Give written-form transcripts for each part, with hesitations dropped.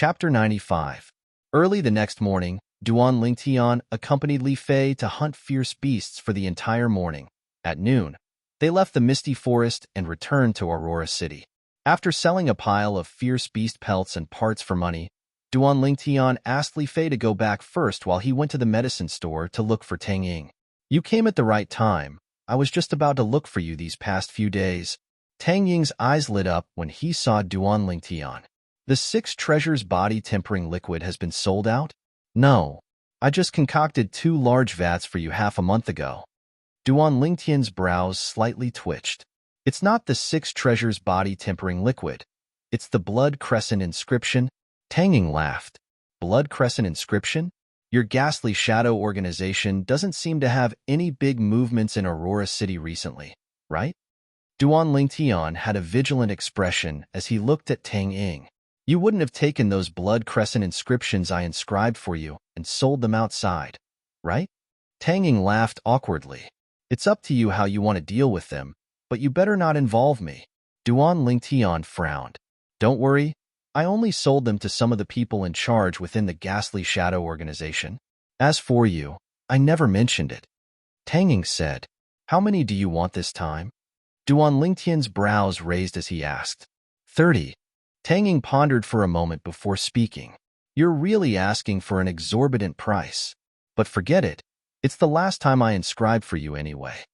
Chapter 95. Early the next morning, Duan Lingtian accompanied Li Fei to hunt fierce beasts for the entire morning. At noon, they left the misty forest and returned to Aurora City. After selling a pile of fierce beast pelts and parts for money, Duan Lingtian asked Li Fei to go back first while he went to the medicine store to look for Tang Ying. "You came at the right time. I was just about to look for you these past few days." Tang Ying's eyes lit up when he saw Duan Lingtian. "The 6 treasures body-tempering liquid has been sold out?" "No. I just concocted 2 large vats for you half a month ago." Duan Lingtian's brows slightly twitched. "It's not the 6 treasures body-tempering liquid. It's the blood crescent inscription." Tang Ying laughed. "Blood crescent inscription? Your ghastly shadow organization doesn't seem to have any big movements in Aurora City recently, right?" Duan Lingtian had a vigilant expression as he looked at Tang Ying. "You wouldn't have taken those blood crescent inscriptions I inscribed for you and sold them outside, right?" Tang Ying laughed awkwardly. "It's up to you how you want to deal with them, but you better not involve me." Duan Lingtian frowned. "Don't worry, I only sold them to some of the people in charge within the ghastly shadow organization. As for you, I never mentioned it." Tang Ying said, "How many do you want this time?" Duan Lingtian's brows raised as he asked. 30. Tang Ying pondered for a moment before speaking. "You're really asking for an exorbitant price. But forget it. It's the last time I inscribed for you anyway."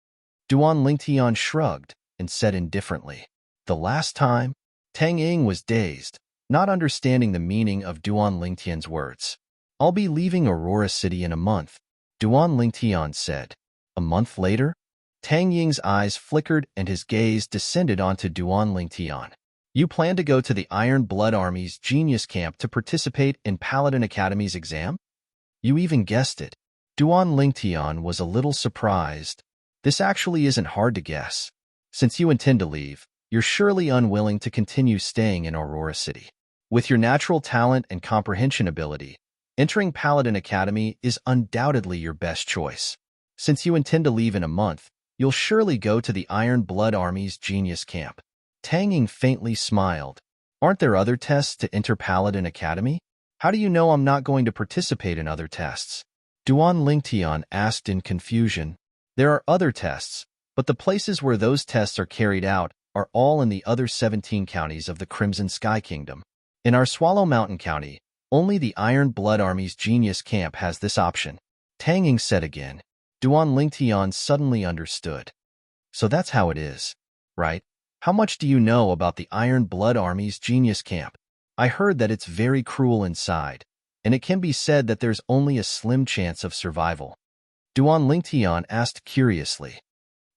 Duan Lingtian shrugged and said indifferently, "The last time?" Tang Ying was dazed, not understanding the meaning of Duan Lingtian's words. "I'll be leaving Aurora City in a month," Duan Lingtian said. "A month later?" Tang Ying's eyes flickered and his gaze descended onto Duan Lingtian. "You plan to go to the Iron Blood Army's Genius Camp to participate in Paladin Academy's exam?" "You even guessed it." Duan Lingtian was a little surprised. "This actually isn't hard to guess. Since you intend to leave, you're surely unwilling to continue staying in Aurora City. With your natural talent and comprehension ability, entering Paladin Academy is undoubtedly your best choice. Since you intend to leave in a month, you'll surely go to the Iron Blood Army's Genius Camp." Tang Ying faintly smiled. "Aren't there other tests to enter Paladin Academy? How do you know I'm not going to participate in other tests?" Duan Lingtian asked in confusion. "There are other tests, but the places where those tests are carried out are all in the other 17 counties of the Crimson Sky Kingdom. In our Swallow Mountain County, only the Iron Blood Army's Genius Camp has this option." Tang Ying said again. Duan Lingtian suddenly understood. "So that's how it is, right? How much do you know about the Iron Blood Army's Genius Camp?" "I heard that it's very cruel inside, and it can be said that there's only a slim chance of survival." Duan Lingtian asked curiously.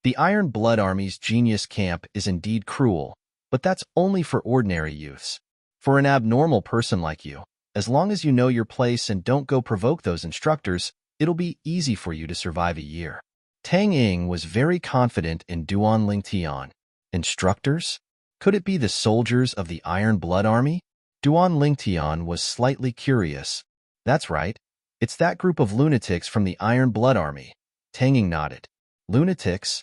"The Iron Blood Army's Genius Camp is indeed cruel, but that's only for ordinary youths. For an abnormal person like you, as long as you know your place and don't go provoke those instructors, it'll be easy for you to survive a year." Tang Ying was very confident in Duan Lingtian. Instructors? Could it be the soldiers of the Iron Blood Army? Duan Lingtian was slightly curious. "That's right. It's that group of lunatics from the Iron Blood Army." Tang Ying nodded. "Lunatics?"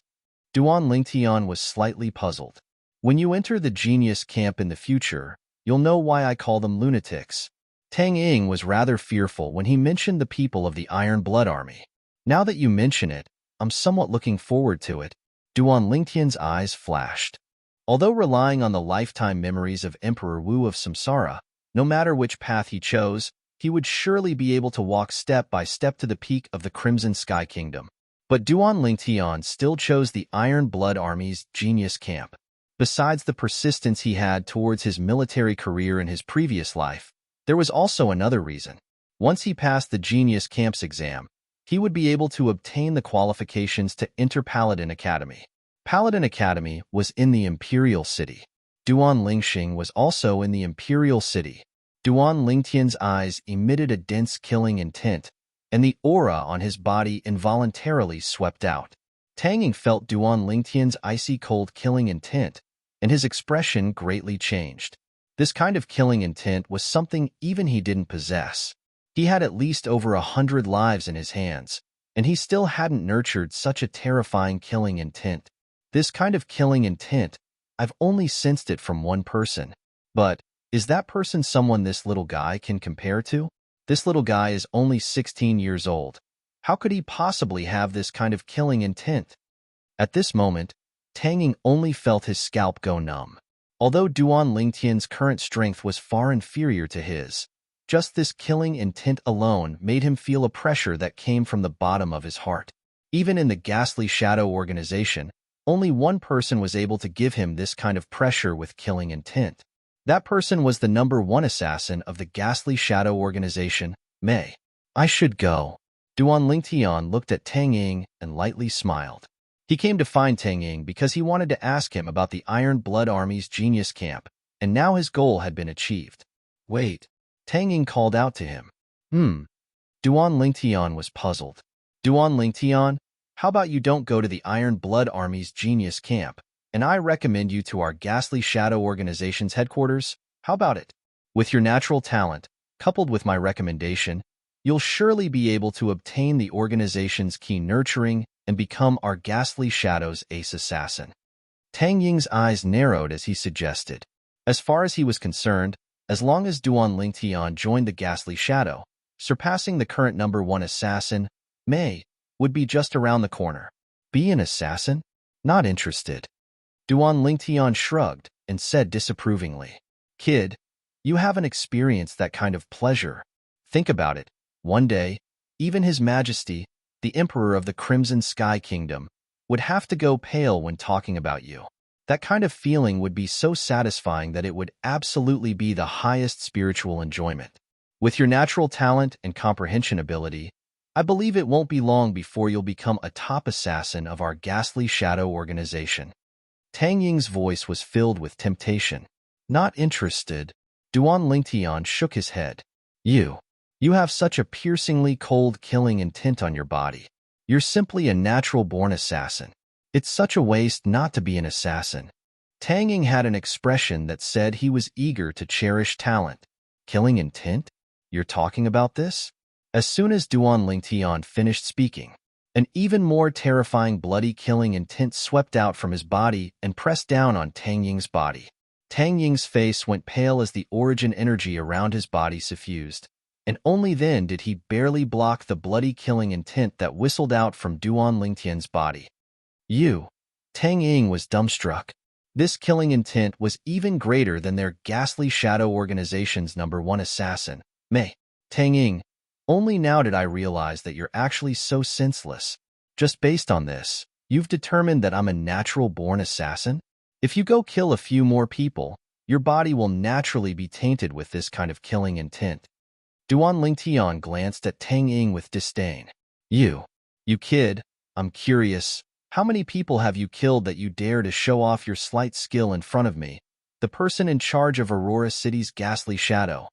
Duan Lingtian was slightly puzzled. "When you enter the Genius Camp in the future, you'll know why I call them lunatics." Tang Ying was rather fearful when he mentioned the people of the Iron Blood Army. "Now that you mention it, I'm somewhat looking forward to it." Duan Lingtian's eyes flashed. Although relying on the lifetime memories of Emperor Wu of Samsara, no matter which path he chose, he would surely be able to walk step by step to the peak of the Crimson Sky Kingdom. But Duan Lingtian still chose the Iron Blood Army's Genius Camp. Besides the persistence he had towards his military career in his previous life, there was also another reason. Once he passed the Genius Camp's exam, he would be able to obtain the qualifications to enter Paladin Academy. Paladin Academy was in the Imperial City. Duan Lingxing was also in the Imperial City. Duan Lingtian's eyes emitted a dense killing intent, and the aura on his body involuntarily swept out. Tang Ying felt Duan Lingtian's icy cold killing intent, and his expression greatly changed. This kind of killing intent was something even he didn't possess. He had at least over 100 lives in his hands, and he still hadn't nurtured such a terrifying killing intent. This kind of killing intent, I've only sensed it from one person, but Is that person someone this little guy can compare to? This little guy is only 16 years old. How could he possibly have this kind of killing intent? At this moment, Tang Ying only felt his scalp go numb. Although Duan Lingtian's current strength was far inferior to his, just this killing intent alone made him feel a pressure that came from the bottom of his heart. Even in the Ghastly Shadow organization, only one person was able to give him this kind of pressure with killing intent. That person was the #1 assassin of the Ghastly Shadow organization, Mei. I should go. Duan Lingtian looked at Tang Ying and lightly smiled. He came to find Tang Ying because he wanted to ask him about the Iron Blood Army's Genius Camp, and now his goal had been achieved. Wait. Tang Ying called out to him. Duan Lingtian was puzzled. Duan Lingtian, how about you don't go to the Iron Blood Army's Genius Camp, and I recommend you to our Ghastly Shadow Organization's headquarters? How about it? With your natural talent, coupled with my recommendation, you'll surely be able to obtain the organization's key nurturing and become our Ghastly Shadow's ace assassin. Tang Ying's eyes narrowed as he suggested. As far as he was concerned, as long as Duan Lingtian joined the Ghastly Shadow, surpassing the current #1 assassin, Mei, would be just around the corner. Be an assassin? Not interested. Duan Lingtian shrugged and said disapprovingly, Kid, you haven't experienced that kind of pleasure. Think about it. One day, even His Majesty, the Emperor of the Crimson Sky Kingdom, would have to go pale when talking about you. That kind of feeling would be so satisfying that it would absolutely be the highest spiritual enjoyment. With your natural talent and comprehension ability, I believe it won't be long before you'll become a top assassin of our Ghastly Shadow organization. Tang Ying's voice was filled with temptation. Not interested. Duan Lingtian shook his head. You have such a piercingly cold killing intent on your body. You're simply a natural-born assassin. It's such a waste not to be an assassin. Tang Ying had an expression that said he was eager to cherish talent. Killing intent? You're talking about this? As soon as Duan Lingtian finished speaking, an even more terrifying bloody killing intent swept out from his body and pressed down on Tang Ying's body. Tang Ying's face went pale as the origin energy around his body suffused, and only then did he barely block the bloody killing intent that whistled out from Duan Lingtian's body. Tang Ying was dumbstruck. This killing intent was even greater than their Ghastly Shadow organization's #1 assassin, Mei. Tang Ying, only now did I realize that you're actually so senseless. Just based on this, you've determined that I'm a natural-born assassin? If you go kill a few more people, your body will naturally be tainted with this kind of killing intent. Duan Lingtian glanced at Tang Ying with disdain. You kid, I'm curious. How many people have you killed that you dare to show off your slight skill in front of me, the person in charge of Aurora City's Ghastly Shadow?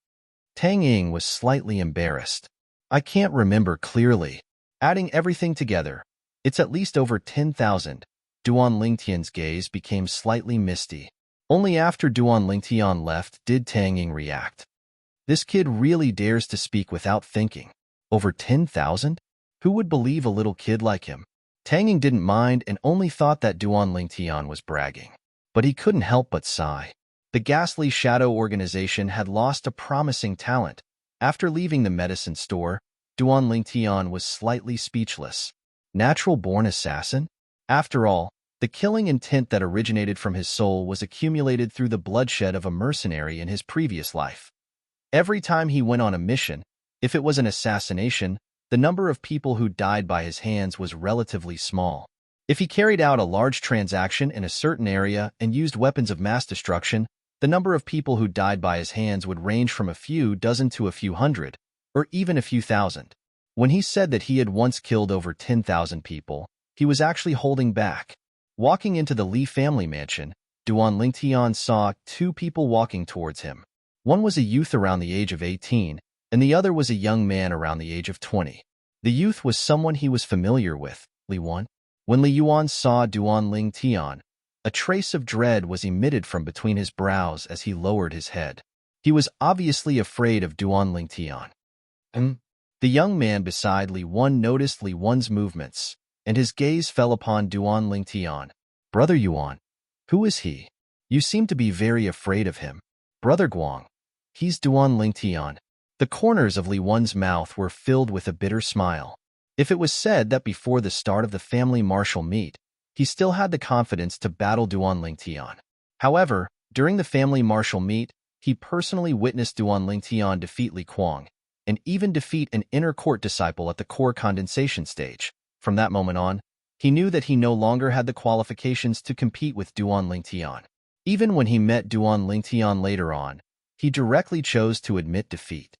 Tang Ying was slightly embarrassed. I can't remember clearly. Adding everything together, it's at least over 10,000. Duan Lingtian's gaze became slightly misty. Only after Duan Lingtian left did Tang Ying react. This kid really dares to speak without thinking. Over 10,000? Who would believe a little kid like him? Tang Ying didn't mind and only thought that Duan Lingtian was bragging. But he couldn't help but sigh. The Ghastly Shadow organization had lost a promising talent. After leaving the medicine store, Duan Lingtian was slightly speechless. Natural-born assassin? After all, the killing intent that originated from his soul was accumulated through the bloodshed of a mercenary in his previous life. Every time he went on a mission, if it was an assassination, the number of people who died by his hands was relatively small. If he carried out a large transaction in a certain area and used weapons of mass destruction, the number of people who died by his hands would range from a few dozen to a few hundred, or even a few thousand. When he said that he had once killed over 10,000 people, he was actually holding back. Walking into the Li family mansion, Duan Lingtian saw two people walking towards him. One was a youth around the age of 18, and the other was a young man around the age of 20. The youth was someone he was familiar with, Li Yuan. When Li Yuan saw Duan Lingtian, a trace of dread was emitted from between his brows as he lowered his head. He was obviously afraid of Duan Lingtian. The young man beside Li Yuan noticed Li Yuan's movements, and his gaze fell upon Duan Lingtian. Brother Yuan, who is he? You seem to be very afraid of him. Brother Guang. He's Duan Lingtian. The corners of Li Wen's mouth were filled with a bitter smile. If it was said that before the start of the family martial meet, he still had the confidence to battle Duan Lingtian. However, during the family martial meet, he personally witnessed Duan Lingtian defeat Li Guang, and even defeat an inner court disciple at the core condensation stage. From that moment on, he knew that he no longer had the qualifications to compete with Duan Lingtian. Even when he met Duan Lingtian later on, he directly chose to admit defeat.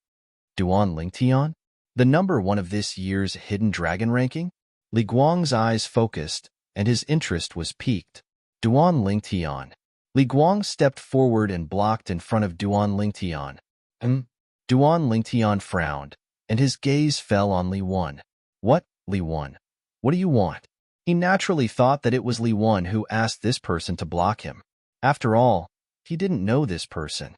Duan Lingtian? The number one of this year's Hidden Dragon ranking? Li Guang's eyes focused, and his interest was piqued. Duan Lingtian. Li Guang stepped forward and blocked in front of Duan Lingtian. Duan Lingtian frowned, and his gaze fell on Li Wen. What, Li Wen? What do you want? He naturally thought that it was Li Wen who asked this person to block him. After all, he didn't know this person.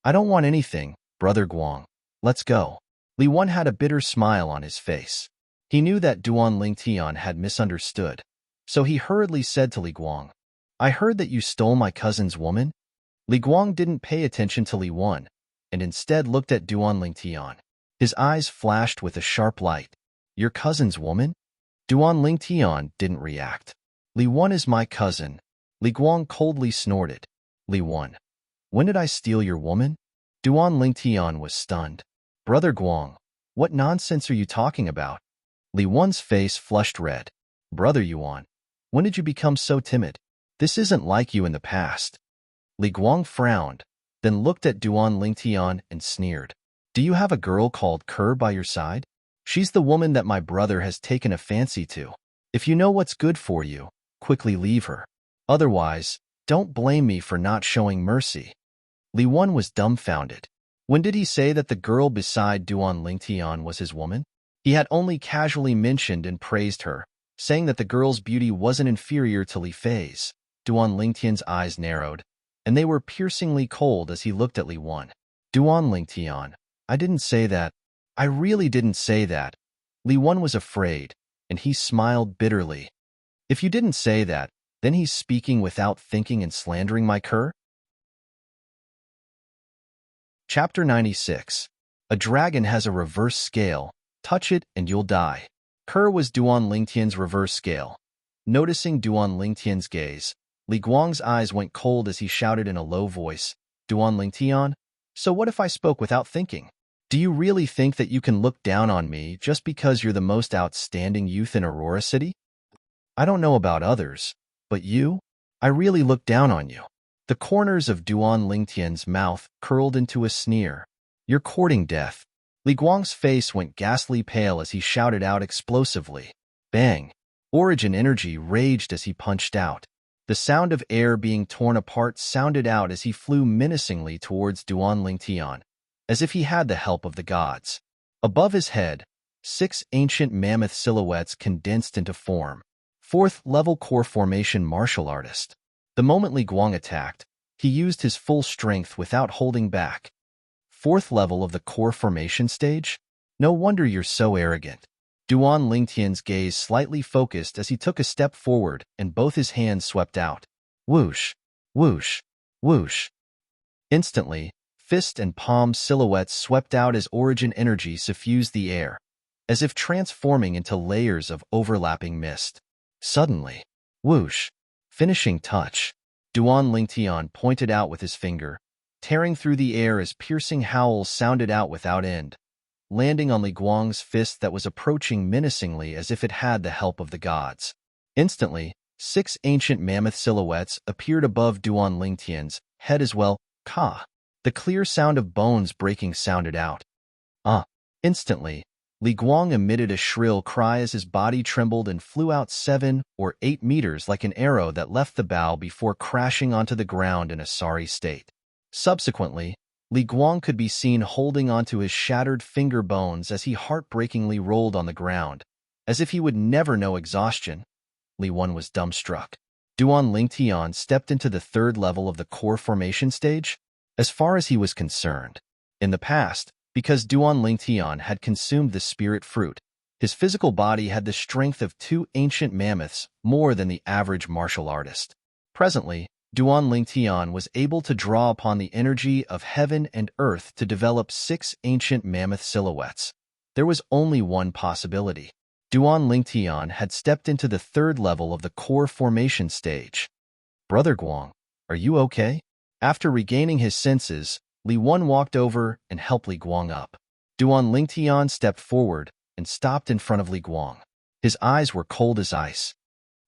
I don't want anything, Brother Guang. Let's go. Li Wen had a bitter smile on his face. He knew that Duan Lingtian had misunderstood, so he hurriedly said to Li Guang, I heard that you stole my cousin's woman? Li Guang didn't pay attention to Li Wen, and instead looked at Duan Lingtian. His eyes flashed with a sharp light. Your cousin's woman? Duan Lingtian didn't react. Li Wen is my cousin. Li Guang coldly snorted. Li Wen, when did I steal your woman? Duan Lingtian was stunned. Brother Guang, what nonsense are you talking about? Li Wen's face flushed red. Brother Yuan, when did you become so timid? This isn't like you in the past. Li Guang frowned, then looked at Duan Lingtian and sneered. Do you have a girl called Ke by your side? She's the woman that my brother has taken a fancy to. If you know what's good for you, quickly leave her. Otherwise, don't blame me for not showing mercy. Li Wen was dumbfounded. When did he say that the girl beside Duan Lingtian was his woman? He had only casually mentioned and praised her, saying that the girl's beauty wasn't inferior to Li Fei's. Duan Lingtian's eyes narrowed, and they were piercingly cold as he looked at Li Wen. Duan Lingtian, I didn't say that. I really didn't say that. Li Wen was afraid, and he smiled bitterly. If you didn't say that, then he's speaking without thinking and slandering my Ke? Chapter 96. A dragon has a reverse scale. Touch it and you'll die. Ke was Duan Lingtian's reverse scale. Noticing Duan Lingtian's gaze, Li Guang's eyes went cold as he shouted in a low voice, Duan Lingtian, so what if I spoke without thinking? Do you really think that you can look down on me just because you're the most outstanding youth in Aurora City? I don't know about others, but you? I really look down on you. The corners of Duan Lingtian's mouth curled into a sneer. You're courting death. Li Guang's face went ghastly pale as he shouted out explosively. Bang! Origin energy raged as he punched out. The sound of air being torn apart sounded out as he flew menacingly towards Duan Lingtian, as if he had the help of the gods. Above his head, 6 ancient mammoth silhouettes condensed into form. 4th level core formation martial artist. The moment Li Guang attacked, he used his full strength without holding back. 4th level of the core formation stage? No wonder you're so arrogant. Duan Lingtian's gaze slightly focused as he took a step forward and both his hands swept out. Whoosh, whoosh, whoosh. Instantly, fist and palm silhouettes swept out as origin energy suffused the air, as if transforming into layers of overlapping mist. Suddenly, whoosh, finishing touch. Duan Lingtian pointed out with his finger, tearing through the air as piercing howls sounded out without end, landing on Li Guang's fist that was approaching menacingly as if it had the help of the gods. Instantly, 6 ancient mammoth silhouettes appeared above Duan Lingtian's head as well. Ka! The clear sound of bones breaking sounded out. Instantly, Li Guang emitted a shrill cry as his body trembled and flew out 7 or 8 meters like an arrow that left the bow before crashing onto the ground in a sorry state. Subsequently, Li Guang could be seen holding onto his shattered finger bones as he heartbreakingly rolled on the ground, as if he would never know exhaustion. Li Wen was dumbstruck. Duan Lingtian stepped into the 3rd level of the core formation stage, as far as he was concerned. In the past, because Duan Lingtian had consumed the spirit fruit, his physical body had the strength of 2 ancient mammoths more than the average martial artist. Presently, Duan Lingtian was able to draw upon the energy of heaven and earth to develop 6 ancient mammoth silhouettes. There was only one possibility. Duan Lingtian had stepped into the 3rd level of the core formation stage. Brother Guang, are you okay? After regaining his senses, Li Wen walked over and helped Li Guang up. Duan Lingtian stepped forward and stopped in front of Li Guang. His eyes were cold as ice.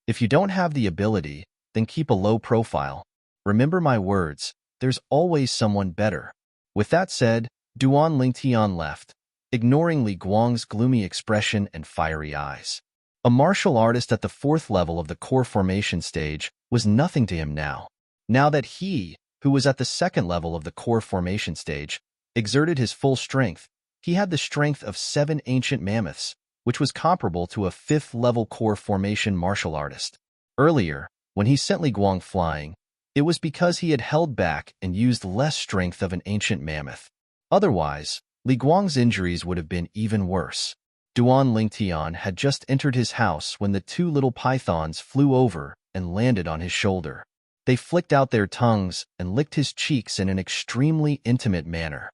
If you don't have the ability, then keep a low profile. Remember my words, there's always someone better. With that said, Duan Lingtian left, ignoring Li Guang's gloomy expression and fiery eyes. A martial artist at the 4th level of the core formation stage was nothing to him now. Now that he, who was at the 2nd level of the core formation stage, exerted his full strength, he had the strength of 7 ancient mammoths, which was comparable to a 5th level core formation martial artist. Earlier, when he sent Li Guang flying, it was because he had held back and used less strength of an ancient mammoth. Otherwise, Li Guang's injuries would have been even worse. Duan Lingtian had just entered his house when the 2 little pythons flew over and landed on his shoulder. They flicked out their tongues and licked his cheeks in an extremely intimate manner.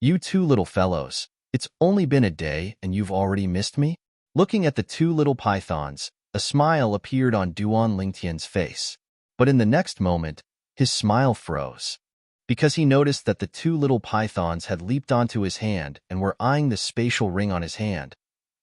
You 2 little fellows, it's only been a day and you've already missed me? Looking at the 2 little pythons, a smile appeared on Duan Lingtian's face. But in the next moment, his smile froze. Because he noticed that the 2 little pythons had leaped onto his hand and were eyeing the spatial ring on his hand.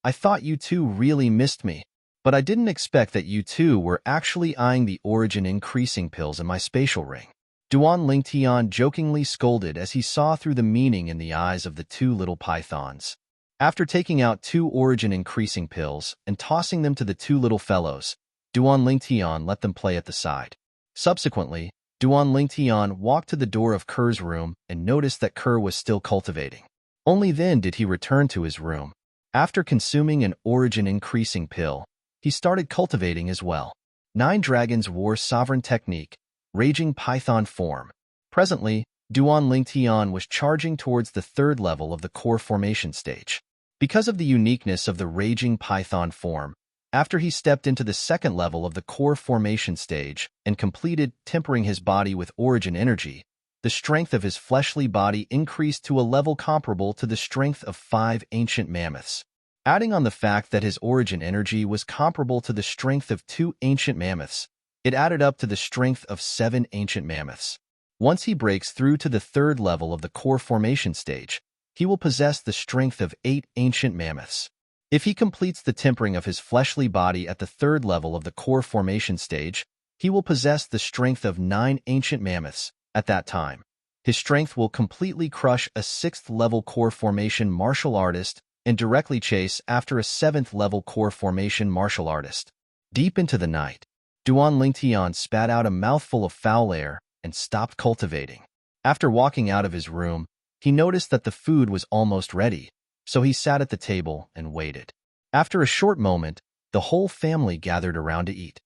I thought you 2 really missed me, but I didn't expect that you 2 were actually eyeing the origin increasing pills in my spatial ring. Duan Lingtian jokingly scolded as he saw through the meaning in the eyes of the 2 little pythons. After taking out 2 origin increasing pills and tossing them to the 2 little fellows, Duan Lingtian let them play at the side. Subsequently, Duan Lingtian walked to the door of Ker's room and noticed that Ker was still cultivating. Only then did he return to his room. After consuming an origin increasing pill, he started cultivating as well. 9 dragons wore sovereign technique, raging python form. Presently, Duan Lingtian was charging towards the 3rd level of the core formation stage. Because of the uniqueness of the raging python form, after he stepped into the 2nd level of the core formation stage and completed tempering his body with origin energy, the strength of his fleshly body increased to a level comparable to the strength of 5 ancient mammoths. Adding on the fact that his origin energy was comparable to the strength of 2 ancient mammoths, it added up to the strength of 7 ancient mammoths. Once he breaks through to the 3rd level of the core formation stage, he will possess the strength of 8 ancient mammoths. If he completes the tempering of his fleshly body at the 3rd level of the core formation stage, he will possess the strength of 9 ancient mammoths. At that time, his strength will completely crush a 6th level core formation martial artist and directly chase after a 7th level core formation martial artist. Deep into the night, Duan Lingtian spat out a mouthful of foul air and stopped cultivating. After walking out of his room, he noticed that the food was almost ready, so he sat at the table and waited. After a short moment, the whole family gathered around to eat.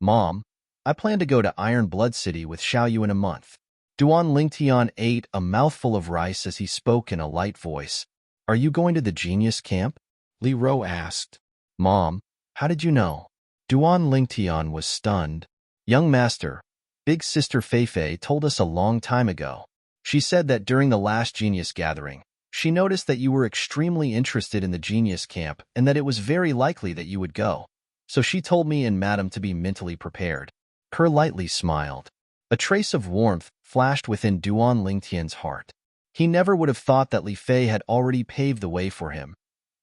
Mom, I plan to go to Iron Blood City with Xiaoyu in a month. Duan Lingtian ate a mouthful of rice as he spoke in a light voice. Are you going to the genius camp? Li Ro asked. Mom, how did you know? Duan Lingtian was stunned. Young master, big sister Feifei told us a long time ago. She said that during the last genius gathering, she noticed that you were extremely interested in the genius camp and that it was very likely that you would go. So she told me and Madam to be mentally prepared. Ker lightly smiled. A trace of warmth flashed within Duan Lingtian's heart. He never would have thought that Li Fei had already paved the way for him.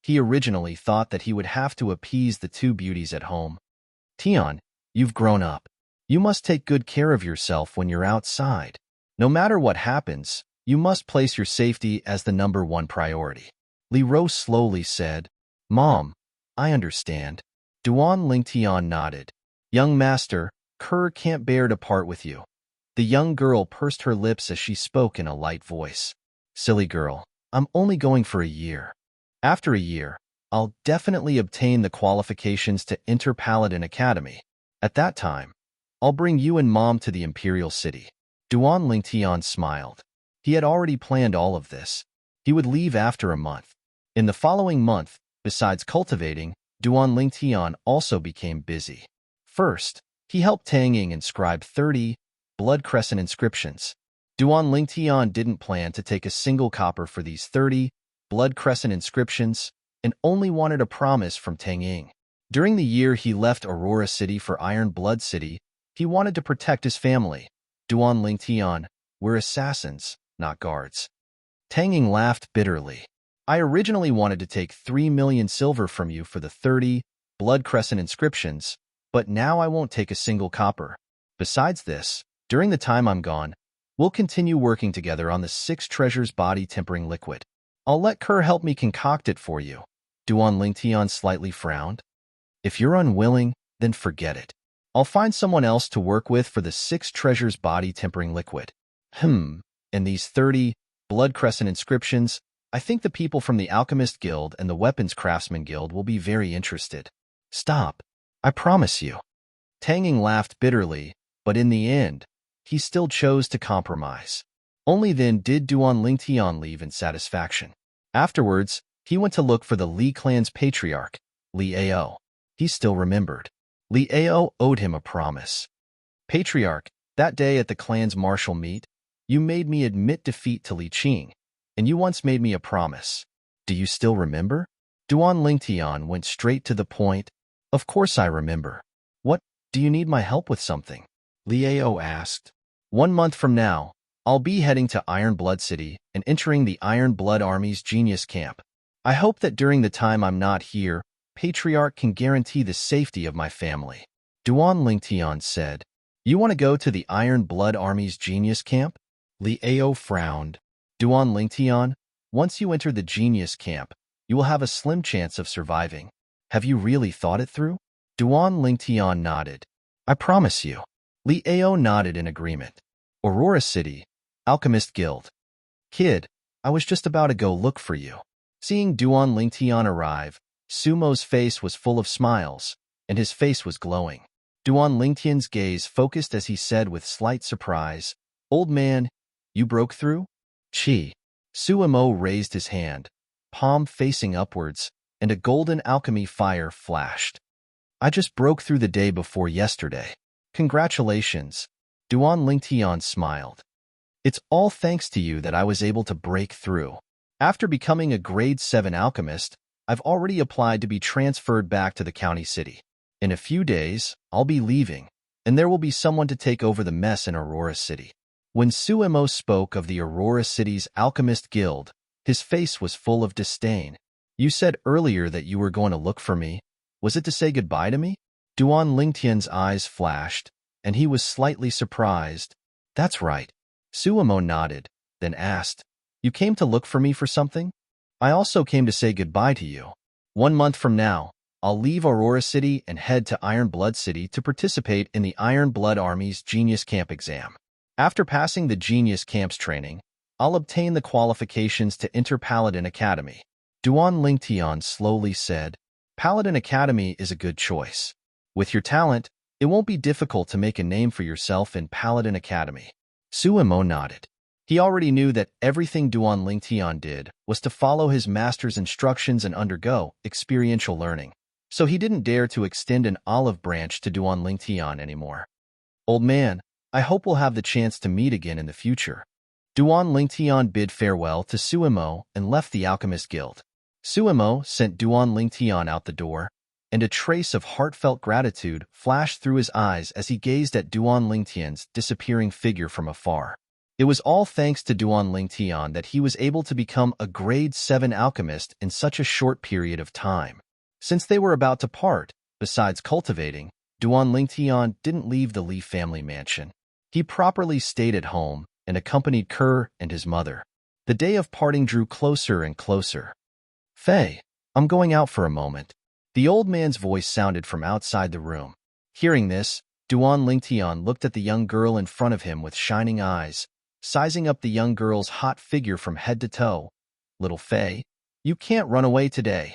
He originally thought that he would have to appease the 2 beauties at home. Tian, you've grown up. You must take good care of yourself when you're outside. No matter what happens, you must place your safety as the #1 priority. Li Ro slowly said, Mom, I understand. Duan Lingtian nodded. Young master, Ker can't bear to part with you. The young girl pursed her lips as she spoke in a light voice. Silly girl, I'm only going for a year. After a year, I'll definitely obtain the qualifications to enter Paladin Academy. At that time, I'll bring you and Mom to the Imperial City. Duan Lingtian smiled. He had already planned all of this. He would leave after a month. In the following month, besides cultivating, Duan Lingtian also became busy. First, he helped Tang Ying inscribe 30 blood crescent inscriptions. Duan Lingtian didn't plan to take a single copper for these 30 blood crescent inscriptions and only wanted a promise from Tang Ying. During the year he left Aurora City for Iron Blood City, he wanted to protect his family. Duan Lingtian, we're assassins, not guards. Tang Ying laughed bitterly. I originally wanted to take 3 million silver from you for the 30 blood crescent inscriptions, but now I won't take a single copper. Besides this, during the time I'm gone, we'll continue working together on the 6 treasures body tempering liquid. I'll let Kerr help me concoct it for you. Duan Lingtian slightly frowned. If you're unwilling, then forget it. I'll find someone else to work with for the 6 treasures body tempering liquid. And these 30 blood crescent inscriptions, I think the people from the Alchemist Guild and the Weapons Craftsman Guild will be very interested. Stop. I promise you. Tang Ying laughed bitterly, but in the end, he still chose to compromise. Only then did Duan Lingtian leave in satisfaction. Afterwards, he went to look for the Li clan's patriarch, Li Ao. He still remembered. Li Ao owed him a promise. Patriarch, that day at the clan's martial meet, you made me admit defeat to Li Qing, and you once made me a promise. Do you still remember? Duan Lingtian went straight to the point. Of course I remember. What, do you need my help with something? Li Ao asked. 1 month from now, I'll be heading to Iron Blood City and entering the Iron Blood Army's Genius Camp. I hope that during the time I'm not here, Patriarch can guarantee the safety of my family. Duan Lingtian said. You want to go to the Iron Blood Army's Genius Camp? Li Ao frowned. Duan Lingtian, once you enter the Genius Camp, you will have a slim chance of surviving. Have you really thought it through? Duan Lingtian nodded. I promise you. Li Ao nodded in agreement. Aurora City, Alchemist Guild. Kid, I was just about to go look for you. Seeing Duan Lingtian arrive, Sumo's face was full of smiles, and his face was glowing. Duan Lingtian's gaze focused as he said with slight surprise, Old man, you broke through? Chi. Sumo raised his hand, palm facing upwards, and a golden alchemy fire flashed. I just broke through the day before yesterday. Congratulations. Duan Lingtian smiled. It's all thanks to you that I was able to break through. After becoming a grade 7 alchemist, I've already applied to be transferred back to the county city. In a few days, I'll be leaving, and there will be someone to take over the mess in Aurora City. When Suemo spoke of the Aurora City's Alchemist Guild, his face was full of disdain. You said earlier that you were going to look for me. Was it to say goodbye to me? Duan Lingtian's eyes flashed, and he was slightly surprised. That's right. Suemo nodded, then asked, You came to look for me for something? I also came to say goodbye to you. 1 month from now, I'll leave Aurora City and head to Iron Blood City to participate in the Iron Blood Army's Genius Camp exam. After passing the Genius Camp's training, I'll obtain the qualifications to enter Paladin Academy. Duan Lingtian slowly said, Paladin Academy is a good choice. With your talent, it won't be difficult to make a name for yourself in Paladin Academy. Suemo nodded. He already knew that everything Duan Lingtian did was to follow his master's instructions and undergo experiential learning, so he didn't dare to extend an olive branch to Duan Lingtian anymore. Old man, I hope we'll have the chance to meet again in the future. Duan Lingtian bid farewell to Suemo and left the Alchemist Guild. Suemo sent Duan Lingtian out the door, and a trace of heartfelt gratitude flashed through his eyes as he gazed at Duan Lingtian's disappearing figure from afar. It was all thanks to Duan Lingtian that he was able to become a grade 7 alchemist in such a short period of time. Since they were about to part, besides cultivating, Duan Lingtian didn't leave the Li family mansion. He properly stayed at home and accompanied Kerr and his mother. The day of parting drew closer and closer. Fei, I'm going out for a moment. The old man's voice sounded from outside the room. Hearing this, Duan Lingtian looked at the young girl in front of him with shining eyes, sizing up the young girl's hot figure from head to toe. Little Fei, you can't run away today.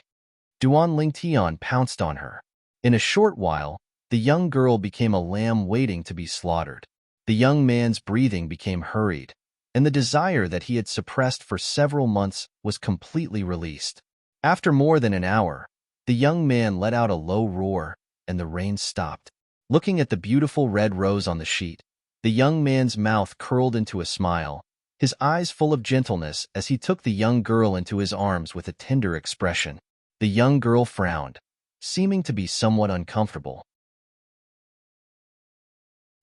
Duan Lingtian pounced on her. In a short while, the young girl became a lamb waiting to be slaughtered. The young man's breathing became hurried, and the desire that he had suppressed for several months was completely released. After more than an hour, the young man let out a low roar, and the rain stopped. Looking at the beautiful red rose on the sheet, The young man's mouth curled into a smile, his eyes full of gentleness as he took the young girl into his arms with a tender expression. The young girl frowned, seeming to be somewhat uncomfortable.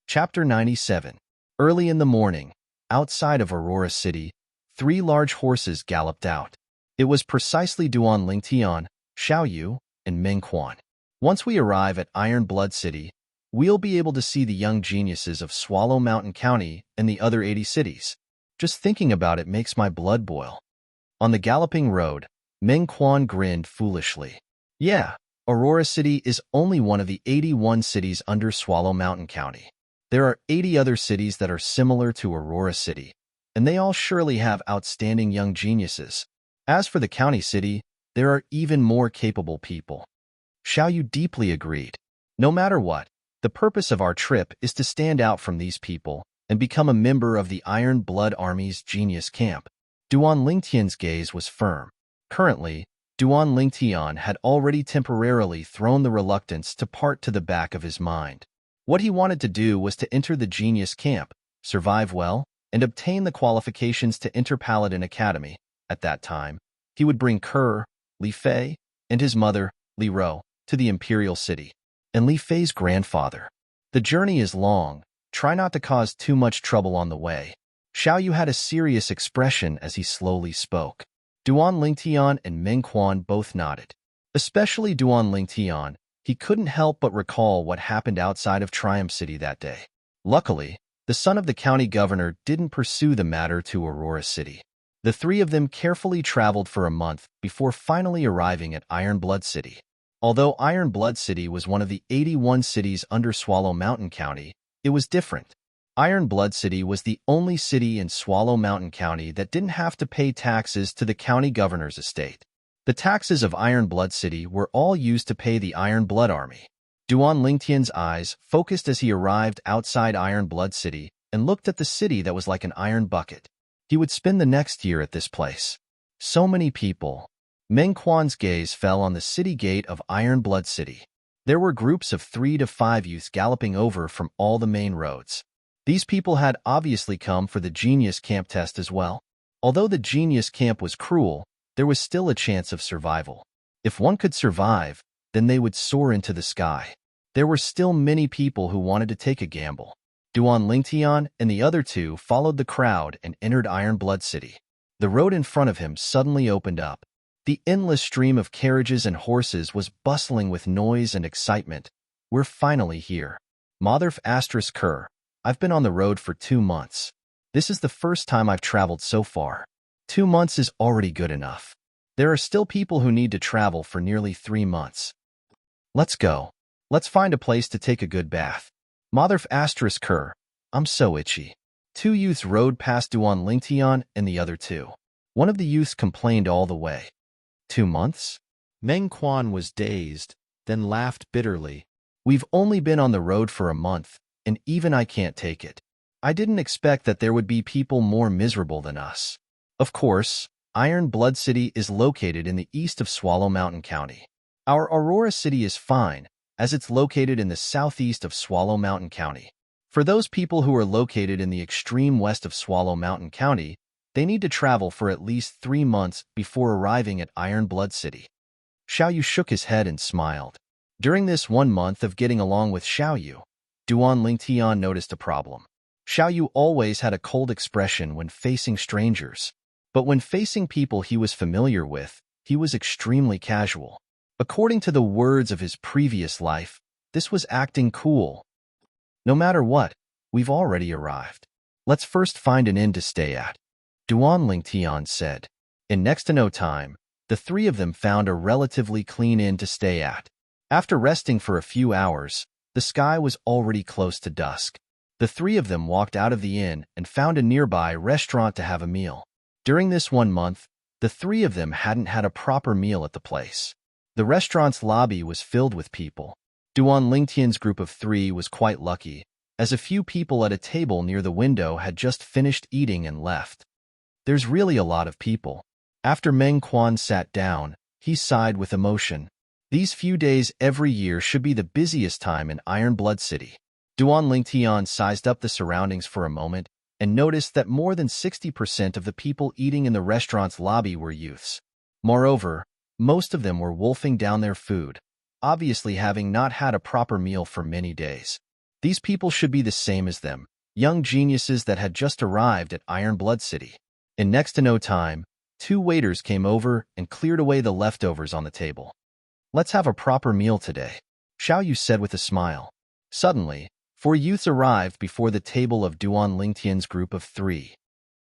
Chapter 97. Early in the morning, outside of Aurora City, 3 large horses galloped out. It was precisely Duan Lingtian, Xiao Yu, and Meng Quan. Once we arrive at Iron Blood City, we'll be able to see the young geniuses of Swallow Mountain County and the other 80 cities. Just thinking about it makes my blood boil. On the galloping road, Meng Quan grinned foolishly. Yeah, Aurora City is only one of the 81 cities under Swallow Mountain County. There are 80 other cities that are similar to Aurora City, and they all surely have outstanding young geniuses. As for the county city, there are even more capable people. Xiao Yu deeply agreed. No matter what, the purpose of our trip is to stand out from these people and become a member of the Iron Blood Army's genius camp. Duan Lingtian's gaze was firm. Currently, Duan Lingtian had already temporarily thrown the reluctance to part to the back of his mind. What he wanted to do was to enter the genius camp, survive well, and obtain the qualifications to enter Paladin Academy. At that time, he would bring Kerr, Li Fei, and his mother, Li Ro, to the Imperial City, and Li Fei's grandfather. The journey is long. Try not to cause too much trouble on the way. Xiao Yu had a serious expression as he slowly spoke. Duan Lingtian and Meng Quan both nodded. Especially Duan Lingtian, he couldn't help but recall what happened outside of Triumph City that day. Luckily, the son of the county governor didn't pursue the matter to Aurora City. The 3 of them carefully traveled for a month before finally arriving at Iron Blood City. Although Iron Blood City was one of the 81 cities under Swallow Mountain County, it was different. Iron Blood City was the only city in Swallow Mountain County that didn't have to pay taxes to the county governor's estate. The taxes of Iron Blood City were all used to pay the Iron Blood Army. Duan Lingtian's eyes focused as he arrived outside Iron Blood City and looked at the city that was like an iron bucket. He would spend the next year at this place. So many people. Meng Quan's gaze fell on the city gate of Iron Blood City. There were groups of 3 to 5 youths galloping over from all the main roads. These people had obviously come for the Genius Camp test as well. Although the Genius Camp was cruel, there was still a chance of survival. If one could survive, then they would soar into the sky. There were still many people who wanted to take a gamble. Duan Lingtian and the other 2 followed the crowd and entered Iron Blood City. The road in front of him suddenly opened up. The endless stream of carriages and horses was bustling with noise and excitement. We're finally here. Motherf * Kerr. I've been on the road for 2 months. This is the first time I've traveled so far. 2 months is already good enough. There are still people who need to travel for nearly 3 months. Let's go. Let's find a place to take a good bath. Motherf * Kerr. I'm so itchy. 2 youths rode past Duan Lingtian and the other 2. One of the youths complained all the way. 2 months? Meng Quan was dazed, then laughed bitterly. We've only been on the road for a month, and even I can't take it. I didn't expect that there would be people more miserable than us. Of course, Iron Blood City is located in the east of Swallow Mountain County. Our Aurora City is fine, as it's located in the southeast of Swallow Mountain County. For those people who are located in the extreme west of Swallow Mountain County, they need to travel for at least 3 months before arriving at Iron Blood City. Xiao Yu shook his head and smiled. During this 1 month of getting along with Xiao Yu, Duan Lingtian noticed a problem. Xiao Yu always had a cold expression when facing strangers, but when facing people he was familiar with, he was extremely casual. According to the words of his previous life, this was acting cool. No matter what, we've already arrived. Let's first find an inn to stay at. Duan Lingtian said. In next to no time, the 3 of them found a relatively clean inn to stay at. After resting for a few hours, the sky was already close to dusk. The 3 of them walked out of the inn and found a nearby restaurant to have a meal. During this 1 month, the 3 of them hadn't had a proper meal at the place. The restaurant's lobby was filled with people. Duan Lingtian's group of 3 was quite lucky, as a few people at a table near the window had just finished eating and left. There's really a lot of people. After Meng Quan sat down, he sighed with emotion. These few days every year should be the busiest time in Iron Blood City. Duan Lingtian sized up the surroundings for a moment and noticed that more than 60% of the people eating in the restaurant's lobby were youths. Moreover, most of them were wolfing down their food, obviously having not had a proper meal for many days. These people should be the same as them, young geniuses that had just arrived at Iron Blood City. In next to no time, 2 waiters came over and cleared away the leftovers on the table. "Let's have a proper meal today," Xiao Yu said with a smile. Suddenly, 4 youths arrived before the table of Duan Lingtian's group of 3.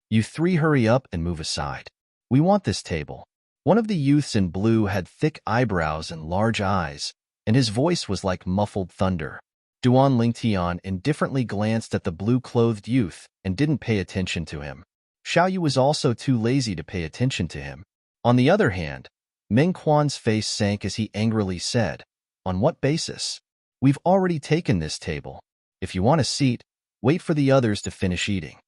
"You 3 hurry up and move aside. We want this table." One of the youths in blue had thick eyebrows and large eyes, and his voice was like muffled thunder. Duan Lingtian indifferently glanced at the blue-clothed youth and didn't pay attention to him. Xiao Yu was also too lazy to pay attention to him. On the other hand, Meng Quan's face sank as he angrily said, "On what basis? We've already taken this table. If you want a seat, wait for the others to finish eating."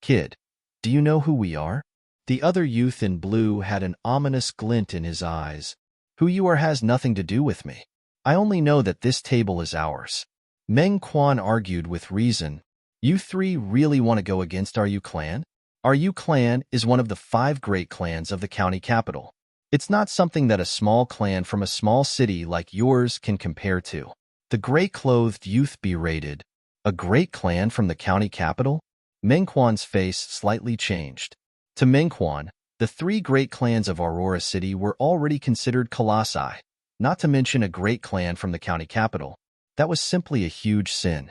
"Kid, do you know who we are?" The other youth in blue had an ominous glint in his eyes. "Who you are has nothing to do with me. I only know that this table is ours." Meng Quan argued with reason. "You 3 really want to go against our Yu clan? Our Yu clan is one of the 5 great clans of the county capital. It's not something that a small clan from a small city like yours can compare to." The gray-clothed youth berated. "A great clan from the county capital?" Meng Quan's face slightly changed. To Meng Quan, the 3 great clans of Aurora City were already considered colossi, not to mention a great clan from the county capital. That was simply a huge sin.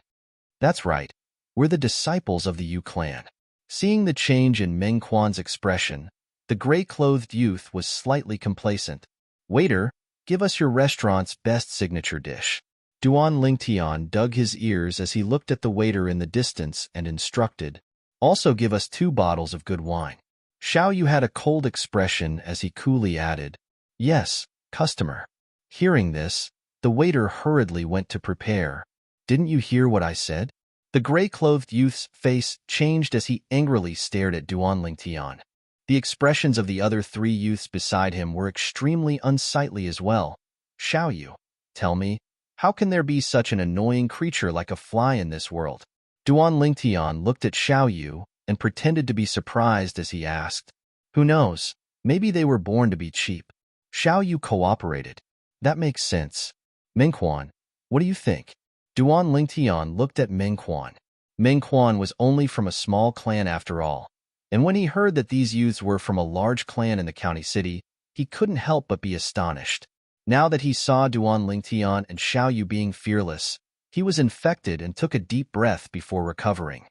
"That's right. We're the disciples of the Yu clan." Seeing the change in Meng Quan's expression, the gray-clothed youth was slightly complacent. "Waiter, give us your restaurant's best signature dish." Duan Lingtian dug his ears as he looked at the waiter in the distance and instructed, "Also give us 2 bottles of good wine." Xiao Yu had a cold expression as he coolly added, "Yes, customer." Hearing this, the waiter hurriedly went to prepare. "Didn't you hear what I said?" The gray-clothed youth's face changed as he angrily stared at Duan Lingtian. The expressions of the other 3 youths beside him were extremely unsightly as well. "Xiao Yu, tell me, how can there be such an annoying creature like a fly in this world?" Duan Lingtian looked at Xiao Yu and pretended to be surprised as he asked, "Who knows, maybe they were born to be cheap." Xiao Yu cooperated. "That makes sense. Meng Quan, what do you think?" Duan Lingtian looked at Meng Quan. Meng Quan was only from a small clan after all, and when he heard that these youths were from a large clan in the county city, he couldn't help but be astonished. Now that he saw Duan Lingtian and Xiao Yu being fearless, he was infected and took a deep breath before recovering.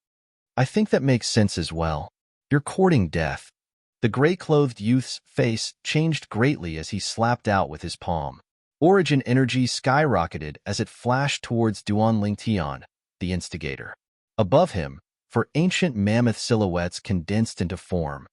"I think that makes sense as well. You're courting death." The gray-clothed youth's face changed greatly as he slapped out with his palm. Origin energy skyrocketed as it flashed towards Duan Lingtian, the instigator. Above him, 4 ancient mammoth silhouettes condensed into form.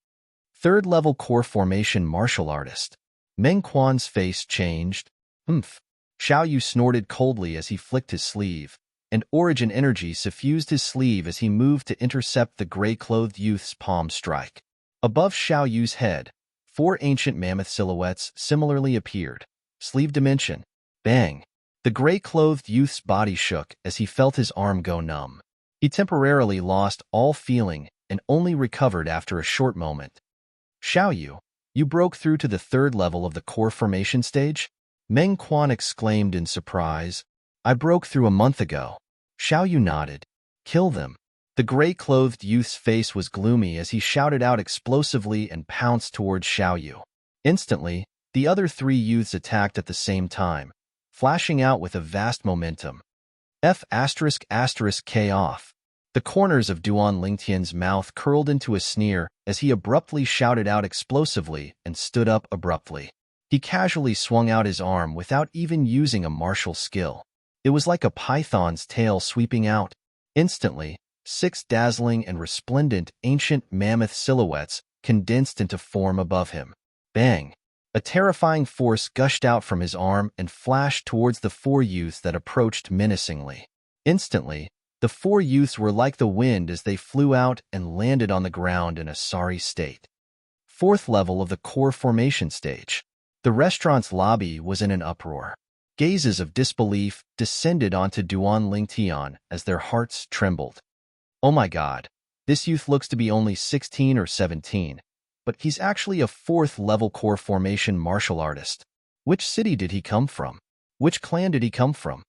3rd-level core formation martial artist. Meng Quan's face changed. "Humph." Xiao Yu snorted coldly as he flicked his sleeve, and origin energy suffused his sleeve as he moved to intercept the gray-clothed youth's palm strike. Above Xiao Yu's head, 4 ancient mammoth silhouettes similarly appeared. Sleeve dimension. Bang! The gray-clothed youth's body shook as he felt his arm go numb. He temporarily lost all feeling and only recovered after a short moment. "Xiao Yu, you broke through to the 3rd level of the core formation stage?" Meng Quan exclaimed in surprise. "I broke through a month ago." Xiao Yu nodded. "Kill them." The gray-clothed youth's face was gloomy as he shouted out explosively and pounced towards Xiao Yu. Instantly, the other 3 youths attacked at the same time, flashing out with a vast momentum. F***K off. The corners of Duan Lingtian's mouth curled into a sneer as he abruptly shouted out explosively and stood up abruptly. He casually swung out his arm without even using a martial skill. It was like a python's tail sweeping out. Instantly, 6 dazzling and resplendent ancient mammoth silhouettes condensed into form above him. Bang! A terrifying force gushed out from his arm and flashed towards the 4 youths that approached menacingly. Instantly, the 4 youths were like the wind as they flew out and landed on the ground in a sorry state. 4th level of the core formation stage. The restaurant's lobby was in an uproar. Gazes of disbelief descended onto Duan Lingtian as their hearts trembled. Oh my God, this youth looks to be only 16 or 17, but he's actually a 4th-level core formation martial artist. Which city did he come from? Which clan did he come from?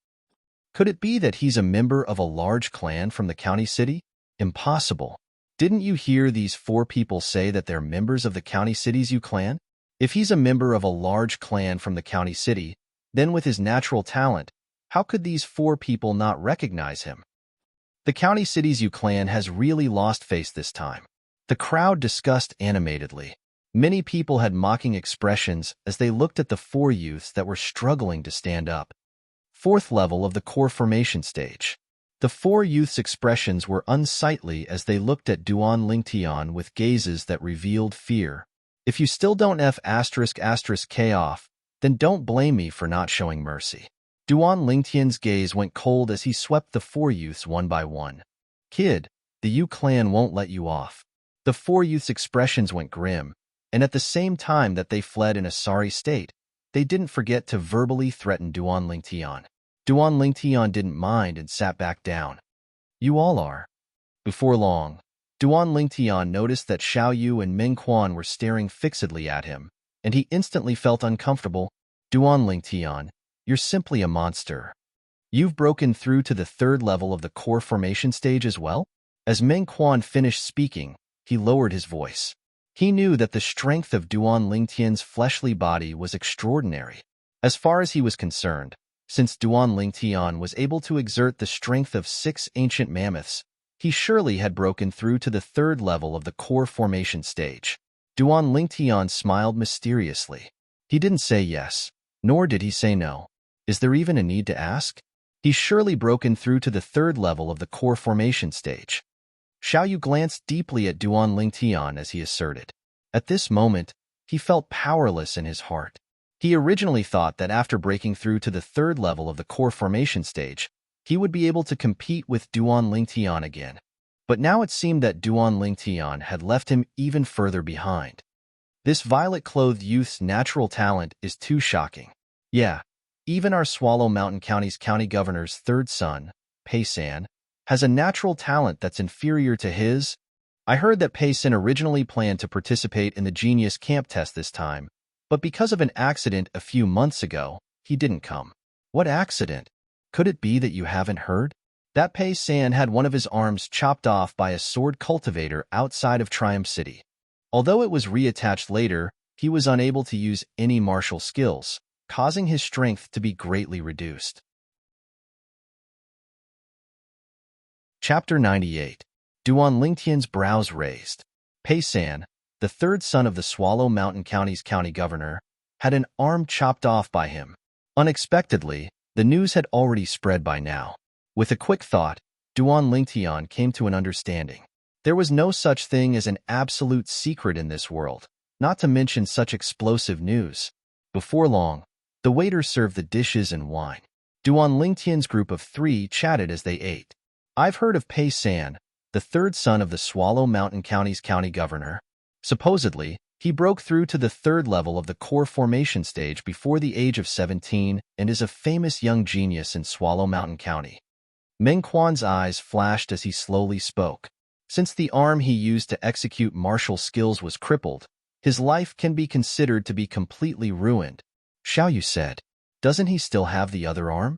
Could it be that he's a member of a large clan from the county city? Impossible. Didn't you hear these 4 people say that they're members of the county city's clan? If he's a member of a large clan from the county city, then with his natural talent, how could these 4 people not recognize him? The county city's clan has really lost face this time. The crowd discussed animatedly. Many people had mocking expressions as they looked at the 4 youths that were struggling to stand up. 4th level of the core formation stage. The 4 youths' expressions were unsightly as they looked at Duan Lingtian with gazes that revealed fear. If you still don't K off, then don't blame me for not showing mercy. Duan Lingtian's gaze went cold as he swept the 4 youths one by one. Kid, the clan won't let you off. The 4 youths' expressions went grim, and at the same time that they fled in a sorry state, they didn't forget to verbally threaten Duan Lingtian. Duan Lingtian didn't mind and sat back down. You all are. Before long, Duan Lingtian noticed that Xiao Yu and Meng Quan were staring fixedly at him, and he instantly felt uncomfortable. Duan Lingtian, you're simply a monster. You've broken through to the 3rd level of the core formation stage as well? As Meng Quan finished speaking, he lowered his voice. He knew that the strength of Duan Lingtian's fleshly body was extraordinary. As far as he was concerned, since Duan Lingtian was able to exert the strength of 6 ancient mammoths, he surely had broken through to the 3rd level of the core formation stage. Duan Lingtian smiled mysteriously. He didn't say yes, nor did he say no. Is there even a need to ask? He's surely broken through to the 3rd level of the core formation stage. Xiao Yu glanced deeply at Duan Lingtian as he asserted. At this moment, he felt powerless in his heart. He originally thought that after breaking through to the 3rd level of the core formation stage, he would be able to compete with Duan Lingtian again. But now it seemed that Duan Lingtian had left him even further behind. This violet-clothed youth's natural talent is too shocking. Yeah, even our Swallow Mountain County's county governor's 3rd son, Pei San, has a natural talent that's inferior to his. I heard that Pei San originally planned to participate in the Genius Camp test this time, but because of an accident a few months ago, he didn't come. What accident? Could it be that you haven't heard? That Pei San had one of his arms chopped off by a sword cultivator outside of Triumph City. Although it was reattached later, he was unable to use any martial skills, causing his strength to be greatly reduced. Chapter 98. Duan Lingtian's brows raised. Pei San, the 3rd son of the Swallow Mountain County's county governor, had an arm chopped off by him. Unexpectedly, the news had already spread by now. With a quick thought, Duan Lingtian came to an understanding. There was no such thing as an absolute secret in this world, not to mention such explosive news. Before long, the waiter served the dishes and wine. Duan Lingtian's group of 3 chatted as they ate. I've heard of Pei San, the 3rd son of the Swallow Mountain County's county governor. Supposedly, he broke through to the 3rd level of the core formation stage before the age of 17 and is a famous young genius in Swallow Mountain County. Meng Quan's eyes flashed as he slowly spoke. Since the arm he used to execute martial skills was crippled, his life can be considered to be completely ruined. Xiao Yu said, doesn't he still have the other arm?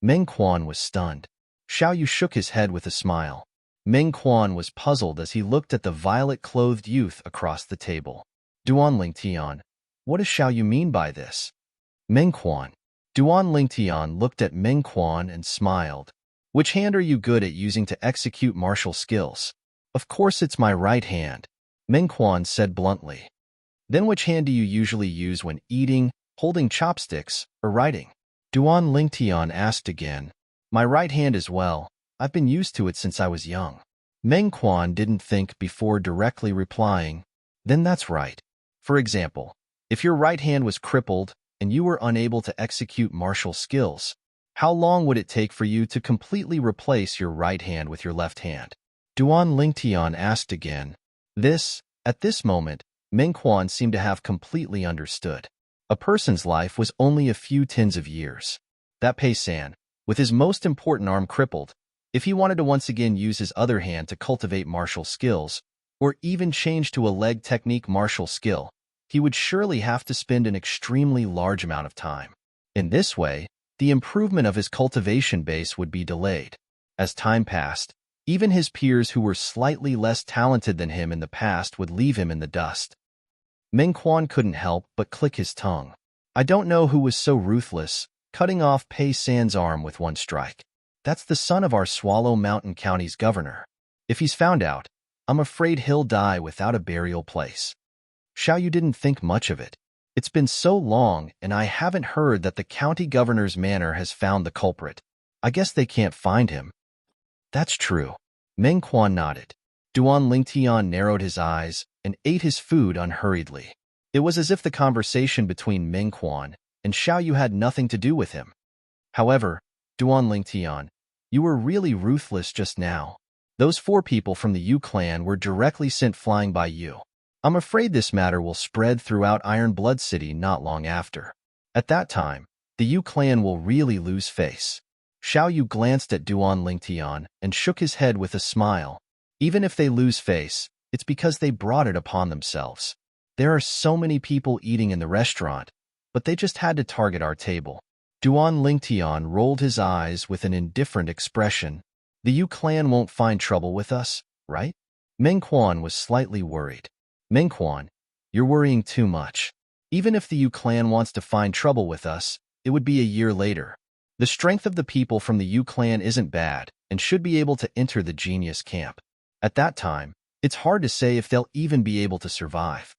Meng Quan was stunned. Xiao Yu shook his head with a smile. Meng Quan was puzzled as he looked at the violet-clothed youth across the table. Duan Lingtian, what does Xiao Yu mean by this? Meng Quan. Duan Lingtian looked at Meng Quan and smiled. Which hand are you good at using to execute martial skills? Of course it's my right hand, Meng Quan said bluntly. Then which hand do you usually use when eating, holding chopsticks, or writing? Duan Lingtian asked again. My right hand as well. I've been used to it since I was young. Meng Quan didn't think before directly replying. Then that's right. For example, if your right hand was crippled and you were unable to execute martial skills, how long would it take for you to completely replace your right hand with your left hand? Duan Lingtian asked again. At this moment, Meng Quan seemed to have completely understood. A person's life was only a few tens of years. That Pei-san, with his most important arm crippled, if he wanted to once again use his other hand to cultivate martial skills, or even change to a leg technique martial skill, he would surely have to spend an extremely large amount of time. In this way, the improvement of his cultivation base would be delayed. As time passed, even his peers who were slightly less talented than him in the past would leave him in the dust. Meng Quan couldn't help but click his tongue. I don't know who was so ruthless, cutting off Pei-san's arm with one strike. That's the son of our Swallow Mountain County's governor. If he's found out, I'm afraid he'll die without a burial place. Xiaoyu didn't think much of it. It's been so long, and I haven't heard that the county governor's manor has found the culprit. I guess they can't find him. That's true. Meng Quan nodded. Duan Lingtian narrowed his eyes and ate his food unhurriedly. It was as if the conversation between Meng Quan and Xiaoyu had nothing to do with him. However, Duan Lingtian, you were really ruthless just now. Those 4 people from the Yu clan were directly sent flying by you. I'm afraid this matter will spread throughout Iron Blood City not long after. At that time, the Yu clan will really lose face. Xiaoyu glanced at Duan Lingtian and shook his head with a smile. Even if they lose face, it's because they brought it upon themselves. There are so many people eating in the restaurant, but they just had to target our table. Duan Lingtian rolled his eyes with an indifferent expression. The Yu clan won't find trouble with us, right? Meng Quan was slightly worried. Meng Quan, you're worrying too much. Even if the Yu clan wants to find trouble with us, it would be a year later. The strength of the people from the Yu clan isn't bad and should be able to enter the genius camp. At that time, it's hard to say if they'll even be able to survive.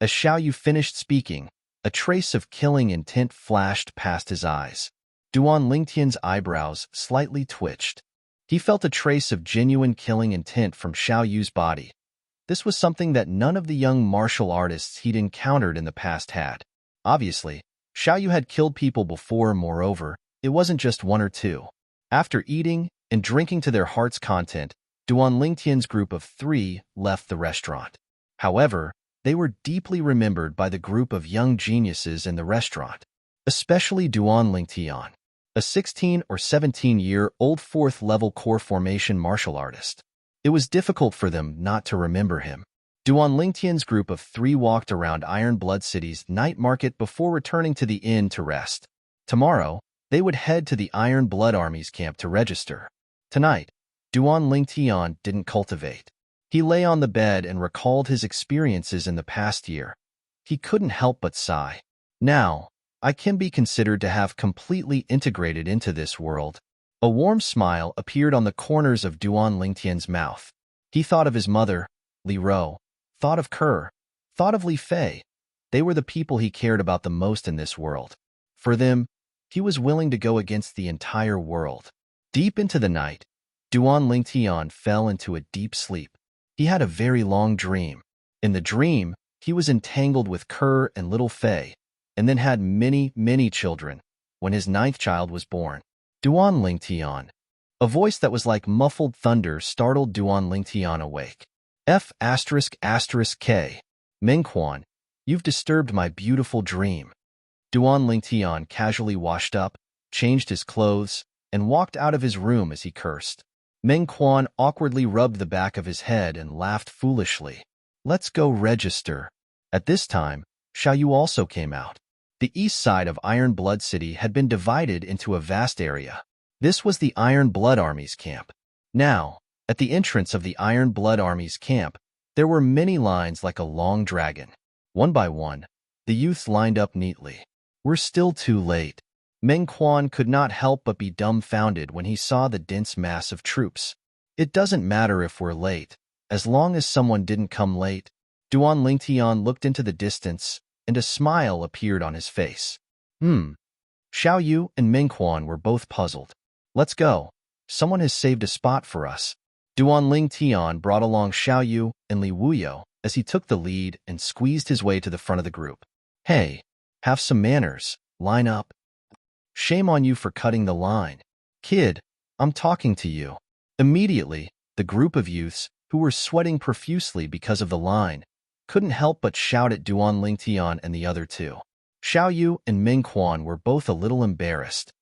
As Xiaoyu finished speaking, a trace of killing intent flashed past his eyes. Duan Lingtian's eyebrows slightly twitched. He felt a trace of genuine killing intent from Xiaoyu's body. This was something that none of the young martial artists he'd encountered in the past had. Obviously, Xiaoyu had killed people before. Moreover, it wasn't just 1 or 2. After eating and drinking to their heart's content, Duan Lingtian's group of 3 left the restaurant. However, they were deeply remembered by the group of young geniuses in the restaurant, especially Duan Lingtian, a 16 or 17-year-old 4th-level core formation martial artist. It was difficult for them not to remember him. Duan Lingtian's group of 3 walked around Iron Blood City's night market before returning to the inn to rest. Tomorrow, they would head to the Iron Blood Army's camp to register. Tonight, Duan Lingtian didn't cultivate. He lay on the bed and recalled his experiences in the past year. He couldn't help but sigh. Now, I can be considered to have completely integrated into this world. A warm smile appeared on the corners of Duan Lingtian's mouth. He thought of his mother, Li Ro, thought of Kerr, thought of Li Fei. They were the people he cared about the most in this world. For them, he was willing to go against the entire world. Deep into the night, Duan Lingtian fell into a deep sleep. He had a very long dream. In the dream, he was entangled with Kerr and little Fei, and then had many, many children. When his 9th child was born, Duan Lingtian. A voice that was like muffled thunder startled Duan Lingtian awake. F***K. Meng Quan, you've disturbed my beautiful dream. Duan Lingtian casually washed up, changed his clothes, and walked out of his room as he cursed. Meng Quan awkwardly rubbed the back of his head and laughed foolishly. Let's go register. At this time, Xiaoyu also came out. The east side of Iron Blood City had been divided into a vast area. This was the Iron Blood Army's camp. Now, at the entrance of the Iron Blood Army's camp, there were many lines like a long dragon. One by one, the youths lined up neatly. We're still too late. Meng Quan could not help but be dumbfounded when he saw the dense mass of troops. It doesn't matter if we're late, as long as someone didn't come late. Duan Lingtian looked into the distance, and a smile appeared on his face. Xiaoyu and Meng Quan were both puzzled. Let's go. Someone has saved a spot for us. Duan Lingtian brought along Xiaoyu and Li Wuyo as he took the lead and squeezed his way to the front of the group. Hey, have some manners, line up. Shame on you for cutting the line. Kid, I'm talking to you. Immediately, the group of youths, who were sweating profusely because of the line, couldn't help but shout at Duan Lingtian and the other 2. Xiao Yu and Ming Quan were both a little embarrassed.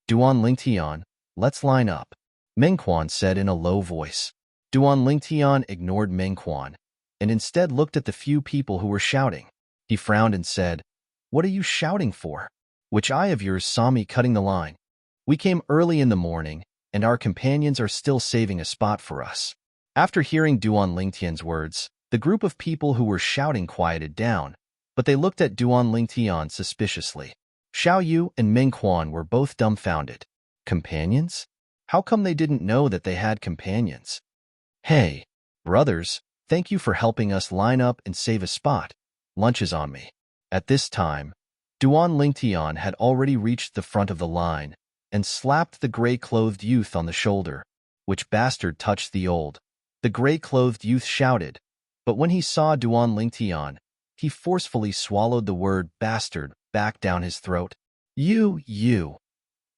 Duan Lingtian, let's line up, Ming Quan said in a low voice. Duan Lingtian ignored Ming Quan and instead looked at the few people who were shouting. He frowned and said, "What are you shouting for? Which eye of yours saw me cutting the line? We came early in the morning, and our companions are still saving a spot for us." After hearing Duan Lingtian's words, the group of people who were shouting quieted down, but they looked at Duan Lingtian suspiciously. Xiao Yu and Ming Quan were both dumbfounded. Companions? How come they didn't know that they had companions? "Hey, brothers, thank you for helping us line up and save a spot. Lunch is on me." At this time, Duan Lingtian had already reached the front of the line and slapped the gray-clothed youth on the shoulder. "Which bastard touched the old?" The gray-clothed youth shouted, but when he saw Duan Lingtian, he forcefully swallowed the word bastard back down his throat. You,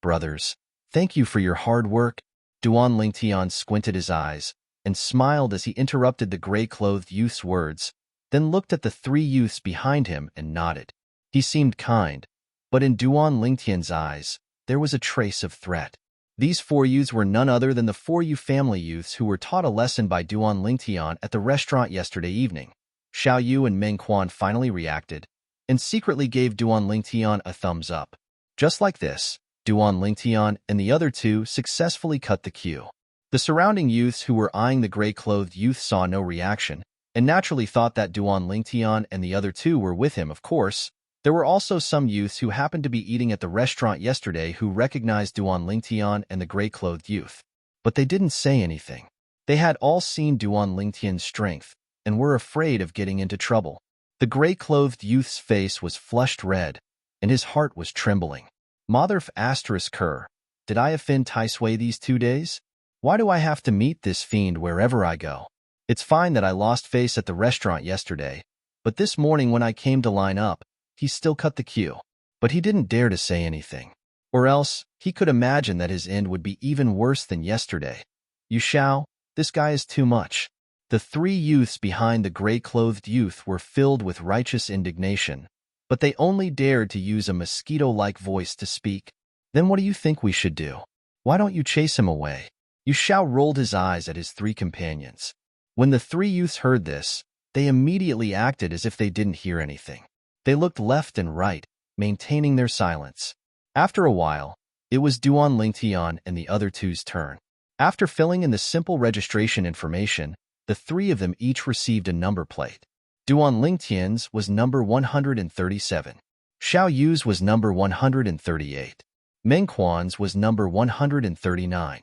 brothers, thank you for your hard work." Duan Lingtian squinted his eyes and smiled as he interrupted the gray-clothed youth's words, then looked at the three youths behind him and nodded. He seemed kind, but in Duan Lingtian's eyes, there was a trace of threat. These four youths were none other than the 4U family youths who were taught a lesson by Duan Lingtian at the restaurant yesterday evening. Xiao Yu and Ming Quan finally reacted and secretly gave Duan Lingtian a thumbs up. Just like this, Duan Lingtian and the other two successfully cut the queue. The surrounding youths who were eyeing the gray-clothed youth saw no reaction and naturally thought that Duan Lingtian and the other two were with him. Of course, there were also some youths who happened to be eating at the restaurant yesterday who recognized Duan Lingtian and the gray-clothed youth. But they didn't say anything. They had all seen Duan Lingtian's strength and were afraid of getting into trouble. The gray-clothed youth's face was flushed red, and his heart was trembling. Motherf asterisk her. Did I offend Tai Sui these 2 days? Why do I have to meet this fiend wherever I go? It's fine that I lost face at the restaurant yesterday, but this morning when I came to line up, he still cut the queue. But he didn't dare to say anything. Or else, he could imagine that his end would be even worse than yesterday. "You shall, this guy is too much." The three youths behind the gray-clothed youth were filled with righteous indignation, but they only dared to use a mosquito-like voice to speak. "Then what do you think we should do? Why don't you chase him away?" Yu Xiao rolled his eyes at his three companions. When the three youths heard this, they immediately acted as if they didn't hear anything. They looked left and right, maintaining their silence. After a while, it was Duan Lingtian and the other two's turn. After filling in the simple registration information, the three of them each received a number plate. Duan Lingtian's was number 137. Xiao Yu's was number 138. Ming Quan's was number 139.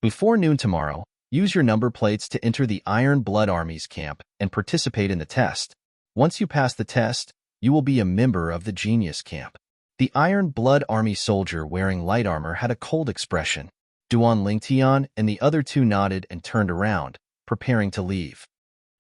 Before noon tomorrow, use your number plates to enter the Iron Blood Army's camp and participate in the test. Once you pass the test, you will be a member of the Genius Camp. The Iron Blood Army soldier wearing light armor had a cold expression. Duan Lingtian and the other two nodded and turned around, preparing to leave.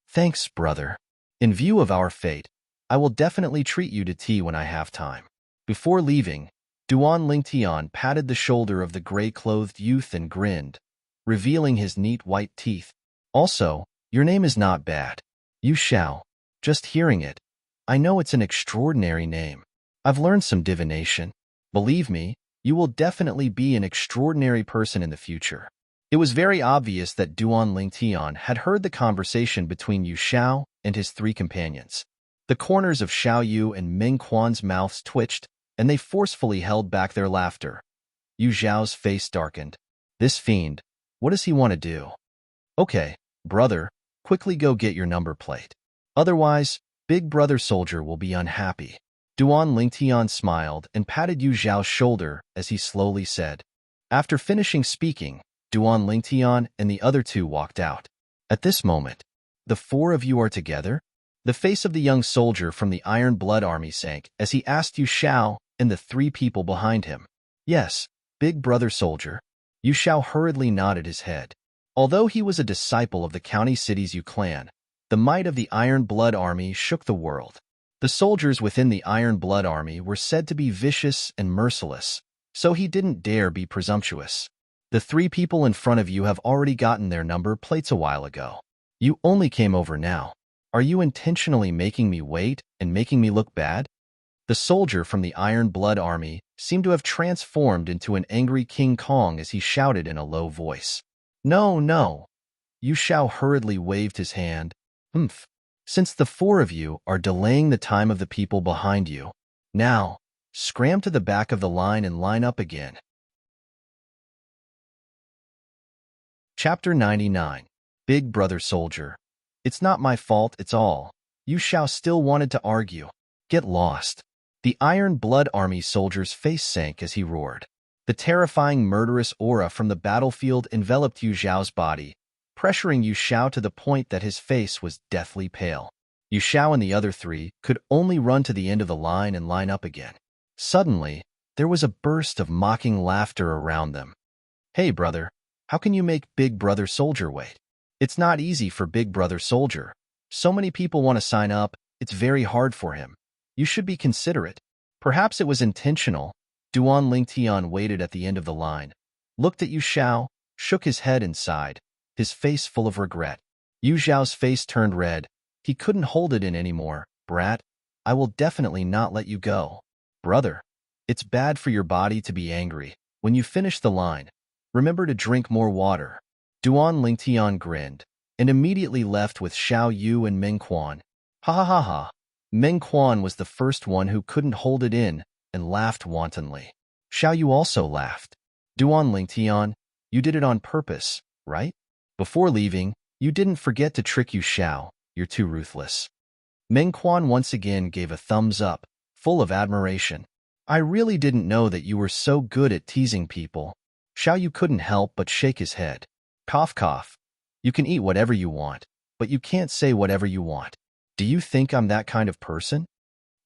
"Thanks, brother. In view of our fate, I will definitely treat you to tea when I have time." Before leaving, Duan Lingtian patted the shoulder of the gray-clothed youth and grinned, revealing his neat white teeth. "Also, your name is not bad. Yu Xiao. Just hearing it, I know it's an extraordinary name. I've learned some divination. Believe me, you will definitely be an extraordinary person in the future." It was very obvious that Duan Lingtian had heard the conversation between Yu Xiao and his three companions. The corners of Xiao Yu and Ming Quan's mouths twitched, and they forcefully held back their laughter. Yu Xiao's face darkened. This fiend, what does he want to do? "Okay, brother, quickly go get your number plate. Otherwise, Big Brother Soldier will be unhappy." Duan Lingtian smiled and patted Yu Xiao's shoulder as he slowly said. After finishing speaking, Duan Lingtian and the other two walked out. At this moment, "The four of you are together?" The face of the young soldier from the Iron Blood Army sank as he asked Yu Xiao and the three people behind him. "Yes, Big Brother Soldier." Yu Xiao hurriedly nodded his head. Although he was a disciple of the County Cities Yu clan, the might of the Iron Blood Army shook the world. The soldiers within the Iron Blood Army were said to be vicious and merciless, so he didn't dare be presumptuous. "The three people in front of you have already gotten their number plates a while ago. You only came over now. Are you intentionally making me wait and making me look bad?" The soldier from the Iron Blood Army seemed to have transformed into an angry King Kong as he shouted in a low voice. No, no. Yu Xiao hurriedly waved his hand. Humph. Since the four of you are delaying the time of the people behind you, now, scram to the back of the line and line up again. Chapter 99. Big Brother Soldier. It's not my fault, it's all. Yu Xiao still wanted to argue. Get lost. The Iron Blood Army soldier's face sank as he roared. The terrifying murderous aura from the battlefield enveloped Yu Xiao's body, pressuring Yu Xiao to the point that his face was deathly pale. Yu Xiao and the other three could only run to the end of the line and line up again. Suddenly, there was a burst of mocking laughter around them. Hey, brother, how can you make Big Brother Soldier wait? It's not easy for Big Brother Soldier. So many people want to sign up, it's very hard for him. You should be considerate. Perhaps it was intentional. Duan Lingtian waited at the end of the line, looked at Yu Xiao, shook his head and sighed, his face full of regret. Yu Xiao's face turned red. He couldn't hold it in anymore. Brat, I will definitely not let you go. Brother, it's bad for your body to be angry. When you finish the line, remember to drink more water. Duan Lingtian grinned, and immediately left with Xiao Yu and Meng Quan. Ha ha ha ha. Meng Quan was the first one who couldn't hold it in and laughed wantonly. Xiao Yu also laughed. Duan Lingtian, you did it on purpose, right? Before leaving, you didn't forget to trick Yu Xiao. You're too ruthless. Meng Quan once again gave a thumbs up, full of admiration. I really didn't know that you were so good at teasing people. Xiao Yu couldn't help but shake his head. Cough cough. You can eat whatever you want, but you can't say whatever you want. Do you think I'm that kind of person?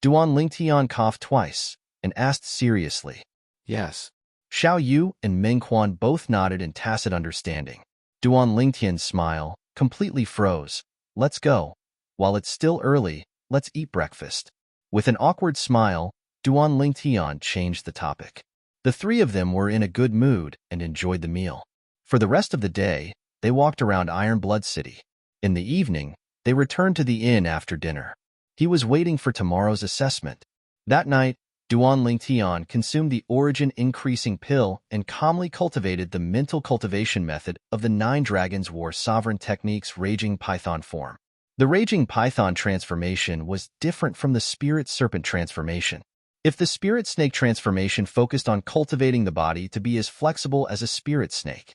Duan Lingtian coughed twice and asked seriously. Yes. Xiao Yu and Meng Quan both nodded in tacit understanding. Duan Lingtian's smile completely froze. Let's go. While it's still early, let's eat breakfast. With an awkward smile, Duan Lingtian changed the topic. The three of them were in a good mood and enjoyed the meal. For the rest of the day, they walked around Iron Blood City. In the evening, they returned to the inn after dinner. He was waiting for tomorrow's assessment. That night, Duan Lingtian consumed the origin-increasing pill and calmly cultivated the mental cultivation method of the 9 Dragons War Sovereign Technique's Raging Python form. The Raging Python transformation was different from the Spirit Serpent transformation. If the Spirit Snake transformation focused on cultivating the body to be as flexible as a spirit snake,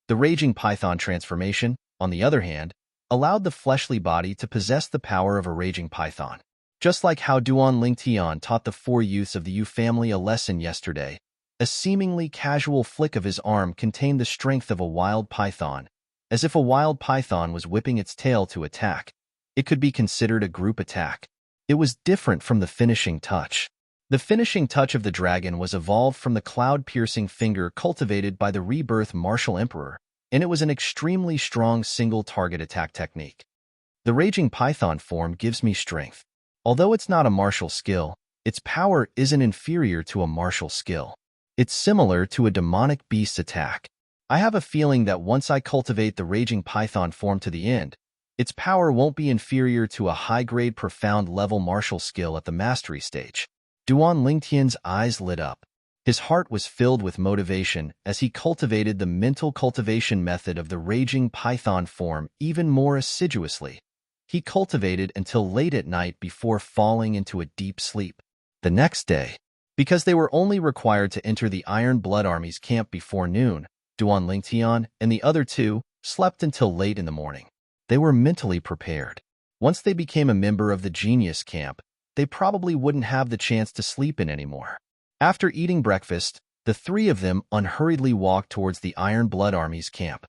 the Raging Python transformation, on the other hand, allowed the fleshly body to possess the power of a raging python. Just like how Duan Lingtian taught the 4 youths of the Yu family a lesson yesterday, a seemingly casual flick of his arm contained the strength of a wild python, as if a wild python was whipping its tail to attack. It could be considered a group attack. It was different from the finishing touch. The finishing touch of the dragon was evolved from the cloud-piercing finger cultivated by the rebirth martial emperor, and it was an extremely strong single-target attack technique. The Raging Python form gives me strength. Although it's not a martial skill, its power isn't inferior to a martial skill. It's similar to a demonic beast attack. I have a feeling that once I cultivate the Raging Python form to the end, its power won't be inferior to a high-grade profound-level martial skill at the mastery stage. Duan Lingtian's eyes lit up. His heart was filled with motivation as he cultivated the mental cultivation method of the Raging Python form even more assiduously. He cultivated until late at night before falling into a deep sleep. The next day, because they were only required to enter the Iron Blood Army's camp before noon, Duan Lingtian and the other 2 slept until late in the morning. They were mentally prepared. Once they became a member of the Genius Camp, they probably wouldn't have the chance to sleep in anymore. After eating breakfast, the 3 of them unhurriedly walked towards the Iron Blood Army's camp.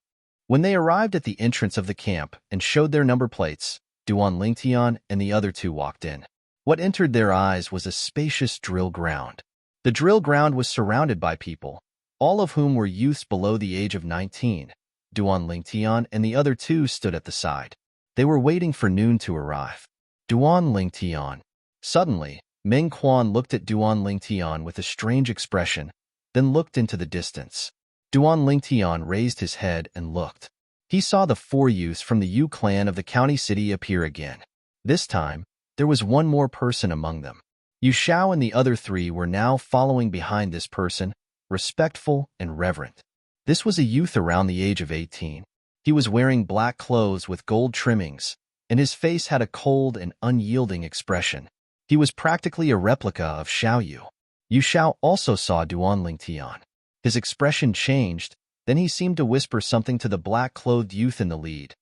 When they arrived at the entrance of the camp and showed their number plates, Duan Lingtian and the other 2 walked in. What entered their eyes was a spacious drill ground. The drill ground was surrounded by people, all of whom were youths below the age of 19. Duan Lingtian and the other 2 stood at the side. They were waiting for noon to arrive. Duan Lingtian. Suddenly, Meng Quan looked at Duan Lingtian with a strange expression, then looked into the distance. Duan Lingtian raised his head and looked. He saw the 4 youths from the Yu clan of the county city appear again. This time, there was one more person among them. Yu Xiao and the other three were now following behind this person, respectful and reverent. This was a youth around the age of 18. He was wearing black clothes with gold trimmings, and his face had a cold and unyielding expression. He was practically a replica of Xiao Yu. Yu Xiao also saw Duan Lingtian. His expression changed, then he seemed to whisper something to the black-clothed youth in the lead.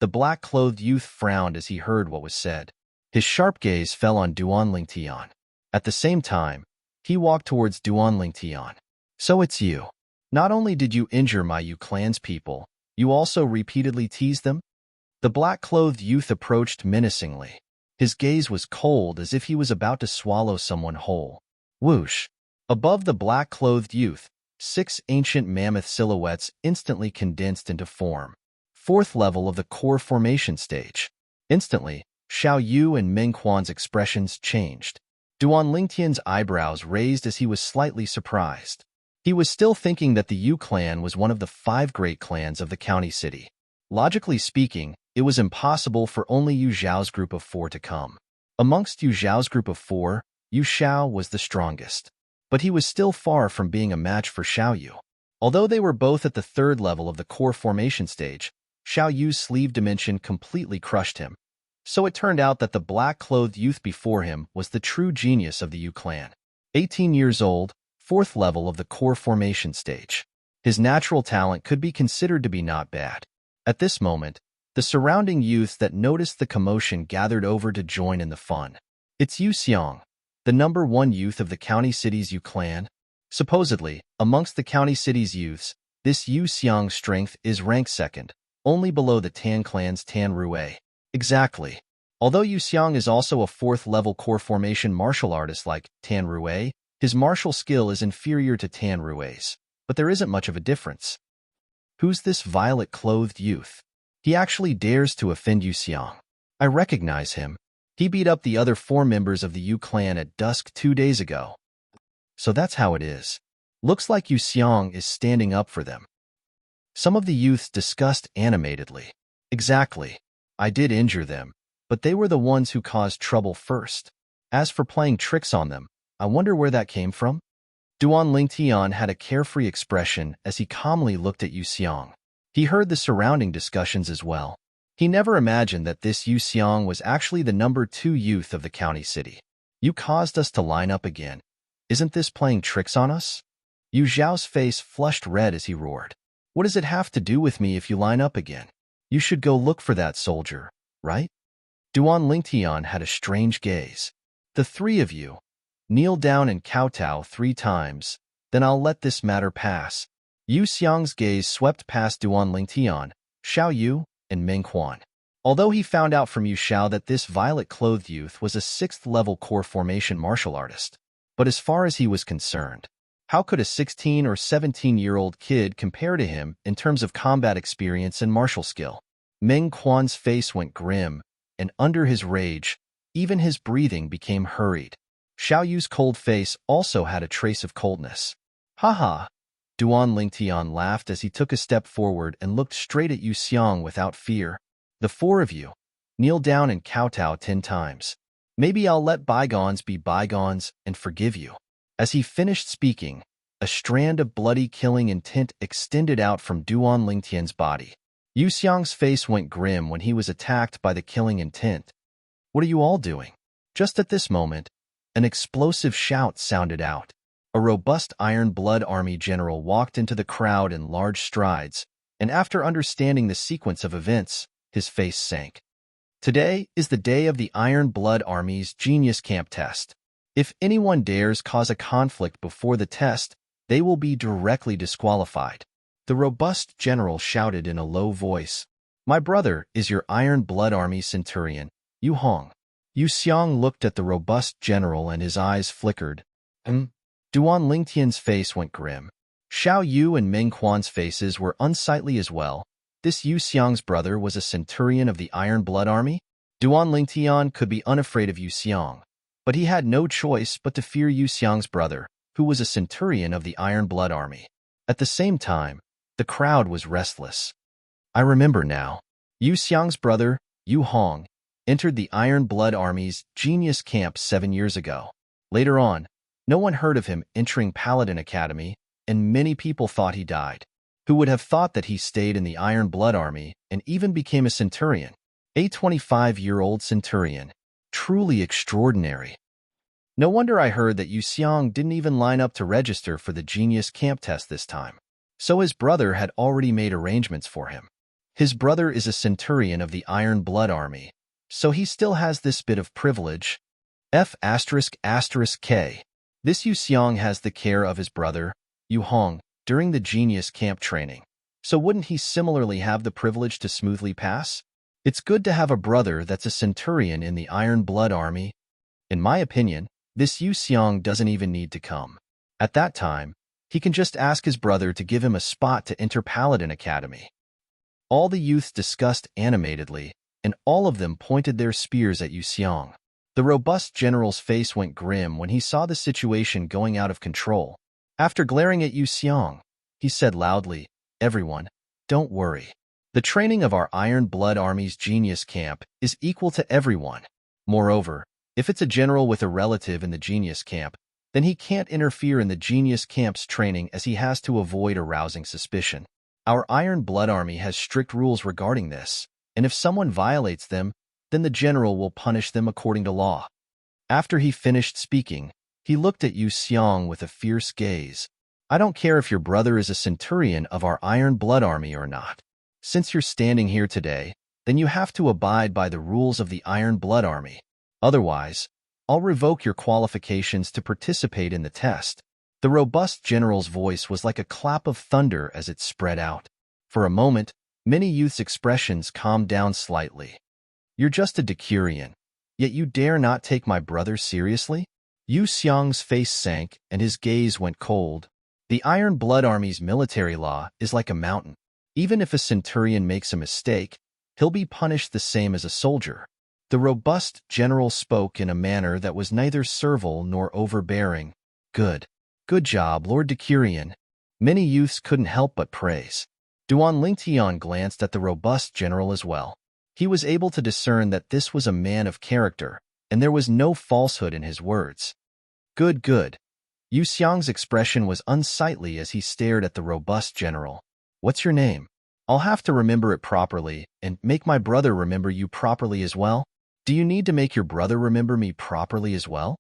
The black-clothed youth frowned as he heard what was said. His sharp gaze fell on Duan Lingtian. At the same time, he walked towards Duan Lingtian. So it's you. Not only did you injure my Yu clan's people, you also repeatedly teased them? The black-clothed youth approached menacingly. His gaze was cold as if he was about to swallow someone whole. Whoosh! Above the black-clothed youth, 6 ancient mammoth silhouettes instantly condensed into form. 4th level of the core formation stage. Instantly, Xiao Yu and Meng Quan's expressions changed. Duan Lingtian's eyebrows raised as he was slightly surprised. He was still thinking that the Yu clan was one of the 5 great clans of the county city. Logically speaking, it was impossible for only Yu Zhao's group of 4 to come. Amongst Yu Zhao's group of 4, Yu Xiao was the strongest. But he was still far from being a match for Xiao Yu. Although they were both at the 3rd level of the core formation stage, Xiao Yu's sleeve dimension completely crushed him. So it turned out that the black-clothed youth before him was the true genius of the Yu clan. 18 years old, 4th level of the core formation stage. His natural talent could be considered to be not bad. At this moment, the surrounding youths that noticed the commotion gathered over to join in the fun. It's Yu Xiang, the number 1 youth of the county city's Yu clan. Supposedly, amongst the county city's youths, this Yu Xiang's strength is ranked 2nd, only below the Tan clan's Tan Rue. Exactly. Although Yu Xiang is also a 4th level core formation martial artist like Tan Rue, his martial skill is inferior to Tan Rue's, but there isn't much of a difference. Who's this violet-clothed youth? He actually dares to offend Yu Xiang. I recognize him. He beat up the other 4 members of the Yu clan at dusk 2 days ago. So that's how it is. Looks like Yu Xiang is standing up for them. Some of the youths discussed animatedly. Exactly. I did injure them, but they were the ones who caused trouble first. As for playing tricks on them, I wonder where that came from? Duan Lingtian had a carefree expression as he calmly looked at Yu Xiang. He heard the surrounding discussions as well. He never imagined that this Yu Xiang was actually the number 2 youth of the county city. You caused us to line up again. Isn't this playing tricks on us? Yu Zhao's face flushed red as he roared. What does it have to do with me if you line up again? You should go look for that soldier, right? Duan Lingtian had a strange gaze. The 3 of you, kneel down and kowtow 3 times, then I'll let this matter pass. Yu Xiang's gaze swept past Duan Lingtian, Xiao Yu, and Meng Quan. Although he found out from Yu Xiao that this violet-clothed youth was a 6th level core formation martial artist. But as far as he was concerned, how could a 16 or 17-year-old kid compare to him in terms of combat experience and martial skill? Meng Quan's face went grim, and under his rage, even his breathing became hurried. Xiao Yu's cold face also had a trace of coldness. Ha! Duan Lingtian laughed as he took a step forward and looked straight at Yu Xiang without fear. The 4 of you, kneel down and kowtow 10 times. Maybe I'll let bygones be bygones and forgive you. As he finished speaking, a strand of bloody killing intent extended out from Duan Lingtian's body. Yu Xiang's face went grim when he was attacked by the killing intent. What are you all doing? Just at this moment, an explosive shout sounded out. A robust Iron Blood Army general walked into the crowd in large strides, and after understanding the sequence of events, his face sank. Today is the day of the Iron Blood Army's Genius Camp test. If anyone dares cause a conflict before the test, they will be directly disqualified. The robust general shouted in a low voice. My brother is your Iron Blood Army centurion, Yu Hong. Yu Xiang looked at the robust general and his eyes flickered. Duan Lingtian's face went grim. Xiao Yu and Meng Quan's faces were unsightly as well. This Yu Xiang's brother was a centurion of the Iron Blood Army? Duan Lingtian could be unafraid of Yu Xiang, but he had no choice but to fear Yu Xiang's brother, who was a centurion of the Iron Blood Army. At the same time, the crowd was restless. I remember now. Yu Xiang's brother, Yu Hong, entered the Iron Blood Army's Genius Camp 7 years ago. Later on, no one heard of him entering Paladin Academy, and many people thought he died. Who would have thought that he stayed in the Iron Blood Army and even became a centurion? A 25-year-old centurion. Truly extraordinary. No wonder I heard that Yu Xiang didn't even line up to register for the Genius Camp test this time. So his brother had already made arrangements for him. His brother is a centurion of the Iron Blood Army, so he still has this bit of privilege. F***K. This Yu Xiang has the care of his brother, Yu Hong, during the Genius Camp training. So wouldn't he similarly have the privilege to smoothly pass? It's good to have a brother that's a centurion in the Iron Blood Army. In my opinion, this Yu Xiang doesn't even need to come. At that time, he can just ask his brother to give him a spot to enter Paladin Academy. All the youths discussed animatedly, and all of them pointed their spears at Yu Xiang. The robust general's face went grim when he saw the situation going out of control. After glaring at Yu Xiang, he said loudly, "Everyone, don't worry. The training of our Iron Blood Army's Genius Camp is equal to everyone. Moreover, if it's a general with a relative in the Genius Camp, then he can't interfere in the Genius Camp's training as he has to avoid arousing suspicion. Our Iron Blood Army has strict rules regarding this, and if someone violates them, then the general will punish them according to law." After he finished speaking, he looked at Yu Xiang with a fierce gaze. "I don't care if your brother is a centurion of our Iron Blood Army or not. Since you're standing here today, then you have to abide by the rules of the Iron Blood Army. Otherwise, I'll revoke your qualifications to participate in the test." The robust general's voice was like a clap of thunder as it spread out. For a moment, many youths' expressions calmed down slightly. "You're just a decurion, yet you dare not take my brother seriously?" Yu Xiang's face sank and his gaze went cold. The Iron Blood Army's military law is like a mountain. Even if a centurion makes a mistake, he'll be punished the same as a soldier. The robust general spoke in a manner that was neither servile nor overbearing. Good job, Lord Decurion." Many youths couldn't help but praise. Duan Lingtian glanced at the robust general as well. He was able to discern that this was a man of character, and there was no falsehood in his words. Good. Yu Xiang's expression was unsightly as he stared at the robust general. "What's your name? I'll have to remember it properly, and make my brother remember you properly as well." "Do you need to make your brother remember me properly as well?"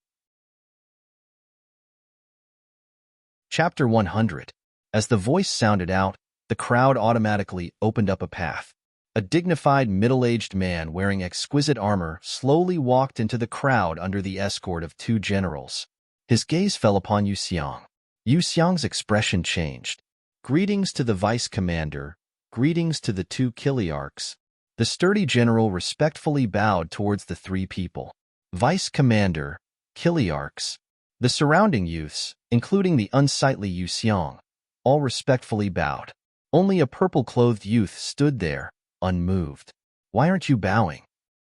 Chapter 100. As the voice sounded out, the crowd automatically opened up a path. A dignified middle-aged man wearing exquisite armor slowly walked into the crowd under the escort of two generals. His gaze fell upon Yu Xiang. Yu Xiang's expression changed. "Greetings to the vice commander. Greetings to the two Kiliarchs." The sturdy general respectfully bowed towards the three people. Vice commander, Kiliarchs. The surrounding youths, including the unsightly Yu Xiang, all respectfully bowed. Only a purple-clothed youth stood there, unmoved. "Why aren't you bowing?"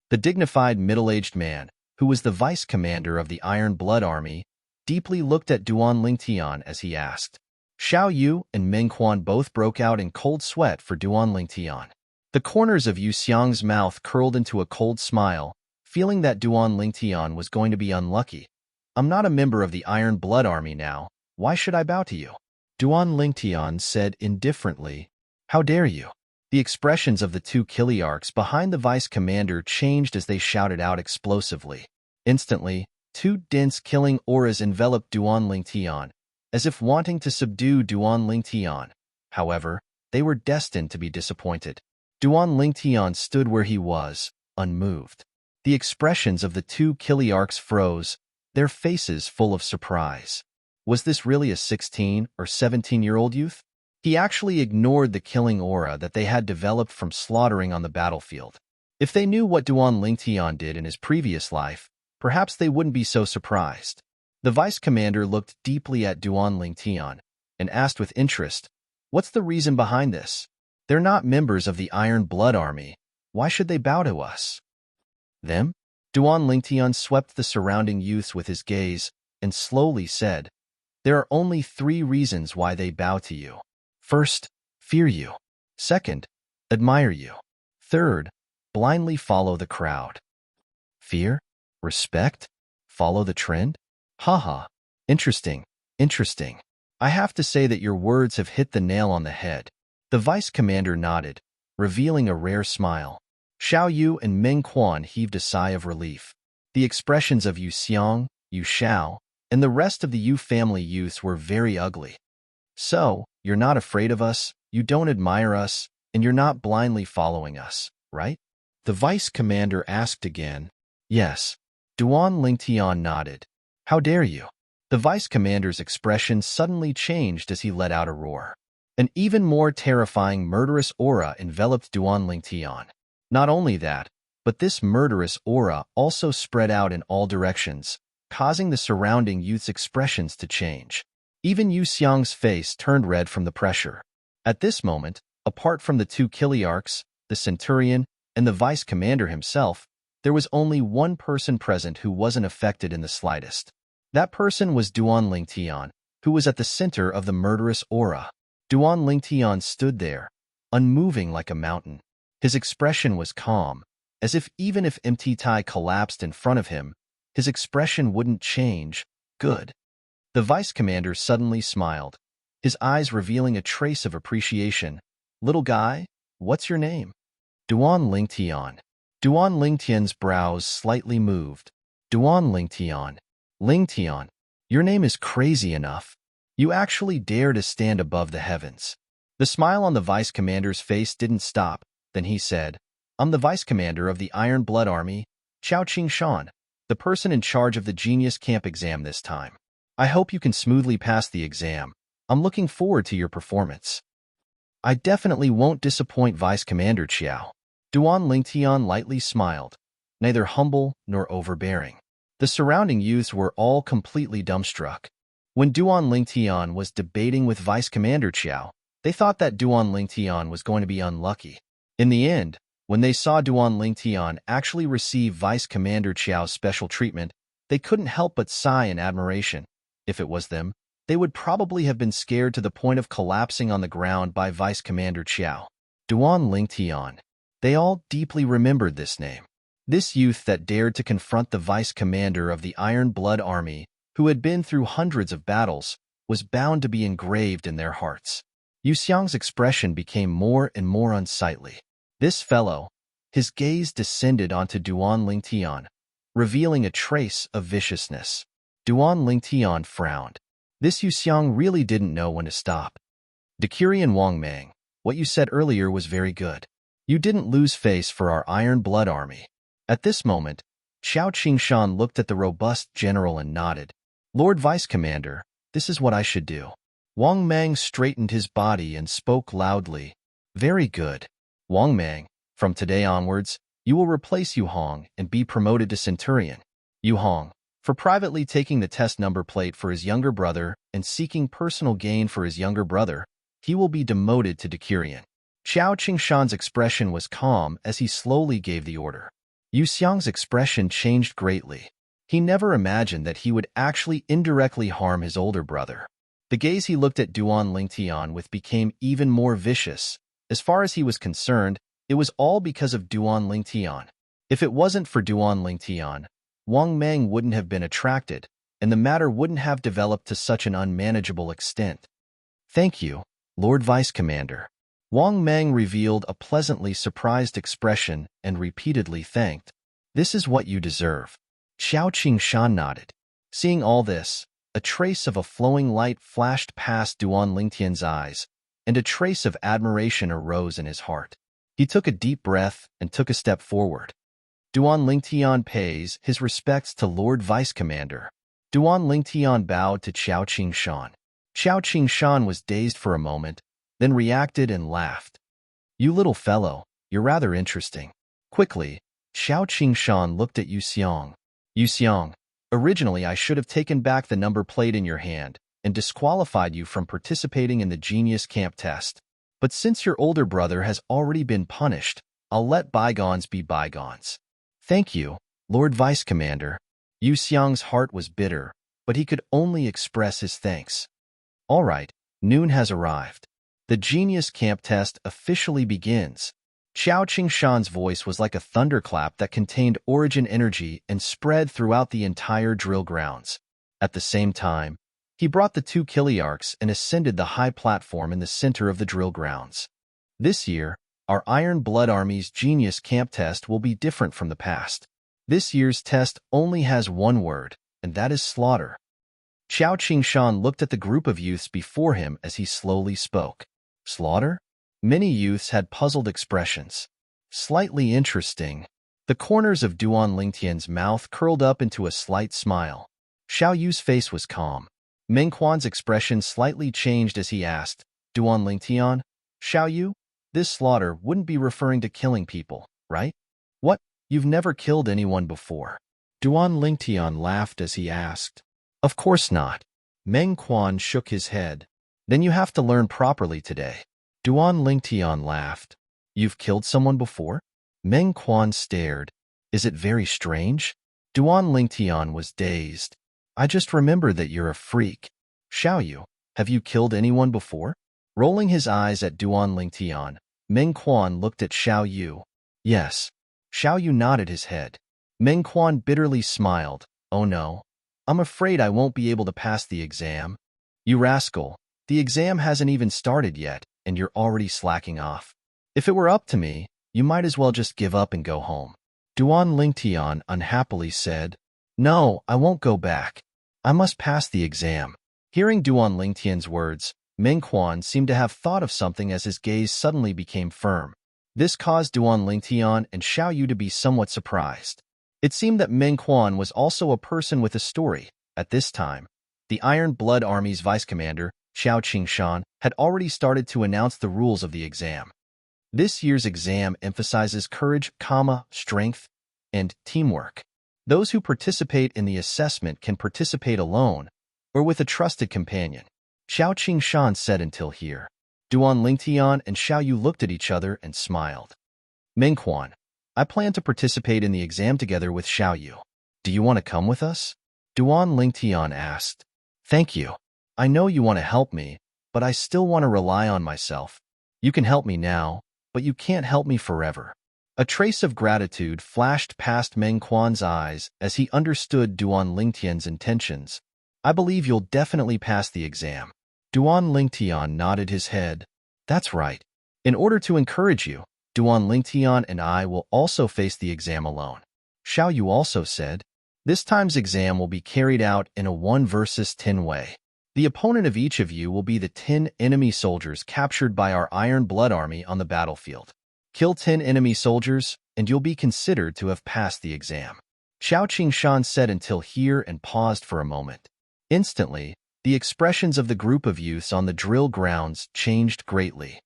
The dignified middle-aged man, who was the vice commander of the Iron Blood Army, deeply looked at Duan Lingtian as he asked. Xiao Yu and Meng Quan both broke out in cold sweat for Duan Lingtian. The corners of Yu Xiang's mouth curled into a cold smile, feeling that Duan Lingtian was going to be unlucky. "I'm not a member of the Iron Blood Army now. Why should I bow to you?" Duan Lingtian said indifferently. "How dare you?" The expressions of the two Kiliarchs behind the vice commander changed as they shouted out explosively. Instantly, two dense killing auras enveloped Duan Lingtian, as if wanting to subdue Duan Lingtian. However, they were destined to be disappointed. Duan Lingtian stood where he was, unmoved. The expressions of the two Kiliarchs froze, their faces full of surprise. Was this really a 16 or 17-year-old youth? He actually ignored the killing aura that they had developed from slaughtering on the battlefield. If they knew what Duan Lingtian did in his previous life, perhaps they wouldn't be so surprised. The vice commander looked deeply at Duan Lingtian and asked with interest, "What's the reason behind this? They're not members of the Iron Blood Army. Why should they bow to us?" "Them?" Duan Lingtian swept the surrounding youths with his gaze and slowly said, "There are only 3 reasons why they bow to you. First, fear you. Second, admire you. Third, blindly follow the crowd." Fear? Respect? Follow the trend? Haha. Interesting. Interesting. I have to say that your words have hit the nail on the head. The vice commander nodded, revealing a rare smile. Xiao Yu and Meng Quan heaved a sigh of relief. The expressions of Yu Xiang, Yu Xiao, and the rest of the Yu family youths were very ugly. So, you're not afraid of us, you don't admire us, and you're not blindly following us, right? The vice commander asked again. Yes. Duan Lingtian nodded. How dare you? The vice commander's expression suddenly changed as he let out a roar. An even more terrifying murderous aura enveloped Duan Lingtian. Not only that, but this murderous aura also spread out in all directions, causing the surrounding youth's expressions to change. Even Yu Xiang's face turned red from the pressure. At this moment, apart from the two Kiliarchs, the Centurion, and the vice commander himself, there was only one person present who wasn't affected in the slightest. That person was Duan Lingtian, who was at the center of the murderous aura. Duan Lingtian stood there, unmoving like a mountain. His expression was calm, as if even if Mti collapsed in front of him, his expression wouldn't change. Good. The vice commander suddenly smiled, his eyes revealing a trace of appreciation. Little guy, what's your name? Duan Lingtian. Duan Lingtian's brows slightly moved. Duan Lingtian. Lingtian, your name is crazy enough. You actually dare to stand above the heavens. The smile on the vice commander's face didn't stop. Then he said, I'm the vice commander of the Iron Blood Army, Chao Shan, the person in charge of the Genius Camp exam this time. I hope you can smoothly pass the exam. I'm looking forward to your performance. I definitely won't disappoint Vice Commander Qiao. Duan Lingtian lightly smiled, neither humble nor overbearing. The surrounding youths were all completely dumbstruck. When Duan Lingtian was debating with Vice Commander Qiao, they thought that Duan Lingtian was going to be unlucky. In the end, when they saw Duan Lingtian actually receive Vice Commander Qiao's special treatment, they couldn't help but sigh in admiration. If it was them, they would probably have been scared to the point of collapsing on the ground by Vice Commander Qiao. Duan Lingtian. They all deeply remembered this name. This youth that dared to confront the Vice Commander of the Iron Blood Army, who had been through hundreds of battles, was bound to be engraved in their hearts. Yu Xiang's expression became more and more unsightly. This fellow, his gaze descended onto Duan Lingtian, revealing a trace of viciousness. Duan Lingtian frowned. This Yu Xiang really didn't know when to stop. Decurion Wang Mang, what you said earlier was very good. You didn't lose face for our Iron Blood Army. At this moment, Chao Qingshan looked at the robust general and nodded. Lord Vice Commander, this is what I should do. Wang Mang straightened his body and spoke loudly. Very good. Wang Mang, from today onwards, you will replace Yu Hong and be promoted to Centurion. Yu Hong, for privately taking the test number plate for his younger brother and seeking personal gain for his younger brother, he will be demoted to Decurion. Chao Qingshan's expression was calm as he slowly gave the order. Yu Xiang's expression changed greatly. He never imagined that he would actually indirectly harm his older brother. The gaze he looked at Duan Lingtian with became even more vicious. As far as he was concerned, it was all because of Duan Lingtian. If it wasn't for Duan Lingtian, Wang Mang wouldn't have been attracted, and the matter wouldn't have developed to such an unmanageable extent. Thank you, Lord Vice Commander. Wang Mang revealed a pleasantly surprised expression and repeatedly thanked. This is what you deserve. Chao Qingshan nodded. Seeing all this, a trace of a flowing light flashed past Duan Lingtian's eyes, and a trace of admiration arose in his heart. He took a deep breath and took a step forward. Duan Lingtian pays his respects to Lord Vice Commander. Duan Lingtian bowed to Chao Qingshan. Chao Qingshan was dazed for a moment, then reacted and laughed. You little fellow, you're rather interesting. Quickly, Chao Qingshan looked at Yu Xiang. Yu Xiang, originally I should have taken back the number plate in your hand and disqualified you from participating in the Genius Camp test. But since your older brother has already been punished, I'll let bygones be bygones. Thank you, Lord Vice Commander. Yu Xiang's heart was bitter, but he could only express his thanks. All right, noon has arrived. The Genius Camp test officially begins. Chao Qingshan's voice was like a thunderclap that contained origin energy and spread throughout the entire drill grounds. At the same time, he brought the 2 Kiliarchs and ascended the high platform in the center of the drill grounds. This year, our Iron Blood Army's genius camp test will be different from the past. This year's test only has one word, and that is slaughter. Xiao Qingshan looked at the group of youths before him as he slowly spoke. Slaughter? Many youths had puzzled expressions. Slightly interesting. The corners of Duan Lingtian's mouth curled up into a slight smile. Xiao Yu's face was calm. Meng Quan's expression slightly changed as he asked, Duan Lingtian, Xiao Yu, this slaughter wouldn't be referring to killing people, right? What? You've never killed anyone before. Duan Lingtian laughed as he asked. Of course not. Meng Quan shook his head. Then you have to learn properly today. Duan Lingtian laughed. You've killed someone before? Meng Quan stared. Is it very strange? Duan Lingtian was dazed. I just remembered that you're a freak. Xiao Yu, have you killed anyone before? Rolling his eyes at Duan Lingtian, Meng Quan looked at Xiao Yu. Yes. Xiao Yu nodded his head. Meng Quan bitterly smiled. Oh no. I'm afraid I won't be able to pass the exam. You rascal, the exam hasn't even started yet, and you're already slacking off. If it were up to me, you might as well just give up and go home. Duan Lingtian unhappily said, No, I won't go back. I must pass the exam. Hearing Duan Lingtian's words, Meng Quan seemed to have thought of something as his gaze suddenly became firm. This caused Duan Lingtian and Xiao Yu to be somewhat surprised. It seemed that Meng Quan was also a person with a story. At this time, the Iron Blood Army's vice commander, Xiao Qingshan, had already started to announce the rules of the exam. This year's exam emphasizes courage, strength, and teamwork. Those who participate in the assessment can participate alone or with a trusted companion. Xiao Qingshan said until here. Duan Lingtian and Xiao Yu looked at each other and smiled. Meng Quan, I plan to participate in the exam together with Xiao Yu. Do you want to come with us? Duan Lingtian asked. Thank you. I know you want to help me, but I still want to rely on myself. You can help me now, but you can't help me forever. A trace of gratitude flashed past Meng Quan's eyes as he understood Duan Lingtian's intentions. I believe you'll definitely pass the exam. Duan Lingtian nodded his head. That's right. In order to encourage you, Duan Lingtian and I will also face the exam alone. Xiao Yu also said, this time's exam will be carried out in a 1 versus 10 way. The opponent of each of you will be the 10 enemy soldiers captured by our Iron Blood Army on the battlefield. Kill 10 enemy soldiers, and you'll be considered to have passed the exam. Xiao Qingshan said until here and paused for a moment. Instantly, the expressions of the group of youths on the drill grounds changed greatly.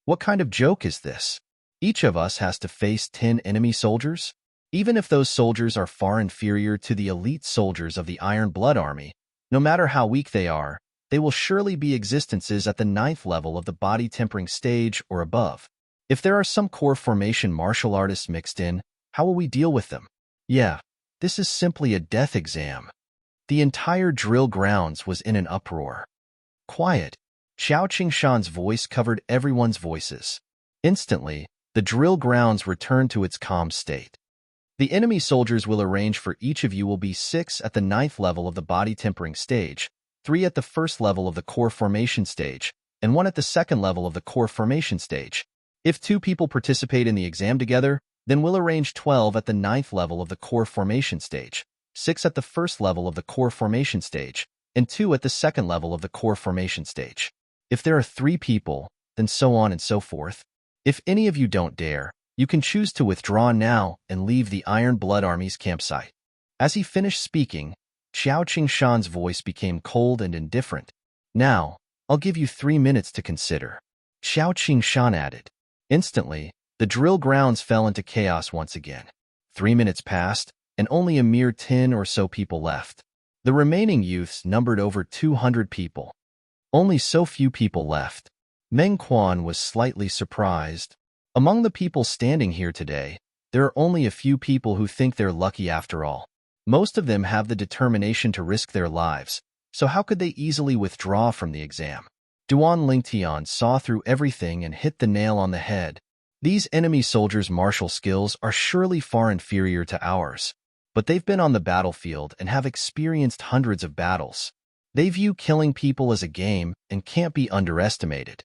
What kind of joke is this? Each of us has to face 10 enemy soldiers? Even if those soldiers are far inferior to the elite soldiers of the Iron Blood Army, no matter how weak they are, they will surely be existences at the 9th level of the body tempering stage or above. If there are some core formation martial artists mixed in, how will we deal with them? Yeah, this is simply a death exam. The entire drill grounds was in an uproar. Quiet. Xiao Qingshan's voice covered everyone's voices. Instantly, the drill grounds returned to its calm state. The enemy soldiers will arrange for each of you will be 6 at the 9th level of the body tempering stage, 3 at the 1st level of the core formation stage, and 1 at the 2nd level of the core formation stage. If 2 people participate in the exam together, then we'll arrange 12 at the 9th level of the core formation stage, 6 at the 1st level of the core formation stage, and 2 at the 2nd level of the core formation stage. If there are 3 people, then so on and so forth. If any of you don't dare, you can choose to withdraw now and leave the Iron Blood Army's campsite. As he finished speaking, Xiao Qingshan's voice became cold and indifferent. Now, I'll give you 3 minutes to consider. Xiao Qingshan added. Instantly, the drill grounds fell into chaos once again. 3 minutes passed, and only a mere 10 or so people left. The remaining youths numbered over 200 people. Only so few people left. Meng Quan was slightly surprised. Among the people standing here today, there are only a few people who think they're lucky after all. Most of them have the determination to risk their lives, so how could they easily withdraw from the exam? Duan Lingtian saw through everything and hit the nail on the head. These enemy soldiers' martial skills are surely far inferior to ours. but they've been on the battlefield and have experienced hundreds of battles. They view killing people as a game and can't be underestimated.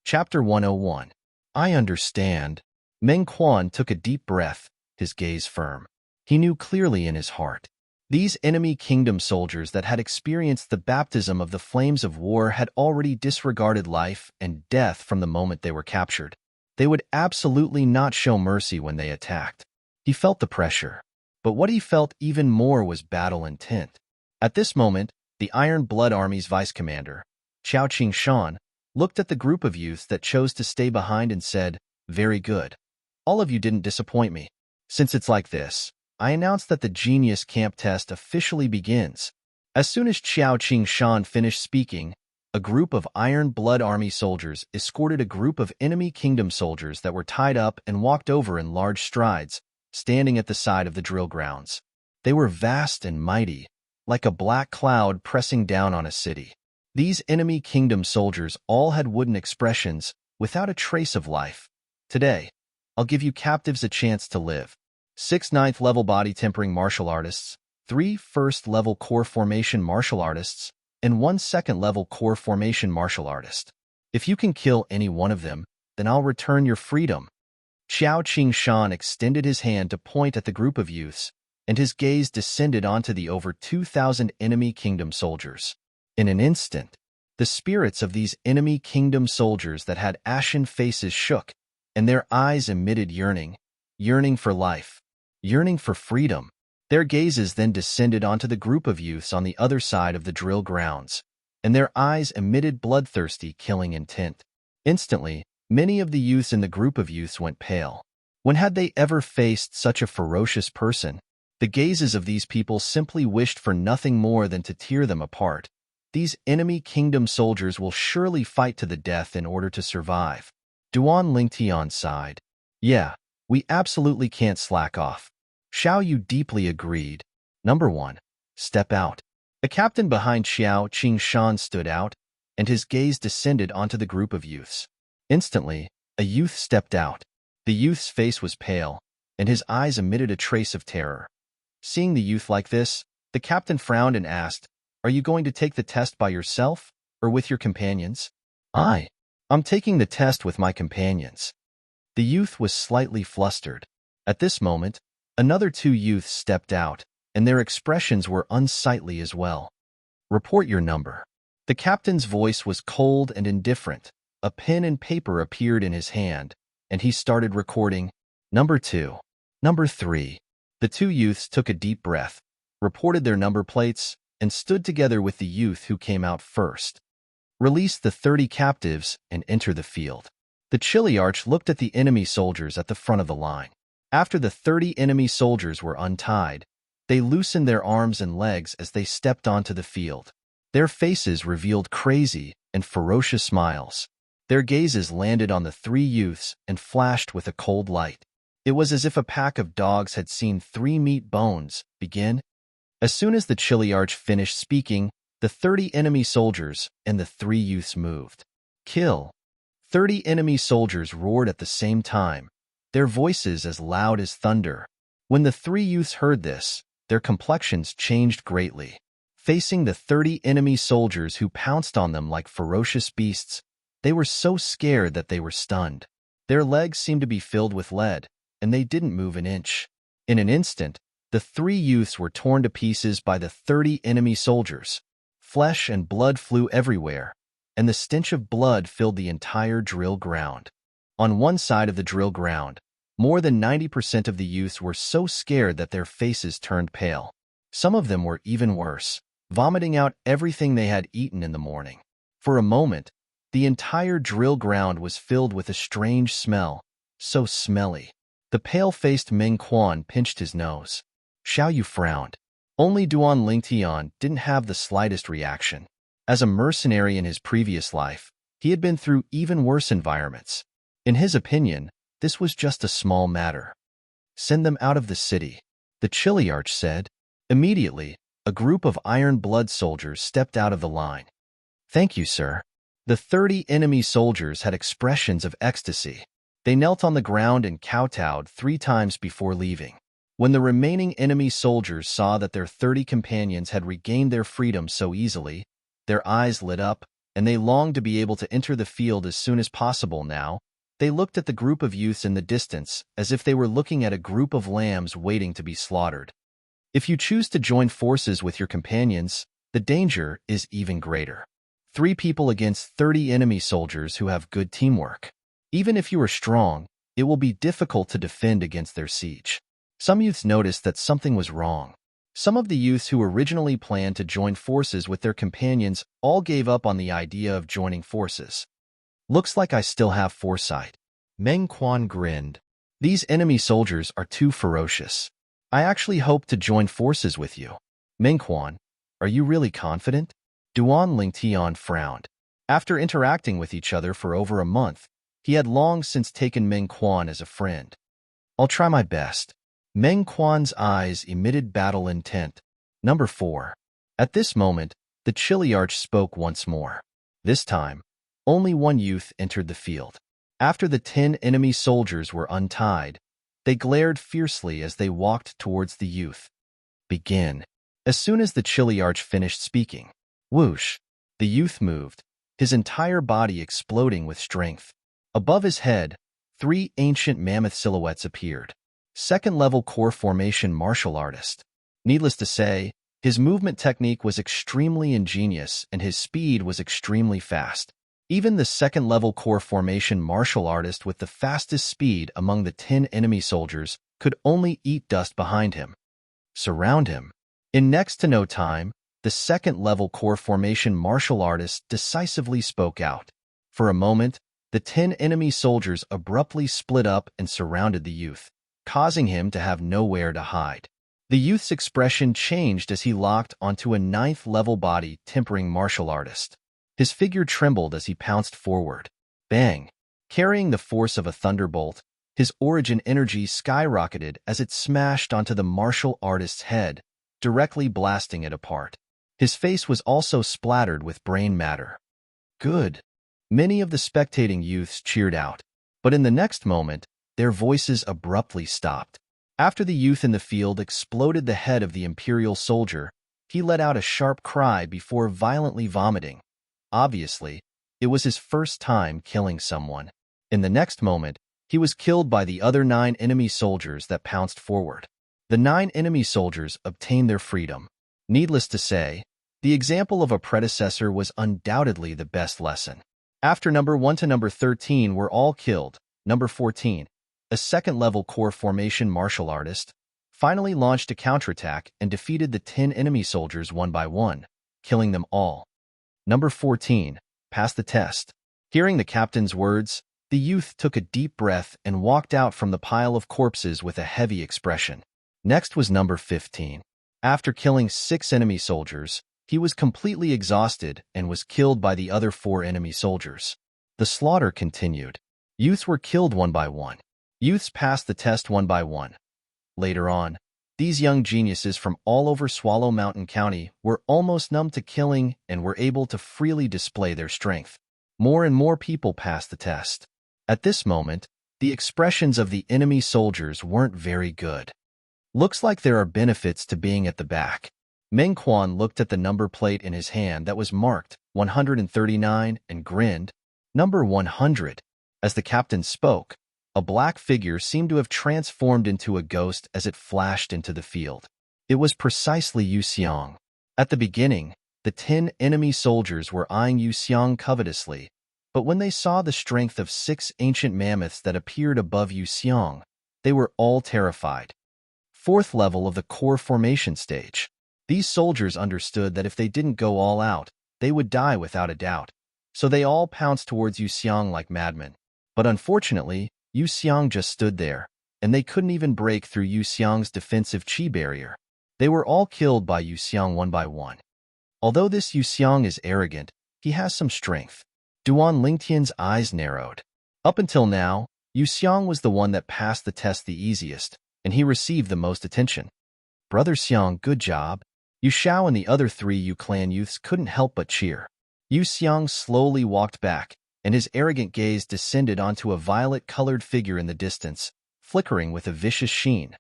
Chapter 101. I understand. Meng Quan took a deep breath, his gaze firm. He knew clearly in his heart. These enemy kingdom soldiers that had experienced the baptism of the flames of war had already disregarded life and death from the moment they were captured. They would absolutely not show mercy when they attacked. He felt the pressure. But what he felt even more was battle intent. At this moment, the Iron Blood Army's vice commander, Qiao Qingshan, looked at the group of youths that chose to stay behind and said, "Very good. All of you didn't disappoint me. Since it's like this, I announce that the Genius Camp test officially begins." As soon as Qiao Qingshan finished speaking, a group of Iron Blood Army soldiers escorted a group of enemy kingdom soldiers that were tied up and walked over in large strides, standing at the side of the drill grounds. They were vast and mighty, like a black cloud pressing down on a city. These enemy kingdom soldiers all had wooden expressions, without a trace of life. "Today, I'll give you captives a chance to live. 6 9th-level body tempering martial artists, 3 1st-level core formation martial artists, and 1 2nd-level core formation martial artist. If you can kill any one of them, then I'll return your freedom." Qiao Qingshan extended his hand to point at the group of youths, and his gaze descended onto the over 2,000 enemy kingdom soldiers. In an instant, the spirits of these enemy kingdom soldiers that had ashen faces shook, and their eyes emitted yearning for life, yearning for freedom. Their gazes then descended onto the group of youths on the other side of the drill grounds, and their eyes emitted bloodthirsty, killing intent. Instantly, many of the youths in the group of youths went pale. When had they ever faced such a ferocious person? The gazes of these people simply wished for nothing more than to tear them apart. These enemy kingdom soldiers will surely fight to the death in order to survive. Duan Lingtian sighed. "Yeah, we absolutely can't slack off." Xiao Yu deeply agreed. Number 1. Step out. A captain behind Qiao Qingshan stood out, and his gaze descended onto the group of youths. Instantly, a youth stepped out. The youth's face was pale, and his eyes emitted a trace of terror. Seeing the youth like this, the captain frowned and asked, "Are you going to take the test by yourself, or with your companions?" I'm taking the test with my companions." The youth was slightly flustered. At this moment, another 2 youths stepped out, and their expressions were unsightly as well. "Report your number." The captain's voice was cold and indifferent. A pen and paper appeared in his hand, and he started recording. "Number 2. Number 3. The 2 youths took a deep breath, reported their number plates, and stood together with the youth who came out first. "Release the 30 captives and enter the field." The Chiliarch looked at the enemy soldiers at the front of the line. After the 30 enemy soldiers were untied, they loosened their arms and legs as they stepped onto the field. Their faces revealed crazy and ferocious smiles. Their gazes landed on the 3 youths and flashed with a cold light. It was as if a pack of dogs had seen 3 meat bones. "Begin." As soon as the Chiliarch finished speaking, the 30 enemy soldiers and the 3 youths moved. "Kill." 30 enemy soldiers roared at the same time, their voices as loud as thunder. When the 3 youths heard this, their complexions changed greatly. Facing the 30 enemy soldiers who pounced on them like ferocious beasts, they were so scared that they were stunned. Their legs seemed to be filled with lead, and they didn't move an inch. In an instant, the 3 youths were torn to pieces by the 30 enemy soldiers. Flesh and blood flew everywhere, and the stench of blood filled the entire drill ground. On one side of the drill ground, more than 90% of the youths were so scared that their faces turned pale. Some of them were even worse, vomiting out everything they had eaten in the morning. For a moment, the entire drill ground was filled with a strange smell, so smelly. The pale-faced Meng Quan pinched his nose. Xiao Yu frowned. Only Duan Lingtian didn't have the slightest reaction. As a mercenary in his previous life, he had been through even worse environments. In his opinion, this was just a small matter. "Send them out of the city," the Chiliarch said. Immediately, a group of Iron Blood soldiers stepped out of the line. "Thank you, sir." The 30 enemy soldiers had expressions of ecstasy. They knelt on the ground and kowtowed 3 times before leaving. When the remaining enemy soldiers saw that their 30 companions had regained their freedom so easily, their eyes lit up, and they longed to be able to enter the field as soon as possible now. They looked at the group of youths in the distance as if they were looking at a group of lambs waiting to be slaughtered. If you choose to join forces with your companions, the danger is even greater. 3 people against 30 enemy soldiers who have good teamwork. Even if you are strong, it will be difficult to defend against their siege. Some youths noticed that something was wrong. Some of the youths who originally planned to join forces with their companions all gave up on the idea of joining forces. Looks like I still have foresight. Meng Quan grinned. These enemy soldiers are too ferocious. I actually hope to join forces with you. Meng Quan, are you really confident? Duan Lingtian frowned. After interacting with each other for over a month, he had long since taken Meng Quan as a friend. I'll try my best. Meng Quan's eyes emitted battle intent. Number 4. At this moment, the Chiliarch spoke once more. This time, only one youth entered the field. After the 10 enemy soldiers were untied, they glared fiercely as they walked towards the youth. Begin. As soon as the Chiliarch finished speaking, whoosh, the youth moved, his entire body exploding with strength. Above his head, 3 ancient mammoth silhouettes appeared. Second-level core formation martial artist. Needless to say, his movement technique was extremely ingenious and his speed was extremely fast. Even the second-level core formation martial artist with the fastest speed among the 10 enemy soldiers could only eat dust behind him. Surround him. In next to no time, the second-level core formation martial artist decisively spoke out. For a moment, the 10 enemy soldiers abruptly split up and surrounded the youth, causing him to have nowhere to hide. The youth's expression changed as he locked onto a 9th-level body tempering martial artist. His figure trembled as he pounced forward. Bang! Carrying the force of a thunderbolt, his origin energy skyrocketed as it smashed onto the martial artist's head, directly blasting it apart. His face was also splattered with brain matter. Good. Many of the spectating youths cheered out, but in the next moment, their voices abruptly stopped. After the youth in the field exploded the head of the Imperial soldier, he let out a sharp cry before violently vomiting. Obviously, it was his first time killing someone. In the next moment, he was killed by the other 9 enemy soldiers that pounced forward. The 9 enemy soldiers obtained their freedom. Needless to say, the example of a predecessor was undoubtedly the best lesson. After number 1 to number 13 were all killed, number 14, a second-level core formation martial artist, finally launched a counterattack and defeated the 10 enemy soldiers one by one, killing them all. Number 14, passed the test. Hearing the captain's words, the youth took a deep breath and walked out from the pile of corpses with a heavy expression. Next was number 15. After killing 6 enemy soldiers, he was completely exhausted and was killed by the other 4 enemy soldiers. The slaughter continued. Youths were killed one by one. Youths passed the test one by one. Later on, these young geniuses from all over Swallow Mountain County were almost numb to killing and were able to freely display their strength. More and more people passed the test. At this moment, the expressions of the enemy soldiers weren't very good. Looks like there are benefits to being at the back. Meng Quan looked at the number plate in his hand that was marked 139 and grinned. Number 100. As the captain spoke, a black figure seemed to have transformed into a ghost as it flashed into the field. It was precisely Yu Xiang. At the beginning, the 10 enemy soldiers were eyeing Yu Xiang covetously, but when they saw the strength of 6 ancient mammoths that appeared above Yu Xiang, they were all terrified. 4th level of the core formation stage. These soldiers understood that if they didn't go all out, they would die without a doubt, so they all pounced towards Yu Xiang like madmen. But unfortunately, Yu Xiang just stood there, and they couldn't even break through Yu Xiang's defensive chi barrier. They were all killed by Yu Xiang one by one. Although this Yu Xiang is arrogant, he has some strength. Duan Lingtian's eyes narrowed. Up until now, Yu Xiang was the one that passed the test the easiest, and he received the most attention. Brother Xiang, good job. Yu Xiao and the other 3 Yu clan youths couldn't help but cheer. Yu Xiang slowly walked back, and his arrogant gaze descended onto a violet-colored figure in the distance, flickering with a vicious sheen.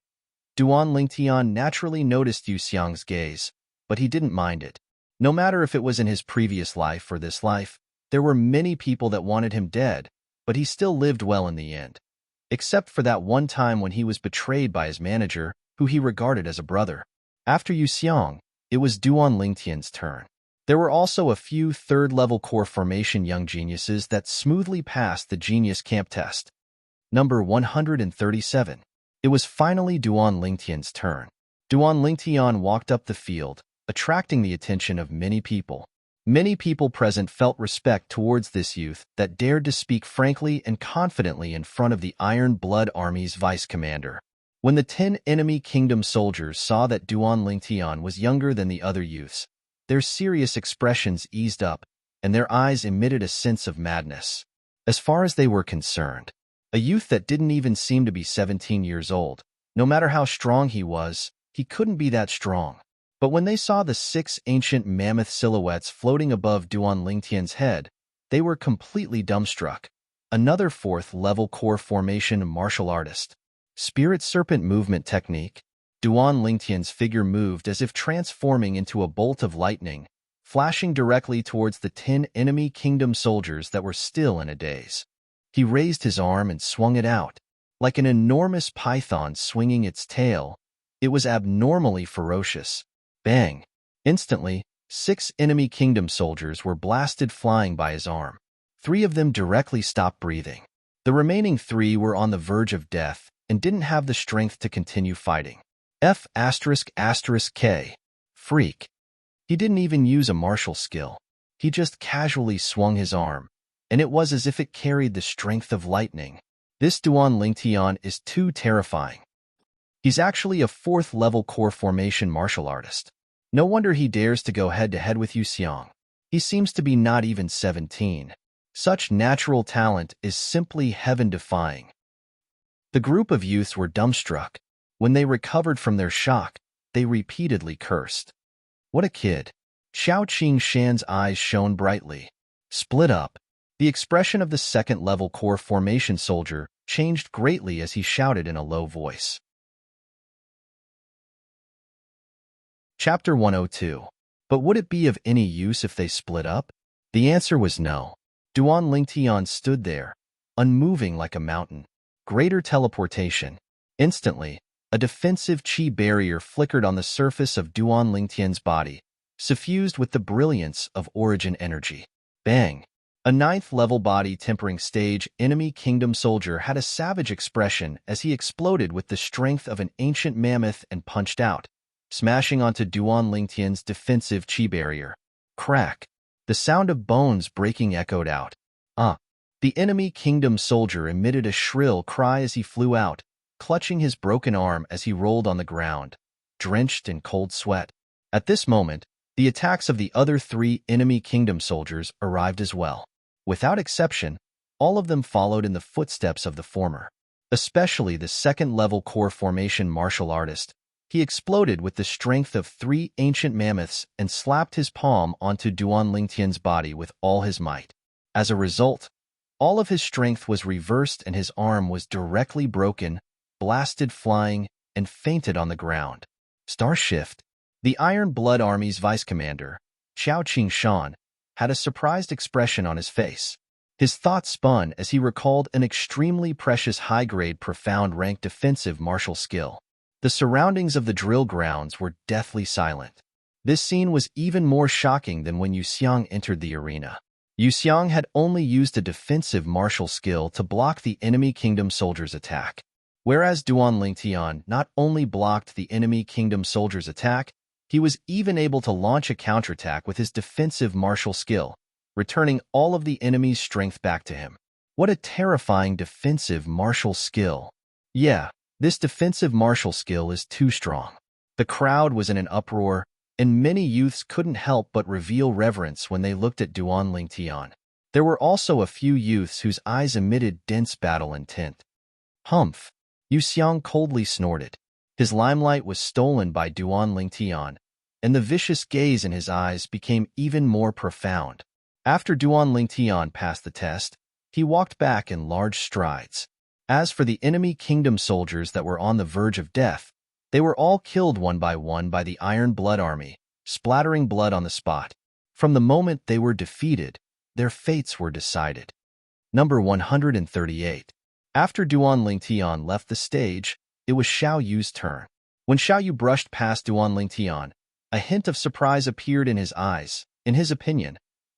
Duan Lingtian naturally noticed Yu Xiang's gaze, but he didn't mind it. No matter if it was in his previous life or this life, there were many people that wanted him dead, but he still lived well in the end. Except for that one time when he was betrayed by his manager, who he regarded as a brother. After Yu Xiang, it was Duan Lingtian's turn. There were also a few third-level core formation young geniuses that smoothly passed the Genius Camp test. Number 137. It was finally Duan Lingtian's turn. Duan Lingtian walked up the field, attracting the attention of many people. Many people present felt respect towards this youth that dared to speak frankly and confidently in front of the Iron Blood Army's vice commander. When the 10 enemy kingdom soldiers saw that Duan Lingtian was younger than the other youths, their serious expressions eased up, and their eyes emitted a sense of madness. As far as they were concerned, a youth that didn't even seem to be 17 years old, no matter how strong he was, he couldn't be that strong. But when they saw the 6 ancient mammoth silhouettes floating above Duan Lingtian's head, they were completely dumbstruck. Another 4th-level core formation martial artist. Spirit Serpent Movement Technique. Duan Lingtian's figure moved as if transforming into a bolt of lightning, flashing directly towards the 10 enemy kingdom soldiers that were still in a daze. He raised his arm and swung it out. Like an enormous python swinging its tail, it was abnormally ferocious. Bang! Instantly, 6 enemy kingdom soldiers were blasted flying by his arm. 3 of them directly stopped breathing. The remaining 3 were on the verge of death and didn't have the strength to continue fighting. F***K. Freak. He didn't even use a martial skill. He just casually swung his arm, and it was as if it carried the strength of lightning. This Duan Lingtian is too terrifying. He's actually a 4th-level core formation martial artist. No wonder he dares to go head-to-head with Yu Xiang. He seems to be not even 17. Such natural talent is simply heaven-defying. The group of youths were dumbstruck. When they recovered from their shock, they repeatedly cursed. What a kid. Xiao Qing-shan's eyes shone brightly. Split up. The expression of the 2nd-level core formation soldier changed greatly as he shouted in a low voice. Chapter 102. But would it be of any use if they split up? The answer was no. Duan Lingtian stood there, unmoving like a mountain. Greater teleportation. Instantly, a defensive qi barrier flickered on the surface of Duan Lingtian's body, suffused with the brilliance of origin energy. Bang! A 9th-level body-tempering stage enemy kingdom soldier had a savage expression as he exploded with the strength of an ancient mammoth and punched out, smashing onto Duan Lingtian's defensive qi barrier. Crack! The sound of bones breaking echoed out. The enemy kingdom soldier emitted a shrill cry as he flew out, clutching his broken arm as he rolled on the ground, drenched in cold sweat. At this moment, the attacks of the other 3 enemy kingdom soldiers arrived as well. Without exception, all of them followed in the footsteps of the former. Especially the 2nd-level core formation martial artist. He exploded with the strength of 3 ancient mammoths and slapped his palm onto Duan Lingtian's body with all his might. As a result, all of his strength was reversed and his arm was directly broken, blasted flying, and fainted on the ground. Star Shift. The Iron Blood Army's vice commander, Xiao Qing-shan, had a surprised expression on his face. His thoughts spun as he recalled an extremely precious high-grade profound rank defensive martial skill. The surroundings of the drill grounds were deathly silent. This scene was even more shocking than when Yu Xiang entered the arena. Yu Xiang had only used a defensive martial skill to block the enemy kingdom soldier's attack. Whereas Duan Lingtian not only blocked the enemy kingdom soldier's attack, he was even able to launch a counterattack with his defensive martial skill, returning all of the enemy's strength back to him. What a terrifying defensive martial skill. Yeah, this defensive martial skill is too strong. The crowd was in an uproar, and many youths couldn't help but reveal reverence when they looked at Duan Lingtian. There were also a few youths whose eyes emitted dense battle intent. Humph! Yu Xiang coldly snorted. His limelight was stolen by Duan Lingtian, and the vicious gaze in his eyes became even more profound. After Duan Lingtian passed the test, he walked back in large strides. As for the enemy kingdom soldiers that were on the verge of death, they were all killed one by the Iron Blood Army, splattering blood on the spot. From the moment they were defeated, their fates were decided. Number 138. After Duan Lingtian left the stage, it was Xiao Yu's turn. When Xiao Yu brushed past Duan Lingtian, a hint of surprise appeared in his eyes. In his opinion,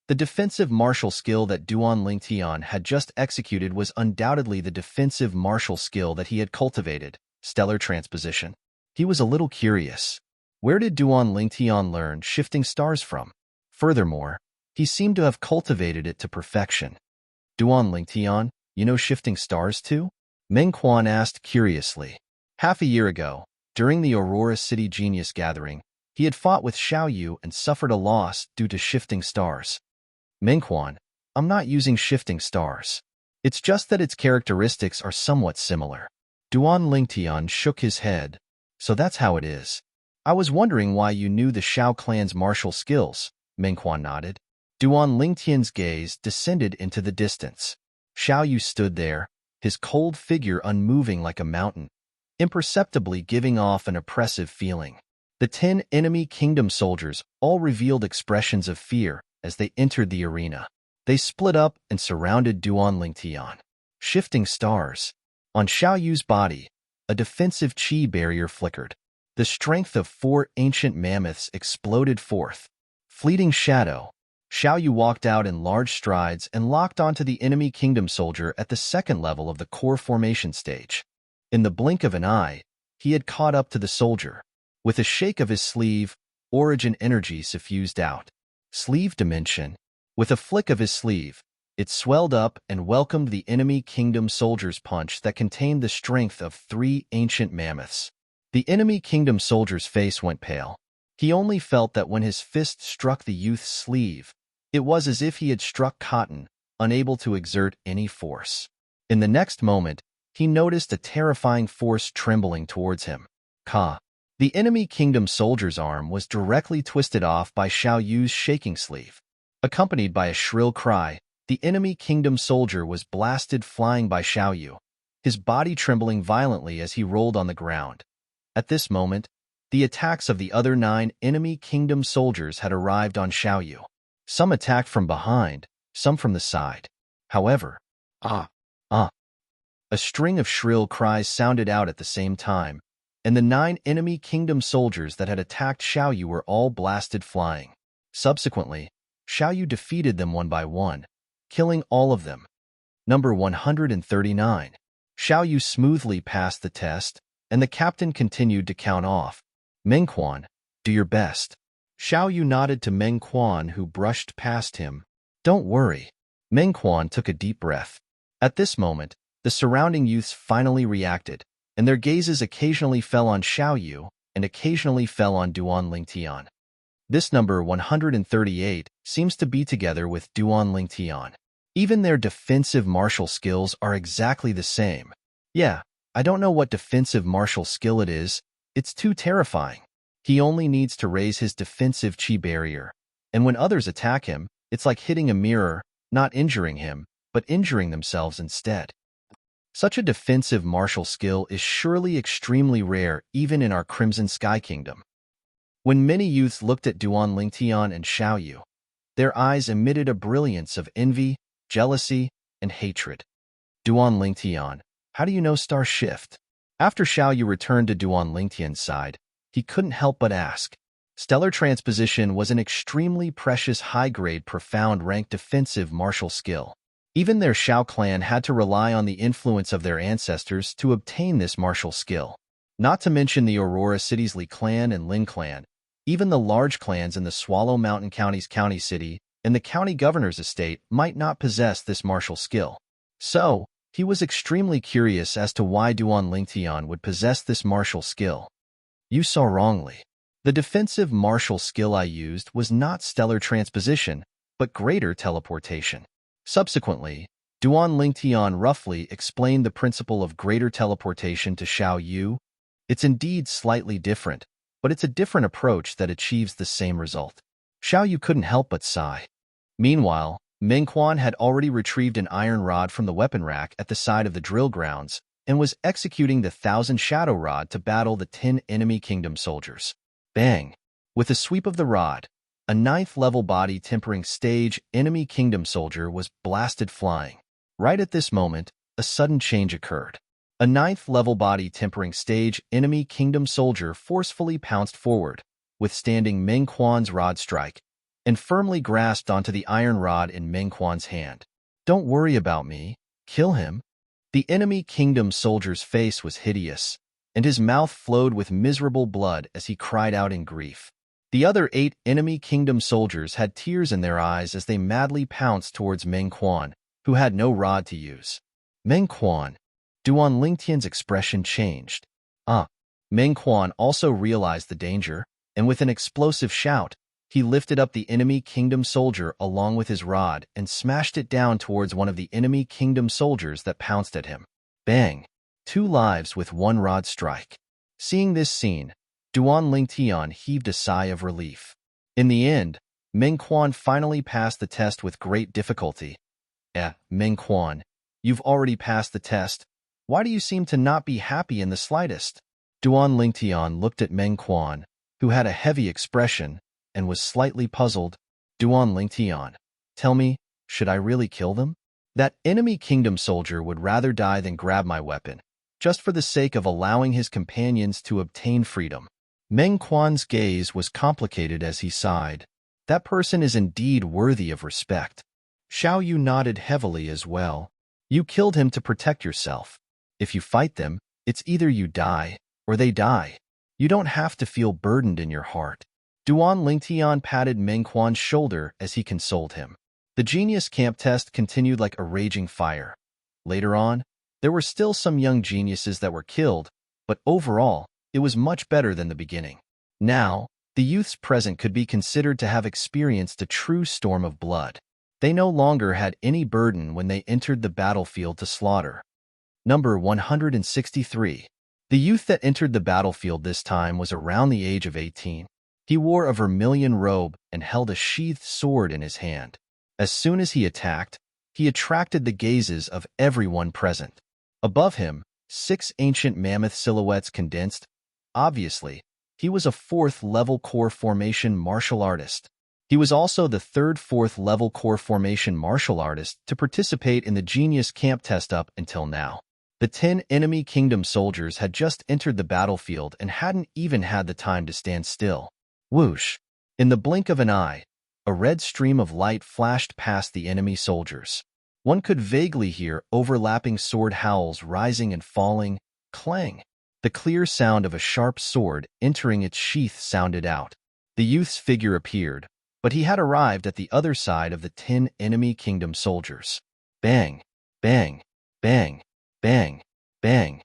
the defensive martial skill that Duan Lingtian had just executed was undoubtedly the defensive martial skill that he had cultivated, stellar transposition. He was a little curious. Where did Duan Lingtian learn shifting stars from? Furthermore, he seemed to have cultivated it to perfection. Duan Lingtian, you know shifting stars too? Meng Quan asked curiously. Half a year ago, during the Aurora City Genius Gathering, he had fought with Xiao Yu and suffered a loss due to shifting stars. Meng Quan, I'm not using shifting stars. It's just that its characteristics are somewhat similar. Duan Lingtian shook his head. So that's how it is. I was wondering why you knew the Xiao clan's martial skills, Meng Quan nodded. Duan Lingtian's gaze descended into the distance. Xiao Yu stood there, his cold figure unmoving like a mountain, imperceptibly giving off an oppressive feeling. The 10 enemy kingdom soldiers all revealed expressions of fear as they entered the arena. They split up and surrounded Duan Lingtian. Shifting stars. On Xiao Yu's body, a defensive chi barrier flickered. The strength of 4 ancient mammoths exploded forth. Fleeting shadow. Xiao Yu walked out in large strides and locked onto the enemy kingdom soldier at the second level of the core formation stage. In the blink of an eye, he had caught up to the soldier. With a shake of his sleeve, origin energy suffused out. Sleeve dimension. With a flick of his sleeve, it swelled up and welcomed the enemy kingdom soldier's punch that contained the strength of 3 ancient mammoths. The enemy kingdom soldier's face went pale. He only felt that when his fist struck the youth's sleeve, it was as if he had struck cotton, unable to exert any force. In the next moment, he noticed a terrifying force trembling towards him. Ka. The enemy kingdom soldier's arm was directly twisted off by Xiao Yu's shaking sleeve. Accompanied by a shrill cry, the enemy kingdom soldier was blasted flying by Xiao Yu, his body trembling violently as he rolled on the ground. At this moment, the attacks of the other 9 enemy kingdom soldiers had arrived on Xiao Yu. Some attacked from behind, some from the side. However, a string of shrill cries sounded out at the same time, and the 9 enemy kingdom soldiers that had attacked Xiao Yu were all blasted flying. Subsequently, Xiao Yu defeated them one by one, killing all of them. Number 139. Xiao Yu smoothly passed the test, and the captain continued to count off. Meng Quan, do your best. Xiao Yu nodded to Meng Quan, who brushed past him. Don't worry. Meng Quan took a deep breath. At this moment, the surrounding youths finally reacted, and their gazes occasionally fell on Xiao Yu and occasionally fell on Duan Lingtian. This number 138 seems to be together with Duan Lingtian. Even their defensive martial skills are exactly the same. Yeah, I don't know what defensive martial skill it is. It's too terrifying. He only needs to raise his defensive chi barrier, and when others attack him, it's like hitting a mirror, not injuring him, but injuring themselves instead. Such a defensive martial skill is surely extremely rare even in our Crimson Sky Kingdom. When many youths looked at Duan Lingtian and Xiao Yu, their eyes emitted a brilliance of envy, jealousy, and hatred. Duan Lingtian, how do you know star shift? After Xiao Yu returned to Duan Lingtian's side, he couldn't help but ask. Stellar transposition was an extremely precious high-grade profound rank defensive martial skill. Even their Xiao clan had to rely on the influence of their ancestors to obtain this martial skill. Not to mention the Aurora City's Li clan and Lin clan, even the large clans in the Swallow Mountain County's county city and the county governor's estate might not possess this martial skill. So, he was extremely curious as to why Duan Lingtian would possess this martial skill. You saw wrongly. The defensive martial skill I used was not stellar transposition, but greater teleportation. Subsequently, Duan Lingtian roughly explained the principle of greater teleportation to Xiao Yu. It's indeed slightly different, but it's a different approach that achieves the same result. Xiao Yu couldn't help but sigh. Meanwhile, Meng Quan had already retrieved an iron rod from the weapon rack at the side of the drill grounds and was executing the 1,000 shadow rod to battle the 10 enemy kingdom soldiers. Bang! With a sweep of the rod, a 9th-level body tempering stage enemy kingdom soldier was blasted flying. Right at this moment, a sudden change occurred. A 9th-level body tempering stage enemy kingdom soldier forcefully pounced forward, withstanding Meng Quan's rod strike, and firmly grasped onto the iron rod in Meng Quan's hand. "Don't worry about me. Kill him." The enemy kingdom soldier's face was hideous, and his mouth flowed with miserable blood as he cried out in grief. The other 8 enemy kingdom soldiers had tears in their eyes as they madly pounced towards Meng Quan, who had no rod to use. Meng Quan. Duan Lingtian's expression changed. Meng Quan also realized the danger, and with an explosive shout, he lifted up the enemy kingdom soldier along with his rod and smashed it down towards one of the enemy kingdom soldiers that pounced at him. Bang! 2 lives with 1 rod strike. Seeing this scene, Duan Lingtian heaved a sigh of relief. In the end, Meng Quan finally passed the test with great difficulty. Meng Quan, you've already passed the test. Why do you seem to not be happy in the slightest? Duan Lingtian looked at Meng Quan, who had a heavy expression, and was slightly puzzled. Duan Lingtian, tell me, should I really kill them? That enemy kingdom soldier would rather die than grab my weapon, just for the sake of allowing his companions to obtain freedom. Meng Quan's gaze was complicated as he sighed. That person is indeed worthy of respect. Xiao Yu nodded heavily as well. You killed him to protect yourself. If you fight them, it's either you die, or they die. You don't have to feel burdened in your heart. Duan Lingtian patted Meng Quan's shoulder as he consoled him. The genius camp test continued like a raging fire. Later on, there were still some young geniuses that were killed, but overall, it was much better than the beginning. Now, the youths present could be considered to have experienced a true storm of blood. They no longer had any burden when they entered the battlefield to slaughter. Number 163. The youth that entered the battlefield this time was around the age of 18. He wore a vermilion robe and held a sheathed sword in his hand. As soon as he attacked, he attracted the gazes of everyone present. Above him, 6 ancient mammoth silhouettes condensed. Obviously, he was a 4th-level core formation martial artist. He was also the 3rd 4th-level core formation martial artist to participate in the genius camp test up until now. The 10 enemy kingdom soldiers had just entered the battlefield and hadn't even had the time to stand still. Whoosh! In the blink of an eye, a red stream of light flashed past the enemy soldiers. One could vaguely hear overlapping sword howls rising and falling. Clang! The clear sound of a sharp sword entering its sheath sounded out. The youth's figure appeared, but he had arrived at the other side of the 10 enemy kingdom soldiers. Bang! Bang! Bang! Bang! Bang!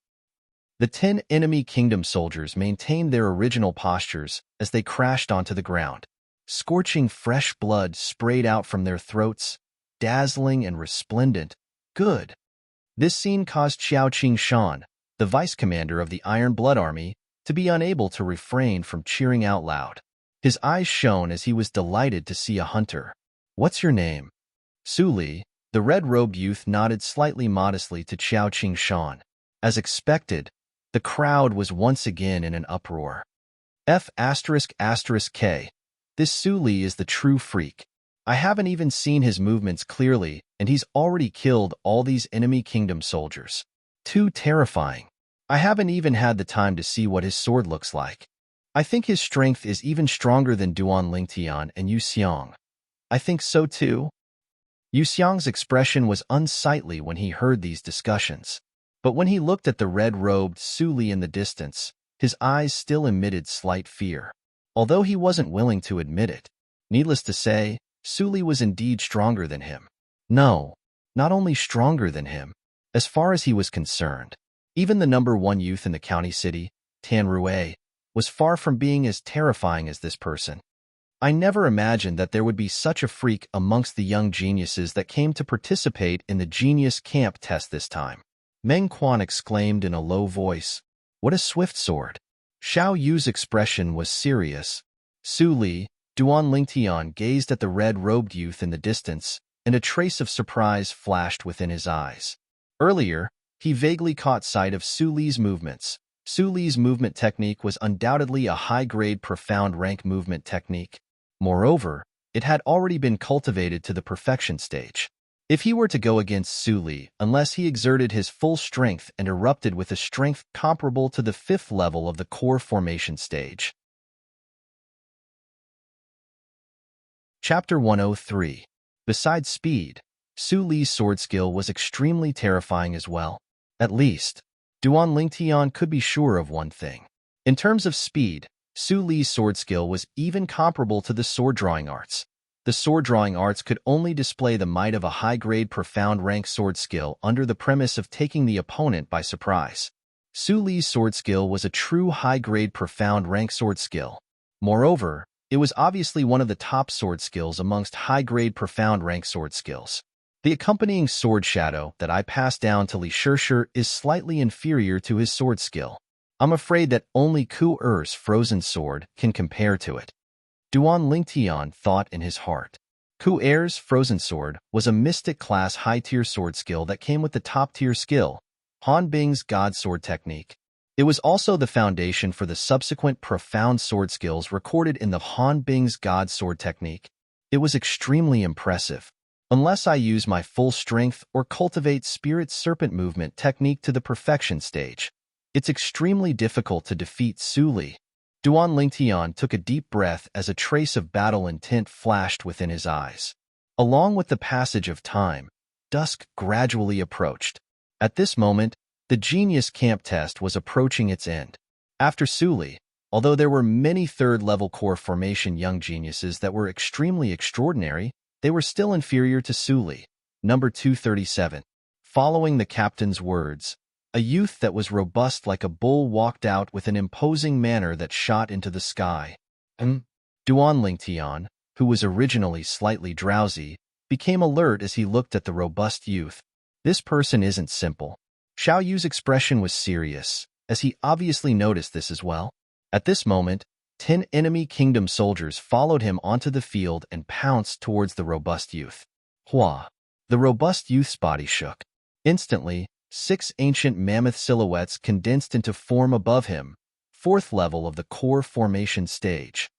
The 10 enemy kingdom soldiers maintained their original postures as they crashed onto the ground. Scorching fresh blood sprayed out from their throats, dazzling and resplendent. Good. This scene caused Xiao Qingshan, the vice commander of the Iron Blood Army, to be unable to refrain from cheering out loud. His eyes shone as he was delighted to see a hunter. What's your name? Su Li, the red-robed youth nodded slightly modestly to Xiao Qingshan. As expected, the crowd was once again in an uproar. F***K. This Su Li is the true freak. I haven't even seen his movements clearly, and he's already killed all these enemy kingdom soldiers. Too terrifying. I haven't even had the time to see what his sword looks like. I think his strength is even stronger than Duan Lingtian and Yu Xiang. I think so too. Yu Xiang's expression was unsightly when he heard these discussions. But when he looked at the red-robed Su Li in the distance, his eyes still emitted slight fear. Although he wasn't willing to admit it. Needless to say, Su Li was indeed stronger than him. No, not only stronger than him. As far as he was concerned, even the number 1 youth in the county city, Tan Rue, was far from being as terrifying as this person. I never imagined that there would be such a freak amongst the young geniuses that came to participate in the genius camp test this time. Meng Quan exclaimed in a low voice, "What a swift sword!" Xiao Yu's expression was serious. Su Li, Duan Lingtian gazed at the red-robed youth in the distance, and a trace of surprise flashed within his eyes. Earlier, he vaguely caught sight of Su Li's movements. Su Li's movement technique was undoubtedly a high-grade profound rank movement technique. Moreover, it had already been cultivated to the perfection stage. If he were to go against Su Li, unless he exerted his full strength and erupted with a strength comparable to the 5th level of the core formation stage. Chapter 103. Besides speed, Su Li's sword skill was extremely terrifying as well. At least, Duan Lingtian could be sure of one thing. In terms of speed, Su Li's sword skill was even comparable to the sword-drawing arts. The sword-drawing arts could only display the might of a high-grade profound rank sword skill under the premise of taking the opponent by surprise. Su Li's sword skill was a true high-grade profound rank sword skill. Moreover, it was obviously one of the top sword skills amongst high-grade profound rank sword skills. The accompanying sword shadow that I passed down to Li Shishir is slightly inferior to his sword skill. I'm afraid that only Ku Er's frozen sword can compare to it. Duan Lingtian thought in his heart. Ku Er's frozen sword was a mystic-class high-tier sword skill that came with the top-tier skill, Han Bing's God Sword technique. It was also the foundation for the subsequent profound sword skills recorded in the Han Bing's God Sword technique. It was extremely impressive. Unless I use my full strength or cultivate Spirit Serpent movement technique to the perfection stage, it's extremely difficult to defeat Su Li. Duan Lingtian took a deep breath as a trace of battle intent flashed within his eyes. Along with the passage of time, dusk gradually approached. At this moment, the Genius Camp test was approaching its end. After Su Li, although there were many third-level core formation young geniuses that were extremely extraordinary, they were still inferior to Su Li. Number 237. Following the captain's words, a youth that was robust like a bull walked out with an imposing manner that shot into the sky. Duan Lingtian, who was originally slightly drowsy, became alert as he looked at the robust youth. This person isn't simple. Xiao Yu's expression was serious, as he obviously noticed this as well. At this moment, 10 enemy kingdom soldiers followed him onto the field and pounced towards the robust youth. Hua! The robust youth's body shook. Instantly, 6 ancient mammoth silhouettes condensed into form above him, 4th level of the core formation stage.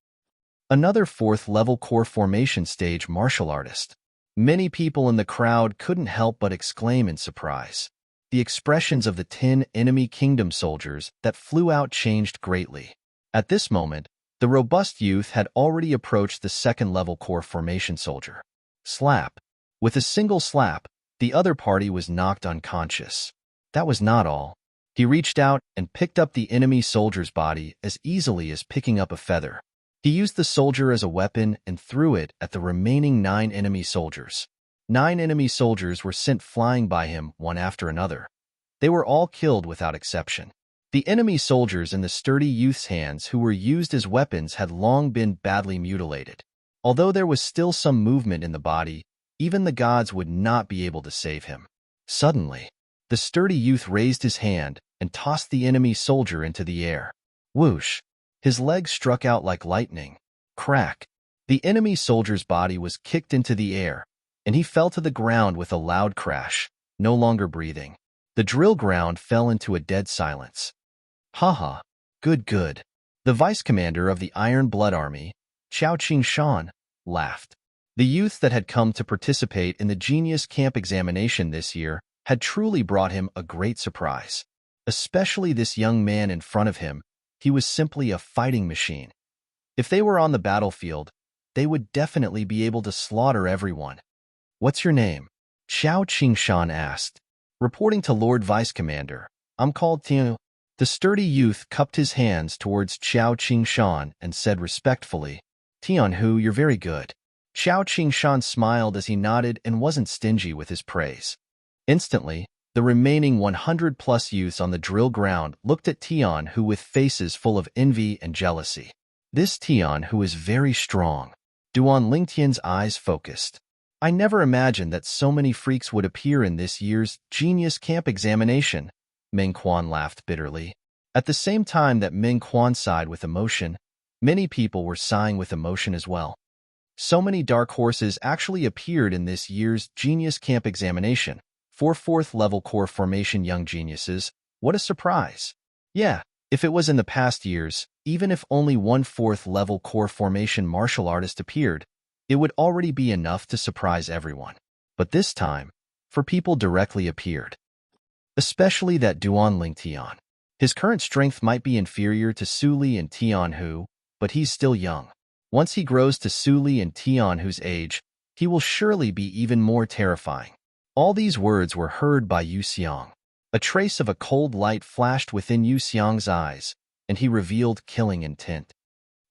Another 4th level core formation stage martial artist. Many people in the crowd couldn't help but exclaim in surprise. The expressions of the 10 enemy kingdom soldiers that flew out changed greatly. At this moment, the robust youth had already approached the 2nd level core formation soldier. Slap. With a single slap, the other party was knocked unconscious. That was not all. He reached out and picked up the enemy soldier's body as easily as picking up a feather. He used the soldier as a weapon and threw it at the remaining 9 enemy soldiers. 9 enemy soldiers were sent flying by him one after another. They were all killed without exception. The enemy soldiers in the sturdy youth's hands who were used as weapons had long been badly mutilated. Although there was still some movement in the body, even the gods would not be able to save him. Suddenly, the sturdy youth raised his hand and tossed the enemy soldier into the air. Whoosh! His legs struck out like lightning. Crack! The enemy soldier's body was kicked into the air, and he fell to the ground with a loud crash, no longer breathing. The drill ground fell into a dead silence. Haha, good. The vice commander of the Iron Blood Army, Qiao Qingshan, laughed. The youth that had come to participate in the Genius Camp examination this year had truly brought him a great surprise. Especially this young man in front of him, he was simply a fighting machine. If they were on the battlefield, they would definitely be able to slaughter everyone. What's your name? Qiao Qingshan asked. Reporting to Lord Vice Commander, I'm called Tian. The sturdy youth cupped his hands towards Qiao Qingshan and said respectfully, Tianhu, you're very good. Qiao Qingshan smiled as he nodded and wasn't stingy with his praise. Instantly, the remaining 100-plus youths on the drill ground looked at Tianhu with faces full of envy and jealousy. This Tianhu is very strong. Duan Lingtian's eyes focused. I never imagined that so many freaks would appear in this year's Genius Camp examination. Meng Quan laughed bitterly. At the same time that Meng Quan sighed with emotion, Many people were sighing with emotion as well. So many dark horses actually appeared in this year's Genius Camp examination. 4 4th-level core formation young geniuses. What a surprise. Yeah, if it was in the past years, even if only 1 4th-level core formation martial artist appeared, it would already be enough to surprise everyone. But this time, 4 people directly appeared. Especially that Duan Ling Tian. His current strength might be inferior to Su Li and Tian Hu, but he's still young. Once he grows to Su Li and Tian Hu's age, he will surely be even more terrifying. All these words were heard by Yu Xiang. A trace of a cold light flashed within Yu Xiang's eyes, and he revealed killing intent.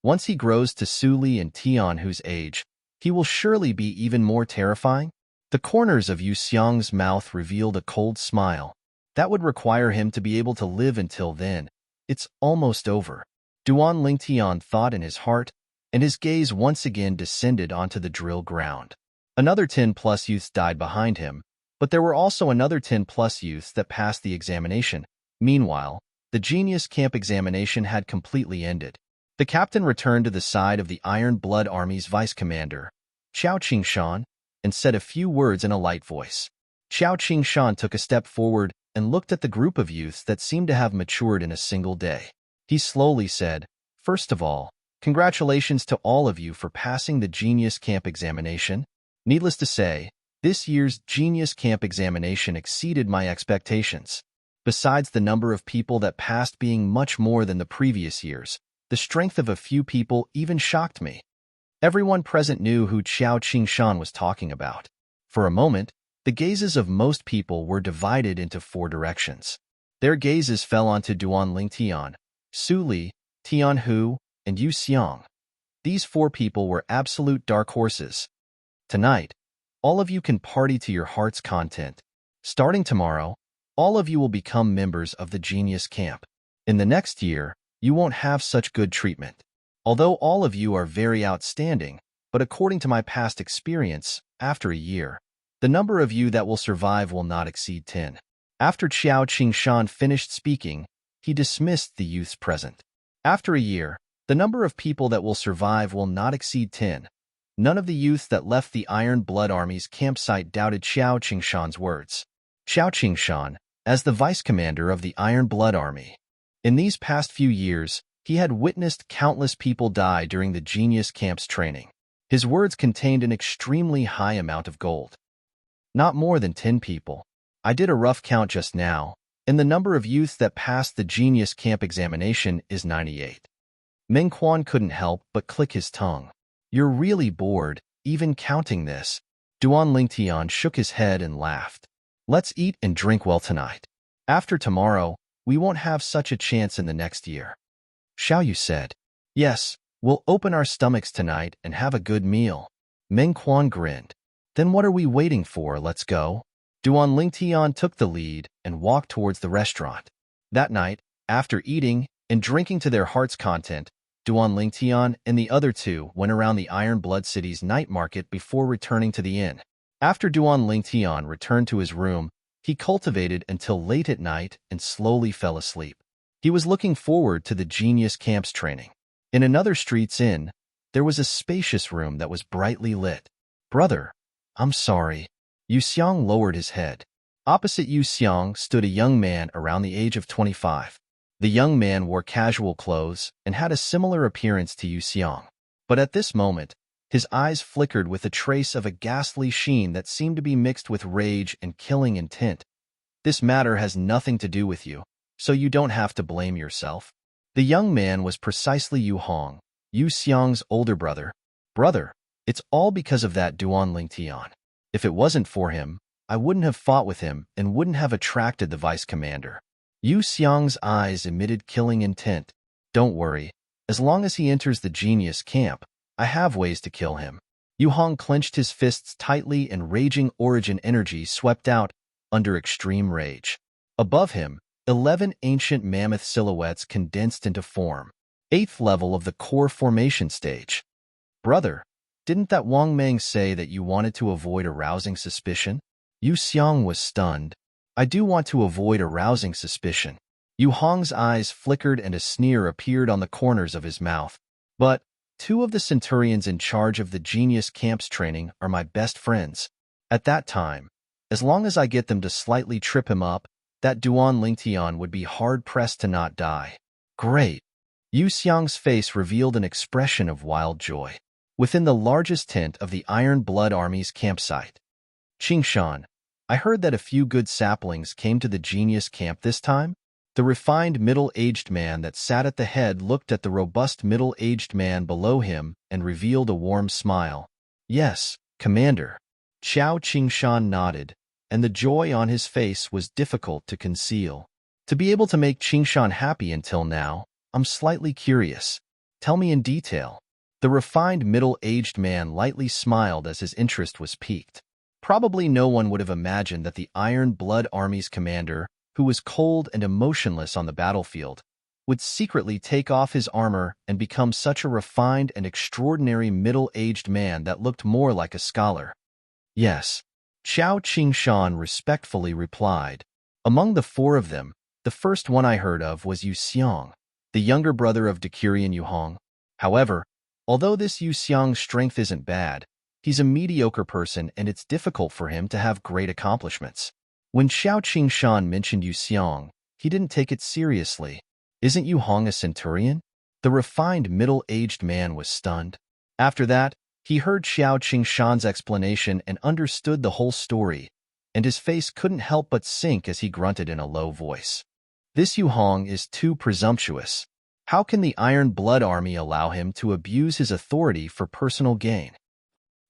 Once he grows to Su Li and Tian Hu's age, he will surely be even more terrifying. The corners of Yu Xiang's mouth revealed a cold smile. That would require him to be able to live until then. It's almost over. Duan Lingtian thought in his heart, and his gaze once again descended onto the drill ground. Another 10+ youths died behind him, but there were also another 10+ youths that passed the examination. Meanwhile, the Genius Camp examination had completely ended. The captain returned to the side of the Iron Blood Army's vice commander, Qiao Qingshan, and said a few words in a light voice. Qiao Qingshan took a step forward and looked at the group of youths that seemed to have matured in a single day. He slowly said, "First of all, congratulations to all of you for passing the Genius Camp examination. Needless to say, this year's Genius Camp examination exceeded my expectations. Besides the number of people that passed being much more than the previous years, the strength of a few people even shocked me." Everyone present knew who Qiao Qingshan was talking about. For a moment, the gazes of most people were divided into 4 directions. Their gazes fell onto Duan Lingtian, Su Li, Tian Hu, and Yu Xiang. These 4 people were absolute dark horses. Tonight, all of you can party to your heart's content. Starting tomorrow, all of you will become members of the Genius Camp. In the next year, you won't have such good treatment. Although all of you are very outstanding, but according to my past experience, after a year, the number of you that will survive will not exceed 10. After Qiao Qingshan finished speaking, he dismissed the youths present. After a year, the number of people that will survive will not exceed 10. None of the youths that left the Iron Blood Army's campsite doubted Qiao Qingshan's words. Qiao Qingshan, as the vice commander of the Iron Blood Army. In these past few years, he had witnessed countless people die during the Genius Camp's training. His words contained an extremely high amount of gold. Not more than 10 people. I did a rough count just now, and the number of youths that passed the Genius Camp examination is 98. Meng Quan couldn't help but click his tongue. You're really bored, even counting this. Duan Lingtian shook his head and laughed. Let's eat and drink well tonight. After tomorrow, we won't have such a chance in the next year. Xiaoyu said. Yes, we'll open our stomachs tonight and have a good meal. Meng Quan grinned. Then what are we waiting for? Let's go. Duan Lingtian took the lead and walked towards the restaurant. That night, after eating and drinking to their heart's content, Duan Lingtian and the other 2 went around the Iron Blood City's night market before returning to the inn. After Duan Lingtian returned to his room, he cultivated until late at night and slowly fell asleep. He was looking forward to the Genius Camp's training. In another street's inn, there was a spacious room that was brightly lit. Brother, I'm sorry. Yu Xiang lowered his head. Opposite Yu Xiang stood a young man around the age of 25. The young man wore casual clothes and had a similar appearance to Yu Xiang. But at this moment, his eyes flickered with a trace of a ghastly sheen that seemed to be mixed with rage and killing intent. This matter has nothing to do with you, so you don't have to blame yourself. The young man was precisely Yu Hong, Yu Xiang's older brother. Brother, it's all because of that Duan Lingtian. If it wasn't for him, I wouldn't have fought with him and wouldn't have attracted the vice commander. Yu Xiang's eyes emitted killing intent. Don't worry, as long as he enters the Genius Camp, I have ways to kill him. Yu Hong clenched his fists tightly and raging origin energy swept out under extreme rage. Above him, 11 ancient mammoth silhouettes condensed into form. 8th level of the core formation stage. Brother, didn't that Wang Meng say that you wanted to avoid arousing suspicion? Yu Xiang was stunned. I do want to avoid arousing suspicion. Yu Hong's eyes flickered and a sneer appeared on the corners of his mouth. But 2 of the centurions in charge of the Genius Camp's training are my best friends. At that time, as long as I get them to slightly trip him up, that Duan Lingtian would be hard-pressed to not die. Great. Yu Xiang's face revealed an expression of wild joy. Within the largest tent of the Iron Blood Army's campsite. Qingshan, I heard that a few good saplings came to the Genius Camp this time? The refined middle-aged man that sat at the head looked at the robust middle-aged man below him and revealed a warm smile. Yes, Commander. Qiao Qingshan nodded, and the joy on his face was difficult to conceal. To be able to make Qingshan happy until now, I'm slightly curious. Tell me in detail. The refined middle-aged man lightly smiled as his interest was piqued. Probably no one would have imagined that the Iron Blood Army's commander, who was cold and emotionless on the battlefield, would secretly take off his armor and become such a refined and extraordinary middle-aged man that looked more like a scholar. Yes, Qiao Qingshan respectfully replied. Among the 4 of them, the first one I heard of was Yu Xiang, the younger brother of Decurion Yu Hong. However, although this Yu Xiang's strength isn't bad, he's a mediocre person and it's difficult for him to have great accomplishments. When Xiao Qingshan mentioned Yu Xiang, he didn't take it seriously. Isn't Yu Hong a centurion? The refined middle-aged man was stunned. After that, he heard Xiao Qingshan's explanation and understood the whole story, and his face couldn't help but sink as he grunted in a low voice. This Yu Hong is too presumptuous. How can the Iron Blood Army allow him to abuse his authority for personal gain?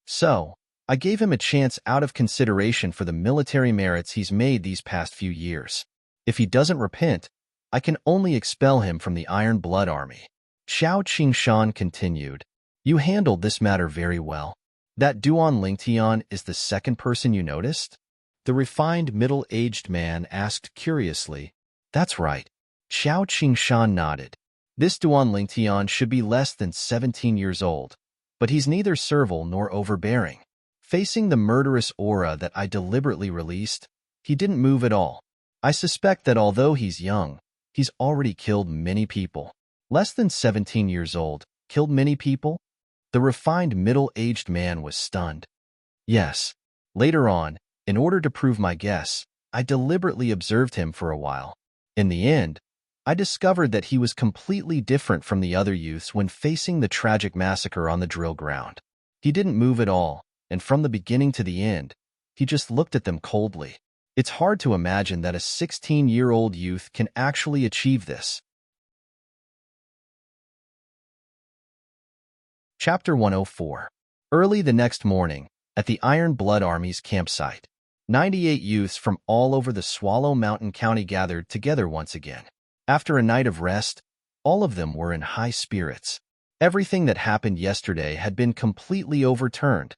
So, I gave him a chance out of consideration for the military merits he's made these past few years. If he doesn't repent, I can only expel him from the Iron Blood Army. Xiao Qingshan continued. You handled this matter very well. That Duan Lingtian is the second person you noticed? The refined middle-aged man asked curiously. That's right. Xiao Qingshan nodded. This Duan Lingtian should be less than 17 years old, but he's neither servile nor overbearing. Facing the murderous aura that I deliberately released, he didn't move at all. I suspect that although he's young, he's already killed many people. Less than 17 years old, killed many people? The refined middle-aged man was stunned. Yes. Later on, in order to prove my guess, I deliberately observed him for a while. In the end, I discovered that he was completely different from the other youths when facing the tragic massacre on the drill ground. He didn't move at all, and from the beginning to the end, he just looked at them coldly. It's hard to imagine that a 16-year-old youth can actually achieve this. Chapter 104. Early the next morning, at the Iron Blood Army's campsite, 98 youths from all over the Swallow Mountain County gathered together once again. After a night of rest, all of them were in high spirits. Everything that happened yesterday had been completely overturned.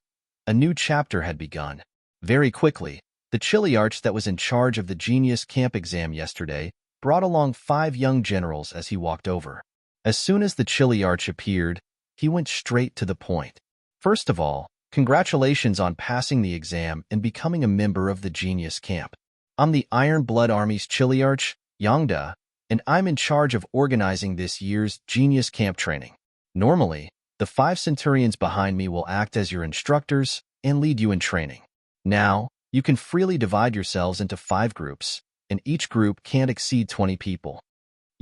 A new chapter had begun. Very quickly, the Chiliarch that was in charge of the Genius Camp exam yesterday brought along 5 young generals as he walked over. As soon as the Chiliarch appeared, he went straight to the point. First of all, congratulations on passing the exam and becoming a member of the Genius Camp. I'm the Iron Blood Army's Chiliarch, Yangda, and I'm in charge of organizing this year's Genius Camp training. Normally, the 5 centurions behind me will act as your instructors and lead you in training. Now, you can freely divide yourselves into 5 groups, and each group can't exceed 20 people.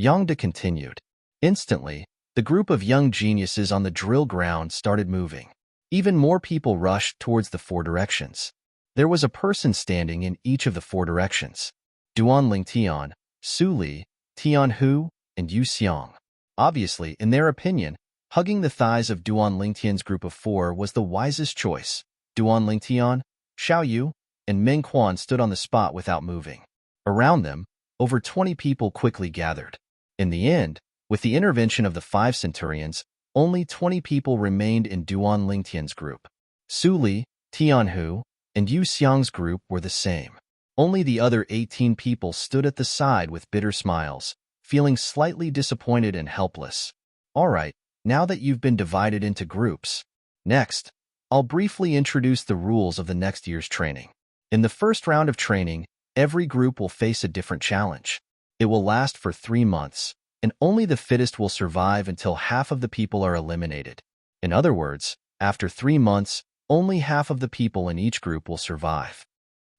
Yangda continued. Instantly, the group of young geniuses on the drill ground started moving. Even more people rushed towards the 4 directions. There was a person standing in each of the 4 directions. Duan Lingtian, Su Li, Tian Hu, and Yu Xiang. Obviously, in their opinion, hugging the thighs of Duan Lingtian's group of 4 was the wisest choice. Duan Lingtian, Xiao Yu, and Meng Quan stood on the spot without moving. Around them, over 20 people quickly gathered. In the end, with the intervention of the 5 centurions, only 20 people remained in Duan Lingtian's group. Su Li, Tian Hu, and Yu Xiang's group were the same. Only the other 18 people stood at the side with bitter smiles, feeling slightly disappointed and helpless. All right, now that you've been divided into groups. Next, I'll briefly introduce the rules of the next year's training. In the first round of training, every group will face a different challenge. It will last for 3 months, and only the fittest will survive until half of the people are eliminated. In other words, after 3 months, only half of the people in each group will survive.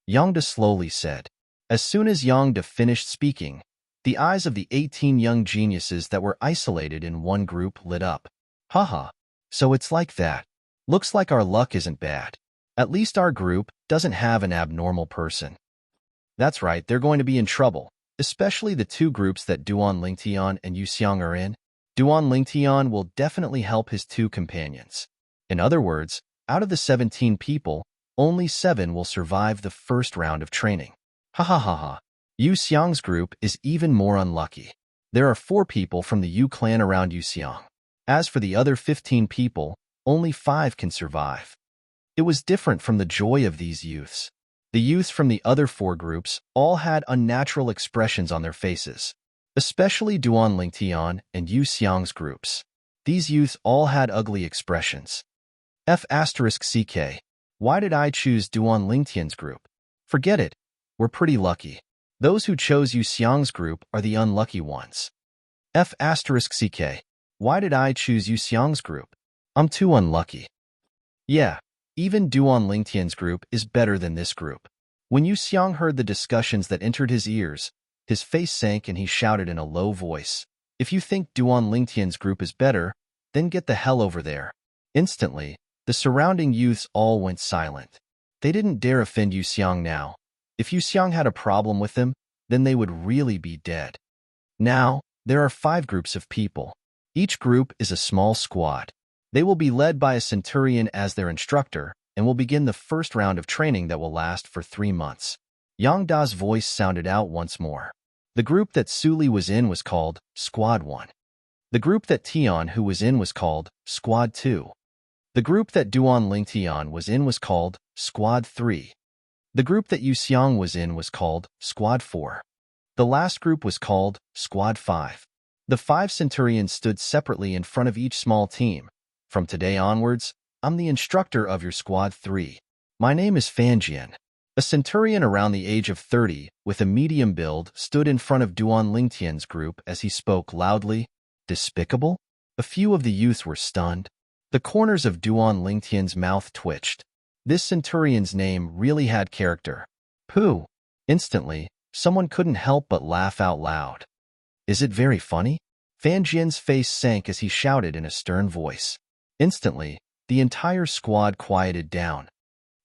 Yangda slowly said. As soon as Yangda finished speaking, the eyes of the 18 young geniuses that were isolated in one group lit up. Haha, so it's like that. Looks like our luck isn't bad. At least our group doesn't have an abnormal person. That's right, they're going to be in trouble, especially the 2 groups that Duan Lingtian and Yu Xiang are in. Duan Lingtian will definitely help his 2 companions. In other words, out of the 17 people, only 7 will survive the first round of training. Ha ha ha ha. Yu Xiang's group is even more unlucky. There are 4 people from the Yu clan around Yu Xiang. As for the other 15 people, only 5 can survive. It was different from the joy of these youths. The youths from the other 4 groups all had unnatural expressions on their faces, especially Duan Lingtian and Yu Xiang's groups. These youths all had ugly expressions. F***CK. Why did I choose Duan Lingtian's group? Forget it. We're pretty lucky. Those who chose Yu Xiang's group are the unlucky ones. F***CK. Why did I choose Yu Xiang's group? I'm too unlucky. Yeah, even Duan Lingtian's group is better than this group. When Yu Xiang heard the discussions that entered his ears, his face sank and he shouted in a low voice, "If you think Duan Lingtian's group is better, then get the hell over there." Instantly, the surrounding youths all went silent. They didn't dare offend Yu Xiang now. If Yu Xiang had a problem with them, then they would really be dead. Now, there are 5 groups of people. Each group is a small squad. They will be led by a centurion as their instructor and will begin the first round of training that will last for 3 months. Yang Da's voice sounded out once more. The group that Suli was in was called Squad 1. The group that Tian who was in was called Squad 2. The group that Duan Lingtian was in was called Squad 3. The group that Yu Xiang was in was called Squad 4. The last group was called Squad 5. The 5 centurions stood separately in front of each small team. From today onwards, I'm the instructor of your Squad 3. My name is Fanjian. A centurion around the age of 30, with a medium build, stood in front of Duan Lingtian's group as he spoke loudly. Despicable? A few of the youths were stunned. The corners of Duan Lingtian's mouth twitched. This centurion's name really had character. Pooh! Instantly, someone couldn't help but laugh out loud. Is it very funny? Fanjian's face sank as he shouted in a stern voice. Instantly, the entire squad quieted down.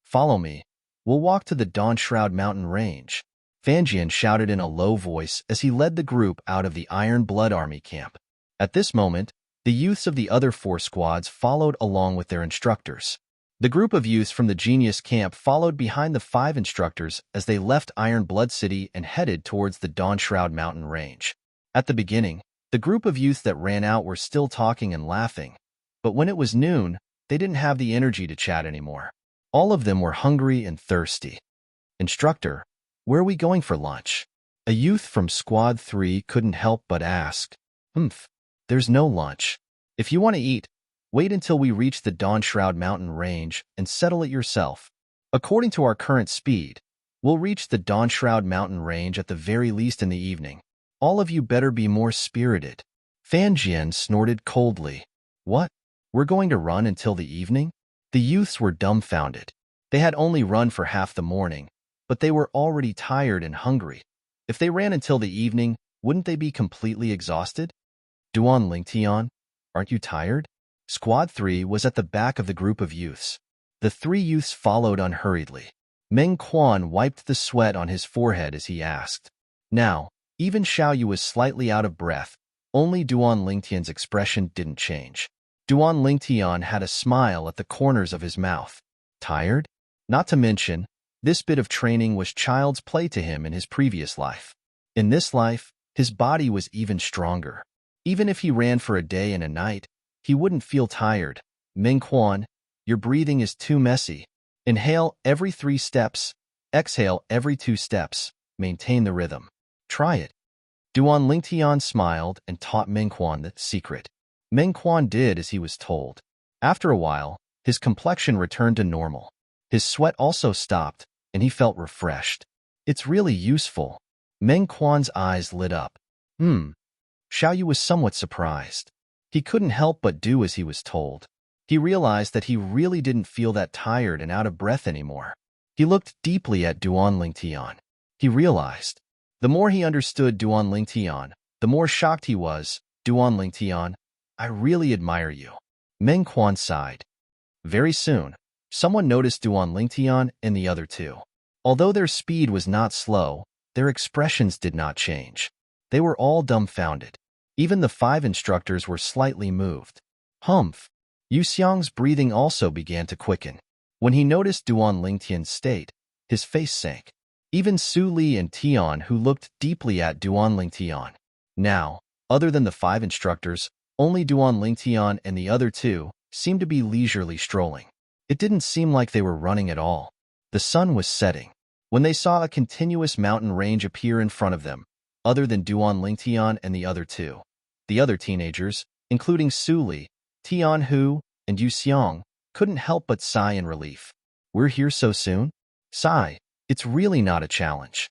Follow me. We'll walk to the Dawnshroud Mountain Range. Fanjian shouted in a low voice as he led the group out of the Iron Blood Army camp. At this moment, the youths of the other 4 squads followed along with their instructors. The group of youths from the Genius camp followed behind the 5 instructors as they left Iron Blood City and headed towards the Dawnshroud Mountain Range. At the beginning, the group of youths that ran out were still talking and laughing, but when it was noon, they didn't have the energy to chat anymore. All of them were hungry and thirsty. Instructor, where are we going for lunch? A youth from Squad 3 couldn't help but ask. There's no lunch. If you want to eat, wait until we reach the Dawnshroud Mountain Range and settle it yourself. According to our current speed, we'll reach the Dawnshroud Mountain Range at the very least in the evening. All of you better be more spirited. Fanjian snorted coldly. What? We're going to run until the evening? The youths were dumbfounded. They had only run for half the morning, but they were already tired and hungry. If they ran until the evening, wouldn't they be completely exhausted? Duan Lingtian, aren't you tired? Squad 3 was at the back of the group of youths. The 3 youths followed unhurriedly. Meng Quan wiped the sweat on his forehead as he asked. Now, even Xiaoyu was slightly out of breath. Only Duan Lingtian's expression didn't change. Duan Lingtian had a smile at the corners of his mouth. Tired? Not to mention, this bit of training was child's play to him in his previous life. In this life, his body was even stronger. Even if he ran for a day and a night, he wouldn't feel tired. Meng Quan, your breathing is too messy. Inhale every 3 steps. Exhale every 2 steps. Maintain the rhythm. Try it. Duan Lingtian smiled and taught Meng Quan the secret. Meng Quan did as he was told. After a while, his complexion returned to normal. His sweat also stopped, and he felt refreshed. It's really useful. Meng Quan's eyes lit up. Xiao Yu was somewhat surprised. He couldn't help but do as he was told. He realized that he really didn't feel that tired and out of breath anymore. He looked deeply at Duan Lingtian. He realized, the more he understood Duan Lingtian, the more shocked he was. Duan Lingtian, I really admire you. Meng Quan sighed. Very soon, someone noticed Duan Lingtian and the other two. Although their speed was not slow, their expressions did not change. They were all dumbfounded. Even the 5 instructors were slightly moved. Humph! Yu Xiang's breathing also began to quicken. When he noticed Duan Lingtian's state, his face sank. Even Su Li and Tian, who looked deeply at Duan Lingtian. Now, other than the 5 instructors, only Duan Lingtian and the other two seemed to be leisurely strolling. It didn't seem like they were running at all. The sun was setting. When they saw a continuous mountain range appear in front of them, other than Duan Lingtian and the other two, the other teenagers, including Su Li, Tian Hu, and Yu Xiang, couldn't help but sigh in relief. We're here so soon? Sigh. It's really not a challenge.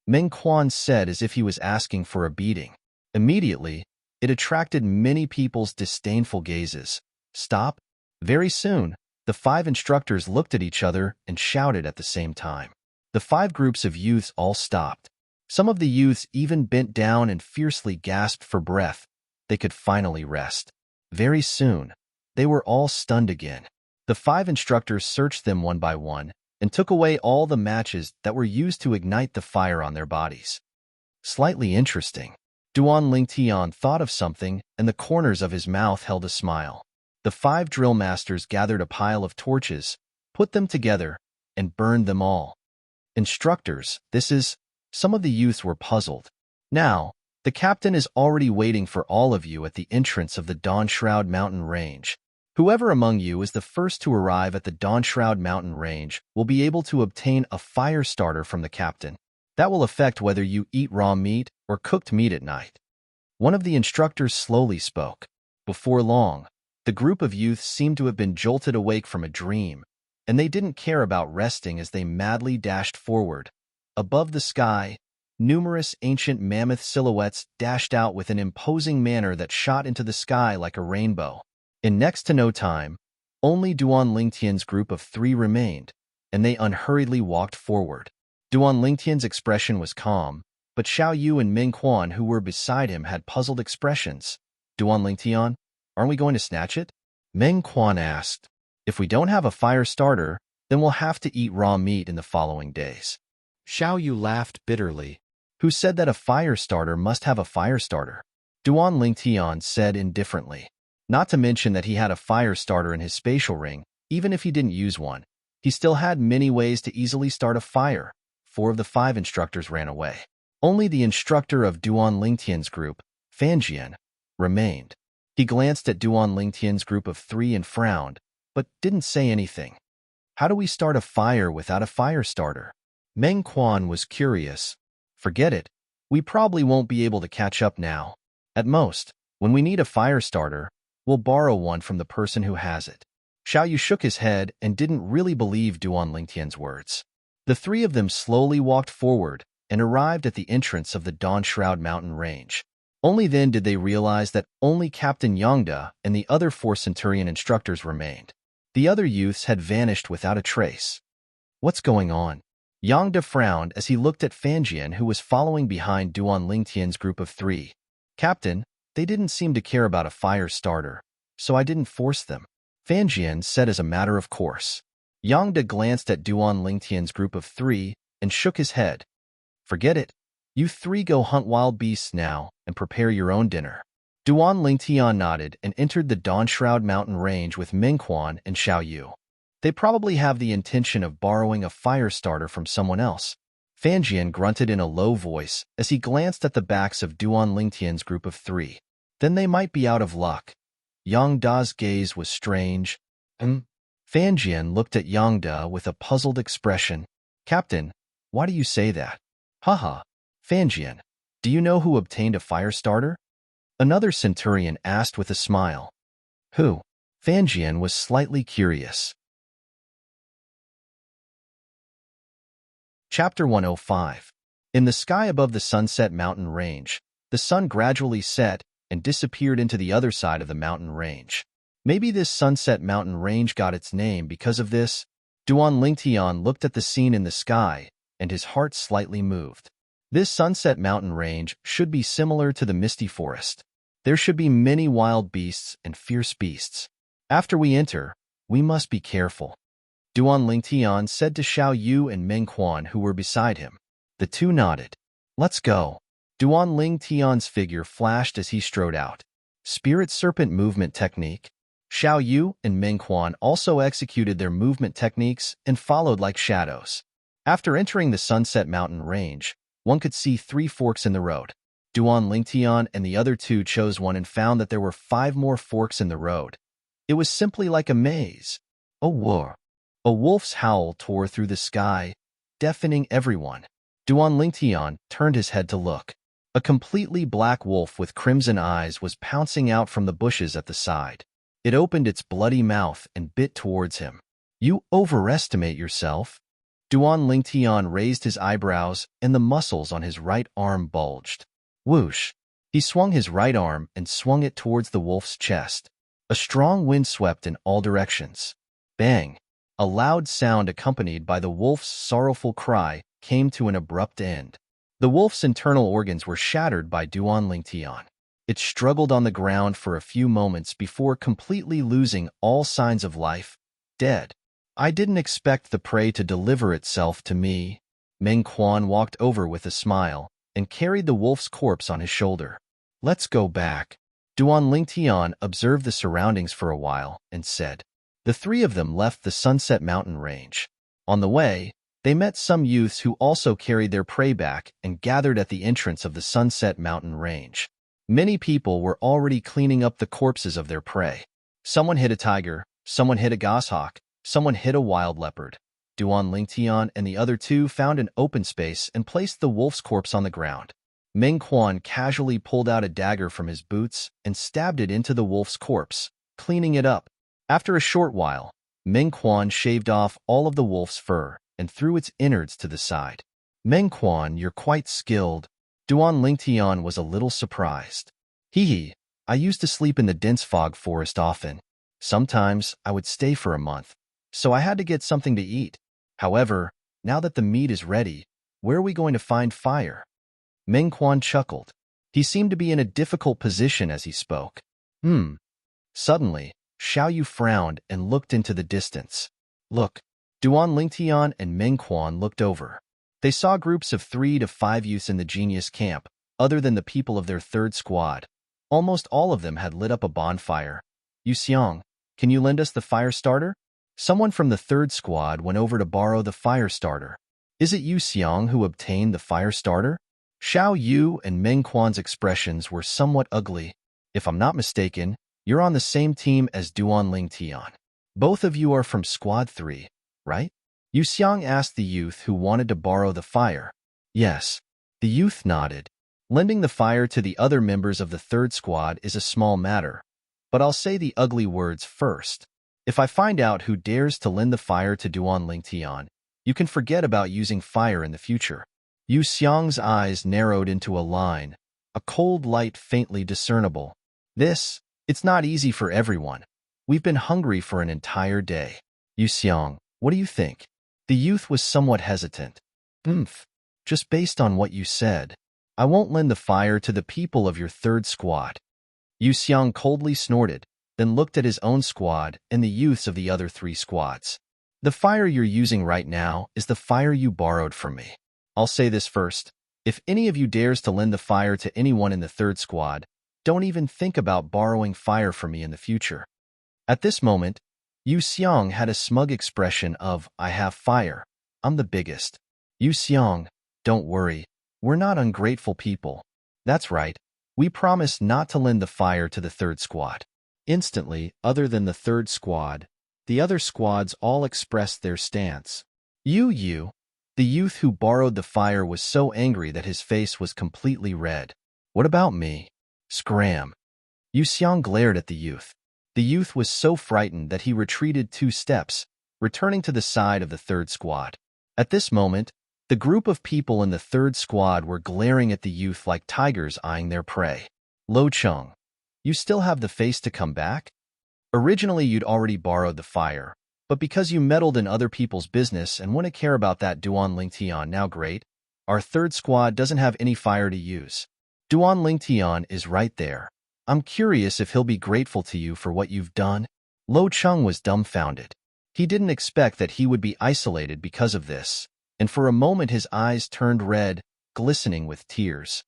Meng Quan said as if he was asking for a beating. Immediately, it attracted many people's disdainful gazes. Stop. Very soon, the 5 instructors looked at each other and shouted at the same time. The 5 groups of youths all stopped. Some of the youths even bent down and fiercely gasped for breath. They could finally rest. Very soon, they were all stunned again. The 5 instructors searched them one by one and took away all the matches that were used to ignite the fire on their bodies. Slightly interesting. Duan Lingtian thought of something, and the corners of his mouth held a smile. The 5 drill masters gathered a pile of torches, put them together, and burned them all. Instructors, this is... Some of the youths were puzzled. Now, the captain is already waiting for all of you at the entrance of the Dawnshroud Mountain Range. Whoever among you is the first to arrive at the Dawnshroud Mountain Range will be able to obtain a fire starter from the captain. That will affect whether you eat raw meat or cooked meat at night. One of the instructors slowly spoke. Before long, the group of youths seemed to have been jolted awake from a dream, and they didn't care about resting as they madly dashed forward. Above the sky, numerous ancient mammoth silhouettes dashed out with an imposing manner that shot into the sky like a rainbow. In next to no time, only Duan Lingtian's group of 3 remained, and they unhurriedly walked forward. Duan Lingtian's expression was calm, but Xiao Yu and Meng Quan, who were beside him, had puzzled expressions. Duan Lingtian, aren't we going to snatch it? Meng Quan asked. If we don't have a fire starter, then we'll have to eat raw meat in the following days. Xiao Yu laughed bitterly. Who said that a fire starter must have a fire starter? Duan Lingtian said indifferently. Not to mention that he had a fire starter in his spatial ring, even if he didn't use one. He still had many ways to easily start a fire. 4 of the 5 instructors ran away. Only the instructor of Duan Lingtian's group, Fanjian, remained. He glanced at Duan Lingtian's group of 3 and frowned, but didn't say anything. How do we start a fire without a fire starter? Meng Quan was curious. Forget it. We probably won't be able to catch up now. At most, when we need a fire starter, we'll borrow one from the person who has it. Xiao Yu shook his head and didn't really believe Duan Lingtian's words. The 3 of them slowly walked forward and arrived at the entrance of the Dawnshroud Mountain Range. Only then did they realize that only Captain Yangda and the other 4 Centurion instructors remained. The other youths had vanished without a trace. What's going on? Yangda frowned as he looked at Fanjian, who was following behind Duan Lingtian's group of 3. Captain, they didn't seem to care about a fire starter, so I didn't force them. Fanjian said as a matter of course. Yangda glanced at Duan Lingtian's group of 3 and shook his head. Forget it. You 3 go hunt wild beasts now and prepare your own dinner. Duan Lingtian nodded and entered the Dawnshroud Mountain Range with Meng Quan and Xiao Yu. They probably have the intention of borrowing a fire starter from someone else. Fanjian grunted in a low voice as he glanced at the backs of Duan Lingtian's group of 3. Then they might be out of luck. Yangda's gaze was strange. Fanjian looked at Yangda with a puzzled expression. Captain, why do you say that? Haha. Fanjian, do you know who obtained a fire starter? Another Centurion asked with a smile. Who? Fanjian was slightly curious. Chapter 105. In the sky above the Sunset Mountain Range, The sun gradually set and disappeared into the other side of the mountain range. Maybe this sunset mountain range got its name because of this. Duan Lingtian looked at the scene in the sky, and his heart slightly moved. This sunset mountain range should be similar to the misty forest. There should be many wild beasts and fierce beasts. After we enter, we must be careful. Duan Lingtian said to Xiao Yu and Meng Quan, who were beside him. The two nodded. Let's go. Duan Lingtian's figure flashed as he strode out. Spirit Serpent movement technique. Xiao Yu and Meng Quan also executed their movement techniques and followed like shadows. After entering the Sunset Mountain range, one could see 3 forks in the road. Duan Lingtian and the other two chose one and found that there were 5 more forks in the road. It was simply like a maze. A war. A wolf's howl tore through the sky, deafening everyone. Duan Lingtian turned his head to look. A completely black wolf with crimson eyes was pouncing out from the bushes at the side. It opened its bloody mouth and bit towards him. You overestimate yourself. Duan Lingtian raised his eyebrows and the muscles on his right arm bulged. Whoosh! He swung his right arm and swung it towards the wolf's chest. A strong wind swept in all directions. Bang! A loud sound accompanied by the wolf's sorrowful cry came to an abrupt end. The wolf's internal organs were shattered by Duan Lingtian. It struggled on the ground for a few moments before completely losing all signs of life, dead. I didn't expect the prey to deliver itself to me. Meng Quan walked over with a smile and carried the wolf's corpse on his shoulder. Let's go back. Duan Lingtian observed the surroundings for a while and said. The 3 of them left the Sunset Mountain range. On the way, they met some youths who also carried their prey back and gathered at the entrance of the Sunset Mountain range. Many people were already cleaning up the corpses of their prey. Someone hit a tiger, someone hit a goshawk, someone hit a wild leopard. Duan Lingtian and the other 2 found an open space and placed the wolf's corpse on the ground. Meng Quan casually pulled out a dagger from his boots and stabbed it into the wolf's corpse, cleaning it up. After a short while, Meng Quan shaved off all of the wolf's fur and threw its innards to the side. Meng Quan, you're quite skilled. Duan Lingtian was a little surprised. Hee, I used to sleep in the dense fog forest often. Sometimes I would stay for a month, so I had to get something to eat. However, now that the meat is ready, where are we going to find fire? Meng Quan chuckled. He seemed to be in a difficult position as he spoke. Suddenly, Xiao Yu frowned and looked into the distance. Look. Duan Lingtian and Meng Quan looked over. They saw groups of 3 to 5 youths in the genius camp, other than the people of their 3rd squad. Almost all of them had lit up a bonfire. Yu Xiang, can you lend us the fire starter? Someone from the 3rd squad went over to borrow the fire starter. Is it Yu Xiang who obtained the fire starter? Xiao Yu and Meng Quan's expressions were somewhat ugly. If I'm not mistaken, you're on the same team as Duan Lingtian. Both of you are from Squad 3, right? Yu Xiang asked the youth who wanted to borrow the fire. Yes. The youth nodded. Lending the fire to the other members of the 3rd squad is a small matter, but I'll say the ugly words first. If I find out who dares to lend the fire to Duan Lingtian, you can forget about using fire in the future. Yu Xiang's eyes narrowed into a line, a cold light faintly discernible. It's not easy for everyone. We've been hungry for an entire day. Yu Xiang, what do you think? The youth was somewhat hesitant. Just based on what you said, I won't lend the fire to the people of your 3rd squad. Yu Xiang coldly snorted, then looked at his own squad and the youths of the other 3 squads. The fire you're using right now is the fire you borrowed from me. I'll say this first. If any of you dares to lend the fire to anyone in the 3rd squad, don't even think about borrowing fire from me in the future. At this moment, Yu Xiang had a smug expression of, I have fire. I'm the biggest. Yu Xiang, don't worry. We're not ungrateful people. That's right. We promise not to lend the fire to the 3rd squad. Instantly, other than the 3rd squad, the other squads all expressed their stance. Yu, the youth who borrowed the fire, was so angry that his face was completely red. What about me? Scram. Yu Xiang glared at the youth. The youth was so frightened that he retreated 2 steps, returning to the side of the 3rd squad. At this moment, The group of people in the third squad were glaring at the youth like tigers eyeing their prey. Lo Chung, you still have the face to come back? Originally, you'd already borrowed the fire, but because you meddled in other people's business and wouldn't care about that Duan Lingtian, now great, our third squad doesn't have any fire to use. Duan Lingtian is right there. I'm curious if he'll be grateful to you for what you've done. Lo Chung was dumbfounded. He didn't expect that he would be isolated because of this, and for a moment his eyes turned red, glistening with tears.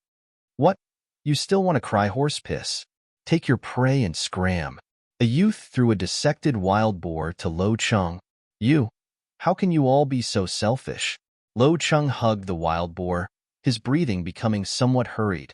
What? You still want to cry horse piss? Take your prey and scram. A youth threw a dissected wild boar to Lo Chung. You? How can you all be so selfish? Lo Chung hugged the wild boar, his breathing becoming somewhat hurried.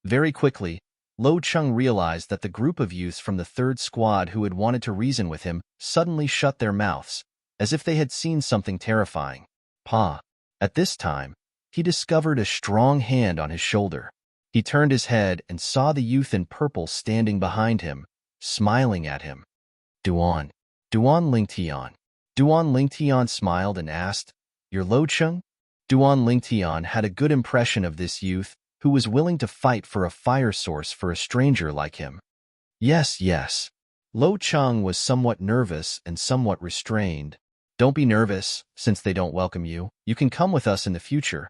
Very quickly, Lo Chung realized that the group of youths from the third squad who had wanted to reason with him suddenly shut their mouths, as if they had seen something terrifying. Pa. At this time, he discovered a strong hand on his shoulder. He turned his head and saw the youth in purple standing behind him, smiling at him. Duan Lingtian. Duan Lingtian smiled and asked, You're Lo Chung? Duan Lingtian had a good impression of this youth, who was willing to fight for a fire source for a stranger like him. Yes. Lo Chung was somewhat nervous and somewhat restrained. Don't be nervous, since they don't welcome you. You can come with us in the future.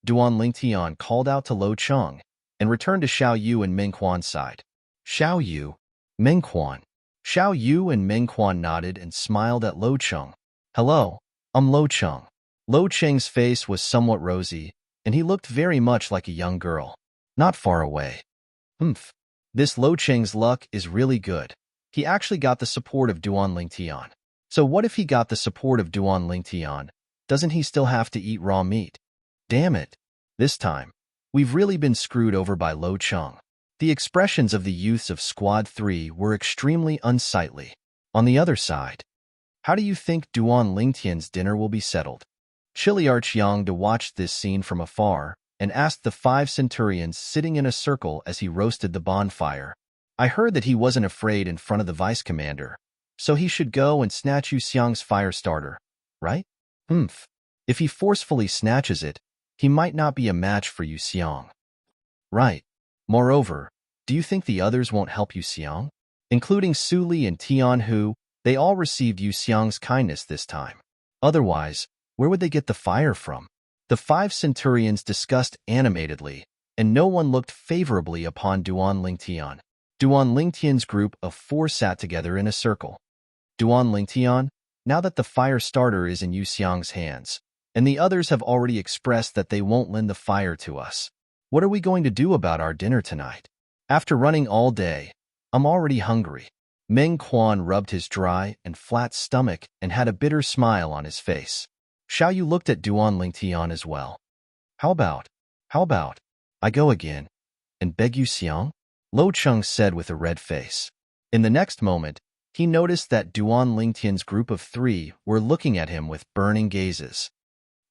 Duan Lingtian called out to Lo Chung, and returned to Xiao Yu and Meng Quan's side. Xiao Yu, Meng Quan. Xiao Yu and Meng Quan nodded and smiled at Lo Chung. Hello, I'm Lo Chung. Lo Cheng's face was somewhat rosy, and he looked very much like a young girl. Not far away. This Lo Cheng's luck is really good. He actually got the support of Duan Lingtian. So what if he got the support of Duan Lingtian? Doesn't he still have to eat raw meat? Damn it. This time, we've really been screwed over by Lo Chung. The expressions of the youths of Squad 3 were extremely unsightly. On the other side, how do you think Duan Lingtian's dinner will be settled? Chiliarch Yang watched this scene from afar and asked the 5 centurions sitting in a circle as he roasted the bonfire. I heard that he wasn't afraid in front of the vice commander, so he should go and snatch Yu Xiang's fire starter, right? If he forcefully snatches it, he might not be a match for Yu Xiang. Right. Moreover, do you think the others won't help Yu Xiang? Including Su Li and Tian Hu, they all received Yu Xiang's kindness this time. Otherwise, where would they get the fire from? The 5 centurions discussed animatedly, and no one looked favorably upon Duan Lingtian. Duan Lingtian's group of 4 sat together in a circle. Duan Lingtian, now that the fire starter is in Yu Xiang's hands, and the others have already expressed that they won't lend the fire to us, what are we going to do about our dinner tonight? After running all day, I'm already hungry. Meng Quan rubbed his dry and flat stomach and had a bitter smile on his face. Xiao Yu looked at Duan Lingtian as well. How about, I go again and beg Yu Xiang? Lo Chung said with a red face. In the next moment, he noticed that Duan Lingtian's group of 3 were looking at him with burning gazes.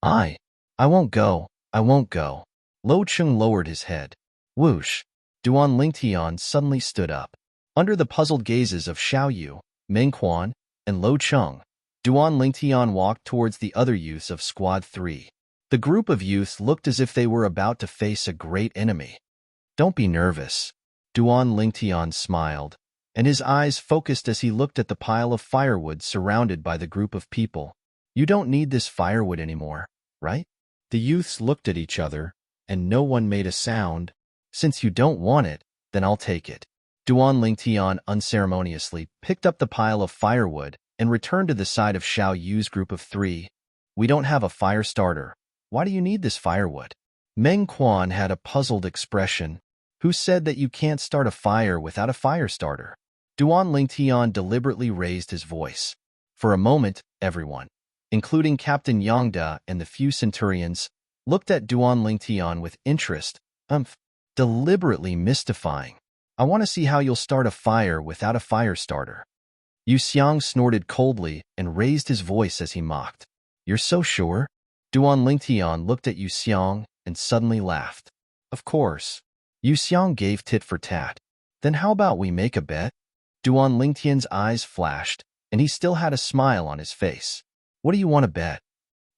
I won't go. Lo Chung lowered his head. Whoosh! Duan Lingtian suddenly stood up. Under the puzzled gazes of Xiao Yu, Meng Quan, and Lo Chung, Duan Lingtian walked towards the other youths of Squad 3. The group of youths looked as if they were about to face a great enemy. Don't be nervous. Duan Lingtian smiled, and his eyes focused as he looked at the pile of firewood surrounded by the group of people. You don't need this firewood anymore, right? The youths looked at each other, and no one made a sound. Since you don't want it, then I'll take it. Duan Lingtian unceremoniously picked up the pile of firewood and returned to the side of Xiao Yu's group of 3. We don't have a fire starter. Why do you need this firewood? Meng Quan had a puzzled expression. Who said that you can't start a fire without a fire starter? Duan Lingtian deliberately raised his voice. For a moment, everyone, including Captain Yangda and the few centurions, looked at Duan Lingtian with interest, deliberately mystifying. I want to see how you'll start a fire without a fire starter. Yu Xiang snorted coldly and raised his voice as he mocked. You're so sure? Duan Lingtian looked at Yu Xiang and suddenly laughed. Of course. Yu Xiang gave tit for tat. Then how about we make a bet? Duan Lingtian's eyes flashed, and he still had a smile on his face. What do you want to bet?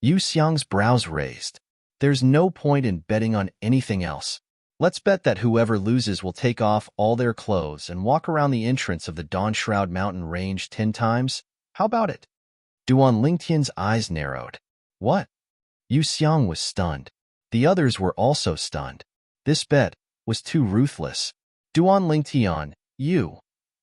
Yu Xiang's brows raised. There's no point in betting on anything else. Let's bet that whoever loses will take off all their clothes and walk around the entrance of the Dawnshroud mountain range 10 times. How about it? Duan Lingtian's eyes narrowed. What? Yu Xiang was stunned. The others were also stunned. This bet was too ruthless. Duan Lingtian, you.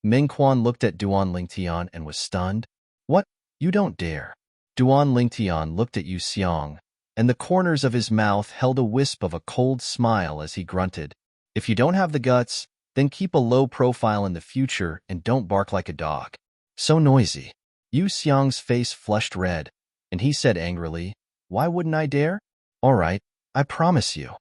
Mengquan looked at Duan Lingtian and was stunned. What? You don't dare. Duan Lingtian looked at Yu Xiang, and the corners of his mouth held a wisp of a cold smile as he grunted. If you don't have the guts, then keep a low profile in the future and don't bark like a dog. So noisy. Yu Xiang's face flushed red, and he said angrily, Why wouldn't I dare? All right, I promise you.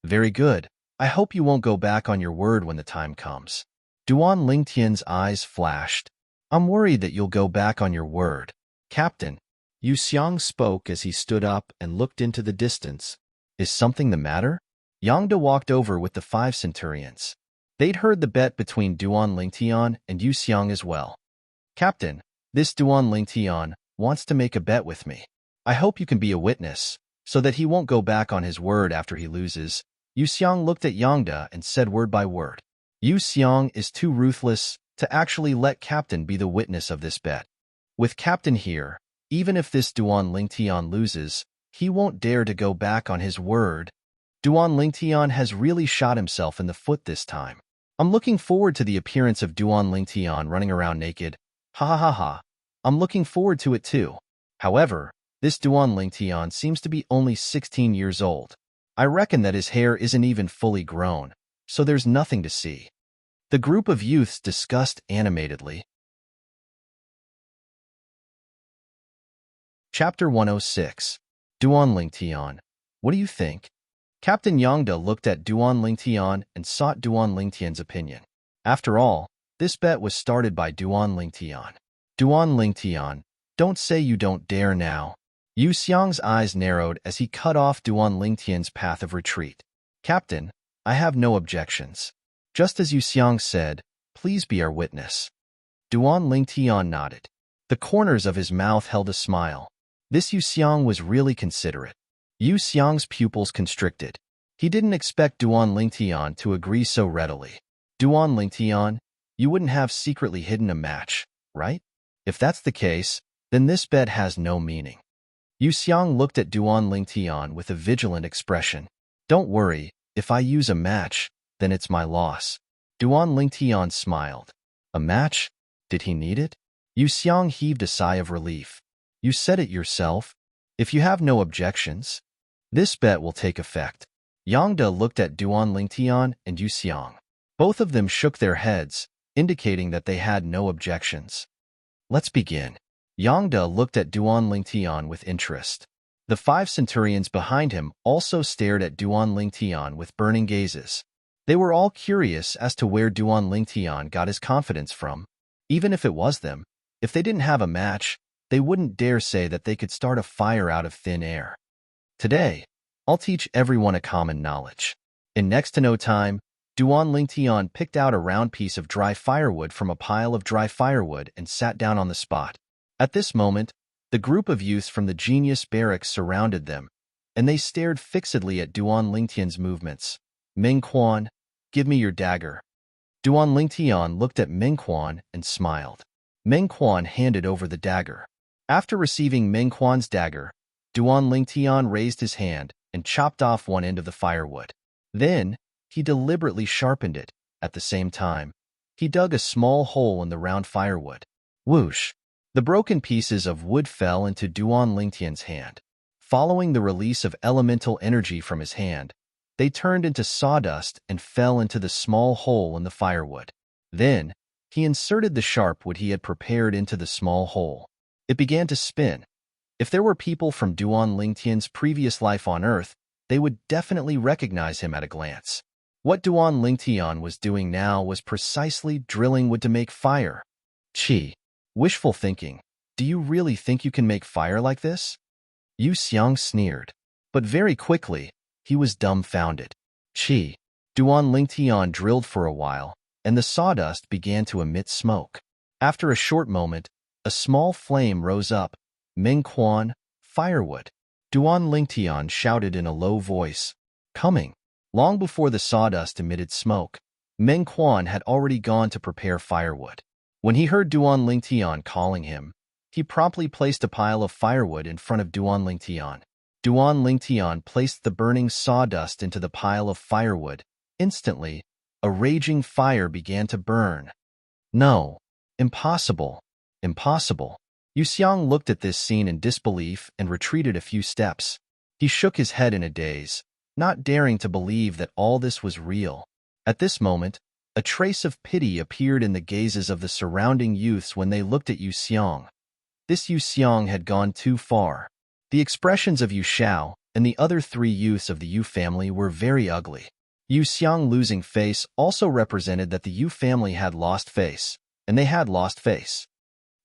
Very good. I hope you won't go back on your word when the time comes. Duan Lingtian's eyes flashed. I'm worried that you'll go back on your word. Captain, Yu Xiang spoke as he stood up and looked into the distance. Is something the matter? Yangda walked over with the 5 centurions. They'd heard the bet between Duan Lingtian and Yu Xiang as well. Captain, this Duan Lingtian wants to make a bet with me. I hope you can be a witness, so that he won't go back on his word after he loses. Yu Xiang looked at Yangda and said word by word. Yu Xiang is too ruthless to actually let Captain be the witness of this bet. With Captain here, even if this Duan Lingtian loses, he won't dare to go back on his word. Duan Lingtian has really shot himself in the foot this time. I'm looking forward to the appearance of Duan Lingtian running around naked. Ha ha ha ha. I'm looking forward to it too. However, this Duan Lingtian seems to be only 16 years old. I reckon that his hair isn't even fully grown, so there's nothing to see. The group of youths discussed animatedly. Chapter 106. Duan Lingtian. What do you think? Captain Yangda looked at Duan Lingtian and sought Duan Lingtian's opinion. After all, this bet was started by Duan Lingtian. Duan Lingtian, don't say you don't dare now. Yu Xiang's eyes narrowed as he cut off Duan Lingtian's path of retreat. Captain, I have no objections. Just as Yu Xiang said, please be our witness. Duan Lingtian nodded. The corners of his mouth held a smile. This Yu Xiang was really considerate. Yu Xiang's pupils constricted. He didn't expect Duan Lingtian to agree so readily. Duan Lingtian, you wouldn't have secretly hidden a match, right? If that's the case, then this bet has no meaning. Yu Xiang looked at Duan Lingtian with a vigilant expression. Don't worry, if I use a match, then it's my loss. Duan Lingtian smiled. A match? Did he need it? Yu Xiang heaved a sigh of relief. You said it yourself. If you have no objections, this bet will take effect. Yangda looked at Duan Lingtian and Yu Xiang. Both of them shook their heads, indicating that they had no objections. Let's begin. Yangda looked at Duan Lingtian with interest. The 5 centurions behind him also stared at Duan Lingtian with burning gazes. They were all curious as to where Duan Lingtian got his confidence from. Even if it was them, if they didn't have a match, they wouldn't dare say that they could start a fire out of thin air. Today, I'll teach everyone a common knowledge. In next to no time, Duan Lingtian picked out a round piece of dry firewood from a pile of dry firewood and sat down on the spot. At this moment, the group of youths from the genius barracks surrounded them, and they stared fixedly at Duan Lingtian's movements. Mengquan, give me your dagger. Duan Lingtian looked at Mengquan and smiled. Mengquan handed over the dagger. After receiving Mengquan's dagger, Duan Lingtian raised his hand and chopped off one end of the firewood. Then, he deliberately sharpened it. At the same time, he dug a small hole in the round firewood. Whoosh! The broken pieces of wood fell into Duan Lingtian's hand. Following the release of elemental energy from his hand, they turned into sawdust and fell into the small hole in the firewood. Then, he inserted the sharp wood he had prepared into the small hole. It began to spin. If there were people from Duan Lingtian's previous life on Earth, they would definitely recognize him at a glance. What Duan Lingtian was doing now was precisely drilling wood to make fire. Chi. Wishful thinking. Do you really think you can make fire like this? Yu Xiang sneered. But very quickly, he was dumbfounded. Chi. Duan Lingtian drilled for a while, and the sawdust began to emit smoke. After a short moment, a small flame rose up. Mengquan, firewood. Duan Lingtian shouted in a low voice. Coming. Long before the sawdust emitted smoke, Meng Quan had already gone to prepare firewood. When he heard Duan Lingtian calling him, he promptly placed a pile of firewood in front of Duan Lingtian. Duan Lingtian placed the burning sawdust into the pile of firewood. Instantly, a raging fire began to burn. No. Impossible. Impossible. Yu Xiang looked at this scene in disbelief and retreated a few steps. He shook his head in a daze, not daring to believe that all this was real. At this moment, a trace of pity appeared in the gazes of the surrounding youths when they looked at Yu Xiang. This Yu Xiang had gone too far. The expressions of Yu Xiao and the other three youths of the Yu family were very ugly. Yu Xiang losing face also represented that the Yu family had lost face, and they had lost face.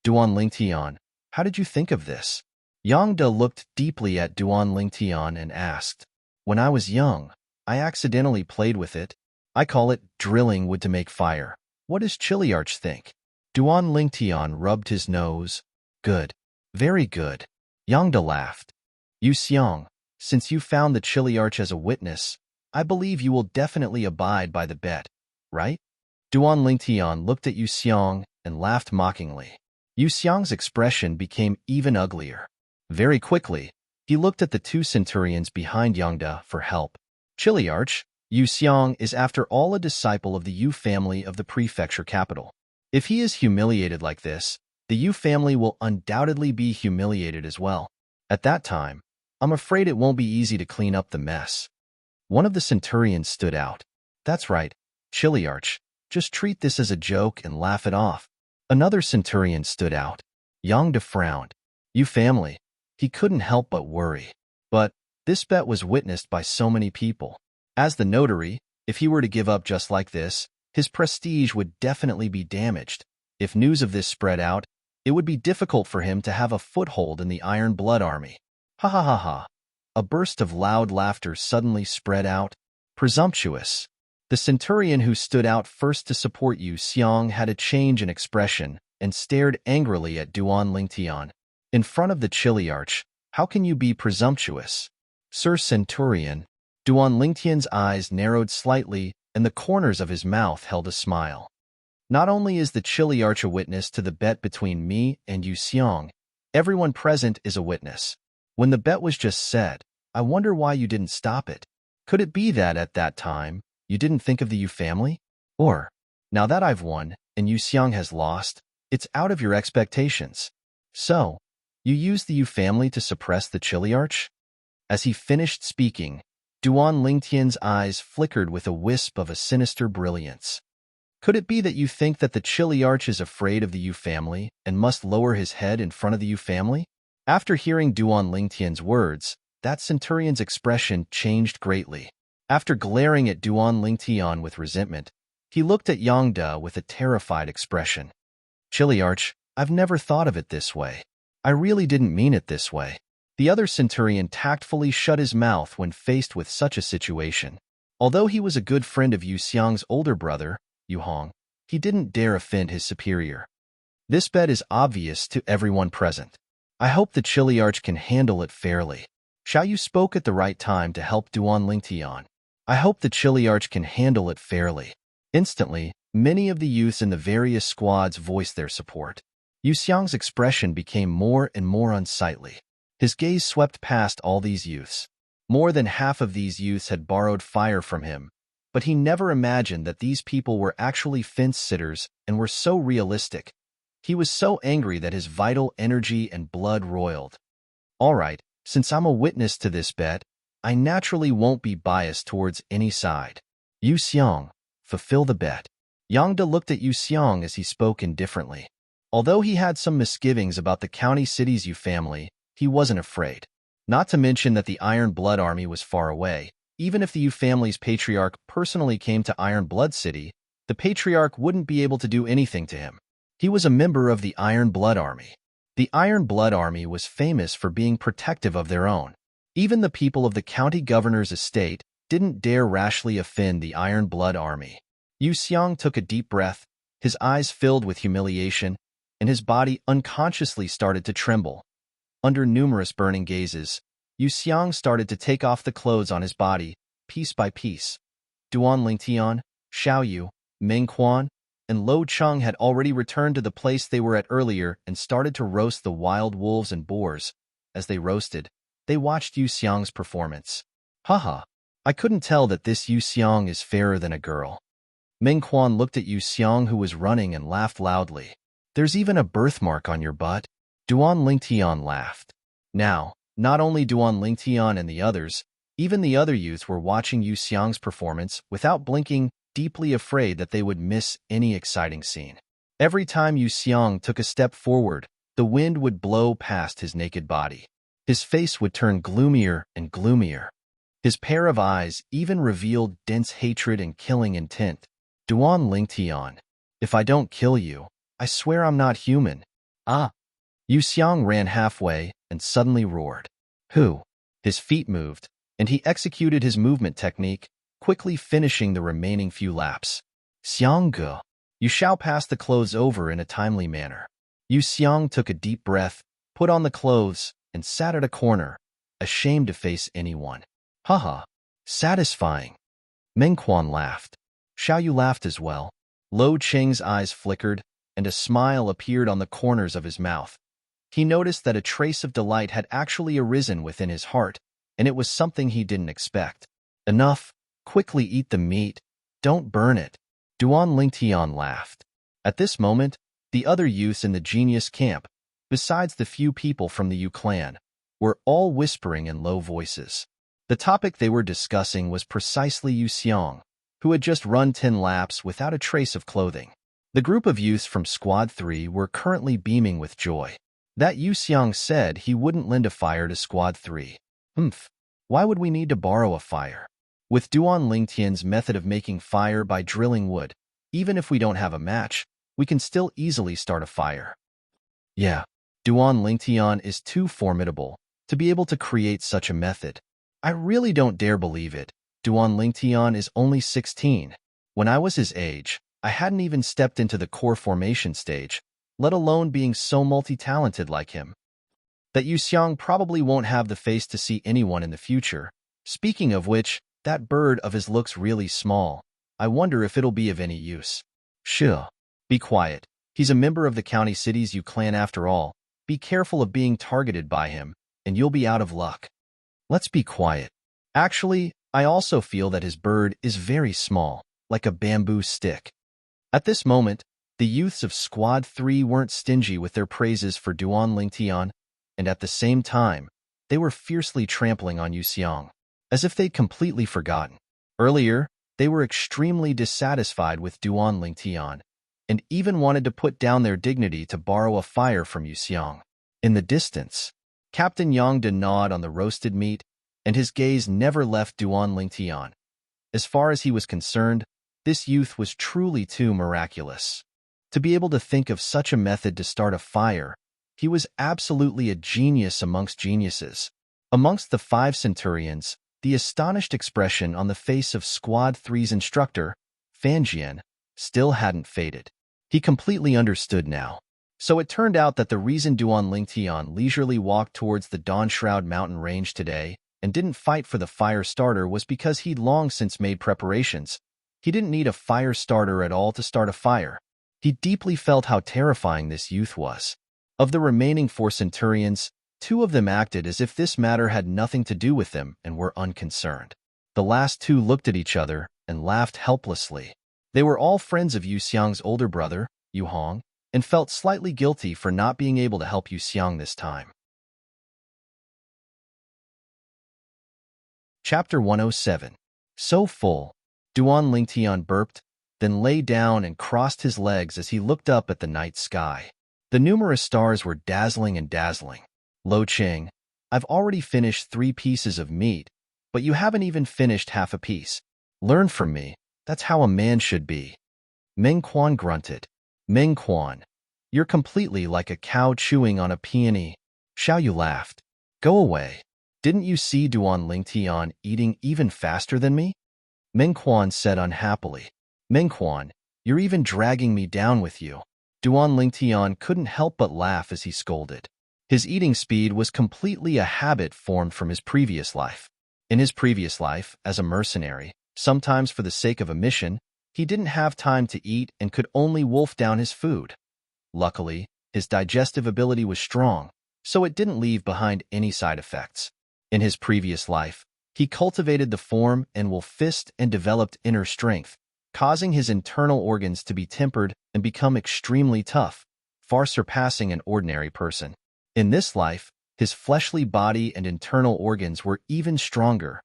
Duan Lingtian, how did you think of this? Yang De looked deeply at Duan Lingtian and asked, When I was young, I accidentally played with it. I call it drilling wood to make fire. What does Chiliarch think? Duan Lingtian rubbed his nose. Good. Very good. Yang De laughed. Yu Xiang, since you found the Chiliarch as a witness, I believe you will definitely abide by the bet, right? Duan Lingtian looked at Yu Xiang and laughed mockingly. Yu Xiang's expression became even uglier. Very quickly, he looked at the two centurions behind Yang De for help. Chiliarch, Yu Xiang is after all a disciple of the Yu family of the prefecture capital. If he is humiliated like this, the Yu family will undoubtedly be humiliated as well. At that time, I'm afraid it won't be easy to clean up the mess. One of the centurions stood out. That's right, Chiliarch, just treat this as a joke and laugh it off. Another centurion stood out. Yang De frowned. Yu family. He couldn't help but worry. But this bet was witnessed by so many people. As the notary, if he were to give up just like this, his prestige would definitely be damaged. If news of this spread out, it would be difficult for him to have a foothold in the Iron Blood Army. Ha ha ha ha. A burst of loud laughter suddenly spread out. Presumptuous. The centurion who stood out first to support Yu Xiang had a change in expression and stared angrily at Duan Lingtian. In front of the Chiliarch, how can you be presumptuous? Sir Centurion. Duan Lingtian's eyes narrowed slightly and the corners of his mouth held a smile. Not only is the Chiliarch a witness to the bet between me and Yu Xiang, everyone present is a witness. When the bet was just said, I wonder why you didn't stop it. Could it be that at that time, you didn't think of the Yu family? Or, now that I've won and Yu Xiang has lost, it's out of your expectations. So, you used the Yu family to suppress the Chiliarch? As he finished speaking, Duan Lingtian's eyes flickered with a wisp of a sinister brilliance. Could it be that you think that the Chiliarch is afraid of the Yu family and must lower his head in front of the Yu family? After hearing Duan Lingtian's words, that centurion's expression changed greatly. After glaring at Duan Lingtian with resentment, he looked at Yang De with a terrified expression. Chiliarch, I've never thought of it this way. I really didn't mean it this way. The other centurion tactfully shut his mouth when faced with such a situation. Although he was a good friend of Yu Xiang's older brother, Yu Hong, he didn't dare offend his superior. This bet is obvious to everyone present. I hope the Chiliarch can handle it fairly. Xiao Yu spoke at the right time to help Duan Lingtian. I hope the Chiliarch can handle it fairly. Instantly, many of the youths in the various squads voiced their support. Yu Xiang's expression became more and more unsightly. His gaze swept past all these youths. More than half of these youths had borrowed fire from him, but he never imagined that these people were actually fence-sitters and were so realistic. He was so angry that his vital energy and blood roiled. All right, since I'm a witness to this bet, I naturally won't be biased towards any side. Yu Xiang, fulfill the bet. Yang De looked at Yu Xiang as he spoke indifferently. Although he had some misgivings about the county city's Yu family, he wasn't afraid. Not to mention that the Iron Blood Army was far away. Even if the Yu family's patriarch personally came to Iron Blood City, the patriarch wouldn't be able to do anything to him. He was a member of the Iron Blood Army. The Iron Blood Army was famous for being protective of their own. Even the people of the county governor's estate didn't dare rashly offend the Iron Blood Army. Yu Xiang took a deep breath, his eyes filled with humiliation, and his body unconsciously started to tremble. Under numerous burning gazes, Yu Xiang started to take off the clothes on his body, piece by piece. Duan Lingtian, Xiao Yu, Ming Quan, and Lo Cheng had already returned to the place they were at earlier and started to roast the wild wolves and boars. As they roasted, they watched Yu Xiang's performance. Haha, I couldn't tell that this Yu Xiang is fairer than a girl. Ming Quan looked at Yu Xiang, who was running, and laughed loudly. There's even a birthmark on your butt. Duan Lingtian laughed. Now, not only Duan Lingtian and the others, even the other youths were watching Yu Xiang's performance without blinking, deeply afraid that they would miss any exciting scene. Every time Yu Xiang took a step forward, the wind would blow past his naked body. His face would turn gloomier and gloomier. His pair of eyes even revealed dense hatred and killing intent. Duan Lingtian, if I don't kill you, I swear I'm not human. Ah! Yu Xiang ran halfway and suddenly roared. Who? His feet moved, and he executed his movement technique, quickly finishing the remaining few laps. Xiangge, you shall pass the clothes over in a timely manner. Yu Xiang took a deep breath, put on the clothes, and sat at a corner, ashamed to face anyone. Haha, satisfying. Ming Quan laughed. Xiao Yu laughed as well. Lo Cheng's eyes flickered, and a smile appeared on the corners of his mouth. He noticed that a trace of delight had actually arisen within his heart, and it was something he didn't expect. Enough, quickly eat the meat, don't burn it. Duan Lingtian laughed. At this moment, the other youths in the genius camp, besides the few people from the Yu clan, were all whispering in low voices. The topic they were discussing was precisely Yu Xiang, who had just run 10 laps without a trace of clothing. The group of youths from Squad 3 were currently beaming with joy. That Yu Xiang said he wouldn't lend a fire to Squad 3. Why would we need to borrow a fire? With Duan Lingtian's method of making fire by drilling wood, even if we don't have a match, we can still easily start a fire. Yeah, Duan Lingtian is too formidable to be able to create such a method. I really don't dare believe it. Duan Lingtian is only 16. When I was his age, I hadn't even stepped into the core formation stage, let alone being so multi-talented like him. That Yu Xiang probably won't have the face to see anyone in the future. Speaking of which, that bird of his looks really small. I wonder if it'll be of any use. Shh. Be quiet. He's a member of the county city's Yu clan after all. Be careful of being targeted by him, and you'll be out of luck. Let's be quiet. Actually, I also feel that his bird is very small, like a bamboo stick. At this moment, the youths of Squad 3 weren't stingy with their praises for Duan Lingtian, and at the same time, they were fiercely trampling on Yu Xiang, as if they'd completely forgotten. Earlier, they were extremely dissatisfied with Duan Lingtian, and even wanted to put down their dignity to borrow a fire from Yu Xiang. In the distance, Captain Yang did nod on the roasted meat, and his gaze never left Duan Lingtian. As far as he was concerned, this youth was truly too miraculous. To be able to think of such a method to start a fire, he was absolutely a genius amongst geniuses. Amongst the 5 centurions, the astonished expression on the face of Squad 3's instructor, Fanjian, still hadn't faded. He completely understood now. So it turned out that the reason Duan Lingtian leisurely walked towards the Dawnshroud mountain range today and didn't fight for the fire starter was because he'd long since made preparations. He didn't need a fire starter at all to start a fire. He deeply felt how terrifying this youth was. Of the remaining 4 centurions, 2 of them acted as if this matter had nothing to do with them and were unconcerned. The last 2 looked at each other and laughed helplessly. They were all friends of Yu Xiang's older brother, Yu Hong, and felt slightly guilty for not being able to help Yu Xiang this time. Chapter 107. So full. Duan Lingtian burped, then lay down and crossed his legs as he looked up at the night sky. The numerous stars were dazzling and dazzling. Lo Cheng, I've already finished 3 pieces of meat, but you haven't even finished half a piece. Learn from me. That's how a man should be. Ming Quan grunted. Ming Quan, you're completely like a cow chewing on a peony. Xiao Yu laughed. Go away. Didn't you see Duan Lingtian eating even faster than me? Ming Quan said unhappily. Ming Quan, you're even dragging me down with you. Duan Lingtian couldn't help but laugh as he scolded. His eating speed was completely a habit formed from his previous life. In his previous life, as a mercenary, sometimes for the sake of a mission, he didn't have time to eat and could only wolf down his food. Luckily, his digestive ability was strong, so it didn't leave behind any side effects. In his previous life, he cultivated the form and wolf fist and developed inner strength, causing his internal organs to be tempered and become extremely tough, far surpassing an ordinary person. In this life, his fleshly body and internal organs were even stronger.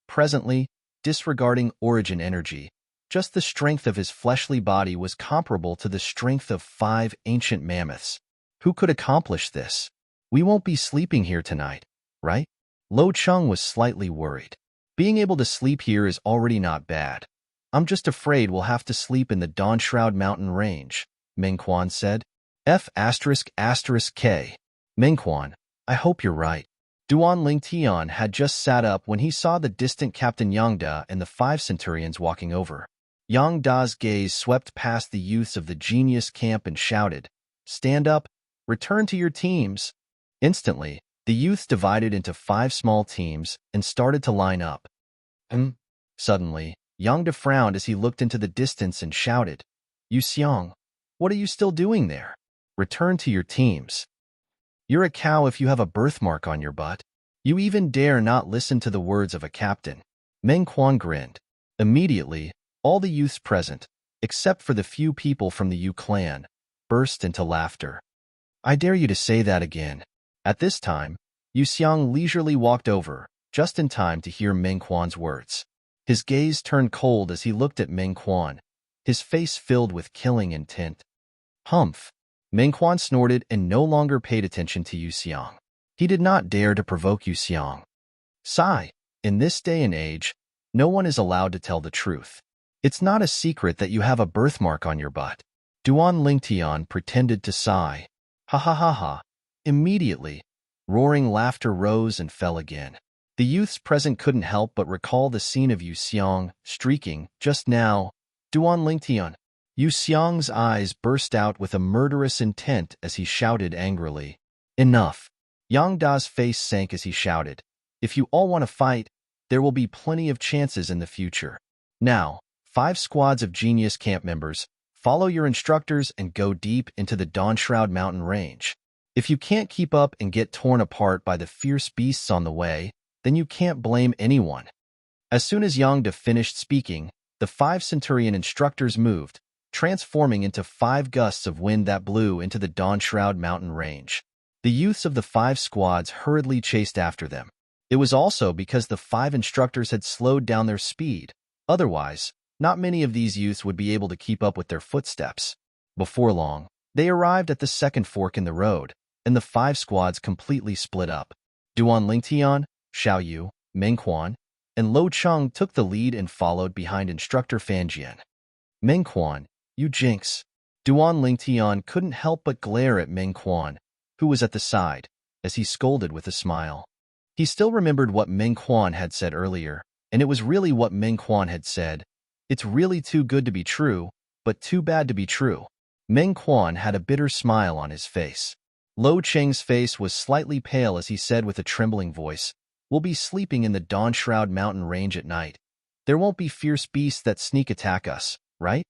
Presently, disregarding origin energy, just the strength of his fleshly body was comparable to the strength of 5 ancient mammoths. Who could accomplish this? We won't be sleeping here tonight, right? Lo Chung was slightly worried. Being able to sleep here is already not bad. I'm just afraid we'll have to sleep in the Dawnshroud Mountain Range, Mengquan said. F***K. Mengquan, I hope you're right. Duan Lingtian had just sat up when he saw the distant Captain Yang Da and the 5 centurions walking over. Yang Da's gaze swept past the youths of the genius camp and shouted, "Stand up, return to your teams." Instantly, the youths divided into 5 small teams and started to line up. Suddenly, Yang Da frowned as he looked into the distance and shouted, "Yu Xiang, what are you still doing there? Return to your teams. You're a cow if you have a birthmark on your butt. You even dare not listen to the words of a captain." Meng Quan grinned. Immediately, all the youths present, except for the few people from the Yu clan, burst into laughter. "I dare you to say that again." At this time, Yu Xiang leisurely walked over, just in time to hear Meng Quan's words. His gaze turned cold as he looked at Meng Quan, his face filled with killing intent. Humph! Meng Quan snorted and no longer paid attention to Yu Xiang. He did not dare to provoke Yu Xiang. Sigh, in this day and age, no one is allowed to tell the truth. It's not a secret that you have a birthmark on your butt. Duan Lingtian pretended to sigh. Ha ha ha ha. Immediately, roaring laughter rose and fell again. The youths present couldn't help but recall the scene of Yu Xiang streaking just now. Duan Lingtian. Yu Xiang's eyes burst out with a murderous intent as he shouted angrily. Enough. Yang Da's face sank as he shouted. If you all want to fight, there will be plenty of chances in the future. Now, 5 squads of genius camp members, follow your instructors and go deep into the Dawnshroud Mountain Range. If you can't keep up and get torn apart by the fierce beasts on the way, then you can't blame anyone. As soon as Yang Da finished speaking, the 5 centurion instructors moved, transforming into 5 gusts of wind that blew into the Dawnshroud Mountain Range. The youths of the 5 squads hurriedly chased after them. It was also because the 5 instructors had slowed down their speed. Otherwise, not many of these youths would be able to keep up with their footsteps. Before long, they arrived at the second fork in the road, and the 5 squads completely split up. Duan Lingtian, Xiao Yu, Meng Quan, and Lo Chung took the lead and followed behind instructor Fan Jian. Meng Quan, you jinx. Duan Lingtian couldn't help but glare at Meng Quan, who was at the side, as he scolded with a smile. He still remembered what Meng Quan had said earlier, and it was really what Meng Quan had said. It's really too good to be true, but too bad to be true. Meng Quan had a bitter smile on his face. Lo Cheng's face was slightly pale as he said with a trembling voice, "We'll be sleeping in the Dawnshroud Mountain Range at night. There won't be fierce beasts that sneak attack us, right?"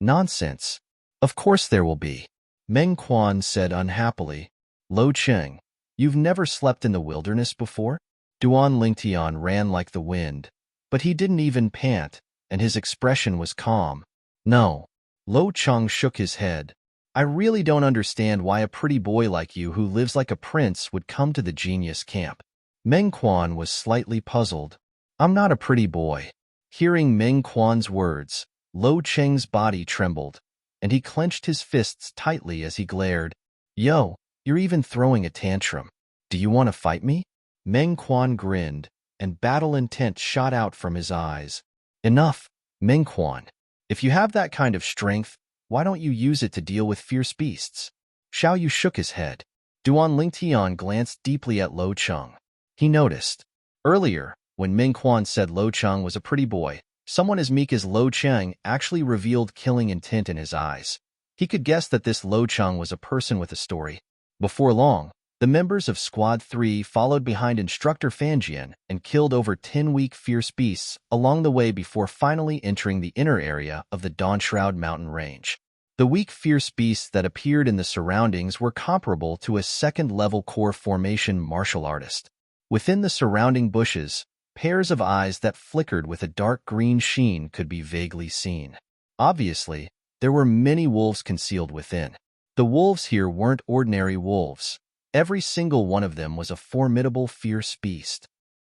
"Nonsense. Of course there will be," Meng Quan said unhappily. "Lo Cheng, you've never slept in the wilderness before?" Duan Lingtian ran like the wind, but he didn't even pant, and his expression was calm. "No." Lo Cheng shook his head. "I really don't understand why a pretty boy like you who lives like a prince would come to the genius camp." Meng Quan was slightly puzzled. "I'm not a pretty boy." Hearing Meng Quan's words, Lo Cheng's body trembled, and he clenched his fists tightly as he glared. "Yo, you're even throwing a tantrum. Do you want to fight me?" Meng Quan grinned, and battle intent shot out from his eyes. "Enough, Meng Quan. If you have that kind of strength, why don't you use it to deal with fierce beasts?" Xiao Yu shook his head. Duan Lingtian glanced deeply at Lo Cheng. He noticed. Earlier, when Meng Quan said Lo Cheng was a pretty boy, someone as meek as Lo Cheng actually revealed killing intent in his eyes. He could guess that this Lo Cheng was a person with a story. Before long, The members of Squad 3 followed behind Instructor Fanjian and killed over 10 weak fierce beasts along the way before finally entering the inner area of the Dawnshroud mountain range. The weak fierce beasts that appeared in the surroundings were comparable to a second-level core formation martial artist. Within the surrounding bushes, pairs of eyes that flickered with a dark green sheen could be vaguely seen. Obviously, there were many wolves concealed within. The wolves here weren't ordinary wolves. Every single one of them was a formidable, fierce beast.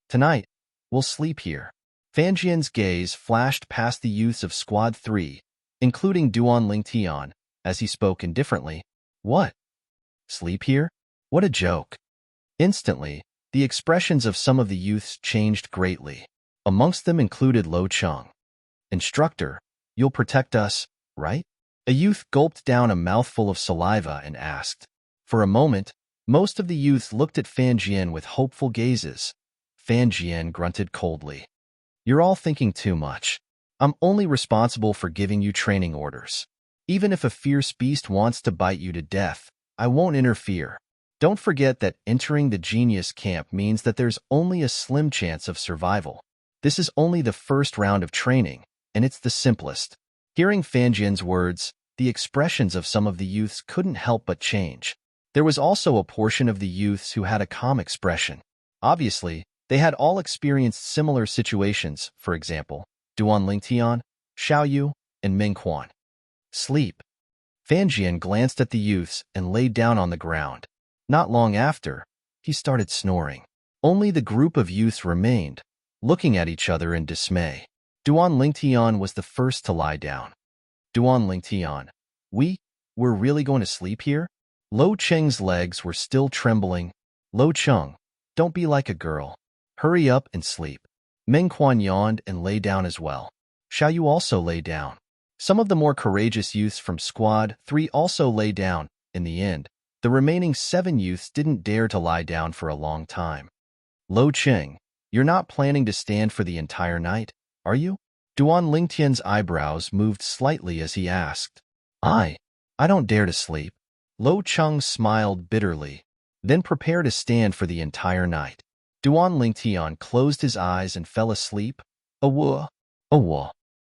Tonight, we'll sleep here. Fanjian's gaze flashed past the youths of Squad 3, including Duan Lingtian, as he spoke indifferently. What? Sleep here? What a joke. Instantly, the expressions of some of the youths changed greatly. Amongst them included Lo Cheng. Instructor, you'll protect us, right? A youth gulped down a mouthful of saliva and asked. For a moment, most of the youths looked at Fanjian with hopeful gazes. Fanjian grunted coldly. You're all thinking too much. I'm only responsible for giving you training orders. Even if a fierce beast wants to bite you to death, I won't interfere. Don't forget that entering the genius camp means that there's only a slim chance of survival. This is only the first round of training, and it's the simplest. Hearing Fanjian's words, the expressions of some of the youths couldn't help but change. There was also a portion of the youths who had a calm expression. Obviously, they had all experienced similar situations, for example, Duan Lingtian, Xiaoyu, and Ming Quan. Sleep. Fanjian glanced at the youths and laid down on the ground. Not long after, he started snoring. Only the group of youths remained, looking at each other in dismay. Duan Lingtian was the first to lie down. Duan Lingtian, we're really going to sleep here? Lo Cheng's legs were still trembling. Lo Cheng, don't be like a girl. Hurry up and sleep. Ming Quan yawned and lay down as well. Xiaoyu also lay down. Some of the more courageous youths from Squad 3 also lay down. In the end, the remaining 7 youths didn't dare to lie down for a long time. Lo Cheng, you're not planning to stand for the entire night, are you? Duan Lingtian's eyebrows moved slightly as he asked. I don't dare to sleep. Lo Cheng smiled bitterly, then prepare to stand for the entire night. Duan Lingtian closed his eyes and fell asleep. Awwa.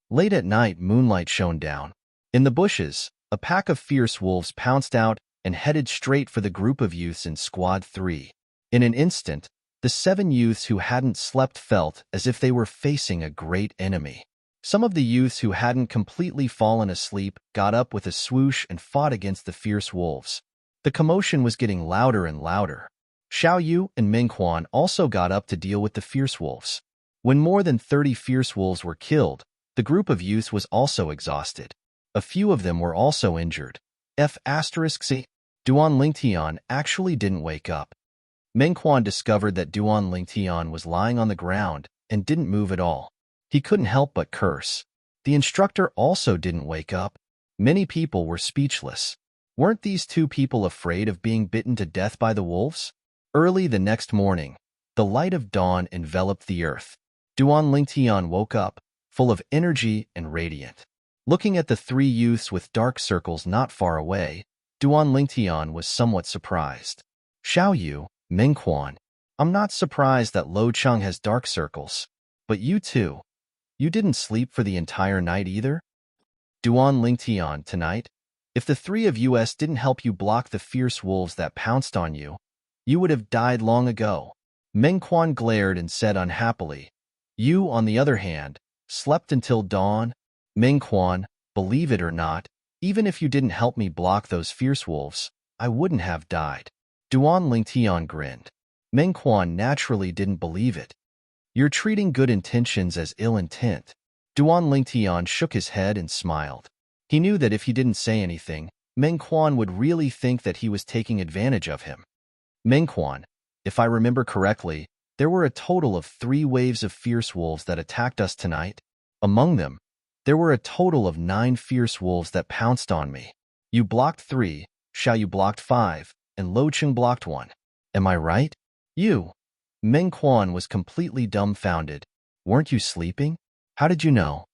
Late at night, moonlight shone down. In the bushes, a pack of fierce wolves pounced out and headed straight for the group of youths in Squad 3. In an instant, the 7 youths who hadn't slept felt as if they were facing a great enemy. Some of the youths who hadn't completely fallen asleep got up with a swoosh and fought against the fierce wolves. The commotion was getting louder and louder. Xiaoyu and Ming Quan also got up to deal with the fierce wolves. When more than 30 fierce wolves were killed, the group of youths was also exhausted. A few of them were also injured. C. Duan Lingtian actually didn't wake up. Ming Quan discovered that Duan Lingtian was lying on the ground and didn't move at all. He couldn't help but curse. The instructor also didn't wake up. Many people were speechless. Weren't these 2 people afraid of being bitten to death by the wolves? Early the next morning, the light of dawn enveloped the earth. Duan Lingtian woke up, full of energy and radiant. Looking at the 3 youths with dark circles not far away, Duan Lingtian was somewhat surprised. Xiaoyu, Ming Quan, I'm not surprised that Lo Cheng has dark circles. But you too. You didn't sleep for the entire night either? Duan Lingtian, tonight, if the 3 of us didn't help you block the fierce wolves that pounced on you, you would have died long ago. Ming Quan glared and said unhappily. You, on the other hand, slept until dawn. Ming Quan, believe it or not, even if you didn't help me block those fierce wolves, I wouldn't have died. Duan Lingtian grinned. Ming Quan naturally didn't believe it. You're treating good intentions as ill intent. Duan Lingtian shook his head and smiled. He knew that if he didn't say anything, Ming Quan would really think that he was taking advantage of him. Ming Quan, if I remember correctly, there were a total of 3 waves of fierce wolves that attacked us tonight. Among them, there were a total of 9 fierce wolves that pounced on me. You blocked 3, Xiaoyu blocked 5, and Lo Cheng blocked 1. Am I right? You. Ming Quan was completely dumbfounded. Weren't you sleeping? How did you know?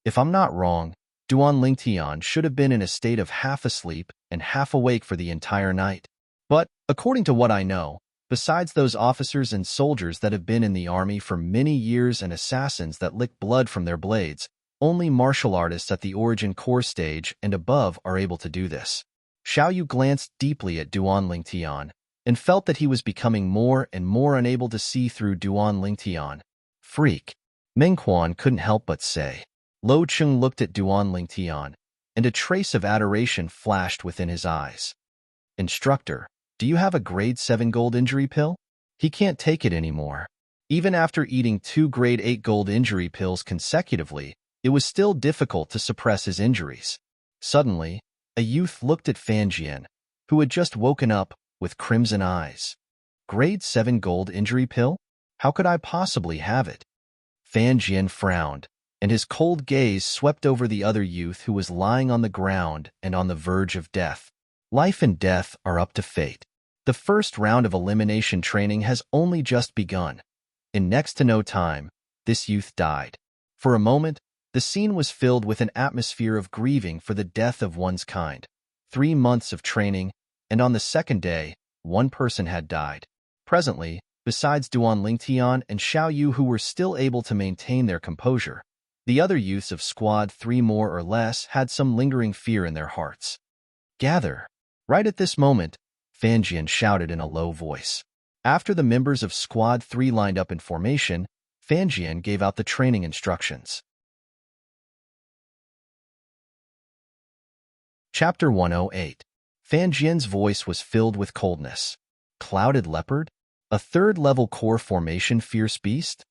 If I'm not wrong, Duan Lingtian should have been in a state of half asleep and half awake for the entire night. But, according to what I know, besides those officers and soldiers that have been in the army for many years and assassins that lick blood from their blades, only martial artists at the origin core stage and above are able to do this. Xiao Yu glanced deeply at Duan Lingtian and felt that he was becoming more and more unable to see through Duan Lingtian. Freak. Meng Quan couldn't help but say. Lo Chung looked at Duan Lingtian, and a trace of adoration flashed within his eyes. Instructor, do you have a grade 7 gold injury pill? He can't take it anymore. Even after eating 2 grade 8 gold injury pills consecutively, it was still difficult to suppress his injuries. Suddenly, a youth looked at Fan Jian, who had just woken up, with crimson eyes. Grade 7 gold injury pill? How could I possibly have it? Fan Jian frowned, and his cold gaze swept over the other youth who was lying on the ground and on the verge of death. Life and death are up to fate. The first round of elimination training has only just begun. In next to no time, this youth died. For a moment, the scene was filled with an atmosphere of grieving for the death of one's kind. 3 months of training, and on the second day, one person had died. Presently, besides Duan Lingtian and Xiao Yu who were still able to maintain their composure, the other youths of Squad 3 more or less had some lingering fear in their hearts. Gather! Right at this moment, Fan Jian shouted in a low voice. After the members of Squad 3 lined up in formation, Fan Jian gave out the training instructions. Chapter 108. Fan Jian's voice was filled with coldness. Clouded leopard? A third-level core formation fierce beast?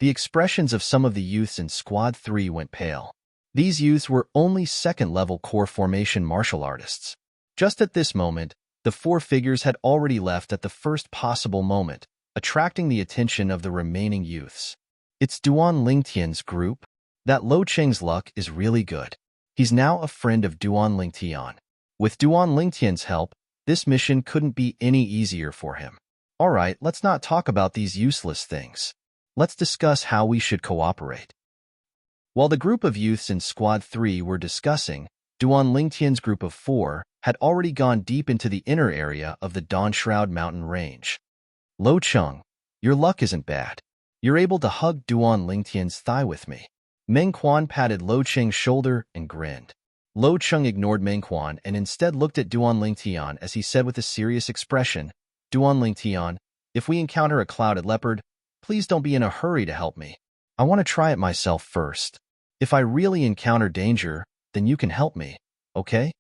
The expressions of some of the youths in Squad 3 went pale. These youths were only second-level core formation martial artists. Just at this moment, the 4 figures had already left at the first possible moment, attracting the attention of the remaining youths. It's Duan Lingtian's group? That Lo Cheng's luck is really good. He's now a friend of Duan Lingtian. With Duan Lingtian's help, this mission couldn't be any easier for him. Alright, let's not talk about these useless things. Let's discuss how we should cooperate. While the group of youths in Squad 3 were discussing, Duan Lingtian's group of 4 had already gone deep into the inner area of the Dawnshroud mountain range. Lo Chung, your luck isn't bad. You're able to hug Duan Lingtian's thigh with me. Meng Quan patted Lo Cheng's shoulder and grinned. Lo Chung ignored Meng Quan and instead looked at Duan Lingtian as he said with a serious expression, Duan Lingtian, if we encounter a clouded leopard, please don't be in a hurry to help me. I want to try it myself first. If I really encounter danger, then you can help me, okay?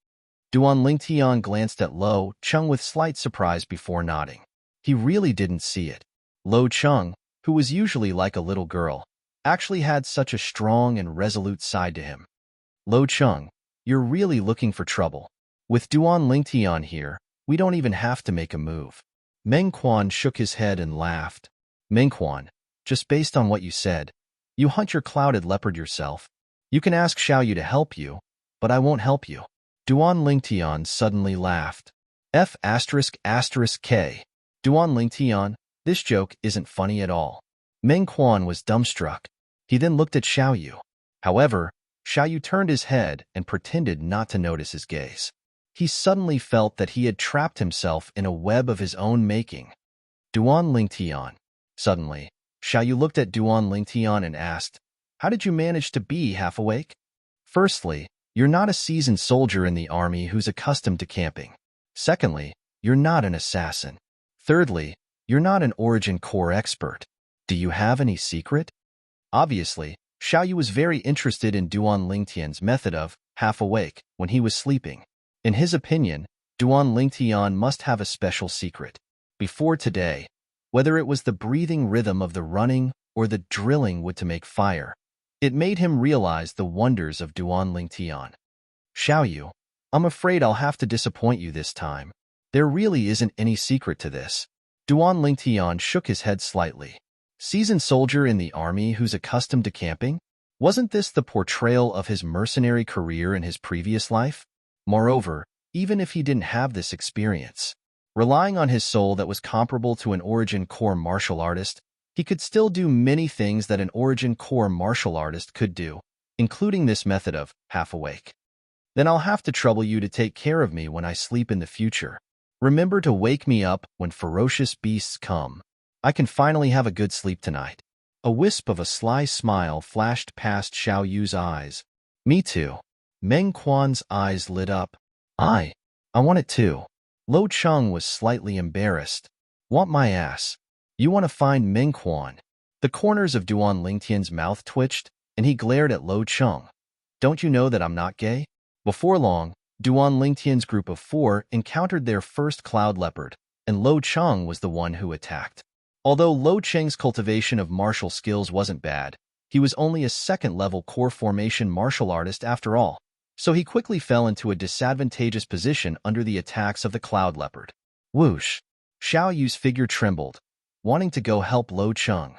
Duan Lingtian glanced at Lo Chung with slight surprise before nodding. He really didn't see it. Lo Chung, who was usually like a little girl, actually had such a strong and resolute side to him. Lo Chung, you're really looking for trouble. With Duan Lingtian here, we don't even have to make a move. Meng Quan shook his head and laughed. Meng Quan, just based on what you said, you hunt your clouded leopard yourself. You can ask Xiao Yu to help you, but I won't help you. Duan Lingtian suddenly laughed. F***K. Duan Lingtian, this joke isn't funny at all. Meng Quan was dumbstruck. He then looked at Xiao Yu. However, Xiao Yu turned his head and pretended not to notice his gaze. He suddenly felt that he had trapped himself in a web of his own making. Duan Lingtian. Suddenly, Xiao Yu looked at Duan Lingtian and asked, how did you manage to be half awake? Firstly, you're not a seasoned soldier in the army who's accustomed to camping. Secondly, you're not an assassin. Thirdly, you're not an origin core expert. Do you have any secret? Obviously, Xiao Yu was very interested in Duan Lingtian's method of half awake when he was sleeping. In his opinion, Duan Lingtian must have a special secret. Before today, whether it was the breathing rhythm of the running or the drilling wood to make fire, it made him realize the wonders of Duan Lingtian. Xiao Yu, I'm afraid I'll have to disappoint you this time. There really isn't any secret to this. Duan Lingtian shook his head slightly. Seasoned soldier in the army who's accustomed to camping? Wasn't this the portrayal of his mercenary career in his previous life? Moreover, even if he didn't have this experience, relying on his soul that was comparable to an origin core martial artist, he could still do many things that an origin core martial artist could do, including this method of half awake. Then I'll have to trouble you to take care of me when I sleep in the future. Remember to wake me up when ferocious beasts come. I can finally have a good sleep tonight. A wisp of a sly smile flashed past Xiao Yu's eyes. Me too. Meng Quan's eyes lit up. I want it too. Lo Cheng was slightly embarrassed. Want my ass? You want to find Meng Quan? The corners of Duan Lingtian's mouth twitched, and he glared at Lo Cheng. Don't you know that I'm not gay? Before long, Duan Lingtian's group of 4 encountered their first cloud leopard, and Lo Cheng was the one who attacked. Although Lo Cheng's cultivation of martial skills wasn't bad, he was only a second-level core formation martial artist after all, so he quickly fell into a disadvantageous position under the attacks of the cloud leopard. Whoosh! Xiao Yu's figure trembled, wanting to go help Lo Cheng.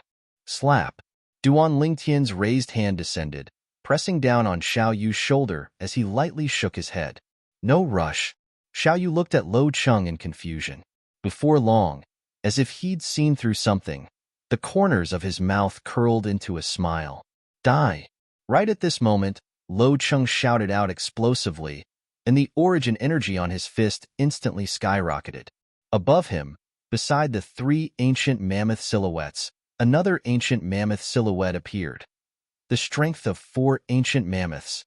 Slap! Duan Lingtian's raised hand descended, pressing down on Xiao Yu's shoulder as he lightly shook his head. No rush. Xiao Yu looked at Lo Cheng in confusion. Before long, as if he'd seen through something, the corners of his mouth curled into a smile. Die! Right at this moment, Lo Cheng shouted out explosively, and the origin energy on his fist instantly skyrocketed. Above him, beside the 3 ancient mammoth silhouettes, another ancient mammoth silhouette appeared. The strength of 4 ancient mammoths.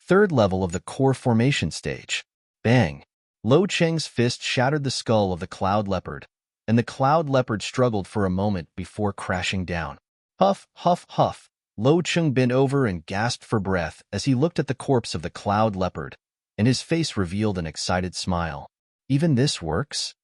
3rd level of the core formation stage. Bang! Lo Cheng's fist shattered the skull of the cloud leopard, and the cloud leopard struggled for a moment before crashing down. Huff, huff, huff. Lo Cheng bent over and gasped for breath as he looked at the corpse of the cloud leopard, and his face revealed an excited smile. Even this works?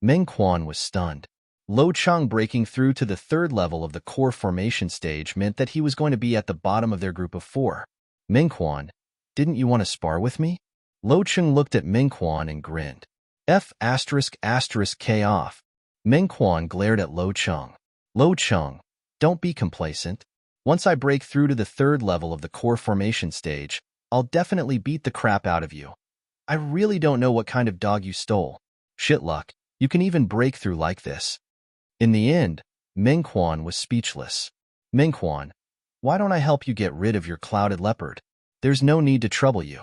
Meng Quan was stunned. Lo Cheng breaking through to the 3rd level of the core formation stage meant that he was going to be at the bottom of their group of 4. Meng Quan, didn't you want to spar with me? Lo Cheng looked at Meng Quan and grinned. K off. Meng Quan glared at Lo Cheng. Lo Cheng, don't be complacent. Once I break through to the 3rd level of the core formation stage, I'll definitely beat the crap out of you. I really don't know what kind of dog you stole. Shit luck, you can even break through like this. In the end, Meng Quan was speechless. Meng Quan, why don't I help you get rid of your clouded leopard? There's no need to trouble you.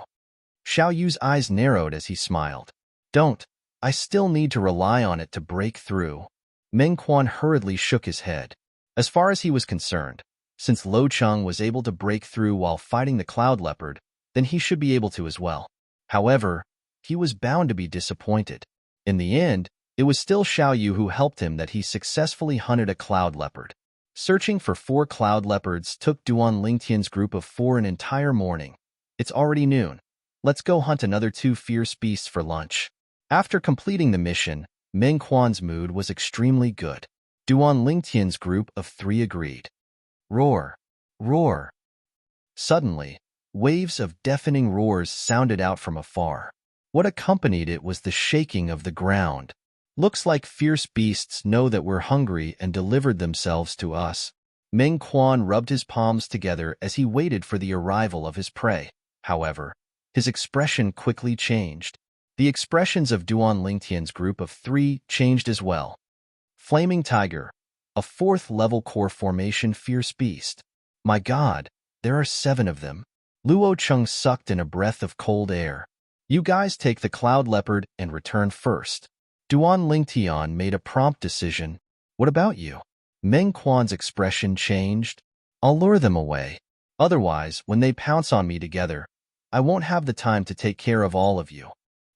Xiao Yu's eyes narrowed as he smiled. Don't. I still need to rely on it to break through. Meng Quan hurriedly shook his head. As far as he was concerned, since Lo Cheng was able to break through while fighting the cloud leopard, then he should be able to as well. However, he was bound to be disappointed. In the end, it was still Xiao Yu who helped him that he successfully hunted a cloud leopard. Searching for 4 cloud leopards took Duan Lingtian's group of 4 an entire morning. It's already noon. Let's go hunt another 2 fierce beasts for lunch. After completing the mission, Meng Quan's mood was extremely good. Duan Lingtian's group of 3 agreed. Roar! Roar! Suddenly, waves of deafening roars sounded out from afar. What accompanied it was the shaking of the ground. Looks like fierce beasts know that we're hungry and delivered themselves to us. Meng Quan rubbed his palms together as he waited for the arrival of his prey. However, his expression quickly changed. The expressions of Duan Lingtian's group of 3 changed as well. Flaming Tiger, a 4th level core formation fierce beast. My God, there are 7 of them. Luo Cheng sucked in a breath of cold air. You guys take the cloud leopard and return first. Duan Lingtian made a prompt decision. What about you? Meng Quan's expression changed. I'll lure them away. Otherwise, when they pounce on me together, I won't have the time to take care of all of you.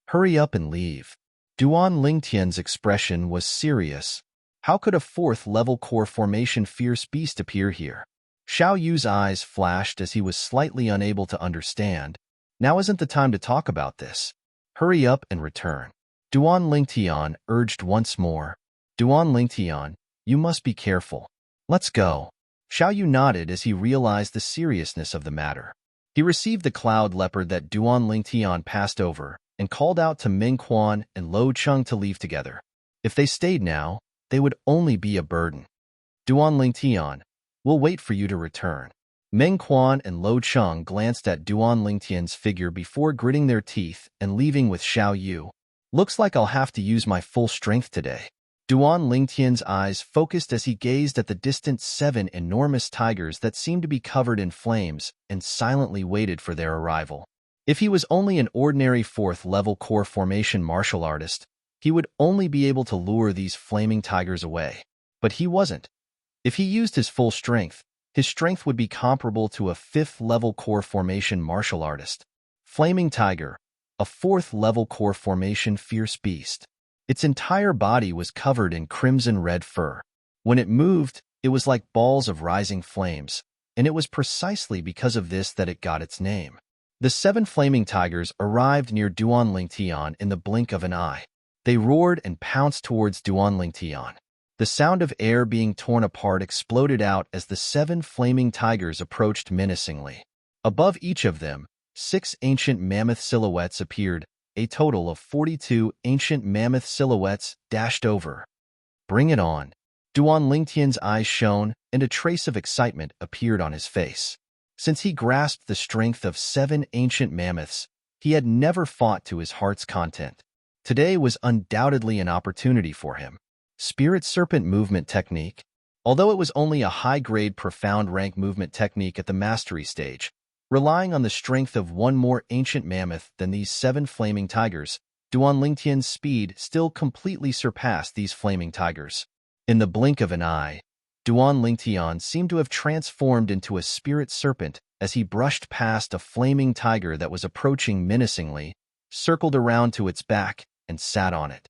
Hurry up and leave. Duan Lingtian's expression was serious. How could a 4th level core formation fierce beast appear here? Xiao Yu's eyes flashed as he was slightly unable to understand. Now isn't the time to talk about this. Hurry up and return. Duan Lingtian urged once more. Duan Lingtian, you must be careful. Let's go. Xiao Yu nodded as he realized the seriousness of the matter. He received the cloud leopard that Duan Lingtian passed over and called out to Meng Quan and Lo Cheng to leave together. If they stayed now, they would only be a burden. Duan Lingtian, we'll wait for you to return. Meng Quan and Lo Cheng glanced at Duan Lingtian's figure before gritting their teeth and leaving with Xiao Yu. Looks like I'll have to use my full strength today. Duan Lingtian's eyes focused as he gazed at the distant 7 enormous tigers that seemed to be covered in flames and silently waited for their arrival. If he was only an ordinary 4th level core formation martial artist, he would only be able to lure these flaming tigers away. But he wasn't. If he used his full strength, his strength would be comparable to a 5th-level core formation martial artist. Flaming Tiger, a 4th-level core formation fierce beast. Its entire body was covered in crimson-red fur. When it moved, it was like balls of rising flames, and it was precisely because of this that it got its name. The 7 flaming tigers arrived near Duan Lingtian in the blink of an eye. They roared and pounced towards Duan Lingtian. The sound of air being torn apart exploded out as the 7 flaming tigers approached menacingly. Above each of them, 6 ancient mammoth silhouettes appeared. A total of 42 ancient mammoth silhouettes dashed over. Bring it on. Duan Lingtian's eyes shone, and a trace of excitement appeared on his face. Since he grasped the strength of 7 ancient mammoths, he had never fought to his heart's content. Today was undoubtedly an opportunity for him. Spirit Serpent Movement Technique. Although it was only a high-grade profound rank movement technique at the mastery stage, relying on the strength of one more ancient mammoth than these 7 flaming tigers, Duan Lingtian's speed still completely surpassed these flaming tigers. In the blink of an eye, Duan Lingtian seemed to have transformed into a spirit serpent as he brushed past a flaming tiger that was approaching menacingly, circled around to its back, and sat on it.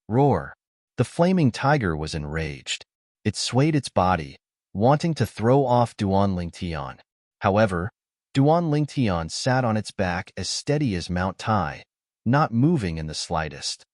Roar! The flaming tiger was enraged. It swayed its body, wanting to throw off Duan Lingtian. However, Duan Lingtian sat on its back as steady as Mount Tai, not moving in the slightest.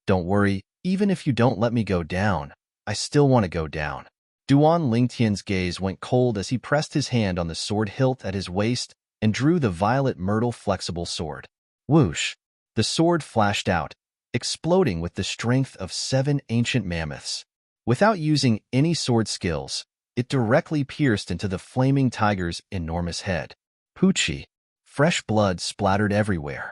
Don't worry, even if you don't let me go down, I still want to go down. Duan Lingtian's gaze went cold as he pressed his hand on the sword hilt at his waist and drew the violet myrtle flexible sword. Whoosh! The sword flashed out, exploding with the strength of 7 ancient mammoths. Without using any sword skills, it directly pierced into the flaming tiger's enormous head. Poochie! Fresh blood splattered everywhere.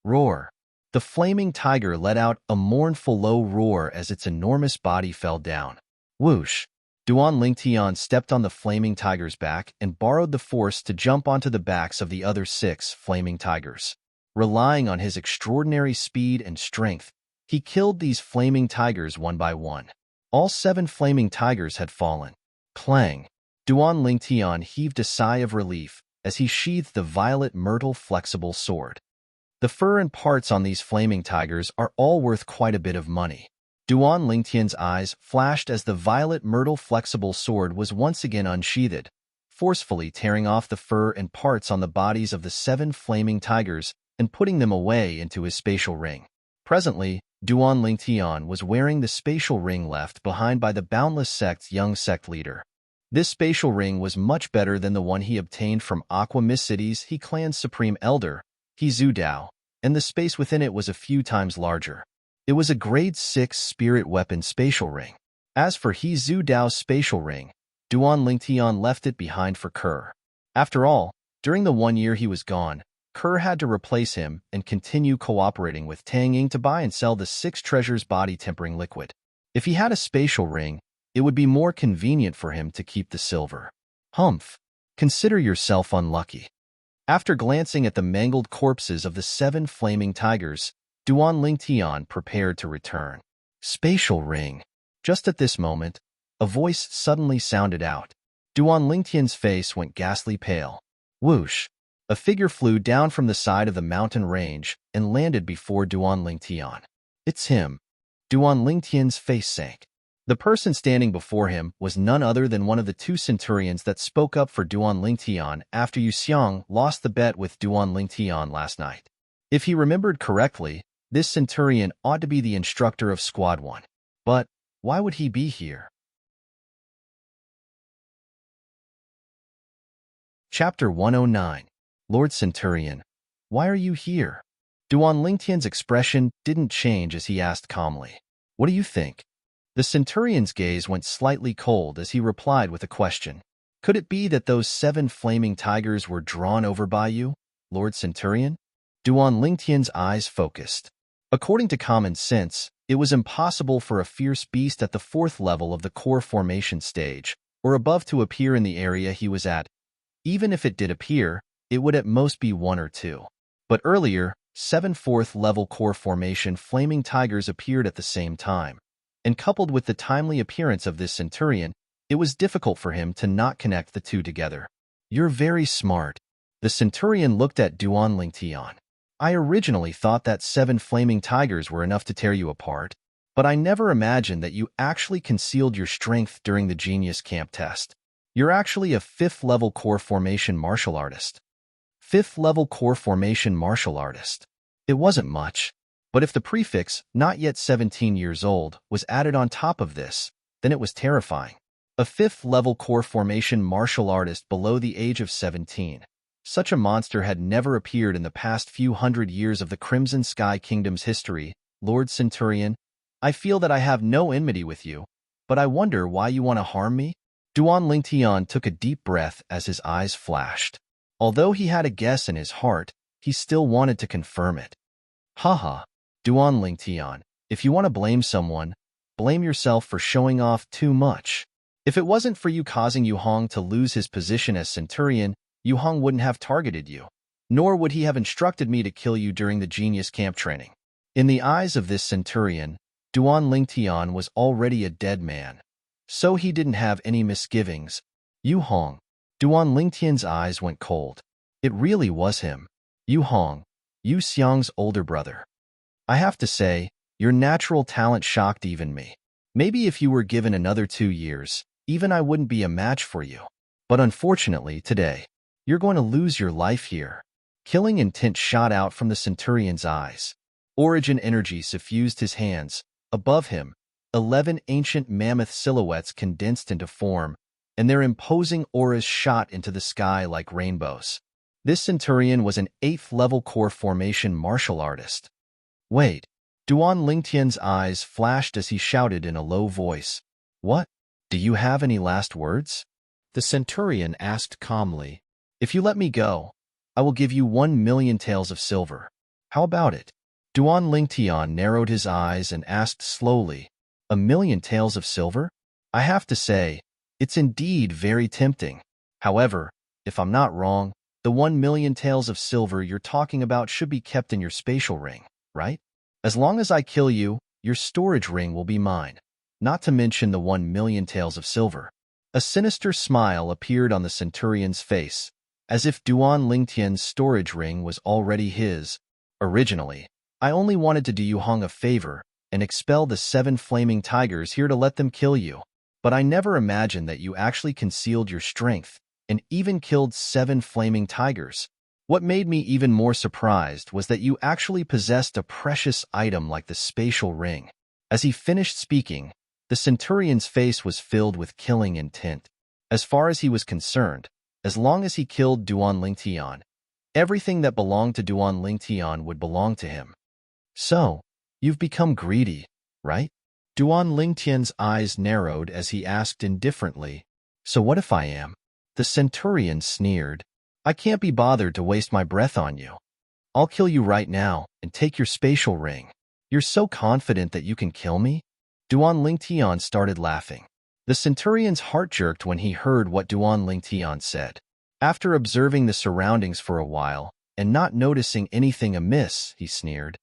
Roar! The flaming tiger let out a mournful low roar as its enormous body fell down. Whoosh! Duan Lingtian stepped on the flaming tiger's back and borrowed the force to jump onto the backs of the other 6 flaming tigers. Relying on his extraordinary speed and strength, he killed these flaming tigers one by one. All 7 flaming tigers had fallen. Clang! Duan Lingtian heaved a sigh of relief as he sheathed the violet myrtle flexible sword. The fur and parts on these flaming tigers are all worth quite a bit of money. Duan Lingtian's eyes flashed as the violet myrtle flexible sword was once again unsheathed, forcefully tearing off the fur and parts on the bodies of the 7 flaming tigers and putting them away into his spatial ring. Presently, Duan Lingtian was wearing the spatial ring left behind by the Boundless Sect's young sect leader. This spatial ring was much better than the one he obtained from Aqua Mist City's He Clan's supreme elder, He Zudao, and the space within it was a few times larger. It was a grade 6 spirit weapon spatial ring. As for He Zudao's spatial ring, Duan Lingtian left it behind for Kerr. After all, during the 1 year he was gone, Kerr had to replace him and continue cooperating with Tang Ying to buy and sell the 6 treasures body tempering liquid. If he had a spatial ring, it would be more convenient for him to keep the silver. Humph! Consider yourself unlucky. After glancing at the mangled corpses of the 7 flaming tigers, Duan Lingtian prepared to return. Spatial ring. Just at this moment, a voice suddenly sounded out. Duan Lingtian's face went ghastly pale. Whoosh! A figure flew down from the side of the mountain range and landed before Duan Lingtian. It's him. Duan Lingtian's face sank. The person standing before him was none other than one of the 2 centurions that spoke up for Duan Lingtian after Yu Xiang lost the bet with Duan Lingtian last night. If he remembered correctly, this centurion ought to be the instructor of Squad 1. But why would he be here? Chapter 109. Lord Centurion, why are you here? Duan Lingtian's expression didn't change as he asked calmly. What do you think? The centurion's gaze went slightly cold as he replied with a question. Could it be that those 7 flaming tigers were drawn over by you, Lord Centurion? Duan Lingtian's eyes focused. According to common sense, it was impossible for a fierce beast at the 4th level of the core formation stage, or above to appear in the area he was at. Even if it did appear, it would at most be 1 or 2. But earlier, 7 4th-level core formation flaming tigers appeared at the same time, and coupled with the timely appearance of this centurion, it was difficult for him to not connect the two together. "You're very smart." The centurion looked at Duan Lingtian. "I originally thought that 7 flaming tigers were enough to tear you apart, but I never imagined that you actually concealed your strength during the Genius Camp test. You're actually a 5th-level core formation martial artist." 5th-level core formation martial artist. It wasn't much, but if the prefix, not yet 17 years old, was added on top of this, then it was terrifying. A 5th-level core formation martial artist below the age of 17. Such a monster had never appeared in the past few hundred years of the Crimson Sky Kingdom's history. "Lord Centurion, I feel that I have no enmity with you, but I wonder why you want to harm me?" Duan Lingtian took a deep breath as his eyes flashed. Although he had a guess in his heart, he still wanted to confirm it. "Haha, Duan Lingtian, if you want to blame someone, blame yourself for showing off too much. If it wasn't for you causing Yu Hong to lose his position as Centurion, Yu Hong wouldn't have targeted you, nor would he have instructed me to kill you during the Genius Camp training." In the eyes of this Centurion, Duan Lingtian was already a dead man, so he didn't have any misgivings. "Yu Hong." Duan Lingtian's eyes went cold. It really was him. Yu Hong, Yu Xiang's older brother. "I have to say, your natural talent shocked even me. Maybe if you were given another 2 years, even I wouldn't be a match for you. But unfortunately, today, you're going to lose your life here." Killing intent shot out from the Centurion's eyes. Origin energy suffused his hands. Above him, 11 ancient mammoth silhouettes condensed into form, and their imposing auras shot into the sky like rainbows. This Centurion was an 8th-level core formation martial artist. "Wait." Duan Lingtian's eyes flashed as he shouted in a low voice. "What? Do you have any last words?" The Centurion asked calmly. "If you let me go, I will give you 1,000,000 taels of silver. How about it?" Duan Lingtian narrowed his eyes and asked slowly, "1,000,000 taels of silver? I have to say, it's indeed very tempting. However, if I'm not wrong, the 1,000,000 taels of silver you're talking about should be kept in your spatial ring, right? As long as I kill you, your storage ring will be mine, not to mention the 1,000,000 taels of silver." A sinister smile appeared on the Centurion's face, as if Duan Lingtian's storage ring was already his. "Originally, I only wanted to do Yu Hong a favor and expel the 7 flaming tigers here to let them kill you. But I never imagined that you actually concealed your strength and even killed 7 flaming tigers. What made me even more surprised was that you actually possessed a precious item like the spatial ring." As he finished speaking, the Centurion's face was filled with killing intent. As far as he was concerned, as long as he killed Duan Lingtian, everything that belonged to Duan Lingtian would belong to him. "So, you've become greedy, right?" Duan Lingtian's eyes narrowed as he asked indifferently, "So what if I am?" The Centurion sneered. "I can't be bothered to waste my breath on you. I'll kill you right now and take your spatial ring. You're so confident that you can kill me?" Duan Lingtian started laughing. The Centurion's heart jerked when he heard what Duan Lingtian said. After observing the surroundings for a while and not noticing anything amiss, he sneered.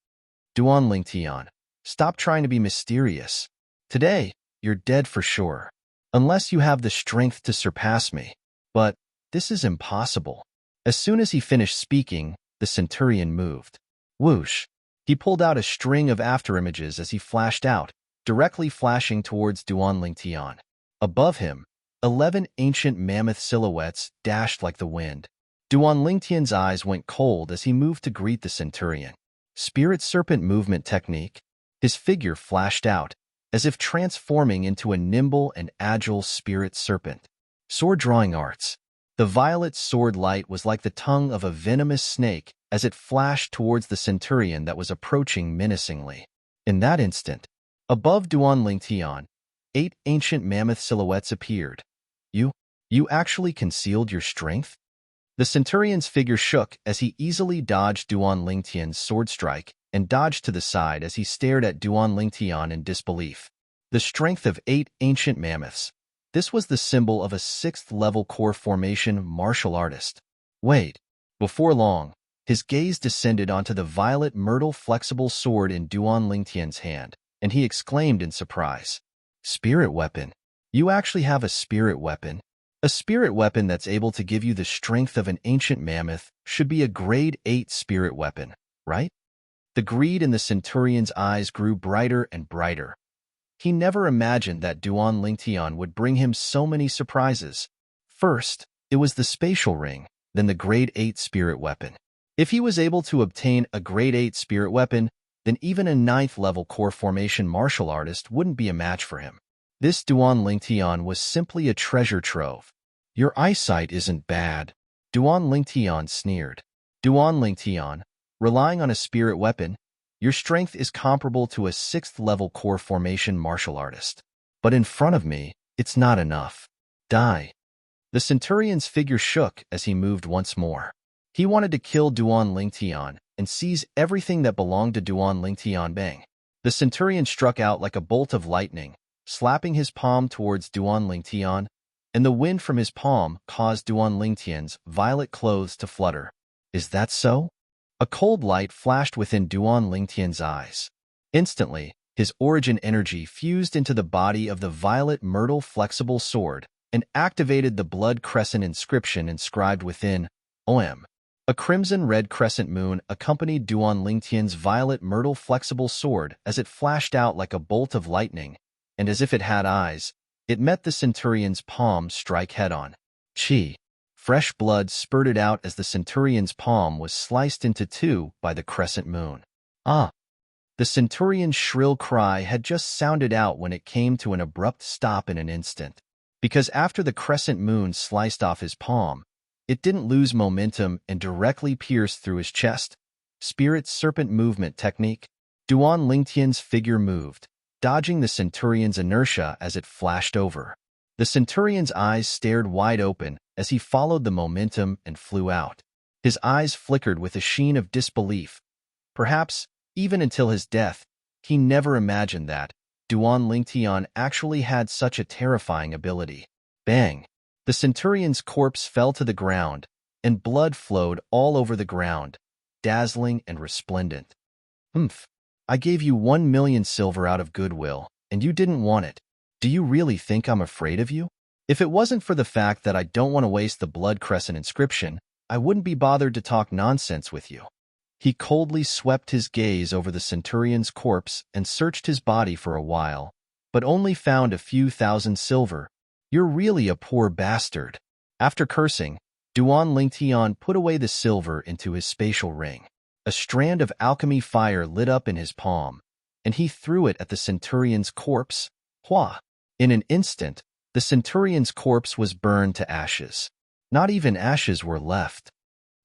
"Duan Lingtian, stop trying to be mysterious. Today, you're dead for sure, unless you have the strength to surpass me. But this is impossible." As soon as he finished speaking, the Centurion moved. Whoosh! He pulled out a string of afterimages as he flashed out, directly flashing towards Duan Lingtian. Above him, 11 ancient mammoth silhouettes dashed like the wind. Duan Lingtian's eyes went cold as he moved to greet the Centurion. Spirit Serpent movement technique. His figure flashed out, as if transforming into a nimble and agile spirit serpent. Sword drawing arts. The violet sword light was like the tongue of a venomous snake as it flashed towards the Centurion that was approaching menacingly. In that instant, above Duan Lingtian, 8 ancient mammoth silhouettes appeared. You actually concealed your strength?" The Centurion's figure shook as he easily dodged Duan Lingtian's sword strike and dodged to the side as he stared at Duan Lingtian in disbelief. The strength of 8 ancient mammoths. This was the symbol of a 6th-level core formation martial artist. Wait. Before long, His gaze descended onto the violet myrtle flexible sword in Duan Lingtian's hand, and he exclaimed in surprise, "Spirit weapon? You actually have a spirit weapon? A spirit weapon that's able to give you the strength of an ancient mammoth should be a grade 8 spirit weapon, right?" The greed in the centurion's eyes grew brighter and brighter. He never imagined that Duan Lingtian would bring him so many surprises. First, it was the spatial ring, then the grade 8 spirit weapon. If he was able to obtain a grade 8 spirit weapon, then even a 9th level core formation martial artist wouldn't be a match for him. This Duan Lingtian was simply a treasure trove. "Your eyesight isn't bad," Duan Lingtian sneered. "Duan Lingtian, relying on a spirit weapon, your strength is comparable to a 6th level core formation martial artist. But in front of me, it's not enough. Die." The centurion's figure shook as he moved once more. He wanted to kill Duan Lingtian and seize everything that belonged to Duan Lingtian. Bang! The centurion struck out like a bolt of lightning, slapping his palm towards Duan Lingtian, and the wind from his palm caused Duan Lingtian's violet clothes to flutter. "Is that so?" A cold light flashed within Duan Lingtian's eyes. Instantly, his origin energy fused into the body of the violet myrtle flexible sword and activated the blood crescent inscription inscribed within. OM. A crimson-red crescent moon accompanied Duan Lingtian's violet myrtle flexible sword as it flashed out like a bolt of lightning, and as if it had eyes, it met the centurion's palm strike head-on. Chi. Fresh blood spurted out as the centurion's palm was sliced into two by the crescent moon. Ah! The centurion's shrill cry had just sounded out when it came to an abrupt stop in an instant. Because after the crescent moon sliced off his palm, it didn't lose momentum and directly pierced through his chest. Spirit serpent movement technique. Duan Lingtian's figure moved, dodging the centurion's inertia as it flashed over. The centurion's eyes stared wide open as he followed the momentum and flew out. His eyes flickered with a sheen of disbelief. Perhaps, even until his death, he never imagined that Duan Lingtian actually had such a terrifying ability. Bang! The centurion's corpse fell to the ground, and blood flowed all over the ground, dazzling and resplendent. "Humph! I gave you 1,000,000 silver out of goodwill, and you didn't want it. Do you really think I'm afraid of you? If it wasn't for the fact that I don't want to waste the blood crescent inscription, I wouldn't be bothered to talk nonsense with you." He coldly swept his gaze over the centurion's corpse and searched his body for a while, but only found a few thousand silver. "You're really a poor bastard." After cursing, Duan Lingtian put away the silver into his spatial ring. A strand of alchemy fire lit up in his palm, and he threw it at the centurion's corpse. Hua! In an instant, the centurion's corpse was burned to ashes. Not even ashes were left.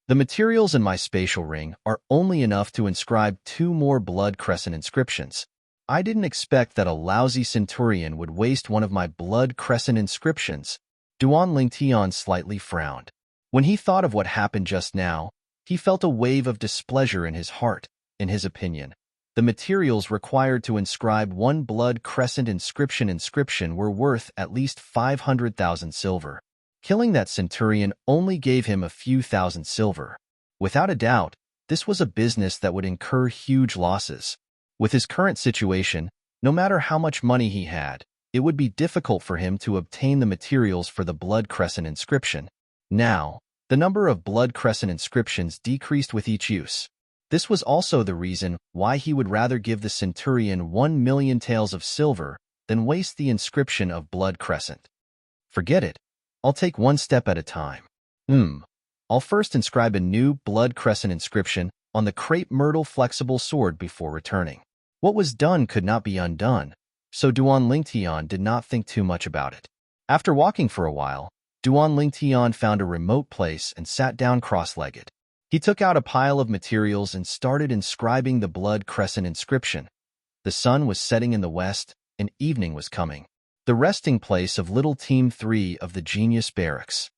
"The materials in my spatial ring are only enough to inscribe 2 more blood crescent inscriptions. I didn't expect that a lousy centurion would waste one of my blood crescent inscriptions." Duan Lingtian slightly frowned. When he thought of what happened just now, he felt a wave of displeasure in his heart. In his opinion, the materials required to inscribe 1 blood crescent inscription were worth at least 500,000 silver. Killing that centurion only gave him a few thousand silver. Without a doubt, this was a business that would incur huge losses. With his current situation, no matter how much money he had, it would be difficult for him to obtain the materials for the blood crescent inscription. Now, the number of blood crescent inscriptions decreased with each use. This was also the reason why he would rather give the centurion 1,000,000 taels of silver than waste the inscription of blood crescent. "Forget it. I'll take one step at a time. I'll first inscribe a new blood crescent inscription on the crepe myrtle flexible sword before returning." What was done could not be undone, so Duan Lingtian did not think too much about it. After walking for a while, Duan Lingtian found a remote place and sat down cross-legged. He took out a pile of materials and started inscribing the blood crescent inscription. The sun was setting in the west, and evening was coming. The resting place of Little Team 3 of the Genius Barracks.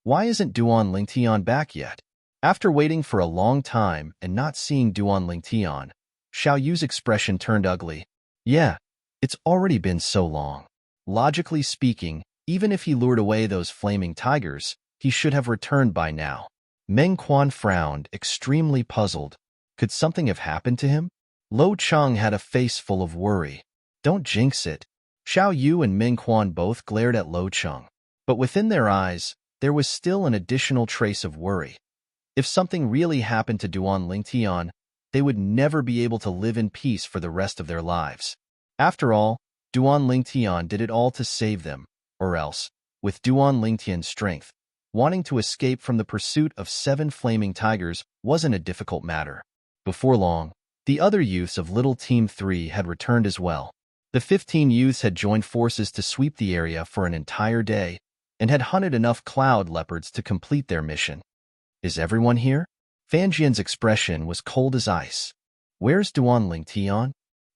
Why isn't Duan Lingtian back yet? After waiting for a long time and not seeing Duan Lingtian, Xiao Yu's expression turned ugly. Yeah, it's already been so long. Logically speaking, even if he lured away those flaming tigers, he should have returned by now. Meng Quan frowned, extremely puzzled. Could something have happened to him? Lo Cheng had a face full of worry. Don't jinx it. Xiao Yu and Meng Quan both glared at Lo Cheng. But within their eyes, there was still an additional trace of worry. If something really happened to Duan Lingtian, they would never be able to live in peace for the rest of their lives. After all, Duan Lingtian did it all to save them, or else, with Duan Lingtian's strength, wanting to escape from the pursuit of 7 flaming tigers wasn't a difficult matter. Before long, the other youths of Little Team 3 had returned as well. The 15 youths had joined forces to sweep the area for an entire day and had hunted enough cloud leopards to complete their mission. Is everyone here? Fanjian's expression was cold as ice. Where's Duan Lingtian?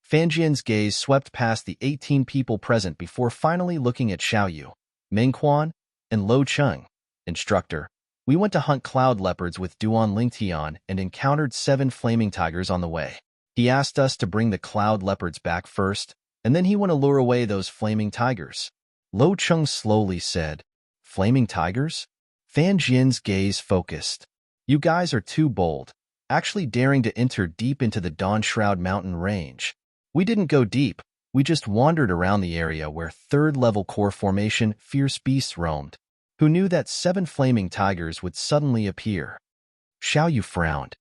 Fanjian's gaze swept past the 18 people present before finally looking at Xiao Yu, Meng Quan, and Lo Cheng. Instructor, we went to hunt cloud leopards with Duan Lingtian and encountered 7 flaming tigers on the way. He asked us to bring the cloud leopards back first, and then he went to lure away those flaming tigers. Lo Cheng slowly said, Flaming tigers? Fan Jian's gaze focused. You guys are too bold, actually daring to enter deep into the Dawn Shroud mountain range. We didn't go deep, we just wandered around the area where 3rd-level core formation fierce beasts roamed. Who knew that 7 flaming tigers would suddenly appear? Xiao Yu frowned.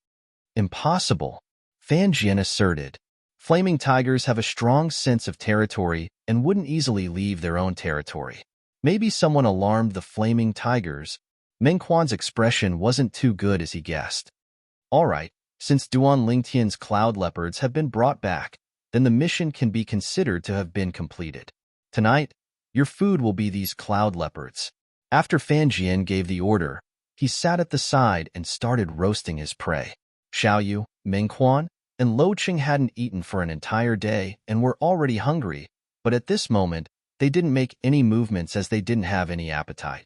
Impossible, Fan Jian asserted. Flaming tigers have a strong sense of territory and wouldn't easily leave their own territory. Maybe someone alarmed the flaming tigers. Meng Quan's expression wasn't too good as he guessed. All right, since Duan Lingtian's cloud leopards have been brought back, then the mission can be considered to have been completed. Tonight, your food will be these cloud leopards. After Fan Jian gave the order, he sat at the side and started roasting his prey. Xiao Yu, Meng Quan, and Lo Cheng hadn't eaten for an entire day and were already hungry, but at this moment, they didn't make any movements as they didn't have any appetite.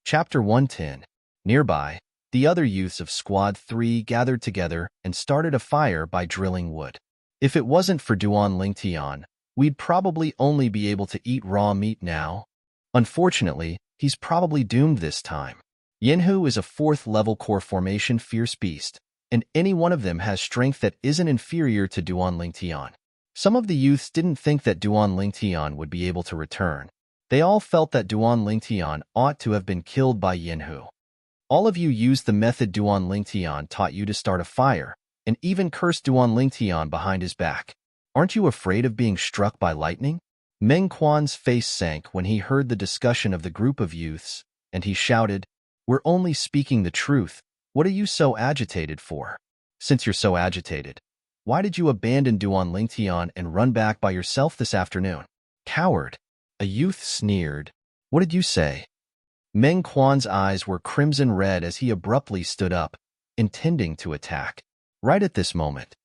Chapter 110. Nearby, the other youths of Squad 3 gathered together and started a fire by drilling wood. If it wasn't for Duan Lingtian, we'd probably only be able to eat raw meat now. Unfortunately, he's probably doomed this time. Yenhu is a 4th-level core formation fierce beast, and any one of them has strength that isn't inferior to Duan Lingtian. Some of the youths didn't think that Duan Lingtian would be able to return. They all felt that Duan Lingtian ought to have been killed by Yenhu. All of you used the method Duan Lingtian taught you to start a fire, and even cursed Duan Lingtian behind his back. Aren't you afraid of being struck by lightning? Meng Quan's face sank when he heard the discussion of the group of youths, and he shouted, We're only speaking the truth. What are you so agitated for? Since you're so agitated, why did you abandon Duan Lingtian and run back by yourself this afternoon? Coward! A youth sneered. What did you say? Meng Quan's eyes were crimson red as he abruptly stood up, intending to attack. Right at this moment.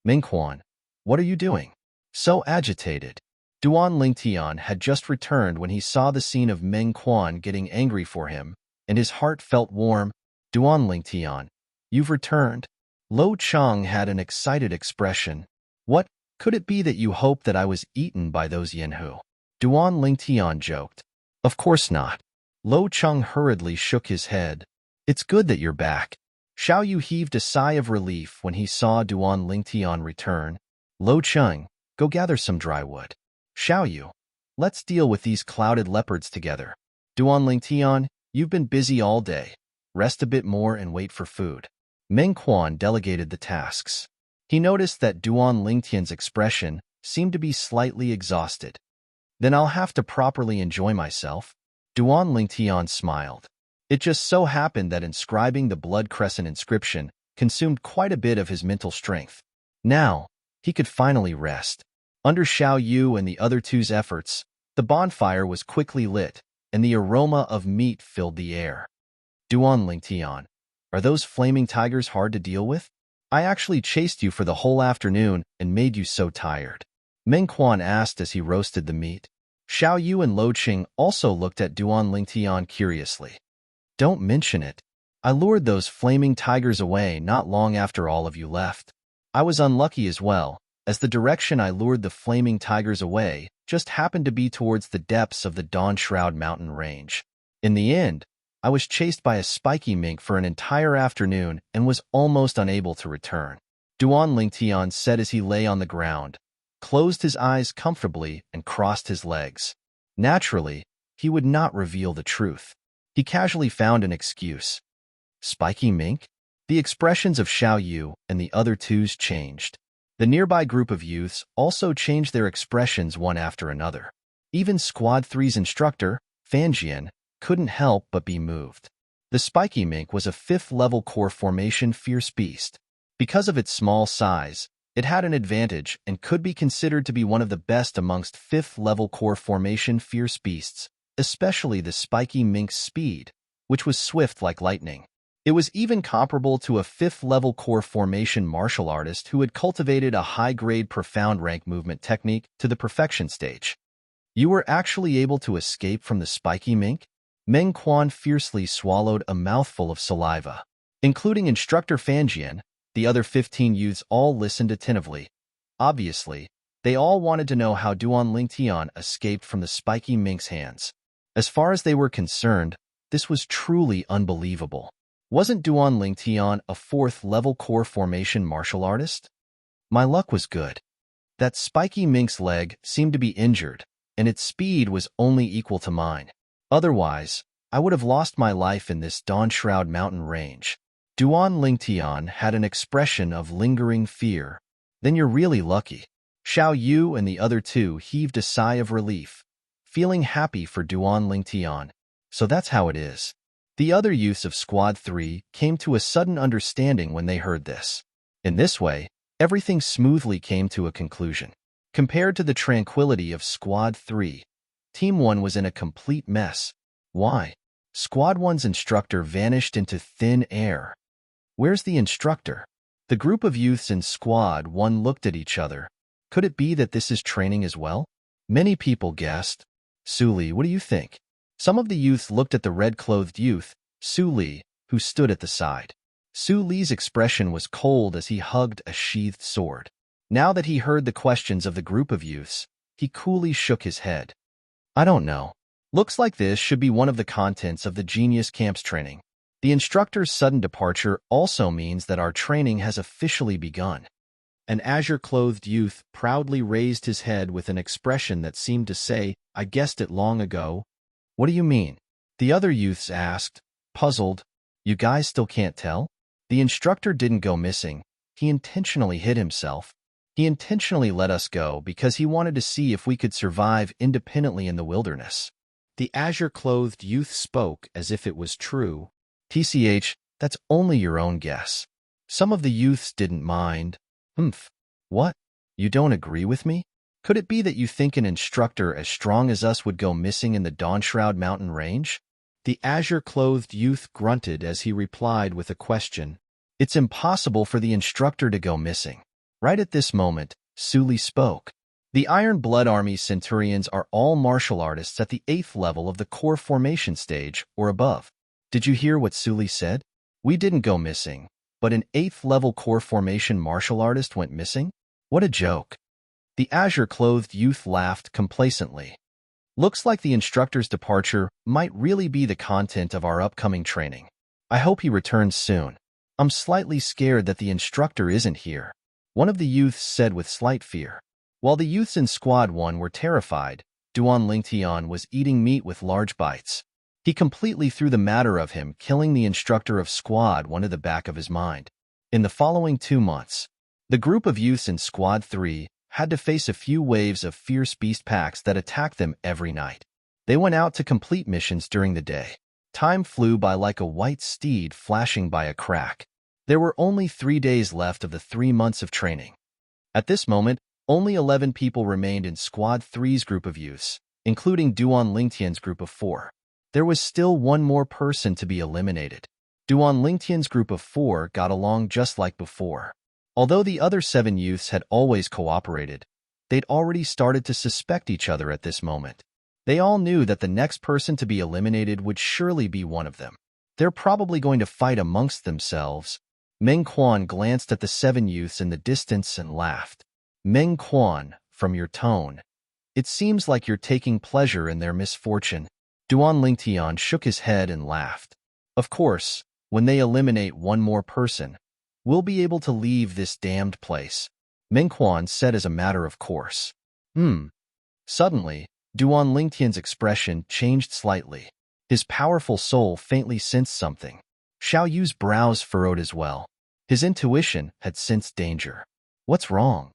Meng Quan, what are you doing? So agitated. Duan Lingtian had just returned when he saw the scene of Meng Quan getting angry for him, and his heart felt warm. Duan Lingtian, you've returned. Lo Cheng had an excited expression. What, could it be that you hoped that I was eaten by those Yenhu? Duan Lingtian joked. Of course not. Lo Cheng hurriedly shook his head. It's good that you're back. Xiao Yu heaved a sigh of relief when he saw Duan Lingtian return. Lo Cheng, go gather some dry wood. Xiao Yu, let's deal with these clouded leopards together. Duan Lingtian, you've been busy all day. Rest a bit more and wait for food. Meng Quan delegated the tasks. He noticed that Duan Lingtian's expression seemed to be slightly exhausted. Then I'll have to properly enjoy myself. Duan Lingtian smiled. It just so happened that inscribing the blood crescent inscription consumed quite a bit of his mental strength. Now, he could finally rest. Under Xiao Yu and the other two's efforts, the bonfire was quickly lit, and the aroma of meat filled the air. Duan Lingtian, are those flaming tigers hard to deal with? I actually chased you for the whole afternoon and made you so tired. Meng Quan asked as he roasted the meat. Xiao Yu and Lo Cheng also looked at Duan Lingtian curiously. Don't mention it. I lured those flaming tigers away not long after all of you left. I was unlucky as well, as the direction I lured the flaming tigers away just happened to be towards the depths of the Dawn Shroud mountain range. In the end, I was chased by a spiky mink for an entire afternoon and was almost unable to return. Duan Lingtian said as he lay on the ground, closed his eyes comfortably, and crossed his legs. Naturally, he would not reveal the truth. He casually found an excuse. Spiky mink? The expressions of Xiao Yu and the other twos changed. The nearby group of youths also changed their expressions one after another. Even Squad 3's instructor, Fanjian, couldn't help but be moved. The spiky mink was a 5th-level core formation fierce beast. Because of its small size, it had an advantage and could be considered to be one of the best amongst 5th-level core formation fierce beasts, especially the spiky mink's speed, which was swift like lightning. It was even comparable to a 5th-level core formation martial artist who had cultivated a high-grade profound rank movement technique to the perfection stage. You were actually able to escape from the spiky mink? Meng Quan fiercely swallowed a mouthful of saliva. Including instructor Fanjian, the other 15 youths all listened attentively. Obviously, they all wanted to know how Duan Lingtian escaped from the spiky mink's hands. As far as they were concerned, this was truly unbelievable. Wasn't Duan Lingtian a 4th-level core formation martial artist? My luck was good. That spiky mink's leg seemed to be injured, and its speed was only equal to mine. Otherwise, I would have lost my life in this Dawn Shroud mountain range. Duan Lingtian had an expression of lingering fear. Then you're really lucky. Xiao Yu and the other two heaved a sigh of relief, feeling happy for Duan Lingtian. So that's how it is. The other youths of Squad 3 came to a sudden understanding when they heard this. In this way, everything smoothly came to a conclusion. Compared to the tranquility of Squad 3, Team 1 was in a complete mess. Why? Squad 1's instructor vanished into thin air. Where's the instructor? The group of youths in Squad 1 looked at each other. Could it be that this is training as well? Many people guessed. Su Li, what do you think? Some of the youths looked at the red-clothed youth, Su Li, who stood at the side. Su Li's expression was cold as he hugged a sheathed sword. Now that he heard the questions of the group of youths, he coolly shook his head. I don't know. Looks like this should be one of the contents of the Genius Camp's training. The instructor's sudden departure also means that our training has officially begun. An azure-clothed youth proudly raised his head with an expression that seemed to say, I guessed it long ago. What do you mean? The other youths asked, puzzled. You guys still can't tell? The instructor didn't go missing. He intentionally hid himself. He intentionally let us go because he wanted to see if we could survive independently in the wilderness. The azure-clothed youth spoke as if it was true. TCH, that's only your own guess. Some of the youths didn't mind. What? You don't agree with me? Could it be that you think an instructor as strong as us would go missing in the Dawn Shroud mountain range? The azure-clothed youth grunted as he replied with a question. It's impossible for the instructor to go missing. Right at this moment, Su Li spoke. The Iron Blood Army Centurions are all martial artists at the 8th level of the core formation stage or above. Did you hear what Su Li said? We didn't go missing, but an 8th level core formation martial artist went missing? What a joke. The azure-clothed youth laughed complacently. Looks like the instructor's departure might really be the content of our upcoming training. I hope he returns soon. I'm slightly scared that the instructor isn't here. One of the youths said with slight fear. While the youths in Squad 1 were terrified, Duan Lingtian was eating meat with large bites. He completely threw the matter of him killing the instructor of Squad 1 to the back of his mind. In the following 2 months, the group of youths in Squad 3 had to face a few waves of fierce beast packs that attacked them every night. They went out to complete missions during the day. Time flew by like a white steed flashing by a crack. There were only 3 days left of the 3 months of training. At this moment, only 11 people remained in Squad 3's group of youths, including Duan Lingtian's group of 4. There was still one more person to be eliminated. Duan Lingtian's group of 4 got along just like before. Although the other 7 youths had always cooperated, they'd already started to suspect each other at this moment. They all knew that the next person to be eliminated would surely be one of them. They're probably going to fight amongst themselves. Meng Quan glanced at the 7 youths in the distance and laughed. Meng Quan, from your tone, It seems like you're taking pleasure in their misfortune. Duan Lingtian shook his head and laughed. Of course, when they eliminate one more person, we'll be able to leave this damned place, Mengquan said as a matter of course. Suddenly, Duan Lingtian's expression changed slightly. His powerful soul faintly sensed something. Xiao Yu's brows furrowed as well. His intuition had sensed danger. What's wrong?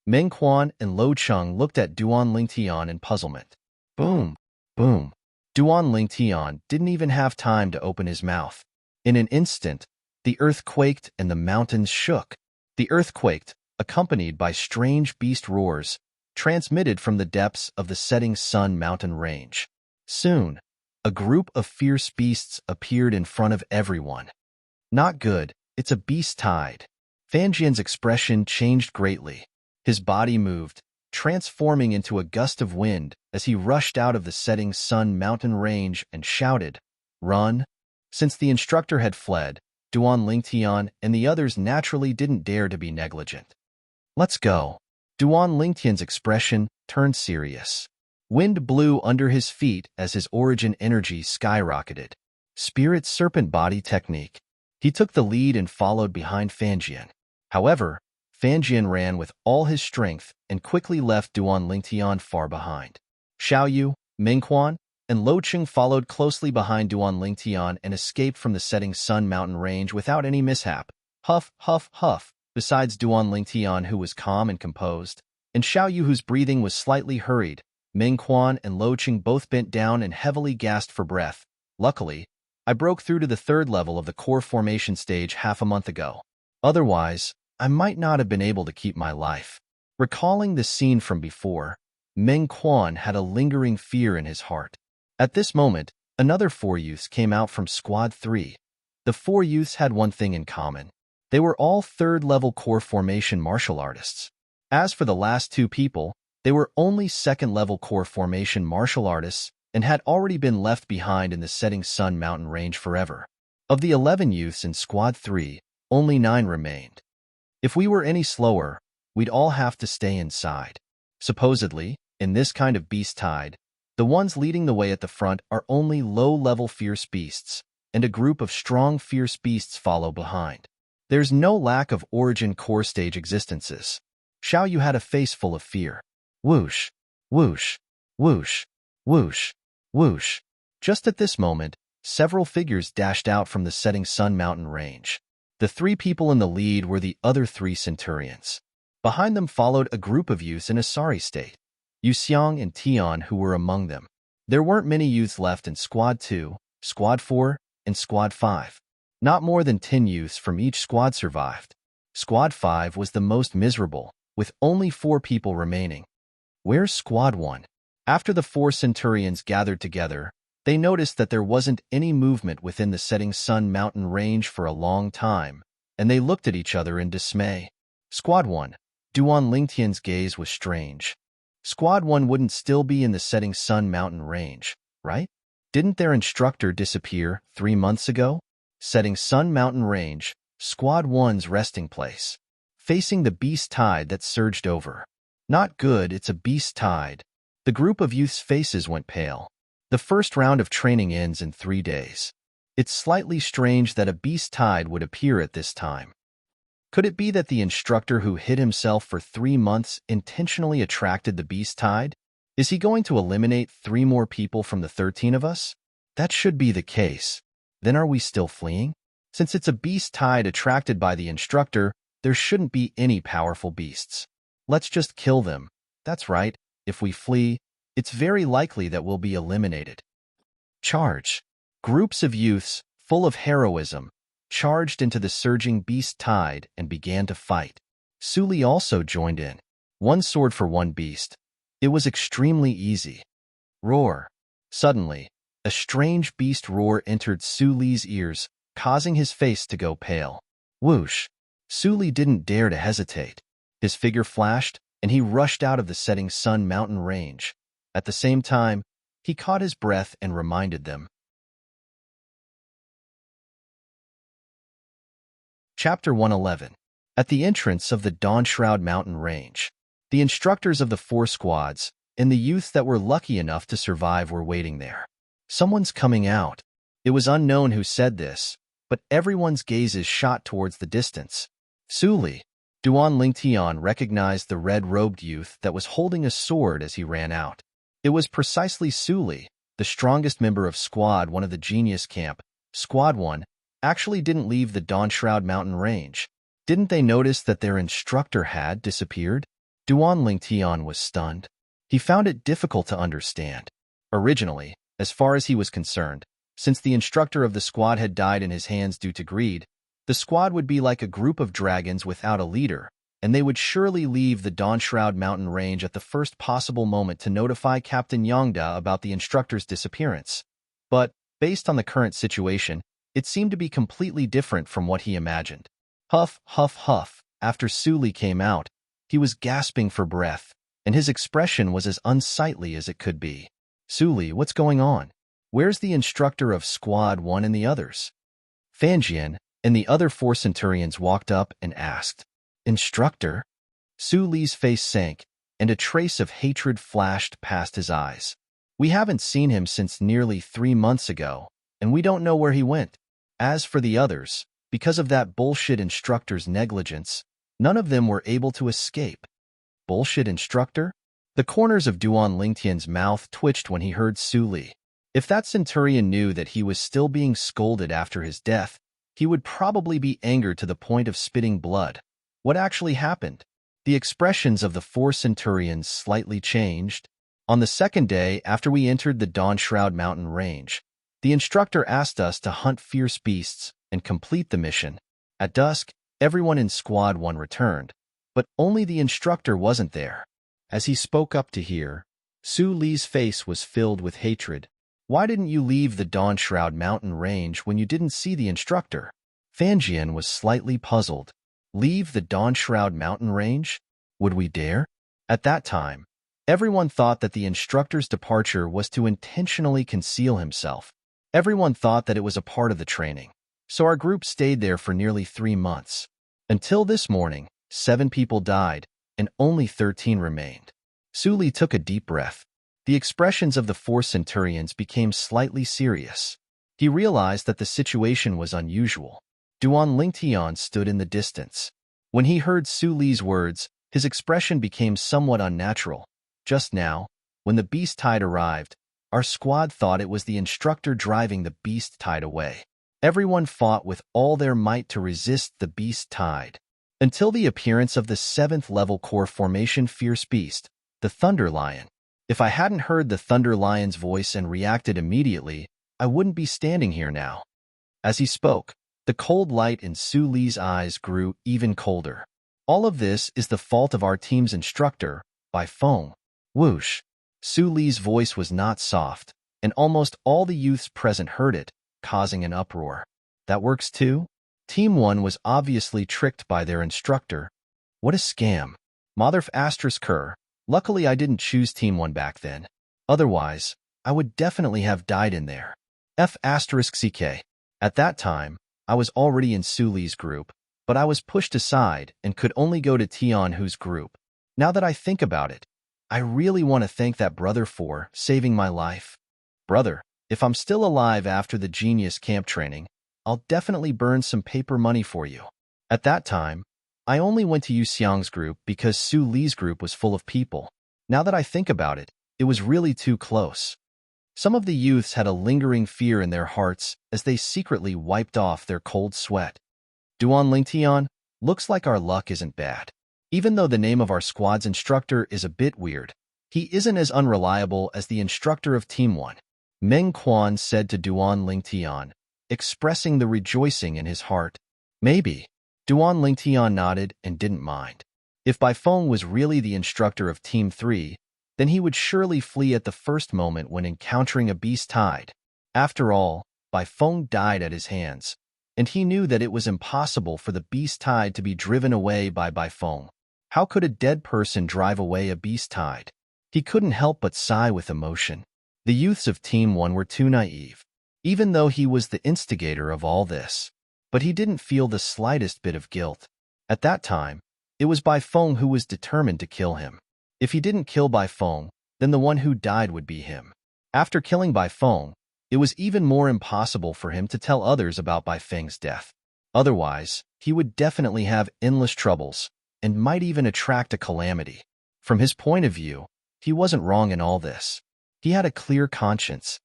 Meng Quan and Lo Cheng looked at Duan Lingtian in puzzlement. Boom! Boom! Duan Lingtian didn't even have time to open his mouth. In an instant, the earth quaked and the mountains shook. The earth quaked, accompanied by strange beast roars, transmitted from the depths of the setting sun mountain range. Soon, a group of fierce beasts appeared in front of everyone. Not good, it's a beast tide. Fanjian's expression changed greatly. His body moved, transforming into a gust of wind as he rushed out of the setting sun mountain range and shouted, "Run!" Since the instructor had fled, Duan Lingtian and the others naturally didn't dare to be negligent. Let's go. Duan Lingtian's expression turned serious. Wind blew under his feet as his origin energy skyrocketed. Spirit serpent body technique. He took the lead and followed behind Fanjian. However, Fanjian ran with all his strength and quickly left Duan Lingtian far behind. Xiao Yu, Mingquan, and Lo Cheng followed closely behind Duan Lingtian and escaped from the setting sun mountain range without any mishap. Huff, huff, huff. Besides Duan Lingtian, who was calm and composed, and Xiao Yu, whose breathing was slightly hurried, Ming Quan and Lo Cheng both bent down and heavily gasped for breath. Luckily, I broke through to the third level of the core formation stage half a month ago. Otherwise, I might not have been able to keep my life. Recalling the scene from before, Meng Quan had a lingering fear in his heart. At this moment, another 4 youths came out from Squad 3. The 4 youths had one thing in common. They were all third-level core formation martial artists. As for the last 2 people, they were only second-level core formation martial artists and had already been left behind in the setting sun mountain range forever. Of the 11 youths in Squad 3, only 9 remained. If we were any slower, we'd all have to stay inside. Supposedly, in this kind of beast tide, the ones leading the way at the front are only low-level fierce beasts, and a group of strong fierce beasts follow behind. There's no lack of origin core stage existences. Xiao Yu had a face full of fear. Whoosh, whoosh, whoosh, whoosh, whoosh. Just at this moment, several figures dashed out from the setting sun mountain range. The 3 people in the lead were the other 3 centurions. Behind them followed a group of youths in a sorry state. Yu Xiang and Tian, who were among them. There weren't many youths left in Squad 2, Squad 4, and Squad 5. Not more than 10 youths from each squad survived. Squad 5 was the most miserable, with only 4 people remaining. Where's Squad 1? After the 4 centurions gathered together, they noticed that there wasn't any movement within the setting sun mountain range for a long time, and they looked at each other in dismay. Squad 1. Duan Lingtian's gaze was strange. Squad 1 wouldn't still be in the setting sun mountain range, right? Didn't their instructor disappear 3 months ago? Setting sun mountain range, Squad 1's resting place. Facing the beast tide that surged over. Not good, it's a beast tide. The group of youths' faces went pale. The first round of training ends in 3 days. It's slightly strange that a beast tide would appear at this time. Could it be that the instructor who hid himself for 3 months intentionally attracted the beast tide? Is he going to eliminate 3 more people from the 13 of us? That should be the case. Then are we still fleeing? Since it's a beast tide attracted by the instructor, there shouldn't be any powerful beasts. Let's just kill them. That's right, if we flee, it's very likely that we'll be eliminated. Charge. Groups of youths, full of heroism, charged into the surging beast tide and began to fight. Su Li also joined in. 1 sword for 1 beast. It was extremely easy. Roar. Suddenly, a strange beast roar entered Su Li's ears, causing his face to go pale. Whoosh. Su Li didn't dare to hesitate. His figure flashed, and he rushed out of the setting sun mountain range. At the same time, he caught his breath and reminded them. Chapter 111. At the entrance of the Dawn Shroud Mountain Range, the instructors of the 4 squads, and the youths that were lucky enough to survive were waiting there. Someone's coming out. It was unknown who said this, but everyone's gazes shot towards the distance. Suli. Duan Lingtian recognized the red-robed youth that was holding a sword as he ran out. It was precisely Suli, the strongest member of Squad 1 of the Genius Camp. Squad 1 actually didn't leave the Dawnshroud Mountain range. Didn't they notice that their instructor had disappeared? Duan Lingtian was stunned. He found it difficult to understand. Originally, as far as he was concerned, since the instructor of the squad had died in his hands due to greed, the squad would be like a group of dragons without a leader, and they would surely leave the Dawnshroud Mountain range at the first possible moment to notify Captain Yongda about the instructor's disappearance. But, based on the current situation, it seemed to be completely different from what he imagined. Huff, huff, huff. After Suli came out, he was gasping for breath, and his expression was as unsightly as it could be. Suli, what's going on? Where's the instructor of Squad 1 and the others? Fanjian and the other 4 Centurions walked up and asked, Instructor? Suli's face sank, and a trace of hatred flashed past his eyes. We haven't seen him since nearly 3 months ago, and we don't know where he went. As for the others, because of that bullshit instructor's negligence, none of them were able to escape. Bullshit instructor? The corners of Duan Lingtian's mouth twitched when he heard Suli. If that centurion knew that he was still being scolded after his death, he would probably be angered to the point of spitting blood. What actually happened? The expressions of the 4 centurions slightly changed. On the second day after we entered the Dawnshroud Mountain range, the instructor asked us to hunt fierce beasts and complete the mission. At dusk, everyone in Squad 1 returned, but only the instructor wasn't there. As he spoke up to hear, Suli's face was filled with hatred. Why didn't you leave the Dawnshroud Mountain range when you didn't see the instructor? Fanjian was slightly puzzled. Leave the Dawnshroud Mountain range? Would we dare? At that time, everyone thought that the instructor's departure was to intentionally conceal himself. Everyone thought that it was a part of the training. So our group stayed there for nearly 3 months. Until this morning, 7 people died, and only 13 remained. Suli took a deep breath. The expressions of the 4 centurions became slightly serious. He realized that the situation was unusual. Duan Lingtian stood in the distance. When he heard Suli's words, his expression became somewhat unnatural. Just now, when the beast tide arrived, our squad thought it was the instructor driving the beast tide away. Everyone fought with all their might to resist the beast tide. Until the appearance of the 7th level core formation fierce beast, the Thunder Lion. If I hadn't heard the Thunder Lion's voice and reacted immediately, I wouldn't be standing here now. As he spoke, the cold light in Suli's eyes grew even colder. All of this is the fault of our team's instructor, Bai Feng. Whoosh. Suli's voice was not soft, and almost all the youths present heard it, causing an uproar. That works too? Team 1 was obviously tricked by their instructor. What a scam. Motherf Kerr. Luckily I didn't choose Team 1 back then. Otherwise, I would definitely have died in there. F***CK. At that time, I was already in Suli's group, but I was pushed aside and could only go to Tianhu's group. Now that I think about it, I really want to thank that brother for saving my life. Brother, if I'm still alive after the Genius Camp training, I'll definitely burn some paper money for you. At that time, I only went to Yu Xiang's group because Su Li's group was full of people. Now that I think about it, it was really too close. Some of the youths had a lingering fear in their hearts as they secretly wiped off their cold sweat. Duan Lingtian, looks like our luck isn't bad. Even though the name of our squad's instructor is a bit weird, he isn't as unreliable as the instructor of Team 1. Meng Quan said to Duan Lingtian, expressing the rejoicing in his heart. Maybe. Duan Lingtian nodded and didn't mind. If Bai Feng was really the instructor of Team 3, then he would surely flee at the first moment when encountering a beast tide. After all, Bai Feng died at his hands, and he knew that it was impossible for the beast tide to be driven away by Bai Feng. How could a dead person drive away a beast tide? He couldn't help but sigh with emotion. The youths of Team 1 were too naive, even though he was the instigator of all this. But he didn't feel the slightest bit of guilt. At that time, it was Bai Feng who was determined to kill him. If he didn't kill Bai Feng, then the one who died would be him. After killing Bai Feng, it was even more impossible for him to tell others about Bai Feng's death. Otherwise, he would definitely have endless troubles and might even attract a calamity. From his point of view, he wasn't wrong in all this. He had a clear conscience.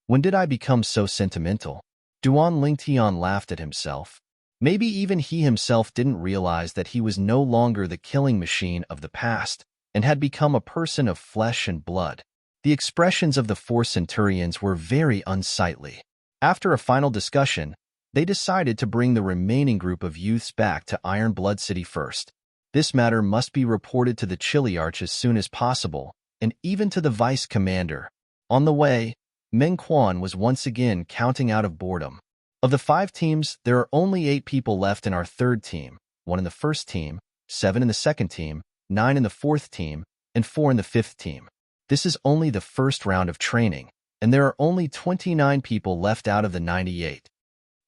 When did I become so sentimental? Duan Lingtian laughed at himself. Maybe even he himself didn't realize that he was no longer the killing machine of the past and had become a person of flesh and blood. The expressions of the 4 centurions were very unsightly. After a final discussion, they decided to bring the remaining group of youths back to Iron Blood City first. This matter must be reported to the Chiliarch as soon as possible, and even to the vice commander. On the way, Meng Quan was once again counting out of boredom. Of the 5 teams, there are only 8 people left in our 3rd team, 1 in the 1st team, 7 in the 2nd team, 9 in the 4th team, and 4 in the 5th team. This is only the first round of training, and there are only 29 people left out of the 98.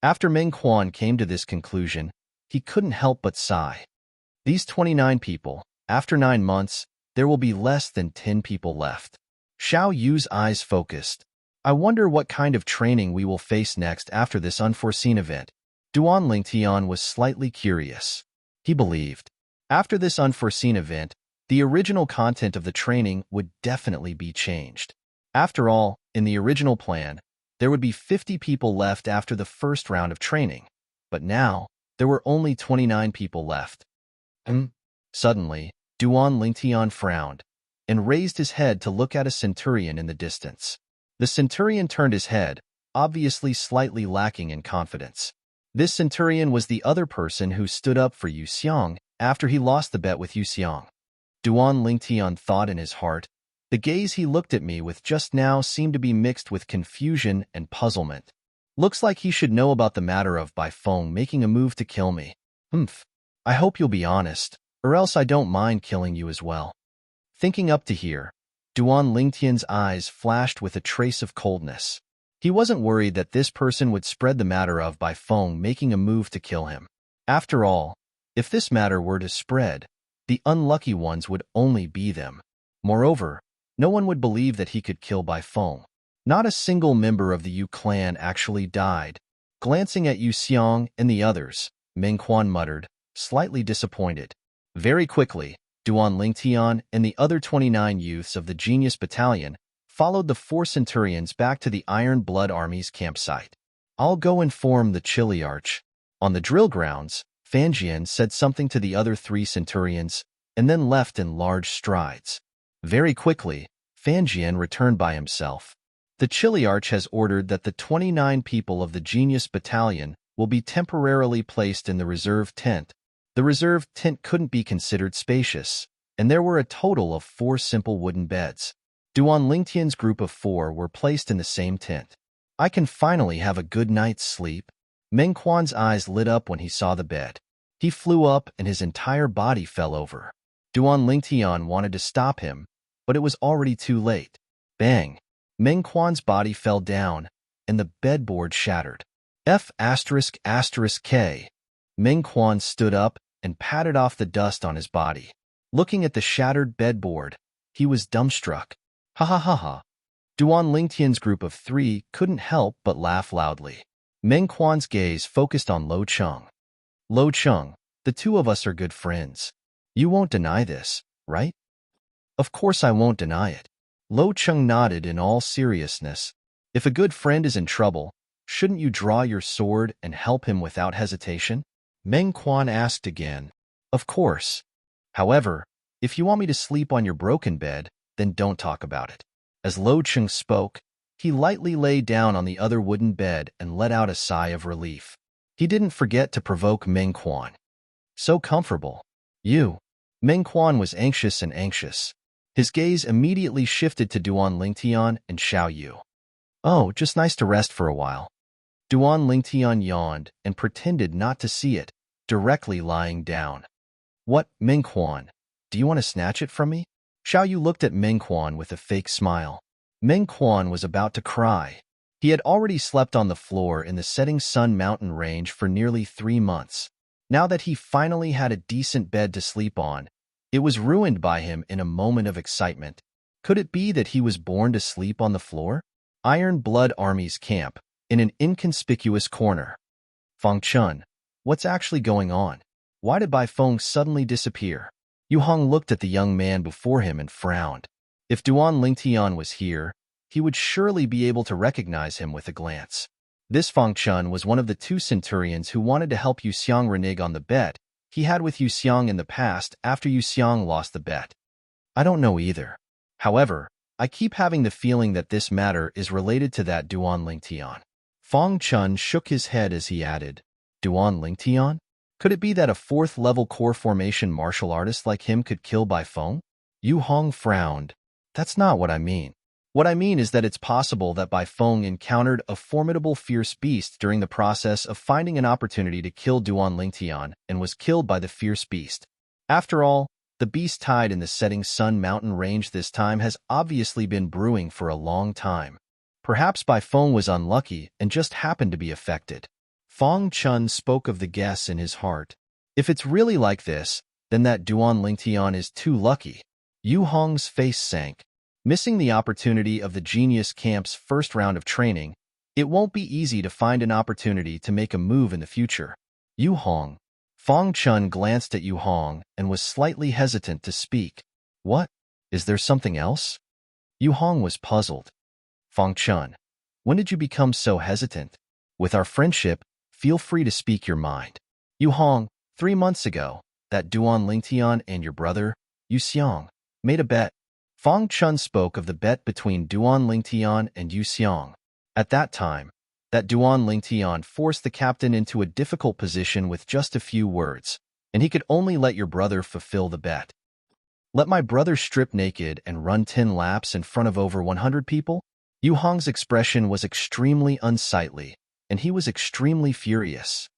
After Meng Quan came to this conclusion, he couldn't help but sigh. These 29 people, after 9 months, there will be less than 10 people left. Xiao Yu's eyes focused. I wonder what kind of training we will face next after this unforeseen event. Duan Lingtian was slightly curious. He believed, after this unforeseen event, the original content of the training would definitely be changed. After all, in the original plan, there would be 50 people left after the first round of training, but now there were only 29 people left. Suddenly, Duan Lingtian frowned and raised his head to look at a centurion in the distance. The centurion turned his head, obviously slightly lacking in confidence. This centurion was the other person who stood up for Yu Xiang after he lost the bet with Yu Xiang. Duan Lingtian thought in his heart. The gaze he looked at me with just now seemed to be mixed with confusion and puzzlement. Looks like he should know about the matter of Bai Feng making a move to kill me. I hope you'll be honest, or else I don't mind killing you as well. Thinking up to here, Duan Lingtian's eyes flashed with a trace of coldness. He wasn't worried that this person would spread the matter of Bai Feng making a move to kill him. After all, if this matter were to spread, the unlucky ones would only be them. Moreover, no one would believe that he could kill Bai Feng. Not a single member of the Yu clan actually died. Glancing at Yu Xiang and the others, Meng Quan muttered, slightly disappointed. Very quickly, Duan Lingtian and the other 29 youths of the Genius Battalion followed the 4 centurions back to the Iron Blood Army's campsite. I'll go inform the Chiliarch. On the drill grounds, Fanjian said something to the other 3 centurions and then left in large strides. Very quickly, Fanjian returned by himself. The Chiliarch has ordered that the 29 people of the Genius Battalion will be temporarily placed in the reserve tent. The reserve tent couldn't be considered spacious, and there were a total of 4 simple wooden beds. Duan Lingtian's group of 4 were placed in the same tent. I can finally have a good night's sleep. Meng Quan's eyes lit up when he saw the bed. He flew up and his entire body fell over. Duan Lingtian wanted to stop him, but it was already too late. Bang! Meng Quan's body fell down, and the bedboard shattered. F***K. Meng Quan stood up and patted off the dust on his body. Looking at the shattered bedboard, he was dumbstruck. Ha ha ha ha. Duan Lingtian's group of 3 couldn't help but laugh loudly. Meng Quan's gaze focused on Lo Cheng. Lo Cheng, the 2 of us are good friends. You won't deny this, right? Of course I won't deny it. Lo Cheng nodded in all seriousness. If a good friend is in trouble, shouldn't you draw your sword and help him without hesitation? Meng Quan asked again. Of course. However, if you want me to sleep on your broken bed, then don't talk about it. As Lo Cheng spoke, he lightly lay down on the other wooden bed and let out a sigh of relief. He didn't forget to provoke Meng Quan. So comfortable. You. Meng Quan was anxious and anxious. His gaze immediately shifted to Duan Lingtian and Xiao Yu. Oh, just nice to rest for a while. Duan Lingtian yawned and pretended not to see it, directly lying down. What, Meng Quan? Do you want to snatch it from me? Xiao Yu looked at Meng Quan with a fake smile. Meng Quan was about to cry. He had already slept on the floor in the setting sun mountain range for nearly 3 months. Now that he finally had a decent bed to sleep on, it was ruined by him in a moment of excitement. Could it be that he was born to sleep on the floor? Iron Blood Army's camp, in an inconspicuous corner. Feng Chun, what's actually going on? Why did Bai Feng suddenly disappear? Yu Hong looked at the young man before him and frowned. If Duan Lingtian was here, he would surely be able to recognize him with a glance. This Feng Chun was one of the two centurions who wanted to help Yu Xiang renege on the bet he had with Yu Xiang in the past after Yu Xiang lost the bet. I don't know either. However, I keep having the feeling that this matter is related to that Duan Lingtian. Feng Chun shook his head as he added, Duan Lingtian? Could it be that a fourth-level core formation martial artist like him could kill Bai Feng? Yu Hong frowned. That's not what I mean. What I mean is that it's possible that Bai Feng encountered a formidable fierce beast during the process of finding an opportunity to kill Duan Lingtian and was killed by the fierce beast. After all, the beast tide in the setting sun mountain range this time has obviously been brewing for a long time. Perhaps Bai Feng was unlucky and just happened to be affected. Feng Chun spoke of the guess in his heart. If it's really like this, then that Duan Lingtian is too lucky. Yu Hong's face sank. Missing the opportunity of the Genius Camp's first round of training, it won't be easy to find an opportunity to make a move in the future. Yu Hong. Feng Chun glanced at Yu Hong and was slightly hesitant to speak. What? Is there something else? Yu Hong was puzzled. Feng Chun, when did you become so hesitant? With our friendship, feel free to speak your mind. Yu Hong, 3 months ago, that Duan Lingtian and your brother, Yu Xiang, made a bet. Feng Chun spoke of the bet between Duan Lingtian and Yu Xiang. At that time, that Duan Lingtian forced the captain into a difficult position with just a few words, and he could only let your brother fulfill the bet. Let my brother strip naked and run 10 laps in front of over 100 people? Yu Hong's expression was extremely unsightly, and he was extremely furious.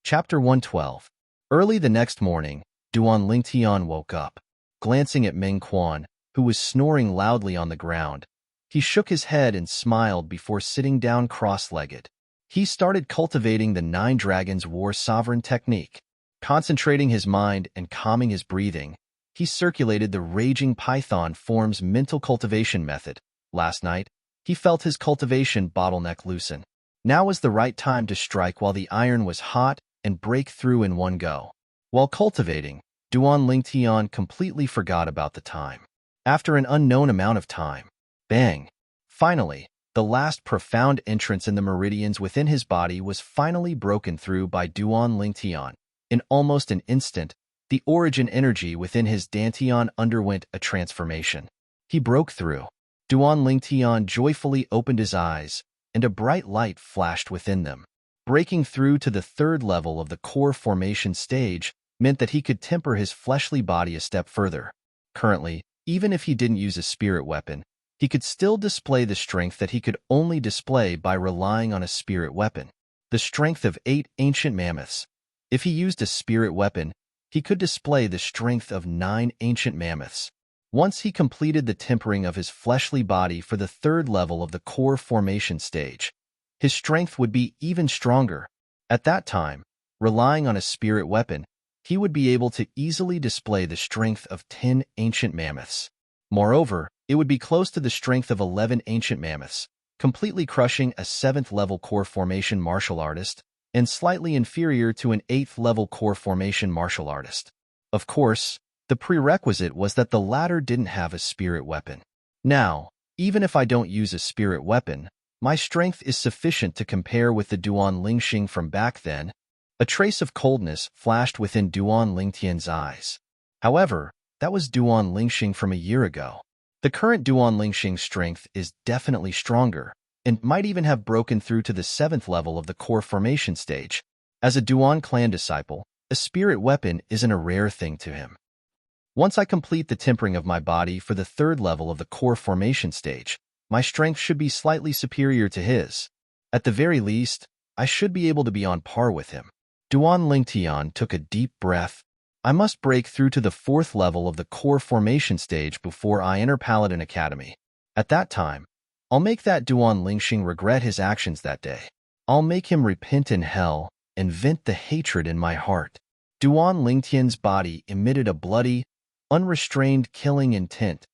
Chapter 112. Early the next morning, Duan Lingtian woke up. Glancing at Meng Quan, who was snoring loudly on the ground, he shook his head and smiled before sitting down cross-legged. He started cultivating the 9 Dragons War Sovereign technique. Concentrating his mind and calming his breathing, he circulated the Raging Python form's mental cultivation method. Last night, he felt his cultivation bottleneck loosen. Now was the right time to strike while the iron was hot and break through in one go. While cultivating, Duan Lingtian completely forgot about the time. After an unknown amount of time, bang! Finally, the last profound entrance in the meridians within his body was finally broken through by Duan Lingtian. In almost an instant, the origin energy within his Dantian underwent a transformation. He broke through. Duan Lingtian joyfully opened his eyes, and a bright light flashed within them. Breaking through to the 3rd level of the core formation stage meant that he could temper his fleshly body a step further. Currently, even if he didn't use a spirit weapon, he could still display the strength that he could only display by relying on a spirit weapon. The strength of 8 ancient mammoths. If he used a spirit weapon, he could display the strength of 9 ancient mammoths. Once he completed the tempering of his fleshly body for the 3rd level of the core formation stage, his strength would be even stronger. At that time, relying on a spirit weapon, he would be able to easily display the strength of 10 ancient mammoths. Moreover, it would be close to the strength of 11 ancient mammoths, completely crushing a 7th-level core formation martial artist, and slightly inferior to an 8th-level core formation martial artist. Of course, the prerequisite was that the latter didn't have a spirit weapon. Now, even if I don't use a spirit weapon, my strength is sufficient to compare with the Duan Lingxing from back then. A trace of coldness flashed within Duan Lingtian's eyes. However, that was Duan Lingxing from a year ago. The current Duan Lingxing's strength is definitely stronger, and might even have broken through to the 7th level of the core formation stage. As a Duan clan disciple, a spirit weapon isn't a rare thing to him. Once I complete the tempering of my body for the 3rd level of the core formation stage, my strength should be slightly superior to his. At the very least, I should be able to be on par with him. Duan Lingtian took a deep breath. I must break through to the 4th level of the core formation stage before I enter Paladin Academy. At that time, I'll make that Duan Lingxing regret his actions that day. I'll make him repent in hell and vent the hatred in my heart. Duan Lingtian's body emitted a bloody, unrestrained killing intent.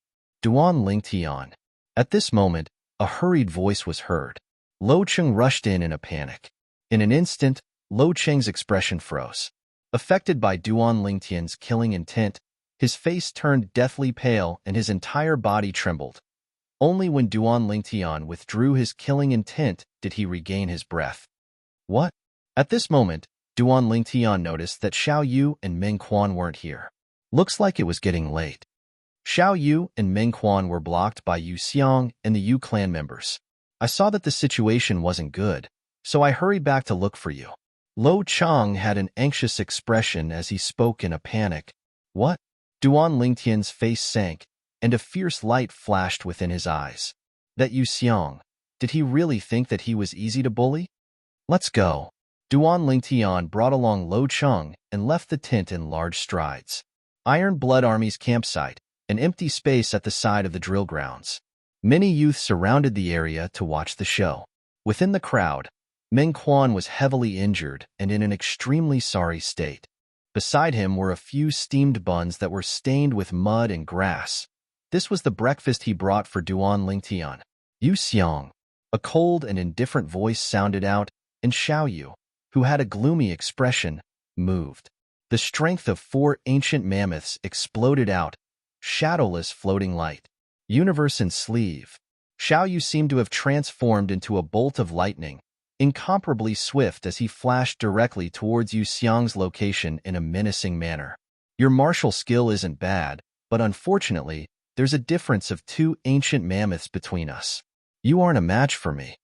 Duan Lingtian. At this moment, a hurried voice was heard. Lo Cheng rushed in a panic. In an instant, Lo Cheng's expression froze. Affected by Duan Lingtian's killing intent, his face turned deathly pale and his entire body trembled. Only when Duan Lingtian withdrew his killing intent did he regain his breath. What? At this moment, Duan Lingtian noticed that Xiao Yu and Meng Quan weren't here. Looks like it was getting late. Xiao Yu and Meng Quan were blocked by Yu Xiang and the Yu clan members. I saw that the situation wasn't good, so I hurried back to look for you. Lo Chang had an anxious expression as he spoke in a panic. What? Duan Lingtian's face sank, and a fierce light flashed within his eyes. That Yu Xiang, did he really think that he was easy to bully? Let's go. Duan Lingtian brought along Lo Cheng and left the tent in large strides. Iron Blood Army's campsite, an empty space at the side of the drill grounds. Many youths surrounded the area to watch the show. Within the crowd, Meng Quan was heavily injured and in an extremely sorry state. Beside him were a few steamed buns that were stained with mud and grass. This was the breakfast he brought for Duan Lingtian. Yu Xiang. A cold and indifferent voice sounded out, and Xiao Yu, who had a gloomy expression, moved. The strength of 4 ancient mammoths exploded out, shadowless floating light. Universe in sleeve. Xiao Yu seemed to have transformed into a bolt of lightning, incomparably swift as he flashed directly towards Yu Xiang's location in a menacing manner. Your martial skill isn't bad, but unfortunately, there's a difference of 2 ancient mammoths between us. You aren't a match for me.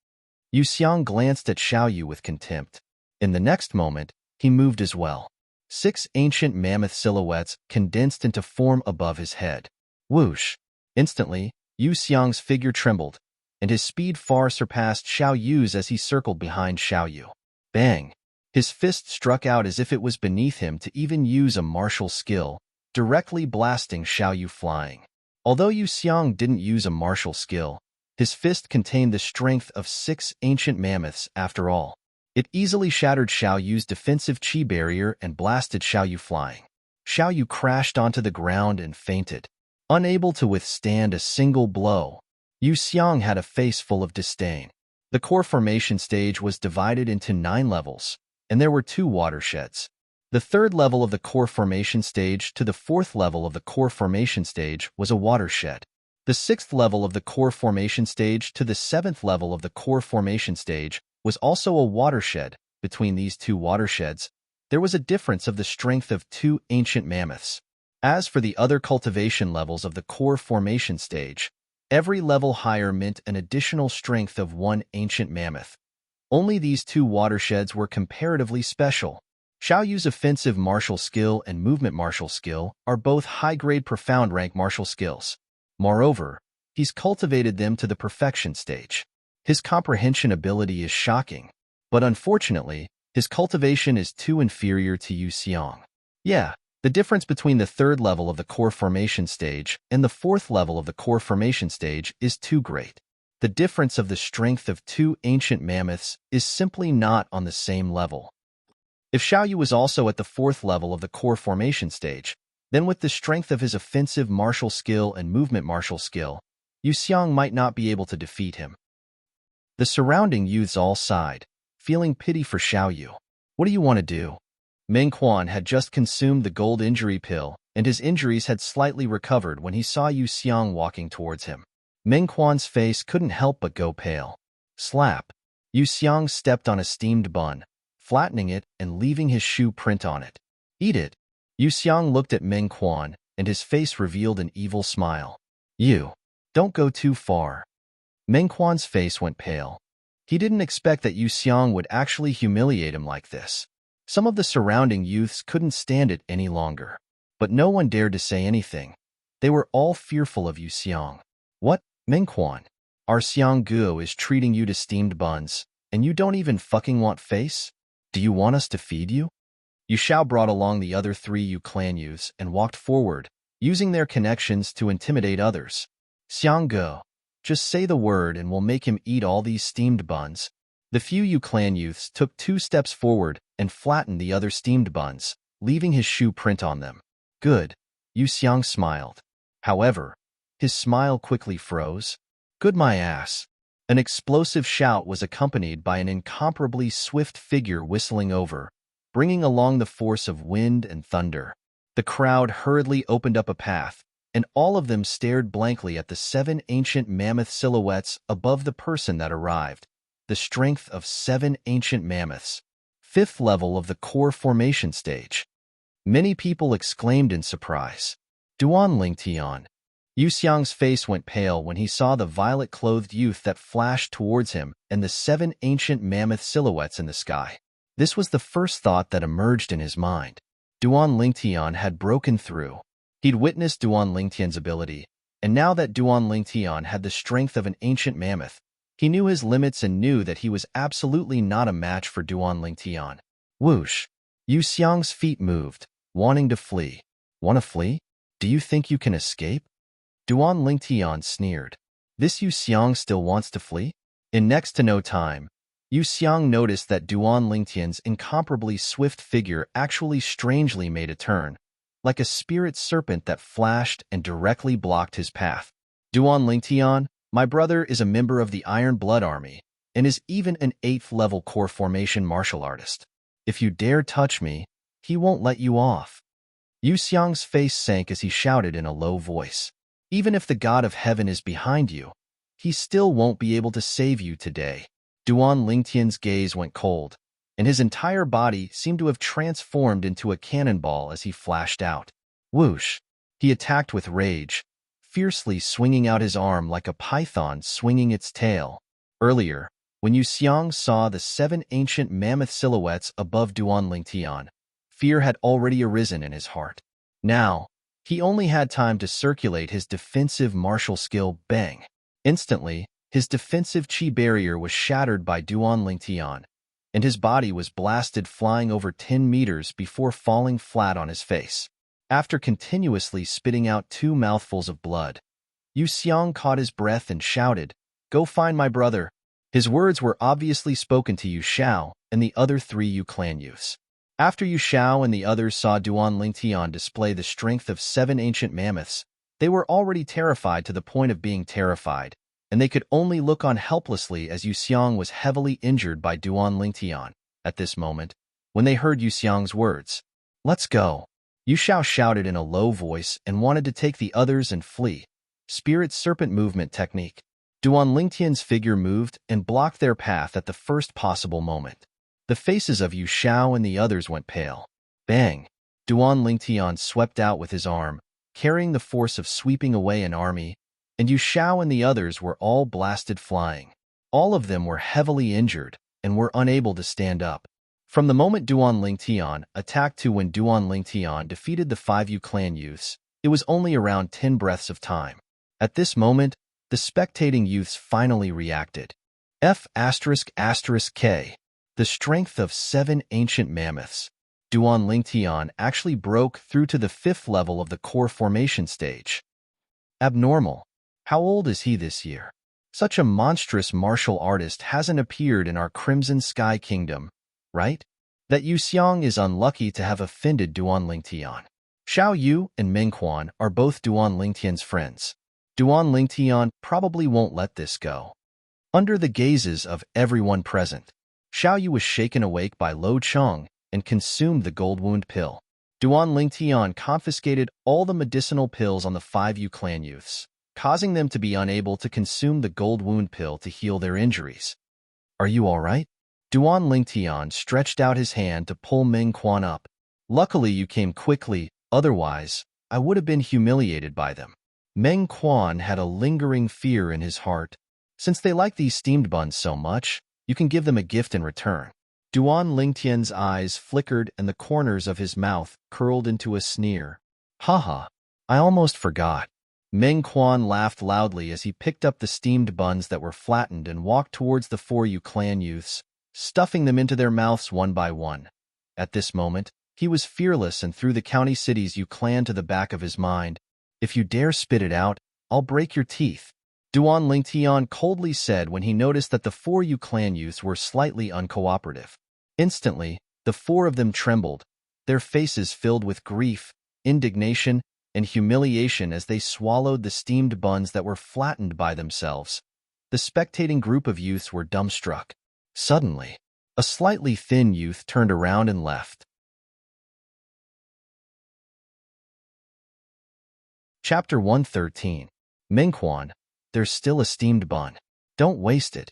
Yu Xiang glanced at Xiao Yu with contempt. In the next moment, he moved as well. 6 ancient mammoth silhouettes condensed into form above his head. Whoosh! Instantly, Yu Xiang's figure trembled, and his speed far surpassed Xiao Yu's as he circled behind Xiao Yu. Bang! His fist struck out as if it was beneath him to even use a martial skill, directly blasting Xiao Yu flying. Although Yu Xiang didn't use a martial skill, his fist contained the strength of 6 ancient mammoths after all. It easily shattered Xiao Yu's defensive chi barrier and blasted Xiao Yu flying. Xiao Yu crashed onto the ground and fainted. Unable to withstand a single blow, Yu Xiang had a face full of disdain. The core formation stage was divided into 9 levels, and there were 2 watersheds. The 3rd level of the core formation stage to the 4th level of the core formation stage was a watershed. The 6th level of the core formation stage to the 7th level of the core formation stage was also a watershed. Between these 2 watersheds, there was a difference of the strength of 2 ancient mammoths. As for the other cultivation levels of the core formation stage, every level higher meant an additional strength of 1 ancient mammoth. Only these 2 watersheds were comparatively special. Xiao Yu's offensive martial skill and movement martial skill are both high-grade profound rank martial skills. Moreover, he's cultivated them to the perfection stage. His comprehension ability is shocking, but unfortunately, his cultivation is too inferior to Yu Xiang. Yeah, the difference between the 3rd level of the core formation stage and the 4th level of the core formation stage is too great. The difference of the strength of 2 ancient mammoths is simply not on the same level. If Xiao Yu was also at the 4th level of the core formation stage, then with the strength of his offensive martial skill and movement martial skill, Yu Xiang might not be able to defeat him. The surrounding youths all sighed, feeling pity for Xiao Yu. What do you want to do? Meng Quan had just consumed the gold injury pill, and his injuries had slightly recovered when he saw Yu Xiang walking towards him. Meng Quan's face couldn't help but go pale. Slap! Yu Xiang stepped on a steamed bun, flattening it and leaving his shoe print on it. Eat it! Yu Xiang looked at Meng Quan, and his face revealed an evil smile. You! Don't go too far. Meng Quan's face went pale. He didn't expect that Yu Xiang would actually humiliate him like this. Some of the surrounding youths couldn't stand it any longer, but no one dared to say anything. They were all fearful of Yu Xiang. What, Meng Quan? Our Xiang Guo is treating you to steamed buns, and you don't even fucking want face? Do you want us to feed you? Yu Xiao brought along the other 3 Yu clan youths and walked forward, using their connections to intimidate others. Xiang Guo, just say the word and we'll make him eat all these steamed buns. The few Yu clan youths took 2 steps forward and flattened the other steamed buns, leaving his shoe print on them. Good, Yu Xiang smiled. However, his smile quickly froze. Good my ass. An explosive shout was accompanied by an incomparably swift figure whistling over, bringing along the force of wind and thunder. The crowd hurriedly opened up a path, and all of them stared blankly at the 7 ancient mammoth silhouettes above the person that arrived. The strength of 7 ancient mammoths. 5th level of the core formation stage. Many people exclaimed in surprise. Duan Lingtian. Yu Xiang's face went pale when he saw the violet-clothed youth that flashed towards him and the 7 ancient mammoth silhouettes in the sky. This was the first thought that emerged in his mind. Duan Lingtian had broken through. He'd witnessed Duan Lingtian's ability, and now that Duan Lingtian had the strength of an ancient mammoth, he knew his limits and knew that he was absolutely not a match for Duan Lingtian. Whoosh! Yu Xiang's feet moved, wanting to flee. Want to flee? Do you think you can escape? Duan Lingtian sneered. This Yu Xiang still wants to flee? In next to no time, Yu Xiang noticed that Duan Lingtian's incomparably swift figure actually strangely made a turn, like a spirit serpent that flashed and directly blocked his path. Duan Lingtian, my brother is a member of the Iron Blood Army, and is even an 8th level core formation martial artist. If you dare touch me, he won't let you off. Yu Xiang's face sank as he shouted in a low voice. Even if the God of Heaven is behind you, he still won't be able to save you today. Duan Lingtian's gaze went cold, and his entire body seemed to have transformed into a cannonball as he flashed out. Whoosh! He attacked with rage, fiercely swinging out his arm like a python swinging its tail. Earlier, when Yu Xiang saw the 7 ancient mammoth silhouettes above Duan Lingtian, fear had already arisen in his heart. Now, he only had time to circulate his defensive martial skill Bang. Instantly, his defensive chi barrier was shattered by Duan Lingtian, and his body was blasted flying over 10 meters before falling flat on his face. After continuously spitting out 2 mouthfuls of blood, Yu Xiang caught his breath and shouted, "Go find my brother." His words were obviously spoken to Yu Xiao and the other 3 Yu clan youths. After Yu Xiao and the others saw Duan Lingtian display the strength of 7 ancient mammoths, they were already terrified to the point of being terrified, and they could only look on helplessly as Yu Xiang was heavily injured by Duan Lingtian. At this moment, when they heard Yu Xiang's words, "Let's go," Yu Xiao shouted in a low voice and wanted to take the others and flee. Spirit Serpent Movement Technique. Duan Lingtian's figure moved and blocked their path at the first possible moment. The faces of Yu Xiao and the others went pale. Bang! Duan Lingtian swept out with his arm, carrying the force of sweeping away an army, and Yu Xiao and the others were all blasted flying. All of them were heavily injured and were unable to stand up. From the moment Duan Lingtian attacked to when Duan Lingtian defeated the 5 Yu clan youths, it was only around 10 breaths of time. At this moment, the spectating youths finally reacted. F***K. The strength of 7 ancient mammoths. Duan Lingtian actually broke through to the 5th level of the core formation stage. Abnormal. How old is he this year? Such a monstrous martial artist hasn't appeared in our Crimson Sky Kingdom, right? That Yu Xiang is unlucky to have offended Duan Lingtian. Xiao Yu and Meng Quan are both Duan Lingtian's friends. Duan Lingtian probably won't let this go. Under the gazes of everyone present, Xiao Yu was shaken awake by Lo Cheng and consumed the gold wound pill. Duan Lingtian confiscated all the medicinal pills on the 5 Yu clan youths, causing them to be unable to consume the gold wound pill to heal their injuries. Are you all right? Duan Lingtian stretched out his hand to pull Meng Quan up. Luckily you came quickly, otherwise, I would have been humiliated by them. Meng Quan had a lingering fear in his heart. Since they like these steamed buns so much, you can give them a gift in return. Duan Lingtian's eyes flickered and the corners of his mouth curled into a sneer. Haha, I almost forgot. Meng Quan laughed loudly as he picked up the steamed buns that were flattened and walked towards the 4 Yu clan youths, stuffing them into their mouths one by one. At this moment, he was fearless and threw the county city's Yu clan to the back of his mind. If you dare spit it out, I'll break your teeth. Duan Lingtian coldly said when he noticed that the 4 Yu clan youths were slightly uncooperative. Instantly, the 4 of them trembled, their faces filled with grief, indignation, and humiliation as they swallowed the steamed buns that were flattened by themselves. The spectating group of youths were dumbstruck. Suddenly, a slightly thin youth turned around and left. Chapter 113. Mingquan, there's still a steamed bun. Don't waste it.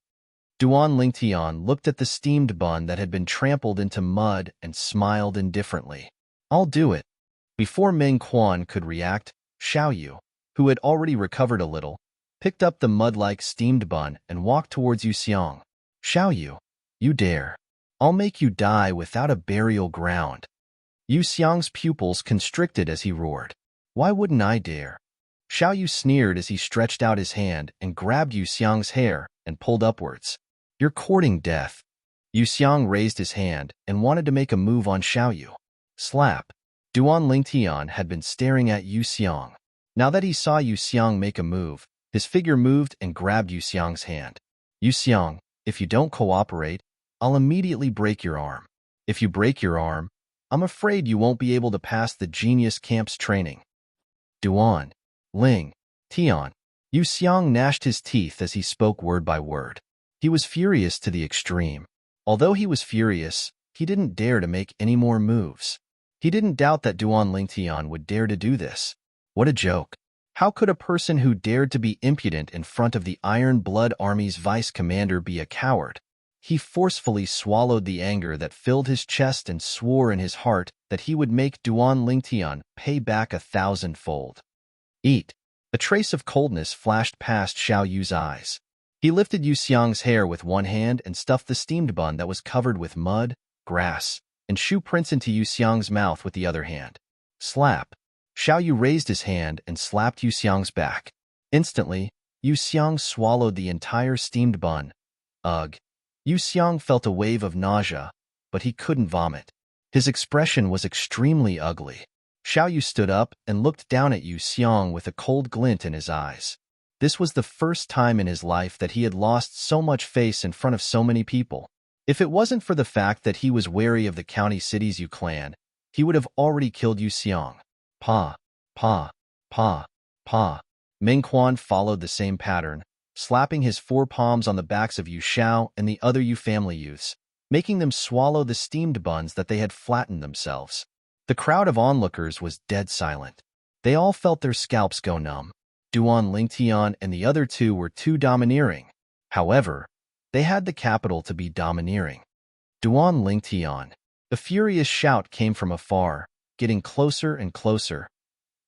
Duan Lingtian looked at the steamed bun that had been trampled into mud and smiled indifferently. I'll do it. Before Ming Quan could react, Xiaoyu, who had already recovered a little, picked up the mud-like steamed bun and walked towards Yu Xiang. Xiaoyu, you dare. I'll make you die without a burial ground. Yu Xiang's pupils constricted as he roared. Why wouldn't I dare? Xiaoyu sneered as he stretched out his hand and grabbed Yu Xiang's hair and pulled upwards. You're courting death. Yu Xiang raised his hand and wanted to make a move on Xiaoyu. Slap. Duan Lingtian had been staring at Yu Xiang. Now that he saw Yu Xiang make a move, his figure moved and grabbed Yu Xiang's hand. Yu Xiang, if you don't cooperate, I'll immediately break your arm. If you break your arm, I'm afraid you won't be able to pass the genius camp's training. Duan, Ling, Tian. Yu Xiang gnashed his teeth as he spoke word by word. He was furious to the extreme. Although he was furious, he didn't dare to make any more moves. He didn't doubt that Duan Lingtian would dare to do this. What a joke. How could a person who dared to be impudent in front of the Iron Blood Army's vice commander be a coward? He forcefully swallowed the anger that filled his chest and swore in his heart that he would make Duan Lingtian pay back 1,000-fold. Eat. A trace of coldness flashed past Xiao Yu's eyes. He lifted Yu Xiang's hair with one hand and stuffed the steamed bun that was covered with mud, grass, and shoe prints into Yu Xiang's mouth with the other hand. Slap. Xiao Yu raised his hand and slapped Yu Xiang's back. Instantly, Yu Xiang swallowed the entire steamed bun. Ugh. Yu Xiang felt a wave of nausea, but he couldn't vomit. His expression was extremely ugly. Xiao Yu stood up and looked down at Yu Xiang with a cold glint in his eyes. This was the first time in his life that he had lost so much face in front of so many people. If it wasn't for the fact that he was wary of the county city's Yu clan, he would have already killed Yu Xiang. Pa, pa, pa, pa. Ming Quan followed the same pattern, slapping his forepalms on the backs of Yu Xiao and the other Yu family youths, making them swallow the steamed buns that they had flattened themselves. The crowd of onlookers was dead silent. They all felt their scalps go numb. Duan Lingtian and the other two were too domineering. However, they had the capital to be domineering. Duan Lingtian. A furious shout came from afar, getting closer and closer.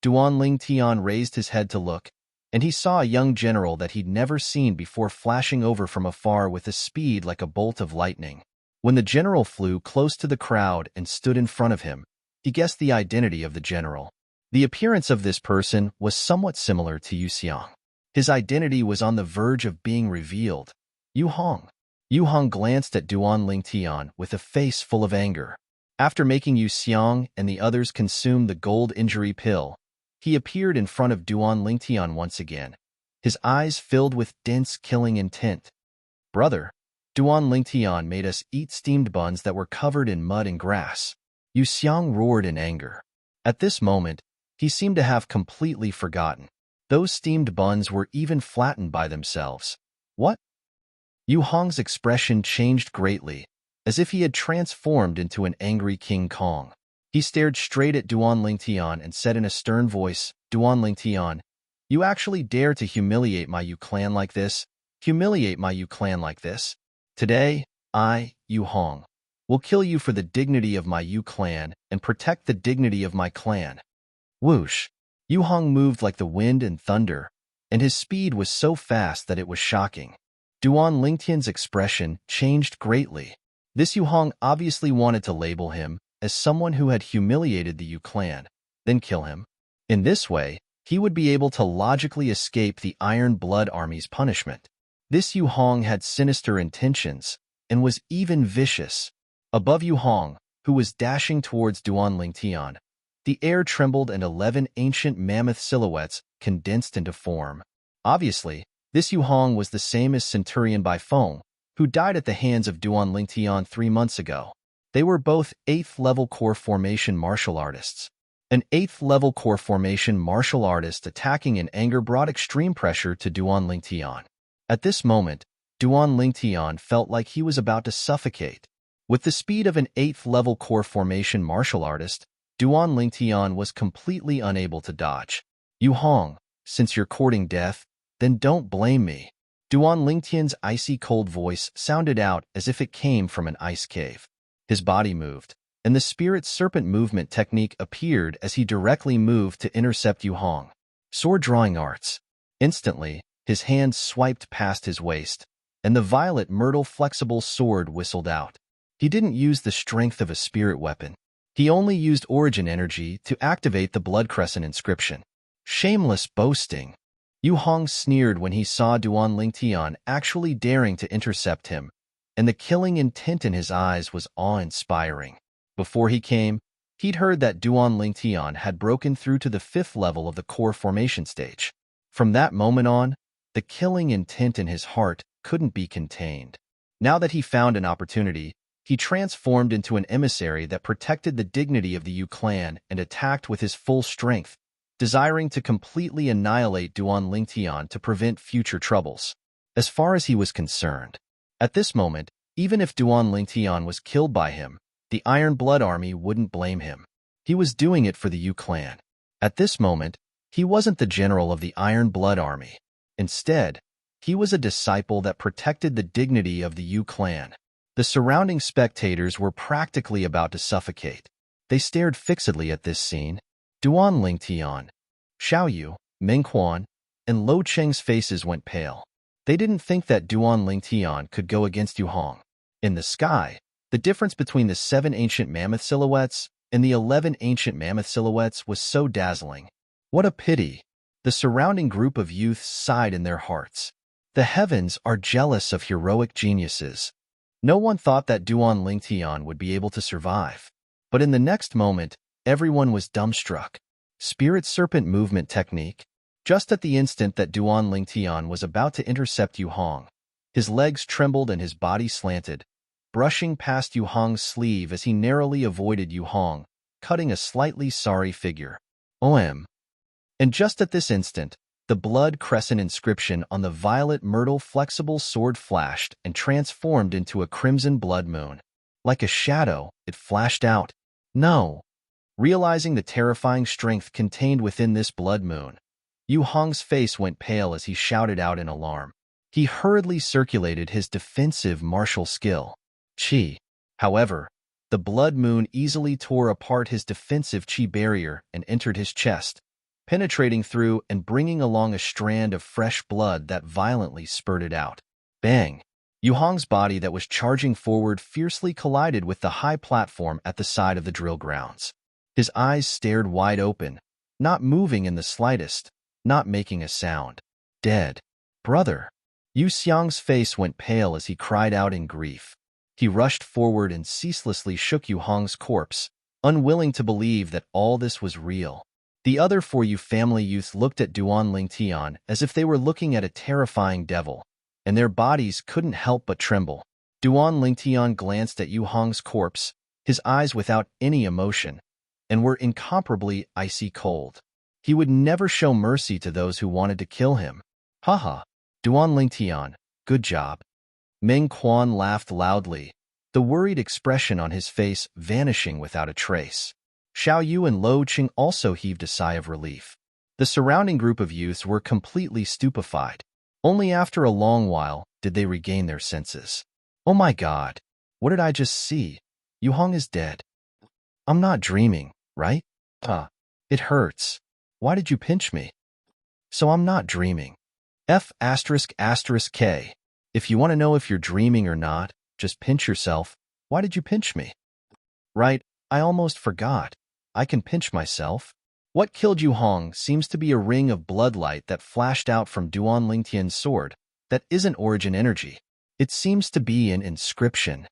Duan Lingtian raised his head to look, and he saw a young general that he'd never seen before flashing over from afar with a speed like a bolt of lightning. When the general flew close to the crowd and stood in front of him, he guessed the identity of the general. The appearance of this person was somewhat similar to Yu Xiang. His identity was on the verge of being revealed. Yu Hong. Yu Hong glanced at Duan Lingtian with a face full of anger. After making Yu Xiang and the others consume the gold injury pill, he appeared in front of Duan Lingtian once again, his eyes filled with dense killing intent. Brother, Duan Lingtian made us eat steamed buns that were covered in mud and grass. Yu Xiang roared in anger. At this moment, he seemed to have completely forgotten. Those steamed buns were even flattened by themselves. What? Yu Hong's expression changed greatly, as if he had transformed into an angry King Kong. He stared straight at Duan Lingtian and said in a stern voice, Duan Lingtian, you actually dare to humiliate my Yu clan like this? Humiliate my Yu clan like this? Today, I, Yu Hong, will kill you for the dignity of my Yu clan and protect the dignity of my clan. Whoosh! Yu Hong moved like the wind and thunder, and his speed was so fast that it was shocking. Duan Lingtian's expression changed greatly. This Yu Hong obviously wanted to label him as someone who had humiliated the Yu clan, then kill him. In this way, he would be able to logically escape the Iron Blood Army's punishment. This Yu Hong had sinister intentions and was even vicious. Above Yu Hong, who was dashing towards Duan Lingtian, the air trembled and 11 ancient mammoth silhouettes condensed into form. Obviously, this Yu Hong was the same as Centurion Bai Feng, who died at the hands of Duan Lingtian 3 months ago. They were both 8th level core formation martial artists. An 8th level core formation martial artist attacking in anger brought extreme pressure to Duan Lingtian. At this moment, Duan Lingtian felt like he was about to suffocate. With the speed of an 8th level core formation martial artist, Duan Lingtian was completely unable to dodge. Yu Hong, since you're courting death, then don't blame me. Duan Lingtian's icy cold voice sounded out as if it came from an ice cave. His body moved, and the spirit serpent movement technique appeared as he directly moved to intercept Yu Hong. Sword drawing arts. Instantly, his hand swiped past his waist, and the violet myrtle flexible sword whistled out. He didn't use the strength of a spirit weapon. He only used origin energy to activate the blood crescent inscription. Shameless boasting. Yu Hong sneered when he saw Duan Lingtian actually daring to intercept him, and the killing intent in his eyes was awe-inspiring. Before he came, he'd heard that Duan Lingtian had broken through to the 5th level of the core formation stage. From that moment on, the killing intent in his heart couldn't be contained. Now that he found an opportunity, he transformed into an emissary that protected the dignity of the Yu clan and attacked with his full strength, desiring to completely annihilate Duan Lingtian to prevent future troubles. As far as he was concerned, at this moment, even if Duan Lingtian was killed by him, the Iron Blood Army wouldn't blame him. He was doing it for the Yu clan. At this moment, he wasn't the general of the Iron Blood Army. Instead, he was a disciple that protected the dignity of the Yu clan. The surrounding spectators were practically about to suffocate. They stared fixedly at this scene. Duan Lingtian, Xiaoyu, Mengquan, and Lo Cheng's faces went pale. They didn't think that Duan Lingtian could go against Yu Hong. In the sky, the difference between the 7 ancient mammoth silhouettes and the 11 ancient mammoth silhouettes was so dazzling. What a pity! The surrounding group of youths sighed in their hearts. The heavens are jealous of heroic geniuses. No one thought that Duan Lingtian would be able to survive. But in the next moment, everyone was dumbstruck. Spirit serpent movement technique. Just at the instant that Duan Lingtian was about to intercept Yu Hong, his legs trembled and his body slanted, brushing past Yu Hong's sleeve as he narrowly avoided Yu Hong, cutting a slightly sorry figure. OM. And just at this instant, the blood crescent inscription on the violet myrtle flexible sword flashed and transformed into a crimson blood moon. Like a shadow, it flashed out. No! Realizing the terrifying strength contained within this blood moon, Yu Hong's face went pale as he shouted out in alarm. He hurriedly circulated his defensive martial skill, Qi. However, the blood moon easily tore apart his defensive Qi barrier and entered his chest, penetrating through and bringing along a strand of fresh blood that violently spurted out. Bang! Yu Hong's body that was charging forward fiercely collided with the high platform at the side of the drill grounds. His eyes stared wide open, not moving in the slightest, not making a sound. Dead. Brother. Yu Xiang's face went pale as he cried out in grief. He rushed forward and ceaselessly shook Yu Hong's corpse, unwilling to believe that all this was real. The other 4 Yu family youths looked at Duan Lingtian as if they were looking at a terrifying devil, and their bodies couldn't help but tremble. Duan Lingtian glanced at Yu Hong's corpse, his eyes without any emotion, and were incomparably icy cold. He would never show mercy to those who wanted to kill him. Haha. Duan Lingtian, good job. Meng Quan laughed loudly, the worried expression on his face vanishing without a trace. Xiaoyu and Lo Cheng also heaved a sigh of relief. The surrounding group of youths were completely stupefied. Only after a long while did they regain their senses. Oh my God, what did I just see? Yu Hong is dead. I'm not dreaming, right? It hurts. Why did you pinch me? So I'm not dreaming. F***K. If you want to know if you're dreaming or not, just pinch yourself. Why did you pinch me? Right, I almost forgot. I can pinch myself. What killed Yu Hong seems to be a ring of bloodlight that flashed out from Duan Lingtian's sword. That isn't origin energy. It seems to be an inscription.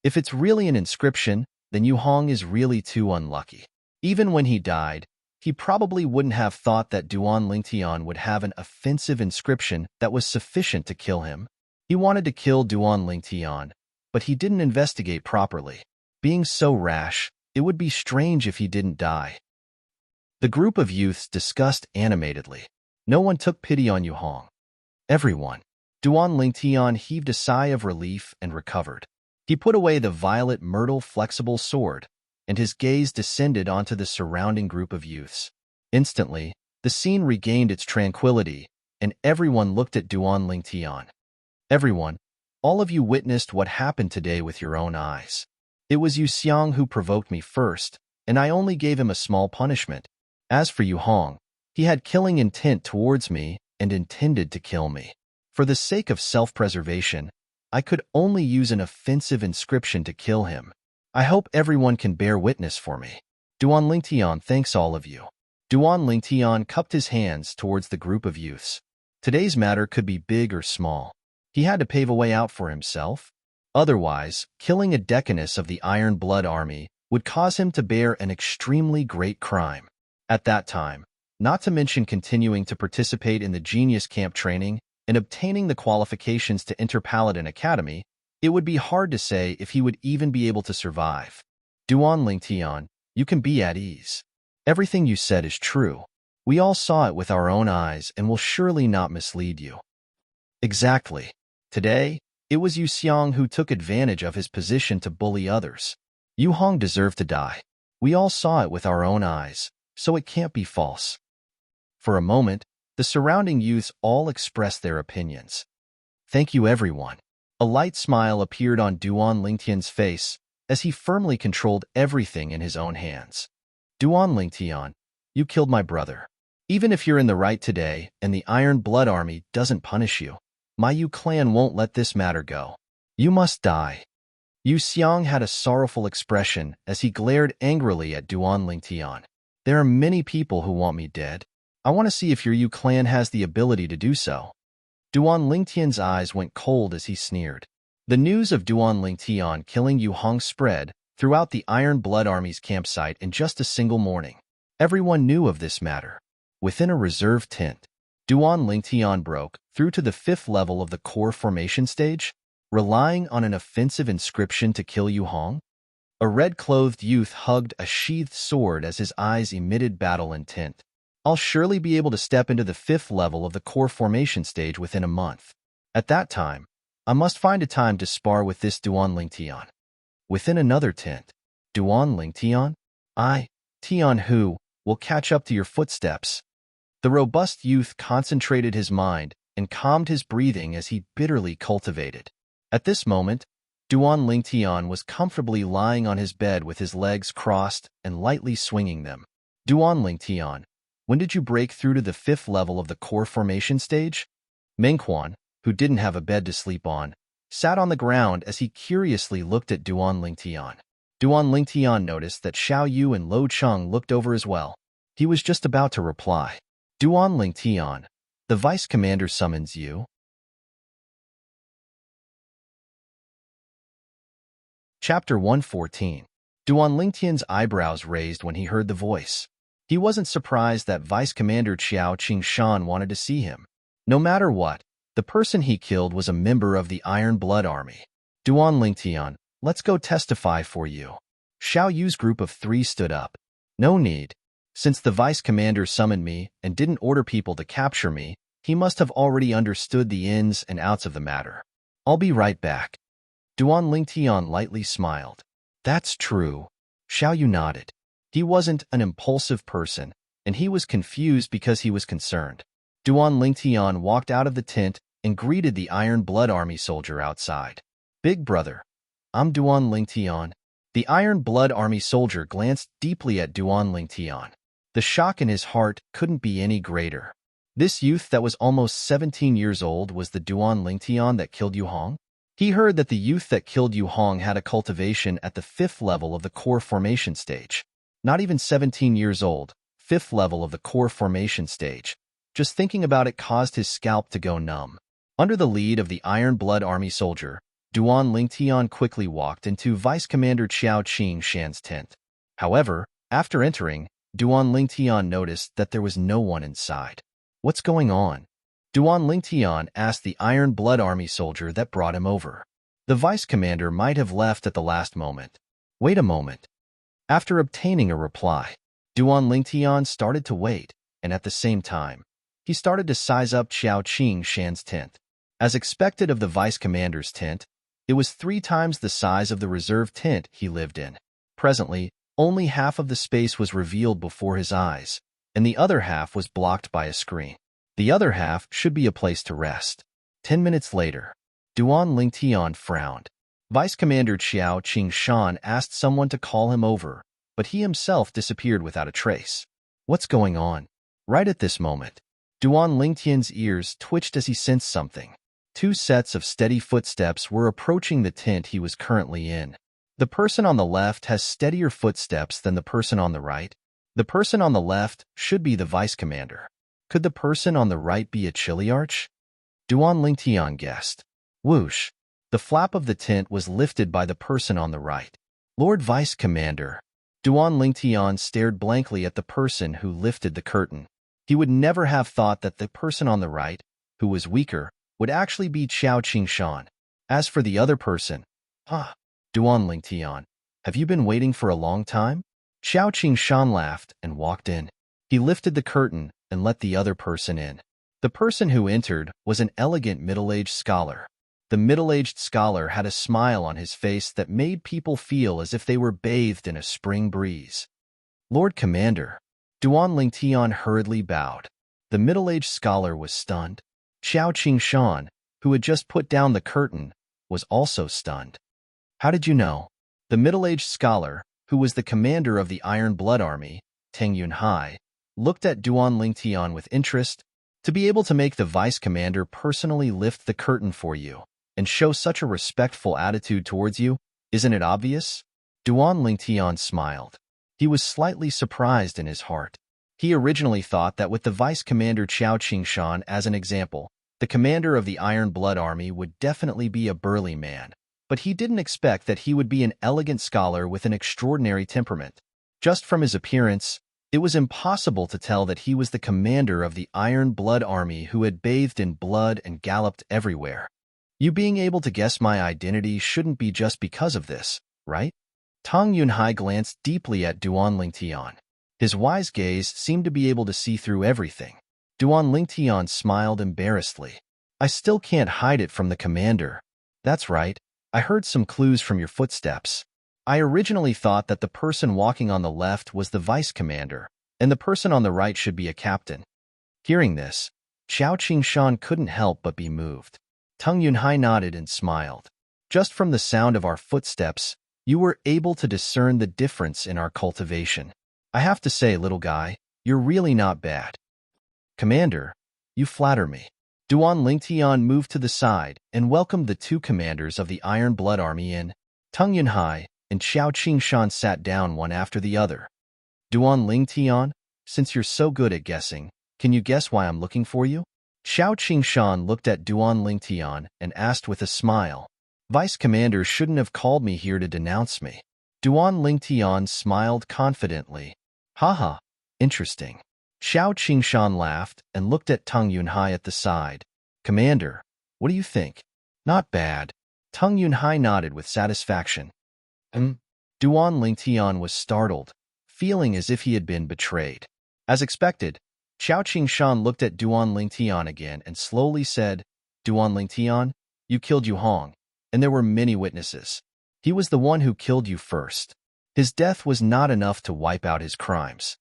If it's really an inscription, then Yu Hong is really too unlucky. Even when he died, he probably wouldn't have thought that Duan Lingtian would have an offensive inscription that was sufficient to kill him. He wanted to kill Duan Lingtian, but he didn't investigate properly. Being so rash, it would be strange if he didn't die. The group of youths discussed animatedly. No one took pity on Yu Hong. Everyone. Duan Lingtian heaved a sigh of relief and recovered. He put away the violet myrtle flexible sword, and his gaze descended onto the surrounding group of youths. Instantly, the scene regained its tranquility, and everyone looked at Duan Lingtian. Everyone, all of you witnessed what happened today with your own eyes. It was Yu Xiang who provoked me first, and I only gave him a small punishment. As for Yu Hong, he had killing intent towards me and intended to kill me. For the sake of self-preservation, I could only use an offensive inscription to kill him. I hope everyone can bear witness for me. Duan Lingtian thanks all of you. Duan Lingtian cupped his hands towards the group of youths. Today's matter could be big or small. He had to pave a way out for himself. Otherwise, killing a decanus of the Iron Blood Army would cause him to bear an extremely great crime. At that time, not to mention continuing to participate in the Genius Camp training and obtaining the qualifications to enter Paladin Academy, it would be hard to say if he would even be able to survive. Duan Lingtian, you can be at ease. Everything you said is true. We all saw it with our own eyes and will surely not mislead you. Exactly. Today, it was Yu Xiang who took advantage of his position to bully others. Yu Hong deserved to die. We all saw it with our own eyes, so it can't be false. For a moment, the surrounding youths all expressed their opinions. Thank you, everyone. A light smile appeared on Duan Lingtian's face as he firmly controlled everything in his own hands. Duan Lingtian, you killed my brother. Even if you're in the right today and the Iron Blood Army doesn't punish you, my Yu clan won't let this matter go. You must die. Yu Xiang had a sorrowful expression as he glared angrily at Duan Lingtian. There are many people who want me dead. I want to see if your Yu clan has the ability to do so. Duan Lingtian's eyes went cold as he sneered. The news of Duan Lingtian killing Yu Hong spread throughout the Iron Blood Army's campsite in just a single morning. Everyone knew of this matter. Within a reserve tent, Duan Lingtian broke through to the 5th level of the core formation stage, relying on an offensive inscription to kill Yu Hong. A red-clothed youth hugged a sheathed sword as his eyes emitted battle intent. I'll surely be able to step into the 5th level of the core formation stage within a month. At that time, I must find a time to spar with this Duan Lingtian. Within another tent, Duan Lingtian? Tian Hu, will catch up to your footsteps. The robust youth concentrated his mind and calmed his breathing as he bitterly cultivated. At this moment, Duan Lingtian was comfortably lying on his bed with his legs crossed and lightly swinging them. Duan Lingtian, when did you break through to the 5th level of the core formation stage? Mengquan, who didn't have a bed to sleep on, sat on the ground as he curiously looked at Duan Lingtian. Duan Lingtian noticed that Xiao Yu and Lo Cheng looked over as well. He was just about to reply. Duan Lingtian, the vice commander summons you. Chapter 114. Duan Lingtian's eyebrows raised when he heard the voice. He wasn't surprised that Vice Commander Qiao Qingshan wanted to see him. No matter what, the person he killed was a member of the Iron Blood Army. Duan Lingtian, let's go testify for you. Xiao Yu's group of 3 stood up. No need. Since the Vice Commander summoned me and didn't order people to capture me, he must have already understood the ins and outs of the matter. I'll be right back. Duan Lingtian lightly smiled. That's true. Xiao Yu nodded. He wasn't an impulsive person, and he was confused because he was concerned. Duan Lingtian walked out of the tent and greeted the Iron Blood Army soldier outside. Big brother, I'm Duan Lingtian. The Iron Blood Army soldier glanced deeply at Duan Lingtian. The shock in his heart couldn't be any greater. This youth that was almost 17 years old was the Duan Lingtian that killed Yu Hong? He heard that the youth that killed Yu Hong had a cultivation at the 5th level of the core formation stage. Not even 17 years old, 5th level of the core formation stage. Just thinking about it caused his scalp to go numb. Under the lead of the Iron Blood Army soldier, Duan Lingtian quickly walked into Vice Commander Qiao Qingshan's tent. However, after entering, Duan Lingtian noticed that there was no one inside. What's going on? Duan Lingtian asked the Iron Blood Army soldier that brought him over. The Vice Commander might have left at the last moment. Wait a moment. After obtaining a reply, Duan Lingtian started to wait, and at the same time, he started to size up Xiao Qing Shan's tent. As expected of the vice commander's tent, it was 3 times the size of the reserve tent he lived in. Presently, only half of the space was revealed before his eyes, and the other half was blocked by a screen. The other half should be a place to rest. 10 minutes later, Duan Lingtian frowned. Vice Commander Xiao Qingshan asked someone to call him over, but he himself disappeared without a trace. What's going on? Right at this moment, Duan Lingtian's ears twitched as he sensed something. 2 sets of steady footsteps were approaching the tent he was currently in. The person on the left has steadier footsteps than the person on the right. The person on the left should be the vice commander. Could the person on the right be a Chiliarch? Duan Lingtian guessed. Whoosh! The flap of the tent was lifted by the person on the right. Lord Vice Commander. Duan Lingtian stared blankly at the person who lifted the curtain. He would never have thought that the person on the right, who was weaker, would actually be Xiao Qingshan. As for the other person, Duan Lingtian, have you been waiting for a long time? Xiao Qingshan laughed and walked in. He lifted the curtain and let the other person in. The person who entered was an elegant middle-aged scholar. The middle-aged scholar had a smile on his face that made people feel as if they were bathed in a spring breeze. Lord Commander. Duan Lingtian hurriedly bowed. The middle-aged scholar was stunned. Xiao Qingshan, who had just put down the curtain, was also stunned. How did you know? The middle-aged scholar, who was the commander of the Iron Blood Army, Teng Yunhai, looked at Duan Lingtian with interest. To be able to make the vice commander personally lift the curtain for you and show such a respectful attitude towards you, isn't it obvious? Duan Lingtian smiled. He was slightly surprised in his heart. He originally thought that with the vice commander Xiao Qingshan as an example, the commander of the Iron Blood Army would definitely be a burly man, but he didn't expect that he would be an elegant scholar with an extraordinary temperament. Just from his appearance, it was impossible to tell that he was the commander of the Iron Blood Army who had bathed in blood and galloped everywhere. You being able to guess my identity shouldn't be just because of this, right? Tang Yunhai glanced deeply at Duan Lingtian. His wise gaze seemed to be able to see through everything. Duan Lingtian smiled embarrassedly. I still can't hide it from the commander. That's right. I heard some clues from your footsteps. I originally thought that the person walking on the left was the vice commander, and the person on the right should be a captain. Hearing this, Xiao Qingshan couldn't help but be moved. Tang Yunhai nodded and smiled. Just from the sound of our footsteps, you were able to discern the difference in our cultivation. I have to say, little guy, you're really not bad. Commander, you flatter me. Duan Lingtian moved to the side and welcomed the 2 commanders of the Iron Blood Army in. Tang Yunhai and Xiao Qingshan sat down one after the other. Duan Lingtian, since you're so good at guessing, can you guess why I'm looking for you? Xiao Qingshan looked at Duan Lingtian and asked with a smile. Vice Commander shouldn't have called me here to denounce me. Duan Lingtian smiled confidently. Haha, interesting. Xiao Qingshan laughed and looked at Tang Yunhai at the side. Commander, what do you think? Not bad. Tang Yunhai nodded with satisfaction. Duan Lingtian was startled, feeling as if he had been betrayed. As expected, Xiao Qingshan looked at Duan Lingtian again and slowly said, Duan Lingtian, you killed Yu Hong, and there were many witnesses. He was the one who killed you first. His death was not enough to wipe out his crimes.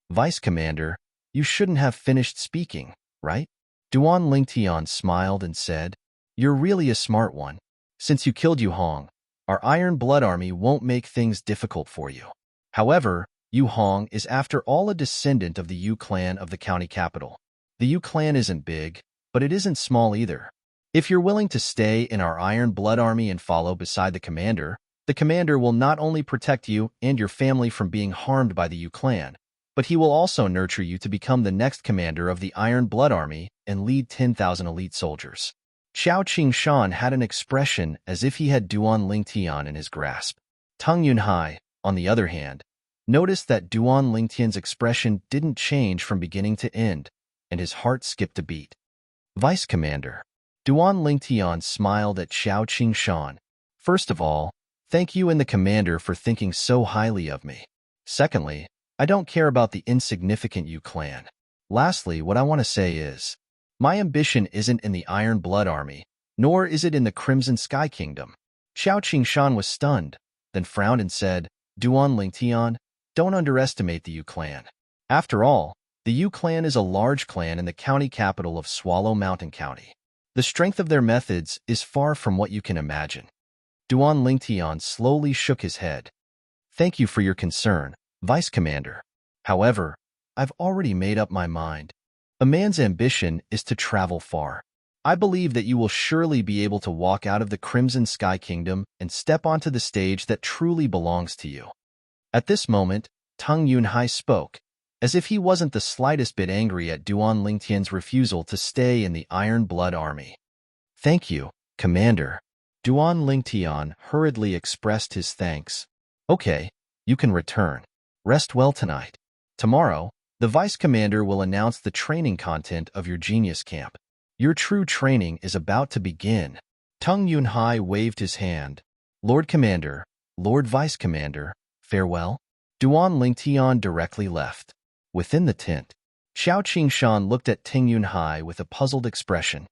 Vice Commander, you shouldn't have finished speaking, right? Duan Lingtian smiled and said, You're really a smart one. Since you killed Yu Hong, our Iron Blood Army won't make things difficult for you. However, Yu Hong is after all a descendant of the Yu clan of the county capital. The Yu clan isn't big, but it isn't small either. If you're willing to stay in our Iron Blood Army and follow beside the commander will not only protect you and your family from being harmed by the Yu clan, but he will also nurture you to become the next commander of the Iron Blood Army and lead 10,000 elite soldiers. Xiao Qingshan had an expression as if he had Duan Lingtian in his grasp. Tang Yunhai, on the other hand, noticed that Duan Lingtian's expression didn't change from beginning to end, and his heart skipped a beat. Vice Commander. Duan Lingtian smiled at Xiao Qingshan. First of all, Thank you and the commander for thinking so highly of me. Secondly, I don't care about the insignificant Yu clan. Lastly, what I want to say is, my ambition isn't in the Iron Blood Army, nor is it in the Crimson Sky Kingdom. Xiao Qingshan was stunned, then frowned and said, Duan Lingtian, don't underestimate the Yu clan. After all, the Yu clan is a large clan in the county capital of Swallow Mountain County. The strength of their methods is far from what you can imagine. Duan Lingtian slowly shook his head. Thank you for your concern, Vice Commander. However, I've already made up my mind. A man's ambition is to travel far. I believe that you will surely be able to walk out of the Crimson Sky Kingdom and step onto the stage that truly belongs to you. At this moment, Tang Yunhai spoke, as if he wasn't the slightest bit angry at Duan Lingtian's refusal to stay in the Iron Blood Army. Thank you, Commander. Duan Lingtian hurriedly expressed his thanks. Okay, you can return. Rest well tonight. Tomorrow, the Vice Commander will announce the training content of your genius camp. Your true training is about to begin. Tang Yunhai waved his hand. Lord Commander, Lord Vice Commander, farewell. Duan Lingtian directly left. Within the tent, Xiao Qingshan looked at Ting Yunhai with a puzzled expression.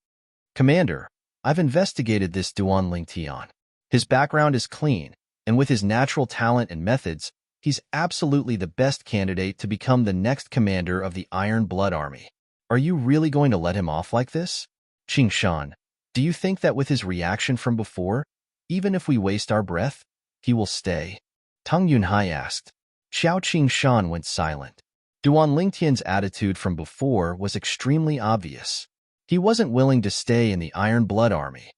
Commander, I've investigated this Duan Lingtian. His background is clean, and with his natural talent and methods, he's absolutely the best candidate to become the next commander of the Iron Blood Army. Are you really going to let him off like this? Qingshan, do you think that with his reaction from before, even if we waste our breath, he will stay? Tang Yunhai asked. Xiao Qingshan went silent. Duan Lingtian's attitude from before was extremely obvious. He wasn't willing to stay in the Iron Blood Army.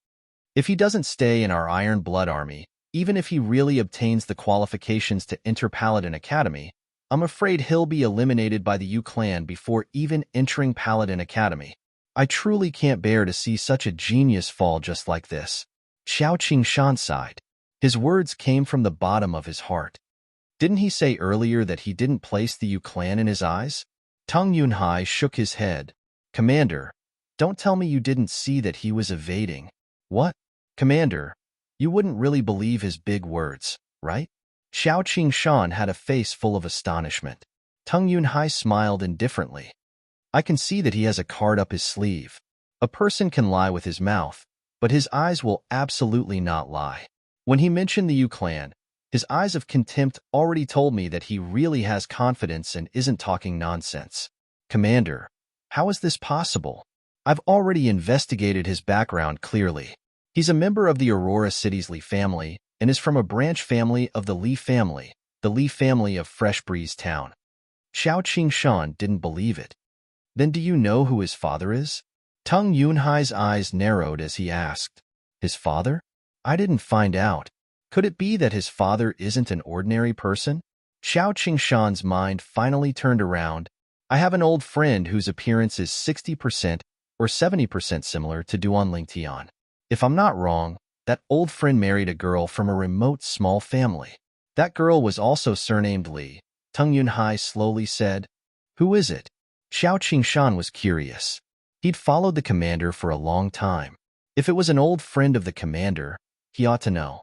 If he doesn't stay in our Iron Blood Army, even if he really obtains the qualifications to enter Paladin Academy, I'm afraid he'll be eliminated by the Yu clan before even entering Paladin Academy. I truly can't bear to see such a genius fall just like this. Xiao Qingshan sighed. His words came from the bottom of his heart. Didn't he say earlier that he didn't place the Yu clan in his eyes? Tang Yunhai shook his head. Commander, don't tell me you didn't see that he was evading. What? Commander, you wouldn't really believe his big words, right? Xiao Qingshan had a face full of astonishment. Tang Yunhai smiled indifferently. I can see that he has a card up his sleeve. A person can lie with his mouth, but his eyes will absolutely not lie. When he mentioned the Yu clan, his eyes of contempt already told me that he really has confidence and isn't talking nonsense. Commander, how is this possible? I've already investigated his background clearly. He's a member of the Aurora City's Lee family and is from a branch family of the Lee family of Fresh Breeze Town. Xiao Qingshan didn't believe it. Then do you know who his father is? Tang Yunhai's eyes narrowed as he asked. His father? I didn't find out. Could it be that his father isn't an ordinary person? Xiao Qingshan's mind finally turned around. I have an old friend whose appearance is 60% or 70% similar to Duan Lingtian. If I'm not wrong, that old friend married a girl from a remote small family. That girl was also surnamed Li. Tang Yunhai slowly said, Who is it? Xiao Qingshan was curious. He'd followed the commander for a long time. If it was an old friend of the commander, he ought to know.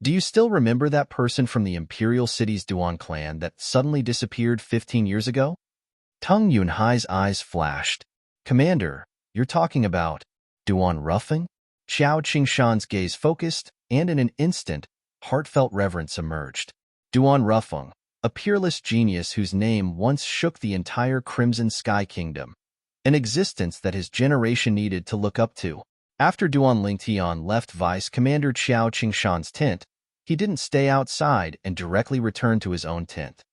Do you still remember that person from the Imperial City's Duan clan that suddenly disappeared 15 years ago? Tang Yunhai's eyes flashed. Commander, you're talking about Duan Ruffing? Xiao Qingshan's gaze focused, and in an instant, heartfelt reverence emerged. Duan Ruffing, a peerless genius whose name once shook the entire Crimson Sky Kingdom, an existence that his generation needed to look up to. After Duan Lingtian left Vice Commander Xiao Qingshan's tent, he didn't stay outside and directly returned to his own tent.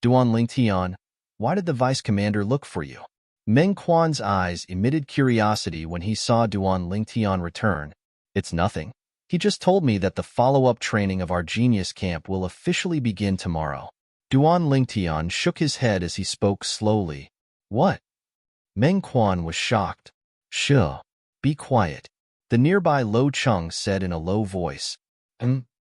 Duan Lingtian, why did the Vice Commander look for you? Meng Quan's eyes emitted curiosity when he saw Duan Lingtian return. It's nothing. He just told me that the follow-up training of our genius camp will officially begin tomorrow. Duan Lingtian shook his head as he spoke slowly. What? Meng Quan was shocked. Sure. Be quiet, the nearby Lo Chung said in a low voice.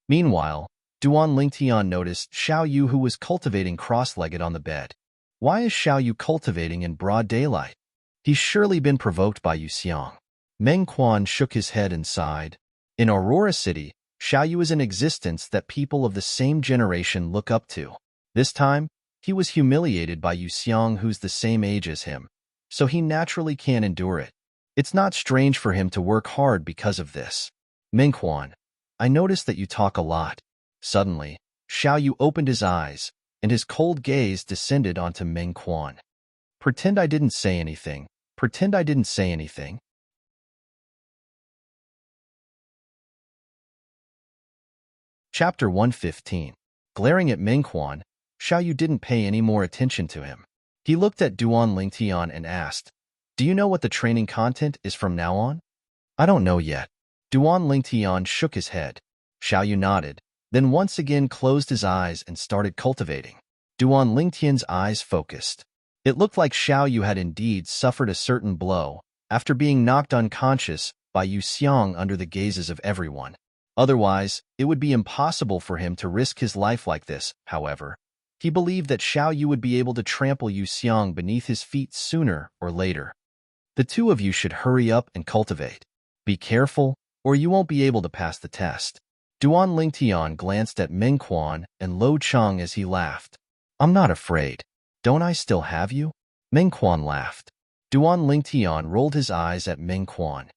Meanwhile, Duan Lingtian noticed Xiao Yu, who was cultivating cross-legged on the bed. Why is Xiao Yu cultivating in broad daylight? He's surely been provoked by Yu Xiang. Meng Quan shook his head and sighed. In Aurora City, Xiaoyu is an existence that people of the same generation look up to. This time, he was humiliated by Yu Xiang, who's the same age as him, so he naturally can't endure it. It's not strange for him to work hard because of this. Mingquan, I noticed that you talk a lot. Suddenly, Xiaoyu opened his eyes, and his cold gaze descended onto Mingquan. Pretend I didn't say anything. Pretend I didn't say anything. Chapter 115. Glaring at Mingquan, Xiaoyu didn't pay any more attention to him. He looked at Duan Lingtian and asked, "Do you know what the training content is from now on?" "I don't know yet." Duan Lingtian shook his head. Xiaoyu nodded, then once again closed his eyes and started cultivating. Duan Lingtian's eyes focused. It looked like Xiaoyu had indeed suffered a certain blow after being knocked unconscious by Yu Xiang under the gazes of everyone. Otherwise, it would be impossible for him to risk his life like this. However, he believed that Xiaoyu would be able to trample Yu Xiang beneath his feet sooner or later. The two of you should hurry up and cultivate. Be careful, or you won't be able to pass the test. Duan Lingtian glanced at Mingquan and Lo Cheng as he laughed. "I'm not afraid. Don't I still have you?" Mingquan laughed. Duan Lingtian rolled his eyes at Mingquan.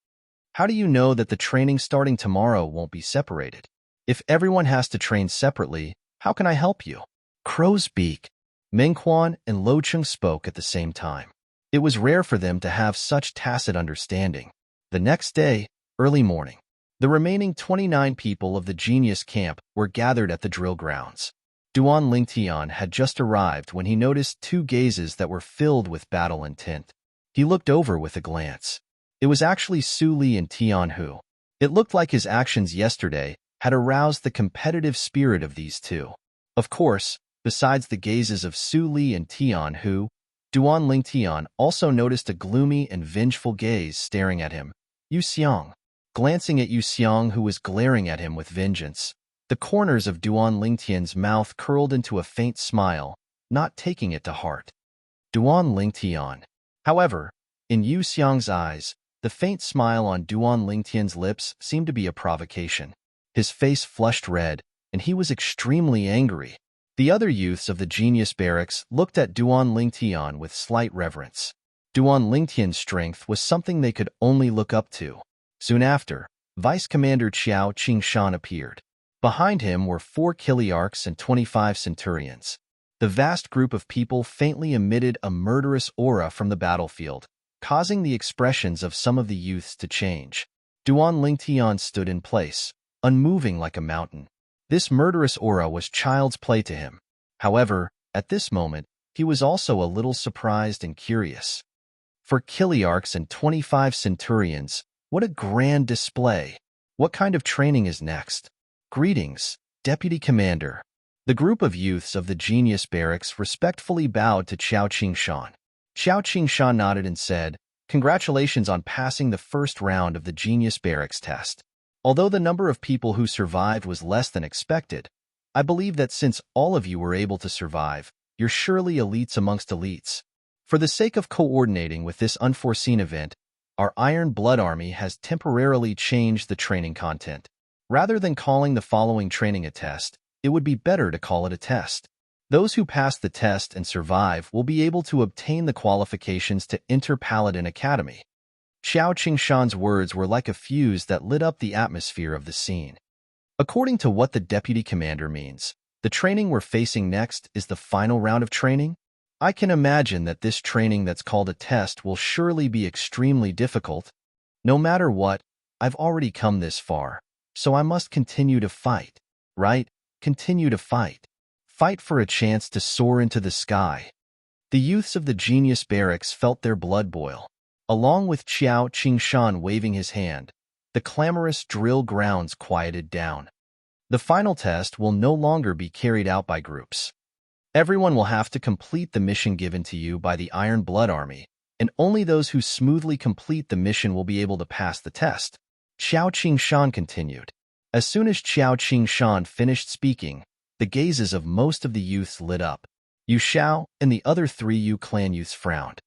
"How do you know that the training starting tomorrow won't be separated? If everyone has to train separately, how can I help you?" Crow's beak. Mingquan and Lo Cheng spoke at the same time. It was rare for them to have such tacit understanding. The next day, early morning, the remaining 29 people of the genius camp were gathered at the drill grounds. Duan Lingtian had just arrived when he noticed two gazes that were filled with battle intent. He looked over with a glance. It was actually Su Li and Tian Hu. It looked like his actions yesterday had aroused the competitive spirit of these two. Of course, besides the gazes of Su Li and Tian Hu, Duan Lingtian also noticed a gloomy and vengeful gaze staring at him. Yu Xiang. Glancing at Yu Xiang, who was glaring at him with vengeance, the corners of Duan Lingtian's mouth curled into a faint smile, not taking it to heart. Duan Lingtian. However, in Yu Xiang's eyes, the faint smile on Duan Lingtian's lips seemed to be a provocation. His face flushed red, and he was extremely angry. The other youths of the genius barracks looked at Duan Lingtian with slight reverence. Duan Lingtian's strength was something they could only look up to. Soon after, Vice Commander Qiao Qingshan appeared. Behind him were 4 Kiliarchs and 25 Centurions. The vast group of people faintly emitted a murderous aura from the battlefield, causing the expressions of some of the youths to change. Duan Lingtian stood in place, unmoving like a mountain. This murderous aura was child's play to him. However, at this moment, he was also a little surprised and curious. For Kiliarchs and 25 Centurions, what a grand display! What kind of training is next? Greetings, Deputy Commander. The group of youths of the Genius Barracks respectfully bowed to Qiao Qingshan. Qiao Qingshan nodded and said, "Congratulations on passing the first round of the Genius Barracks test. Although the number of people who survived was less than expected, I believe that since all of you were able to survive, you're surely elites amongst elites. For the sake of coordinating with this unforeseen event, our Iron Blood Army has temporarily changed the training content. Rather than calling the following training a test, it would be better to call it a test. Those who pass the test and survive will be able to obtain the qualifications to enter Paladin Academy." Qiao Qingshan's words were like a fuse that lit up the atmosphere of the scene. According to what the Deputy Commander means, the training we're facing next is the final round of training? I can imagine that this training that's called a test will surely be extremely difficult. No matter what, I've already come this far, so I must continue to fight, right? Continue to fight. Fight for a chance to soar into the sky. The youths of the Genius Barracks felt their blood boil. Along with Qiao Qingshan waving his hand, the clamorous drill grounds quieted down. The final test will no longer be carried out by groups. Everyone will have to complete the mission given to you by the Iron Blood Army, and only those who smoothly complete the mission will be able to pass the test. Qiao Qingshan continued. As soon as Qiao Qingshan finished speaking, the gazes of most of the youths lit up. Yu Xiao and the other 3 Yu clan youths frowned.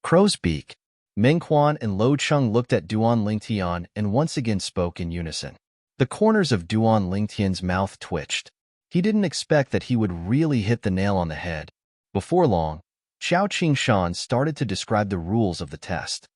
Crow's beak. Mingquan and Lo Cheng looked at Duan Lingtian and once again spoke in unison. The corners of Duan Lingtian's mouth twitched. He didn't expect that he would really hit the nail on the head. Before long, Qiao Qingshan started to describe the rules of the test.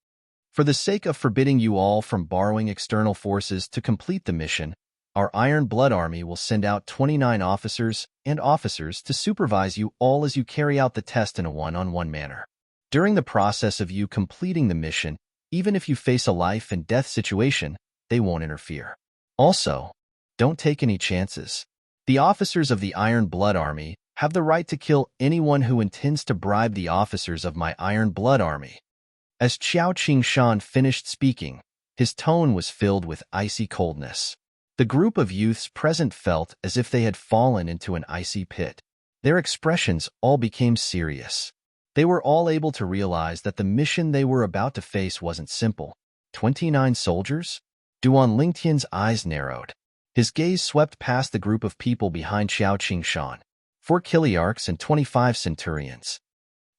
For the sake of forbidding you all from borrowing external forces to complete the mission, our Iron Blood Army will send out 29 officers to supervise you all as you carry out the test in a one-on-one manner. During the process of you completing the mission, even if you face a life-and-death situation, they won't interfere. Also, don't take any chances. The officers of the Iron Blood Army have the right to kill anyone who intends to bribe the officers of my Iron Blood Army. As Qiao Qingshan finished speaking, his tone was filled with icy coldness. The group of youths present felt as if they had fallen into an icy pit. Their expressions all became serious. They were all able to realize that the mission they were about to face wasn't simple. 29 soldiers? Duan Lingtian's eyes narrowed. His gaze swept past the group of people behind Qiao Qingshan. 4 Kiliarchs and 25 centurions.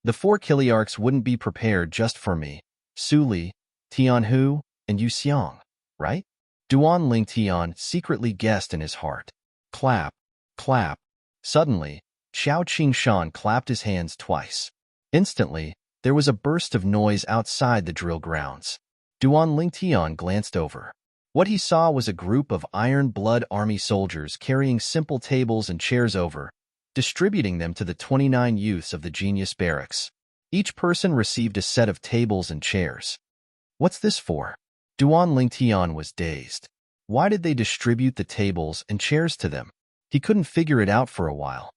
The 4 Kiliarchs wouldn't be prepared just for me, Su Li, Tianhu, and Yu Xiang, right? Duan Lingtian secretly guessed in his heart. Clap, clap. Suddenly, Qiao Qingshan clapped his hands twice. Instantly, there was a burst of noise outside the drill grounds. Duan Lingtian glanced over. What he saw was a group of Iron Blood Army soldiers carrying simple tables and chairs over, distributing them to the 29 youths of the Genius Barracks. Each person received a set of tables and chairs. What's this for? Duan Lingtian was dazed. Why did they distribute the tables and chairs to them? He couldn't figure it out for a while.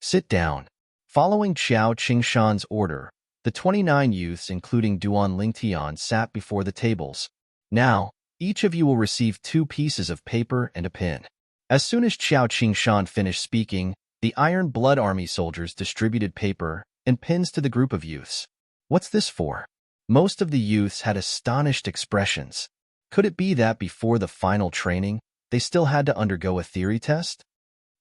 Sit down. Following Qiao Qingshan's order, the 29 youths, including Duan Lingtian, sat before the tables. Now, each of you will receive 2 pieces of paper and a pen. As soon as Qiao Qingshan finished speaking, the Iron Blood Army soldiers distributed paper and pens to the group of youths. What's this for? Most of the youths had astonished expressions. Could it be that before the final training, they still had to undergo a theory test?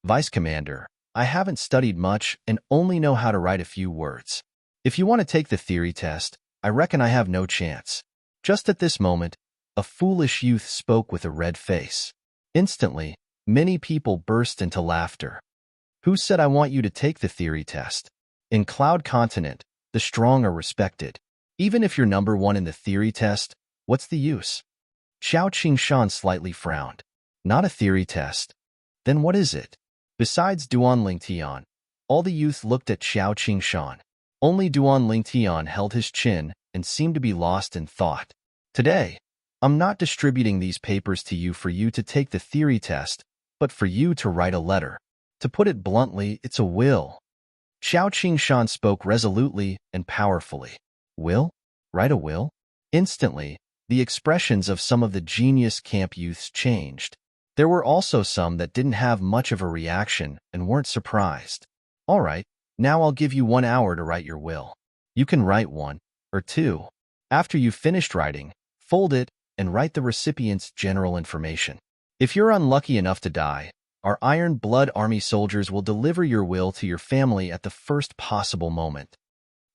Vice Commander, I haven't studied much and only know how to write a few words. If you want to take the theory test, I reckon I have no chance. Just at this moment, a foolish youth spoke with a red face. Instantly, many people burst into laughter. Who said I want you to take the theory test? In Cloud Continent, the strong are respected. Even if you're number 1 in the theory test, what's the use? Qiao Qingshan slightly frowned. Not a theory test. Then what is it? Besides Duan Lingtian, all the youth looked at Qiao Qingshan. Only Duan Lingtian held his chin and seemed to be lost in thought. Today, I'm not distributing these papers to you for you to take the theory test, but for you to write a letter. To put it bluntly, it's a will. Qiao Qingshan spoke resolutely and powerfully. Will? Write a will? Instantly, the expressions of some of the Genius Camp youths changed. There were also some that didn't have much of a reaction and weren't surprised. All right, now I'll give you 1 hour to write your will. You can write 1 or 2. After you've finished writing, fold it and write the recipient's general information. If you're unlucky enough to die, our Iron Blood Army soldiers will deliver your will to your family at the first possible moment.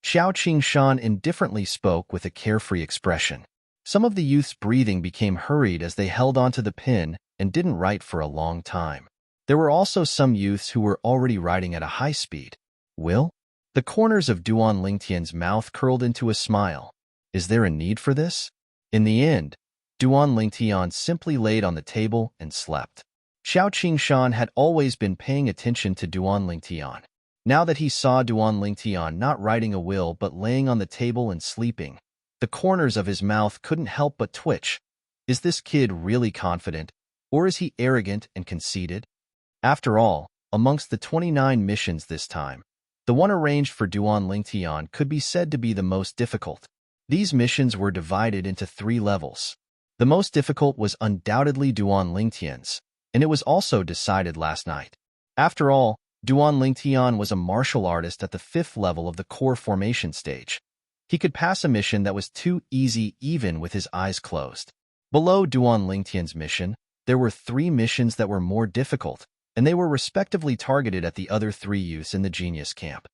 Qiao Qingshan indifferently spoke with a carefree expression. Some of the youth's breathing became hurried as they held onto the pen and didn't write for a long time. There were also some youths who were already writing at a high speed. Will? The corners of Duan Lingtian's mouth curled into a smile. Is there a need for this? In the end, Duan Lingtian simply laid on the table and slept. Qiao Qingshan had always been paying attention to Duan Lingtian. Now that he saw Duan Lingtian not writing a will but laying on the table and sleeping, the corners of his mouth couldn't help but twitch. Is this kid really confident, or is he arrogant and conceited? After all, amongst the 29 missions this time, the one arranged for Duan Lingtian could be said to be the most difficult. These missions were divided into 3 levels. The most difficult was undoubtedly Duan Lingtian's, and it was also decided last night. After all, Duan Lingtian was a martial artist at the 5th level of the core formation stage. He could pass a mission that was too easy even with his eyes closed. Below Duan Lingtian's mission, there were 3 missions that were more difficult, and they were respectively targeted at the other 3 youths in the Genius Camp.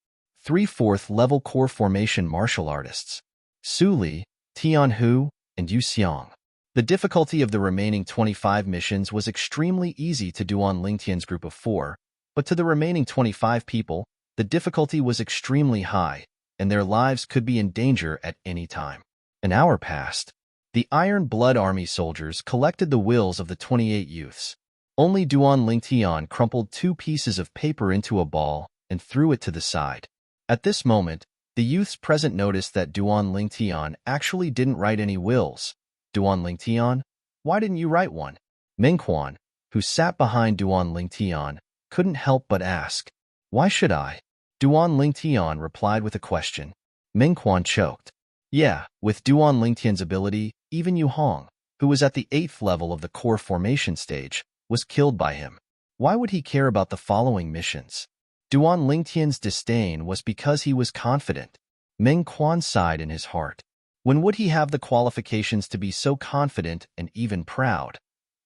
3 4th-level core formation martial artists: Su Li, Tianhu, and Yu Xiang. The difficulty of the remaining 25 missions was extremely easy to Duan Lingtian's group of 4, but to the remaining 25 people, the difficulty was extremely high, and their lives could be in danger at any time. An hour passed. The Iron Blood Army soldiers collected the wills of the 28 youths. Only Duan Lingtian crumpled 2 pieces of paper into a ball and threw it to the side. At this moment, the youths present noticed that Duan Lingtian actually didn't write any wills. Duan Lingtian, why didn't you write one? Mingquan, who sat behind Duan Lingtian, couldn't help but ask. Why should I? Duan Lingtian replied with a question. Mingquan choked. Yeah, with Duan Lingtian's ability, even Yu Hong, who was at the 8th level of the core formation stage, was killed by him. Why would he care about the following missions? Duan Lingtian's disdain was because he was confident. Meng Quan sighed in his heart. When would he have the qualifications to be so confident and even proud?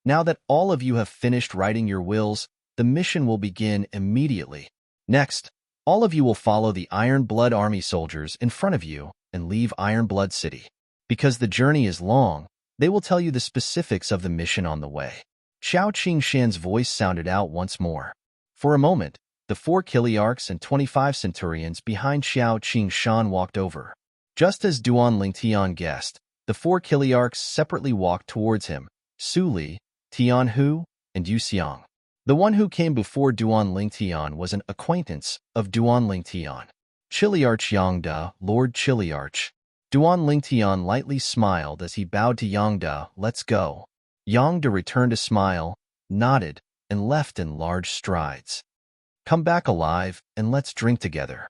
Now that all of you have finished writing your wills, the mission will begin immediately. Next, all of you will follow the Iron Blood Army soldiers in front of you and leave Iron Blood City. Because the journey is long, they will tell you the specifics of the mission on the way. Xiao Qingshan's voice sounded out once more. For a moment, the 4 Kiliarchs and 25 Centurions behind Xiao Qingshan walked over. Just as Duan Lingtian guessed, the 4 Kiliarchs separately walked towards him, Su Li, Tian Hu, and Yu Xiang. The one who came before Duan Lingtian was an acquaintance of Duan Lingtian. Chiliarch Yangda, Lord Chiliarch. Duan Lingtian lightly smiled as he bowed to Yangda. Let's go. Yangda returned a smile, nodded, and left in large strides. Come back alive, and let's drink together.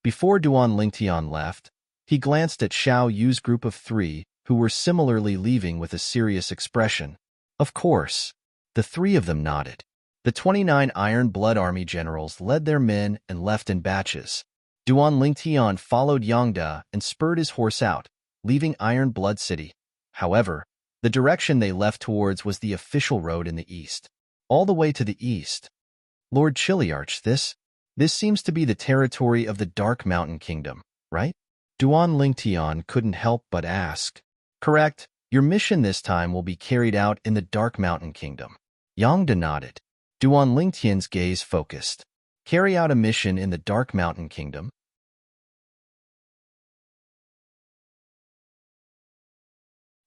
Before Duan Lingtian left, he glanced at Xiao Yu's group of 3, who were similarly leaving with a serious expression. Of course. The 3 of them nodded. The 29 Iron Blood Army generals led their men and left in batches. Duan Lingtian followed Yangda and spurred his horse out, leaving Iron Blood City. However, the direction they left towards was the official road in the east. All the way to the east. Lord Chiliarch, this seems to be the territory of the Dark Mountain Kingdom, right? Duan Lingtian couldn't help but ask. Correct. Your mission this time will be carried out in the Dark Mountain Kingdom. Yangda nodded. Duan Lingtian's gaze focused. Carry out a mission in the Dark Mountain Kingdom?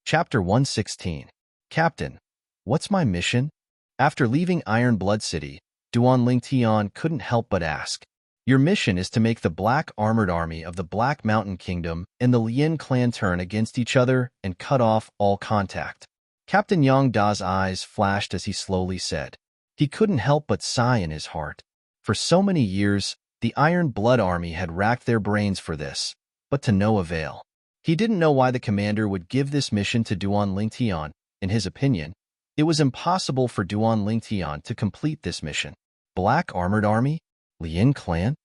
Chapter 116. Captain, what's my mission? After leaving Iron Blood City, Duan Lingtian couldn't help but ask. Your mission is to make the Black Armored Army of the Black Mountain Kingdom and the Lin clan turn against each other and cut off all contact. Captain Yang Da's eyes flashed as he slowly said. He couldn't help but sigh in his heart. For so many years, the Iron Blood Army had racked their brains for this, but to no avail. He didn't know why the commander would give this mission to Duan Lingtian. In his opinion, it was impossible for Duan Lingtian to complete this mission. Black Armored Army? Lin clan?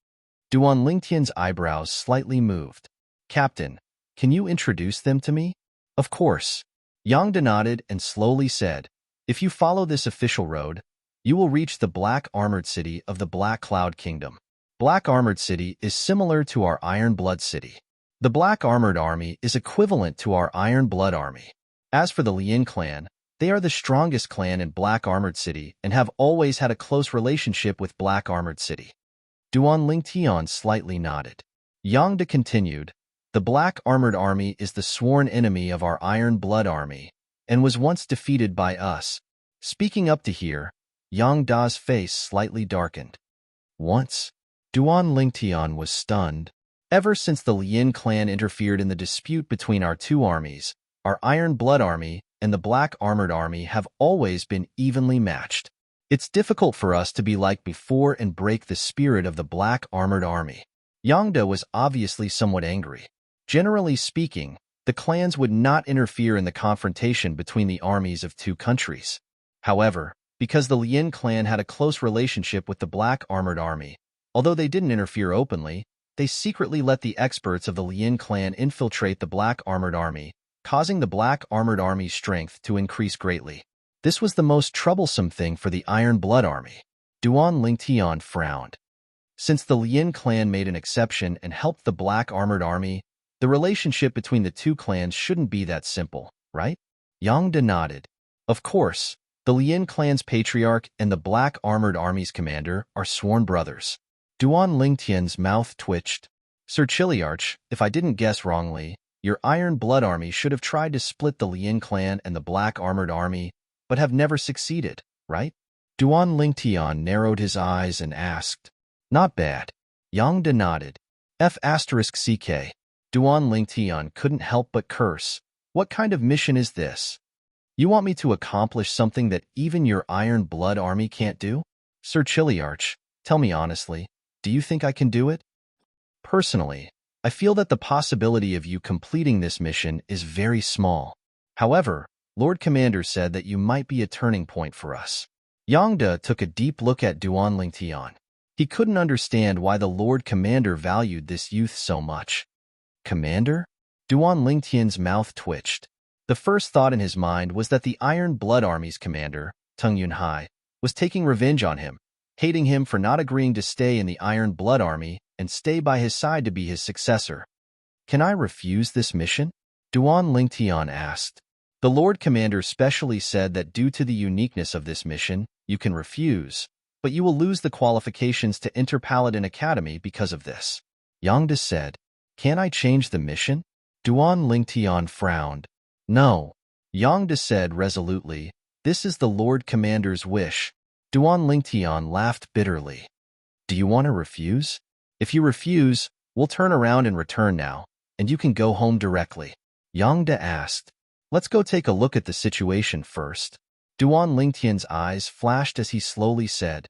Duan Lingtian's eyebrows slightly moved. Captain, can you introduce them to me? Of course. Yang Da nodded and slowly said, if you follow this official road, you will reach the Black Armored City of the Black Cloud Kingdom. Black Armored City is similar to our Iron Blood City. The Black Armored Army is equivalent to our Iron Blood Army. As for the Lin clan, they are the strongest clan in Black Armored City and have always had a close relationship with Black Armored City. Duan Lingtian slightly nodded. Yang Da continued, the Black Armored Army is the sworn enemy of our Iron Blood Army, and was once defeated by us. Speaking up to here, Yang Da's face slightly darkened. Once? Duan Lingtian was stunned. Ever since the Lin clan interfered in the dispute between our 2 armies, our Iron Blood Army and the Black Armored Army have always been evenly matched. It's difficult for us to be like before and break the spirit of the Black Armored Army. Yang Da was obviously somewhat angry. Generally speaking, the clans would not interfere in the confrontation between the armies of 2 countries. However, because the Lin clan had a close relationship with the Black Armored Army, although they didn't interfere openly, they secretly let the experts of the Lin clan infiltrate the Black Armored Army, causing the Black Armored Army's strength to increase greatly. This was the most troublesome thing for the Iron Blood Army. Duan Lingtian frowned. Since the Lin clan made an exception and helped the Black Armored Army, the relationship between the 2 clans shouldn't be that simple, right? Yang De nodded. Of course, the Lin clan's patriarch and the Black Armored Army's commander are sworn brothers. Duan Lingtian's mouth twitched. Sir Chiliarch, if I didn't guess wrongly, your Iron Blood Army should have tried to split the Lin clan and the Black Armored Army, but have never succeeded, right? Duan Lingtian narrowed his eyes and asked. Not bad. Yang De nodded. F***CK. Duan Lingtian couldn't help but curse. What kind of mission is this? You want me to accomplish something that even your Iron Blood Army can't do? Sir Chiliarch, tell me honestly, do you think I can do it? Personally, I feel that the possibility of you completing this mission is very small. However, Lord Commander said that you might be a turning point for us. Yang De took a deep look at Duan Lingtian. He couldn't understand why the Lord Commander valued this youth so much. Commander? Duan Lingtian's mouth twitched. The first thought in his mind was that the Iron Blood Army's commander, Tung Yunhai, was taking revenge on him, hating him for not agreeing to stay in the Iron Blood Army and stay by his side to be his successor. Can I refuse this mission? Duan Lingtian asked. The Lord Commander specially said that due to the uniqueness of this mission, you can refuse, but you will lose the qualifications to enter Paladin Academy because of this. Yang De said, Can I change the mission? Duan Lingtian frowned. No. Yang De said resolutely, This is the Lord Commander's wish. Duan Lingtian laughed bitterly. Do you want to refuse? If you refuse, we'll turn around and return now, and you can go home directly. Yang De asked. Let's go take a look at the situation first. Duan Lingtian's eyes flashed as he slowly said,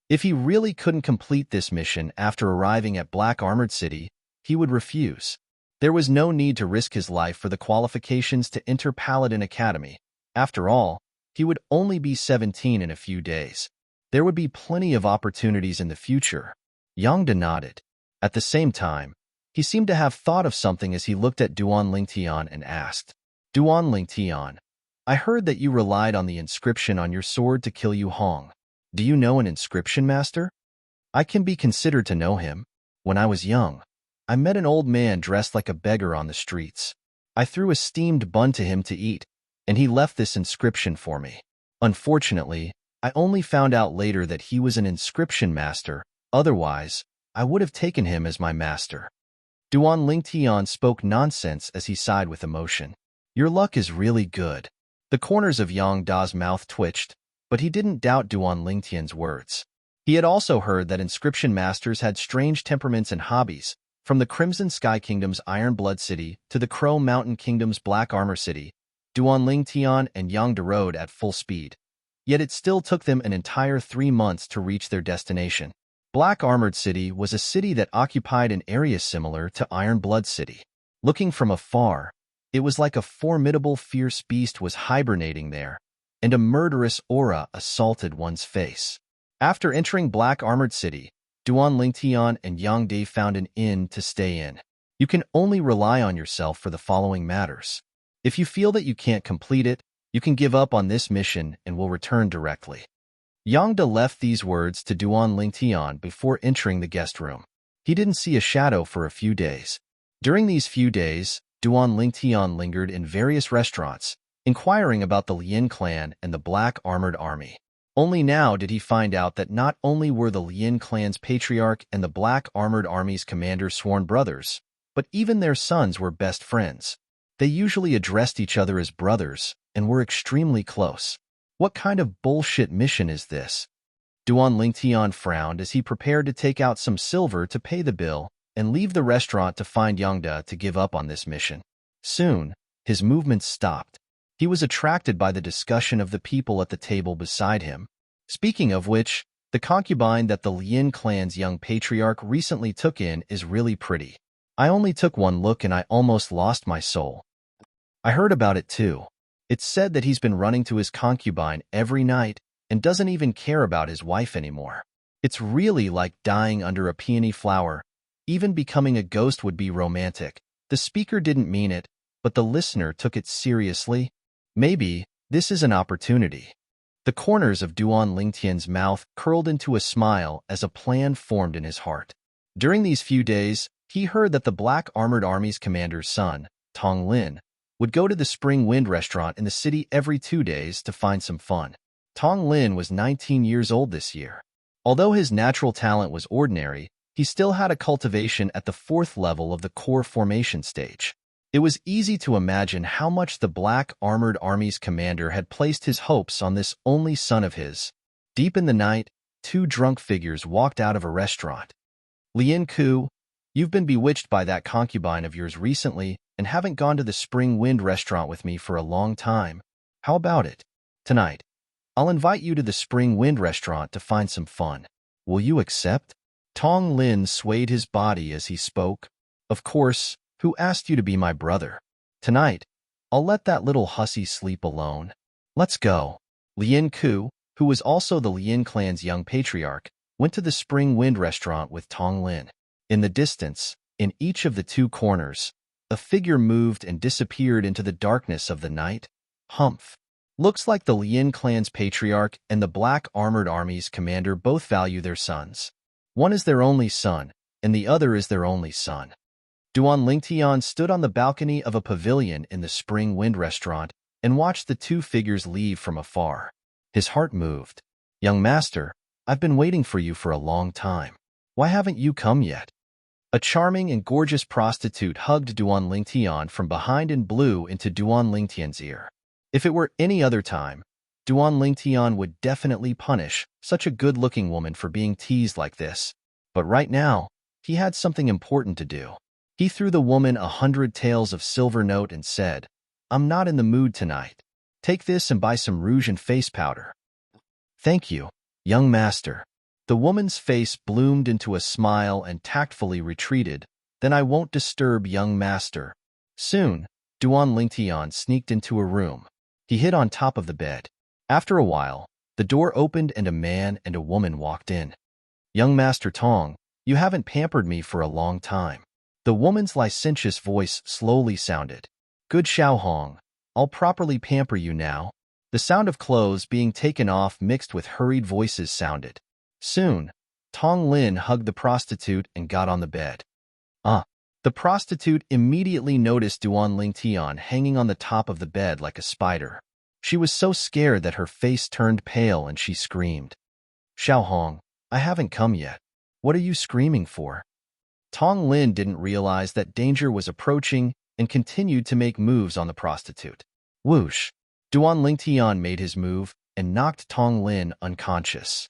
If he really couldn't complete this mission after arriving at Black Armored City, he would refuse. There was no need to risk his life for the qualifications to enter Paladin Academy. After all, he would only be 17 in a few days. There would be plenty of opportunities in the future. Yang De nodded. At the same time, he seemed to have thought of something as he looked at Duan Lingtian and asked, Duan Lingtian, I heard that you relied on the inscription on your sword to kill Yu Hong. Do you know an inscription master? I can be considered to know him. When I was young, I met an old man dressed like a beggar on the streets. I threw a steamed bun to him to eat, and he left this inscription for me. Unfortunately, I only found out later that he was an inscription master. Otherwise, I would have taken him as my master. Duan Lingtian spoke nonsense as he sighed with emotion. Your luck is really good. The corners of Yang Da's mouth twitched, but he didn't doubt Duan Lingtian's words. He had also heard that inscription masters had strange temperaments and hobbies, from the Crimson Sky Kingdom's Iron Blood City to the Crow Mountain Kingdom's Black Armor City. Duan Lingtian and Yang De rode at full speed. Yet it still took them an entire 3 months to reach their destination. Black Armored City was a city that occupied an area similar to Iron Blood City. Looking from afar, it was like a formidable fierce beast was hibernating there, and a murderous aura assaulted one's face. After entering Black Armored City, Duan Lingtian and Yang De found an inn to stay in. You can only rely on yourself for the following matters. If you feel that you can't complete it, you can give up on this mission and will return directly. Yang De left these words to Duan Lingtian before entering the guest room. He didn't see a shadow for a few days. During these few days, Duan Lingtian lingered in various restaurants, inquiring about the Lin clan and the Black Armored Army. Only now did he find out that not only were the Lin clan's patriarch and the Black Armored Army's commander sworn brothers, but even their sons were best friends. They usually addressed each other as brothers and were extremely close. What kind of bullshit mission is this? Duan Lingtian frowned as he prepared to take out some silver to pay the bill and leave the restaurant to find Yang De to give up on this mission. Soon, his movements stopped. He was attracted by the discussion of the people at the table beside him. Speaking of which, the concubine that the Lin clan's young patriarch recently took in is really pretty. I only took one look and I almost lost my soul. I heard about it too. It's said that he's been running to his concubine every night and doesn't even care about his wife anymore. It's really like dying under a peony flower. Even becoming a ghost would be romantic. The speaker didn't mean it, but the listener took it seriously. Maybe this is an opportunity. The corners of Duan Lingtian's mouth curled into a smile as a plan formed in his heart. During these few days, he heard that the Black Armored Army's commander's son, Tong Lin, would go to the Spring Wind restaurant in the city every 2 days to find some fun. Tong Lin was 19 years old this year. Although his natural talent was ordinary, he still had a cultivation at the 4th level of the core formation stage. It was easy to imagine how much the Black Armored Army's commander had placed his hopes on this only son of his. Deep in the night, 2 drunk figures walked out of a restaurant. Lien Ku, you've been bewitched by that concubine of yours recently and haven't gone to the Spring Wind restaurant with me for a long time. How about it? Tonight, I'll invite you to the Spring Wind restaurant to find some fun. Will you accept? Tong Lin swayed his body as he spoke. Of course, who asked you to be my brother? Tonight, I'll let that little hussy sleep alone. Let's go. Lien Ku, who was also the Lien clan's young patriarch, went to the Spring Wind restaurant with Tong Lin. In the distance, in each of the 2 corners, a figure moved and disappeared into the darkness of the night. Humph. Looks like the Lien clan's patriarch and the Black Armored Army's commander both value their sons. One is their only son, and the other is their only son. Duan Lingtian stood on the balcony of a pavilion in the Spring Wind restaurant and watched the 2 figures leave from afar. His heart moved. Young master, I've been waiting for you for a long time. Why haven't you come yet? A charming and gorgeous prostitute hugged Duan Lingtian from behind and blew into Duan Lingtian's ear. If it were any other time, Duan Lingtian would definitely punish such a good-looking woman for being teased like this. But right now, he had something important to do. He threw the woman 100 taels of silver note and said, I'm not in the mood tonight. Take this and buy some rouge and face powder. Thank you, young master. The woman's face bloomed into a smile and tactfully retreated. Then I won't disturb young master. Soon, Duan Lingtian sneaked into a room. He hid on top of the bed. After a while, the door opened and a man and a woman walked in. Young Master Tong, you haven't pampered me for a long time. The woman's licentious voice slowly sounded. Good Xiao Hong, I'll properly pamper you now. The sound of clothes being taken off mixed with hurried voices sounded. Soon, Tong Lin hugged the prostitute and got on the bed. The prostitute immediately noticed Duan Lingtian hanging on the top of the bed like a spider. She was so scared that her face turned pale and she screamed. Xiao Hong, I haven't come yet. What are you screaming for? Tong Lin didn't realize that danger was approaching and continued to make moves on the prostitute. Whoosh! Duan Lingtian made his move and knocked Tong Lin unconscious.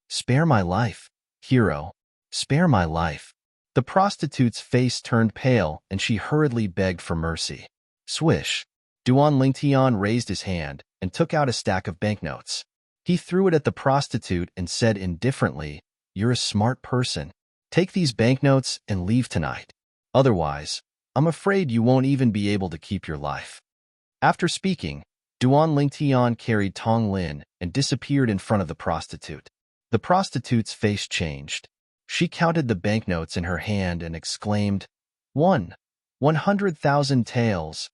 Spare my life, hero. Spare my life. The prostitute's face turned pale and she hurriedly begged for mercy. Swish! Duan Lingtian raised his hand and took out a stack of banknotes. He threw it at the prostitute and said indifferently, You're a smart person. Take these banknotes and leave tonight. Otherwise, I'm afraid you won't even be able to keep your life. After speaking, Duan Lingtian carried Tong Lin and disappeared in front of the prostitute. The prostitute's face changed. She counted the banknotes in her hand and exclaimed, 100,000 taels.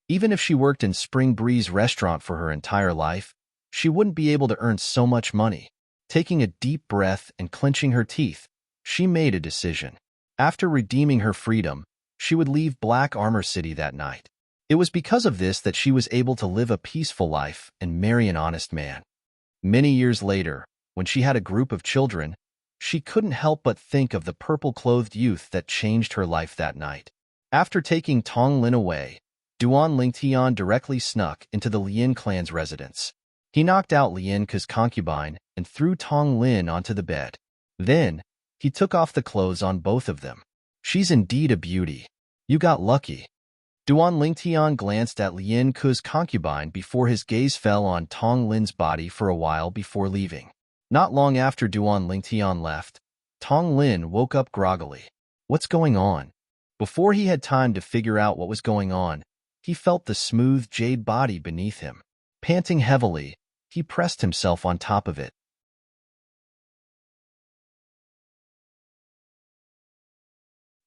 Even if she worked in Spring Breeze restaurant for her entire life, she wouldn't be able to earn so much money. Taking a deep breath and clenching her teeth, she made a decision. After redeeming her freedom, she would leave Black Armor City that night. It was because of this that she was able to live a peaceful life and marry an honest man. Many years later, when she had a group of children, she couldn't help but think of the purple-clothed youth that changed her life that night. After taking Tong Lin away, Duan Lingtian directly snuck into the Lien clan's residence. He knocked out Lien Ke's concubine and threw Tong Lin onto the bed. Then, he took off the clothes on both of them. She's indeed a beauty. You got lucky. Duan Lingtian glanced at Lien Ke's concubine before his gaze fell on Tong Lin's body for a while before leaving. Not long after Duan Lingtian left, Tong Lin woke up groggily. What's going on? Before he had time to figure out what was going on, he felt the smooth jade body beneath him. Panting heavily, he pressed himself on top of it.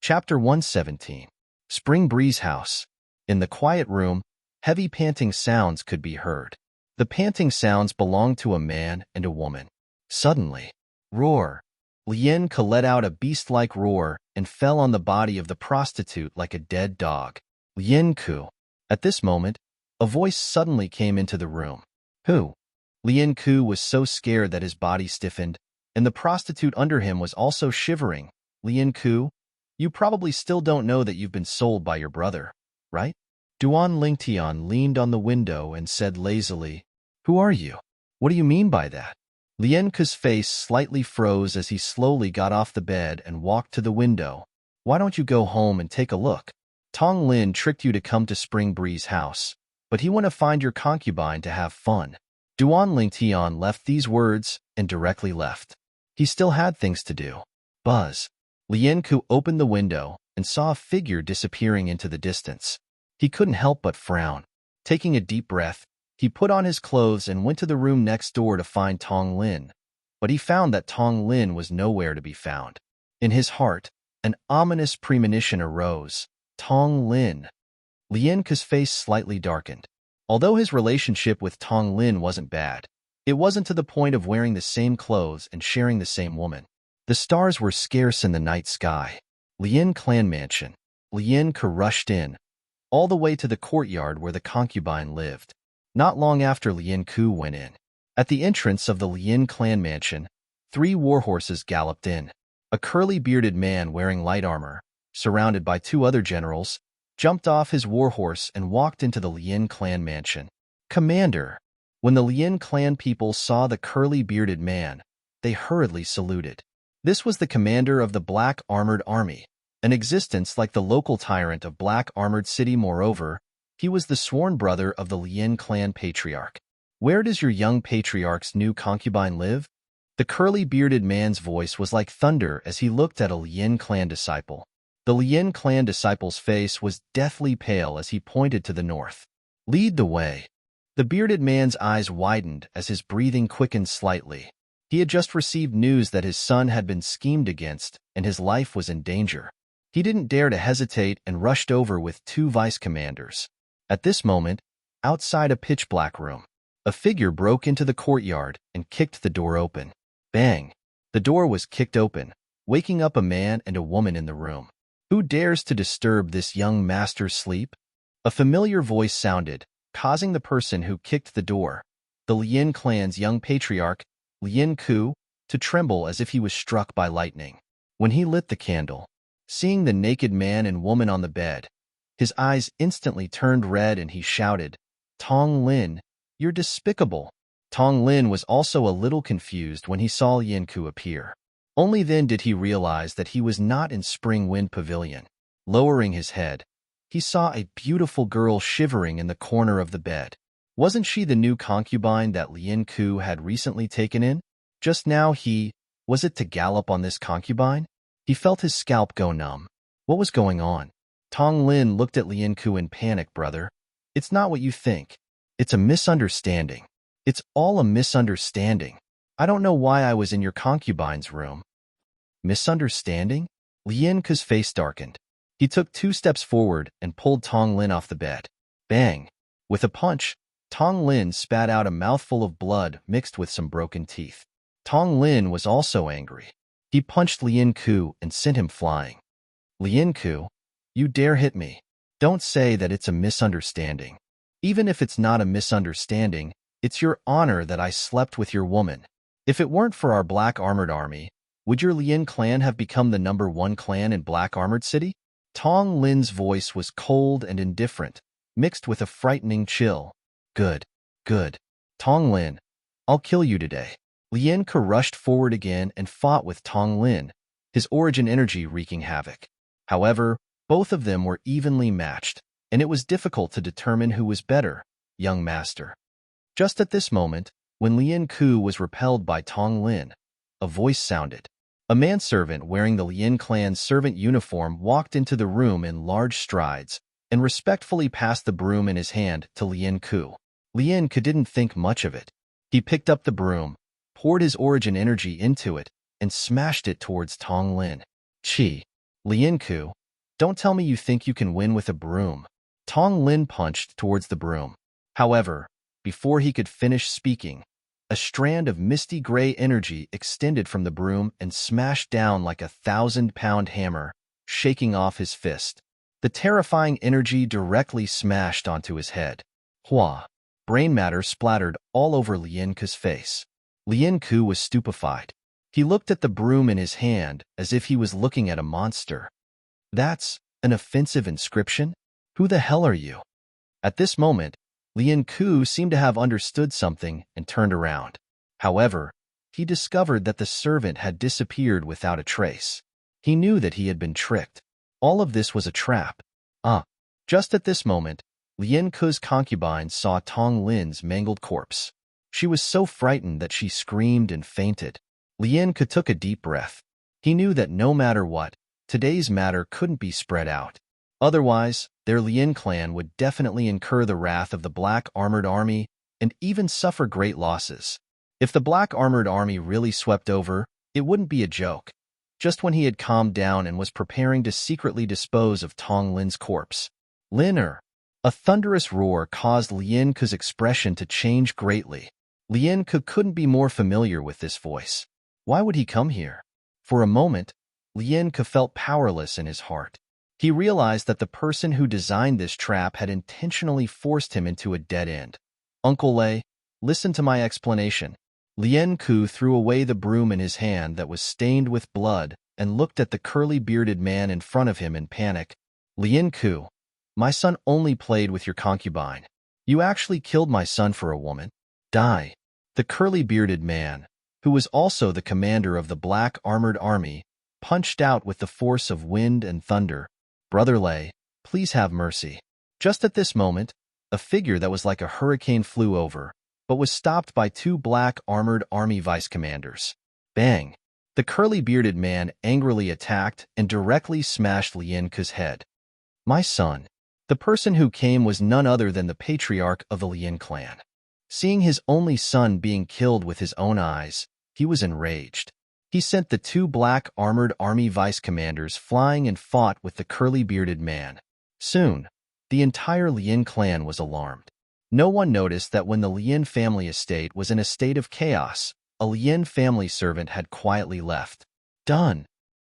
Chapter 117. Spring Breeze House. In the quiet room, heavy panting sounds could be heard. The panting sounds belonged to a man and a woman. Suddenly, roar! Lien Ke let out a beast-like roar and fell on the body of the prostitute like a dead dog. Lien Ke. At this moment, a voice suddenly came into the room. Who? Lien Ku was so scared that his body stiffened, and the prostitute under him was also shivering. Lien Ku, you probably still don't know that you've been sold by your brother, right? Duan Lingtian leaned on the window and said lazily, Who are you? What do you mean by that? Lien Ku's face slightly froze as he slowly got off the bed and walked to the window. Why don't you go home and take a look? Tong Lin tricked you to come to Spring Breeze House, but he want to find your concubine to have fun. Duan Lingtian left these words and directly left. He still had things to do. Buzz. Lien Ku opened the window and saw a figure disappearing into the distance. He couldn't help but frown. Taking a deep breath, he put on his clothes and went to the room next door to find Tong Lin, but he found that Tong Lin was nowhere to be found. In his heart, an ominous premonition arose. Tong Lin. Lien Ku's face slightly darkened. Although his relationship with Tong Lin wasn't bad, it wasn't to the point of wearing the same clothes and sharing the same woman. The stars were scarce in the night sky. Lien clan mansion. Lien Ku rushed in, all the way to the courtyard where the concubine lived. Not long after Lien Ku went in. At the entrance of the Lien clan mansion, 3 warhorses galloped in. A curly-bearded man wearing light armor, surrounded by 2 other generals, jumped off his warhorse and walked into the Lien clan mansion. Commander! When the Lien clan people saw the curly-bearded man, they hurriedly saluted. This was the commander of the Black Armored Army, an existence like the local tyrant of Black Armored City. Moreover, he was the sworn brother of the Lien clan patriarch. Where does your young patriarch's new concubine live? The curly-bearded man's voice was like thunder as he looked at a Lien clan disciple. The Lien clan disciple's face was deathly pale as he pointed to the north. Lead the way. The bearded man's eyes widened as his breathing quickened slightly. He had just received news that his son had been schemed against and his life was in danger. He didn't dare to hesitate and rushed over with 2 vice commanders. At this moment, outside a pitch-black room, a figure broke into the courtyard and kicked the door open. Bang! The door was kicked open, waking up a man and a woman in the room. Who dares to disturb this young master's sleep? A familiar voice sounded, causing the person who kicked the door, the Lien clan's young patriarch, Lien Ku, to tremble as if he was struck by lightning. When he lit the candle, seeing the naked man and woman on the bed, his eyes instantly turned red and he shouted, Tong Lin, you're despicable. Tong Lin was also a little confused when he saw Lien Ku appear. Only then did he realize that he was not in Spring Wind Pavilion. Lowering his head, he saw a beautiful girl shivering in the corner of the bed. Wasn't she the new concubine that Lien Ku had recently taken in? Just now was it to gallop on this concubine? He felt his scalp go numb. What was going on? Tong Lin looked at Lien Ku in panic. Brother, it's not what you think. It's a misunderstanding. It's all a misunderstanding. I don't know why I was in your concubine's room. Misunderstanding? Lien Ku's face darkened. He took 2 steps forward and pulled Tong Lin off the bed. Bang! With a punch, Tong Lin spat out a mouthful of blood mixed with some broken teeth. Tong Lin was also angry. He punched Lien Ku and sent him flying. Lien Ku, you dare hit me. Don't say that it's a misunderstanding. Even if it's not a misunderstanding, it's your honor that I slept with your woman. If it weren't for our Black Armored Army, would your Lien clan have become the #1 clan in Black Armored City? Tong Lin's voice was cold and indifferent, mixed with a frightening chill. Good, good. Tong Lin, I'll kill you today. Lien Ku rushed forward again and fought with Tong Lin, his origin energy wreaking havoc. However, both of them were evenly matched, and it was difficult to determine who was better, young master. Just at this moment, when Lien Ku was repelled by Tong Lin, a voice sounded. A manservant wearing the Lien clan's servant uniform walked into the room in large strides and respectfully passed the broom in his hand to Lien Ku. Lien Ku didn't think much of it. He picked up the broom, poured his origin energy into it, and smashed it towards Tong Lin. Chi. Lien Ku, don't tell me you think you can win with a broom. Tong Lin punched towards the broom. However, before he could finish speaking, a strand of misty gray energy extended from the broom and smashed down like a 1,000-pound hammer, shaking off his fist. The terrifying energy directly smashed onto his head. Hua! Brain matter splattered all over Lien Ke's face. Lien Ke was stupefied. He looked at the broom in his hand as if he was looking at a monster. That's an offensive inscription? Who the hell are you? At this moment, Lien Ke seemed to have understood something and turned around. However, he discovered that the servant had disappeared without a trace. He knew that he had been tricked. All of this was a trap. Just at this moment, Lien Ke's concubine saw Tong Lin's mangled corpse. She was so frightened that she screamed and fainted. Lien Ke took a deep breath. He knew that no matter what, today's matter couldn't be spread out. Otherwise, their Lien clan would definitely incur the wrath of the Black Armored Army and even suffer great losses. If the Black Armored Army really swept over, it wouldn't be a joke. Just when he had calmed down and was preparing to secretly dispose of Tong Lin's corpse, a thunderous roar caused Lien Ke's expression to change greatly. Lien Ke couldn't be more familiar with this voice. Why would he come here? For a moment, Lien Ke felt powerless in his heart. He realized that the person who designed this trap had intentionally forced him into a dead end. Uncle Lei, listen to my explanation. Lien Ke threw away the broom in his hand that was stained with blood and looked at the curly-bearded man in front of him in panic. Lien Ke, my son only played with your concubine. You actually killed my son for a woman. Die. The curly-bearded man, who was also the commander of the Black Armored Army, punched out with the force of wind and thunder. Brother Lei, please have mercy. Just at this moment, a figure that was like a hurricane flew over, but was stopped by two Black Armored Army vice commanders. Bang! The curly-bearded man angrily attacked and directly smashed Lien Ke's head. My son. The person who came was none other than the patriarch of the Lien clan. Seeing his only son being killed with his own eyes, he was enraged. He sent the two Black Armored Army vice commanders flying and fought with the curly-bearded man. Soon, the entire Lien clan was alarmed. No one noticed that when the Lien family estate was in a state of chaos, a Lien family servant had quietly left. Done.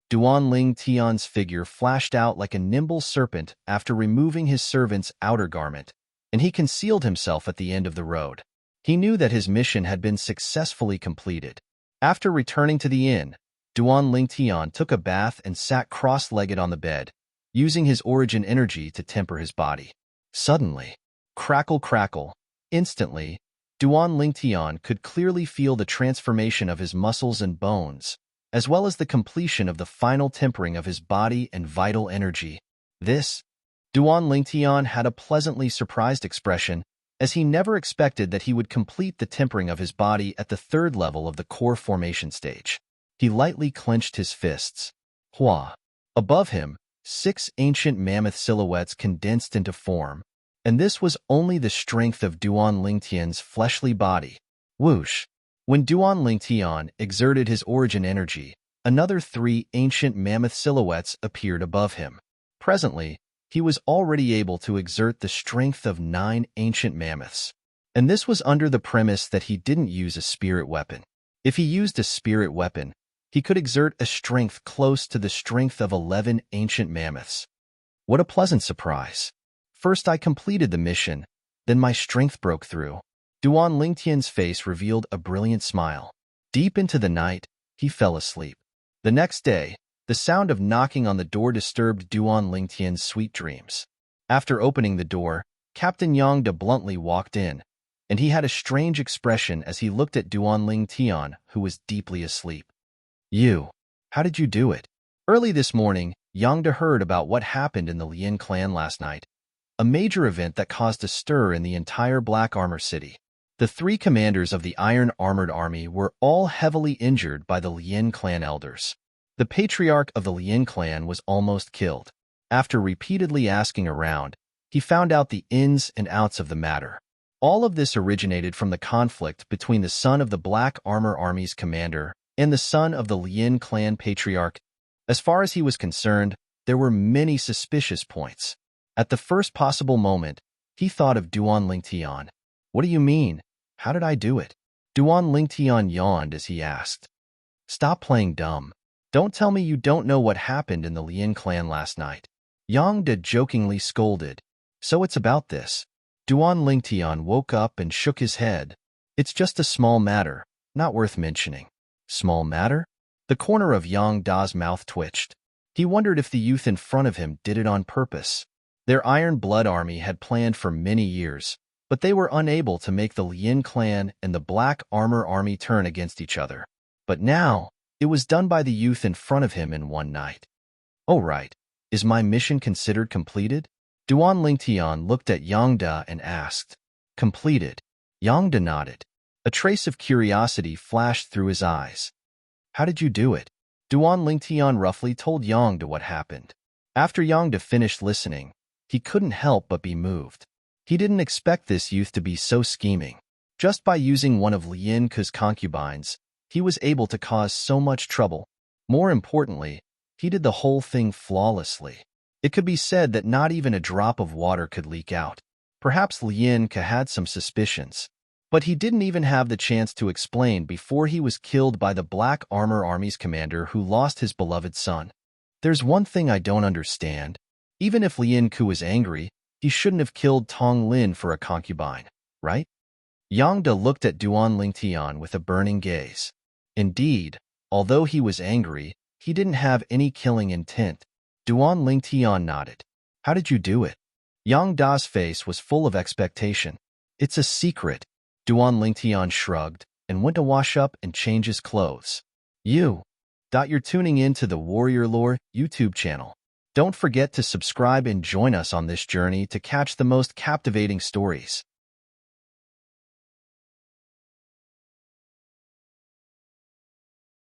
Duan Ling Tian's figure flashed out like a nimble serpent after removing his servant's outer garment, and he concealed himself at the end of the road. He knew that his mission had been successfully completed. After returning to the inn, Duan Ling Tian took a bath and sat cross-legged on the bed, using his origin energy to temper his body. Suddenly, crackle crackle, instantly, Duan Ling Tian could clearly feel the transformation of his muscles and bones, as well as the completion of the final tempering of his body and vital energy. Duan Ling Tian had a pleasantly surprised expression, as he never expected that he would complete the tempering of his body at the third level of the core formation stage. He lightly clenched his fists. Hua! Above him, 6 ancient mammoth silhouettes condensed into form, and this was only the strength of Duan Ling Tian's fleshly body. Whoosh! When Duan Ling Tian exerted his origin energy, another 3 ancient mammoth silhouettes appeared above him. Presently, he was already able to exert the strength of 9 ancient mammoths. And this was under the premise that he didn't use a spirit weapon. If he used a spirit weapon, he could exert a strength close to the strength of 11 ancient mammoths. What a pleasant surprise. First I completed the mission, then my strength broke through. Duan Ling Tian's face revealed a brilliant smile. Deep into the night, he fell asleep. The next day, the sound of knocking on the door disturbed Duan Ling Tian's sweet dreams. After opening the door, Captain Yang De bluntly walked in, and he had a strange expression as he looked at Duan Ling Tian, who was deeply asleep. How did you do it? Early this morning, Yang De heard about what happened in the Lien clan last night, a major event that caused a stir in the entire Black Armor City. The 3 commanders of the Iron Armored Army were all heavily injured by the Lien clan elders. The patriarch of the Lien clan was almost killed. After repeatedly asking around, he found out the ins and outs of the matter. All of this originated from the conflict between the son of the Black Armor Army's commander and the son of the Lien clan patriarch. As far as he was concerned, there were many suspicious points. At the first possible moment, he thought of Duan Ling Tian. What do you mean? How did I do it? Duan Ling Tian yawned as he asked. Stop playing dumb. Don't tell me you don't know what happened in the Lien clan last night. Yang De jokingly scolded. So it's about this. Duan Lingtian woke up and shook his head. It's just a small matter, not worth mentioning. Small matter? The corner of Yang Da's mouth twitched. He wondered if the youth in front of him did it on purpose. Their Iron Blood army had planned for many years, but they were unable to make the Lin clan and the Black Armor army turn against each other. But now, it was done by the youth in front of him in one night. Oh right, is my mission considered completed? Duan Lingtian looked at Yang Da and asked. Completed. Yang Da nodded. A trace of curiosity flashed through his eyes. How did you do it? Duan Lingtian roughly told Yang Da what happened. After Yang Da finished listening, he couldn't help but be moved. He didn't expect this youth to be so scheming. Just by using one of Lin Ke's concubines, he was able to cause so much trouble. More importantly, he did the whole thing flawlessly. It could be said that not even a drop of water could leak out. Perhaps Lin Ke had some suspicions, but he didn't even have the chance to explain before he was killed by the Black Armor Army's commander who lost his beloved son. There's one thing I don't understand. Even if Lin Ke was angry, he shouldn't have killed Tong Lin for a concubine, right? Yang Da looked at Duan Lingtian with a burning gaze. Indeed, although he was angry, he didn't have any killing intent. Duan Lingtian nodded. How did you do it? Yang Da's face was full of expectation. It's a secret. Duan Lingtian shrugged and went to wash up and change his clothes. You're tuning in to the Warrior Lore YouTube channel. Don't forget to subscribe and join us on this journey to catch the most captivating stories.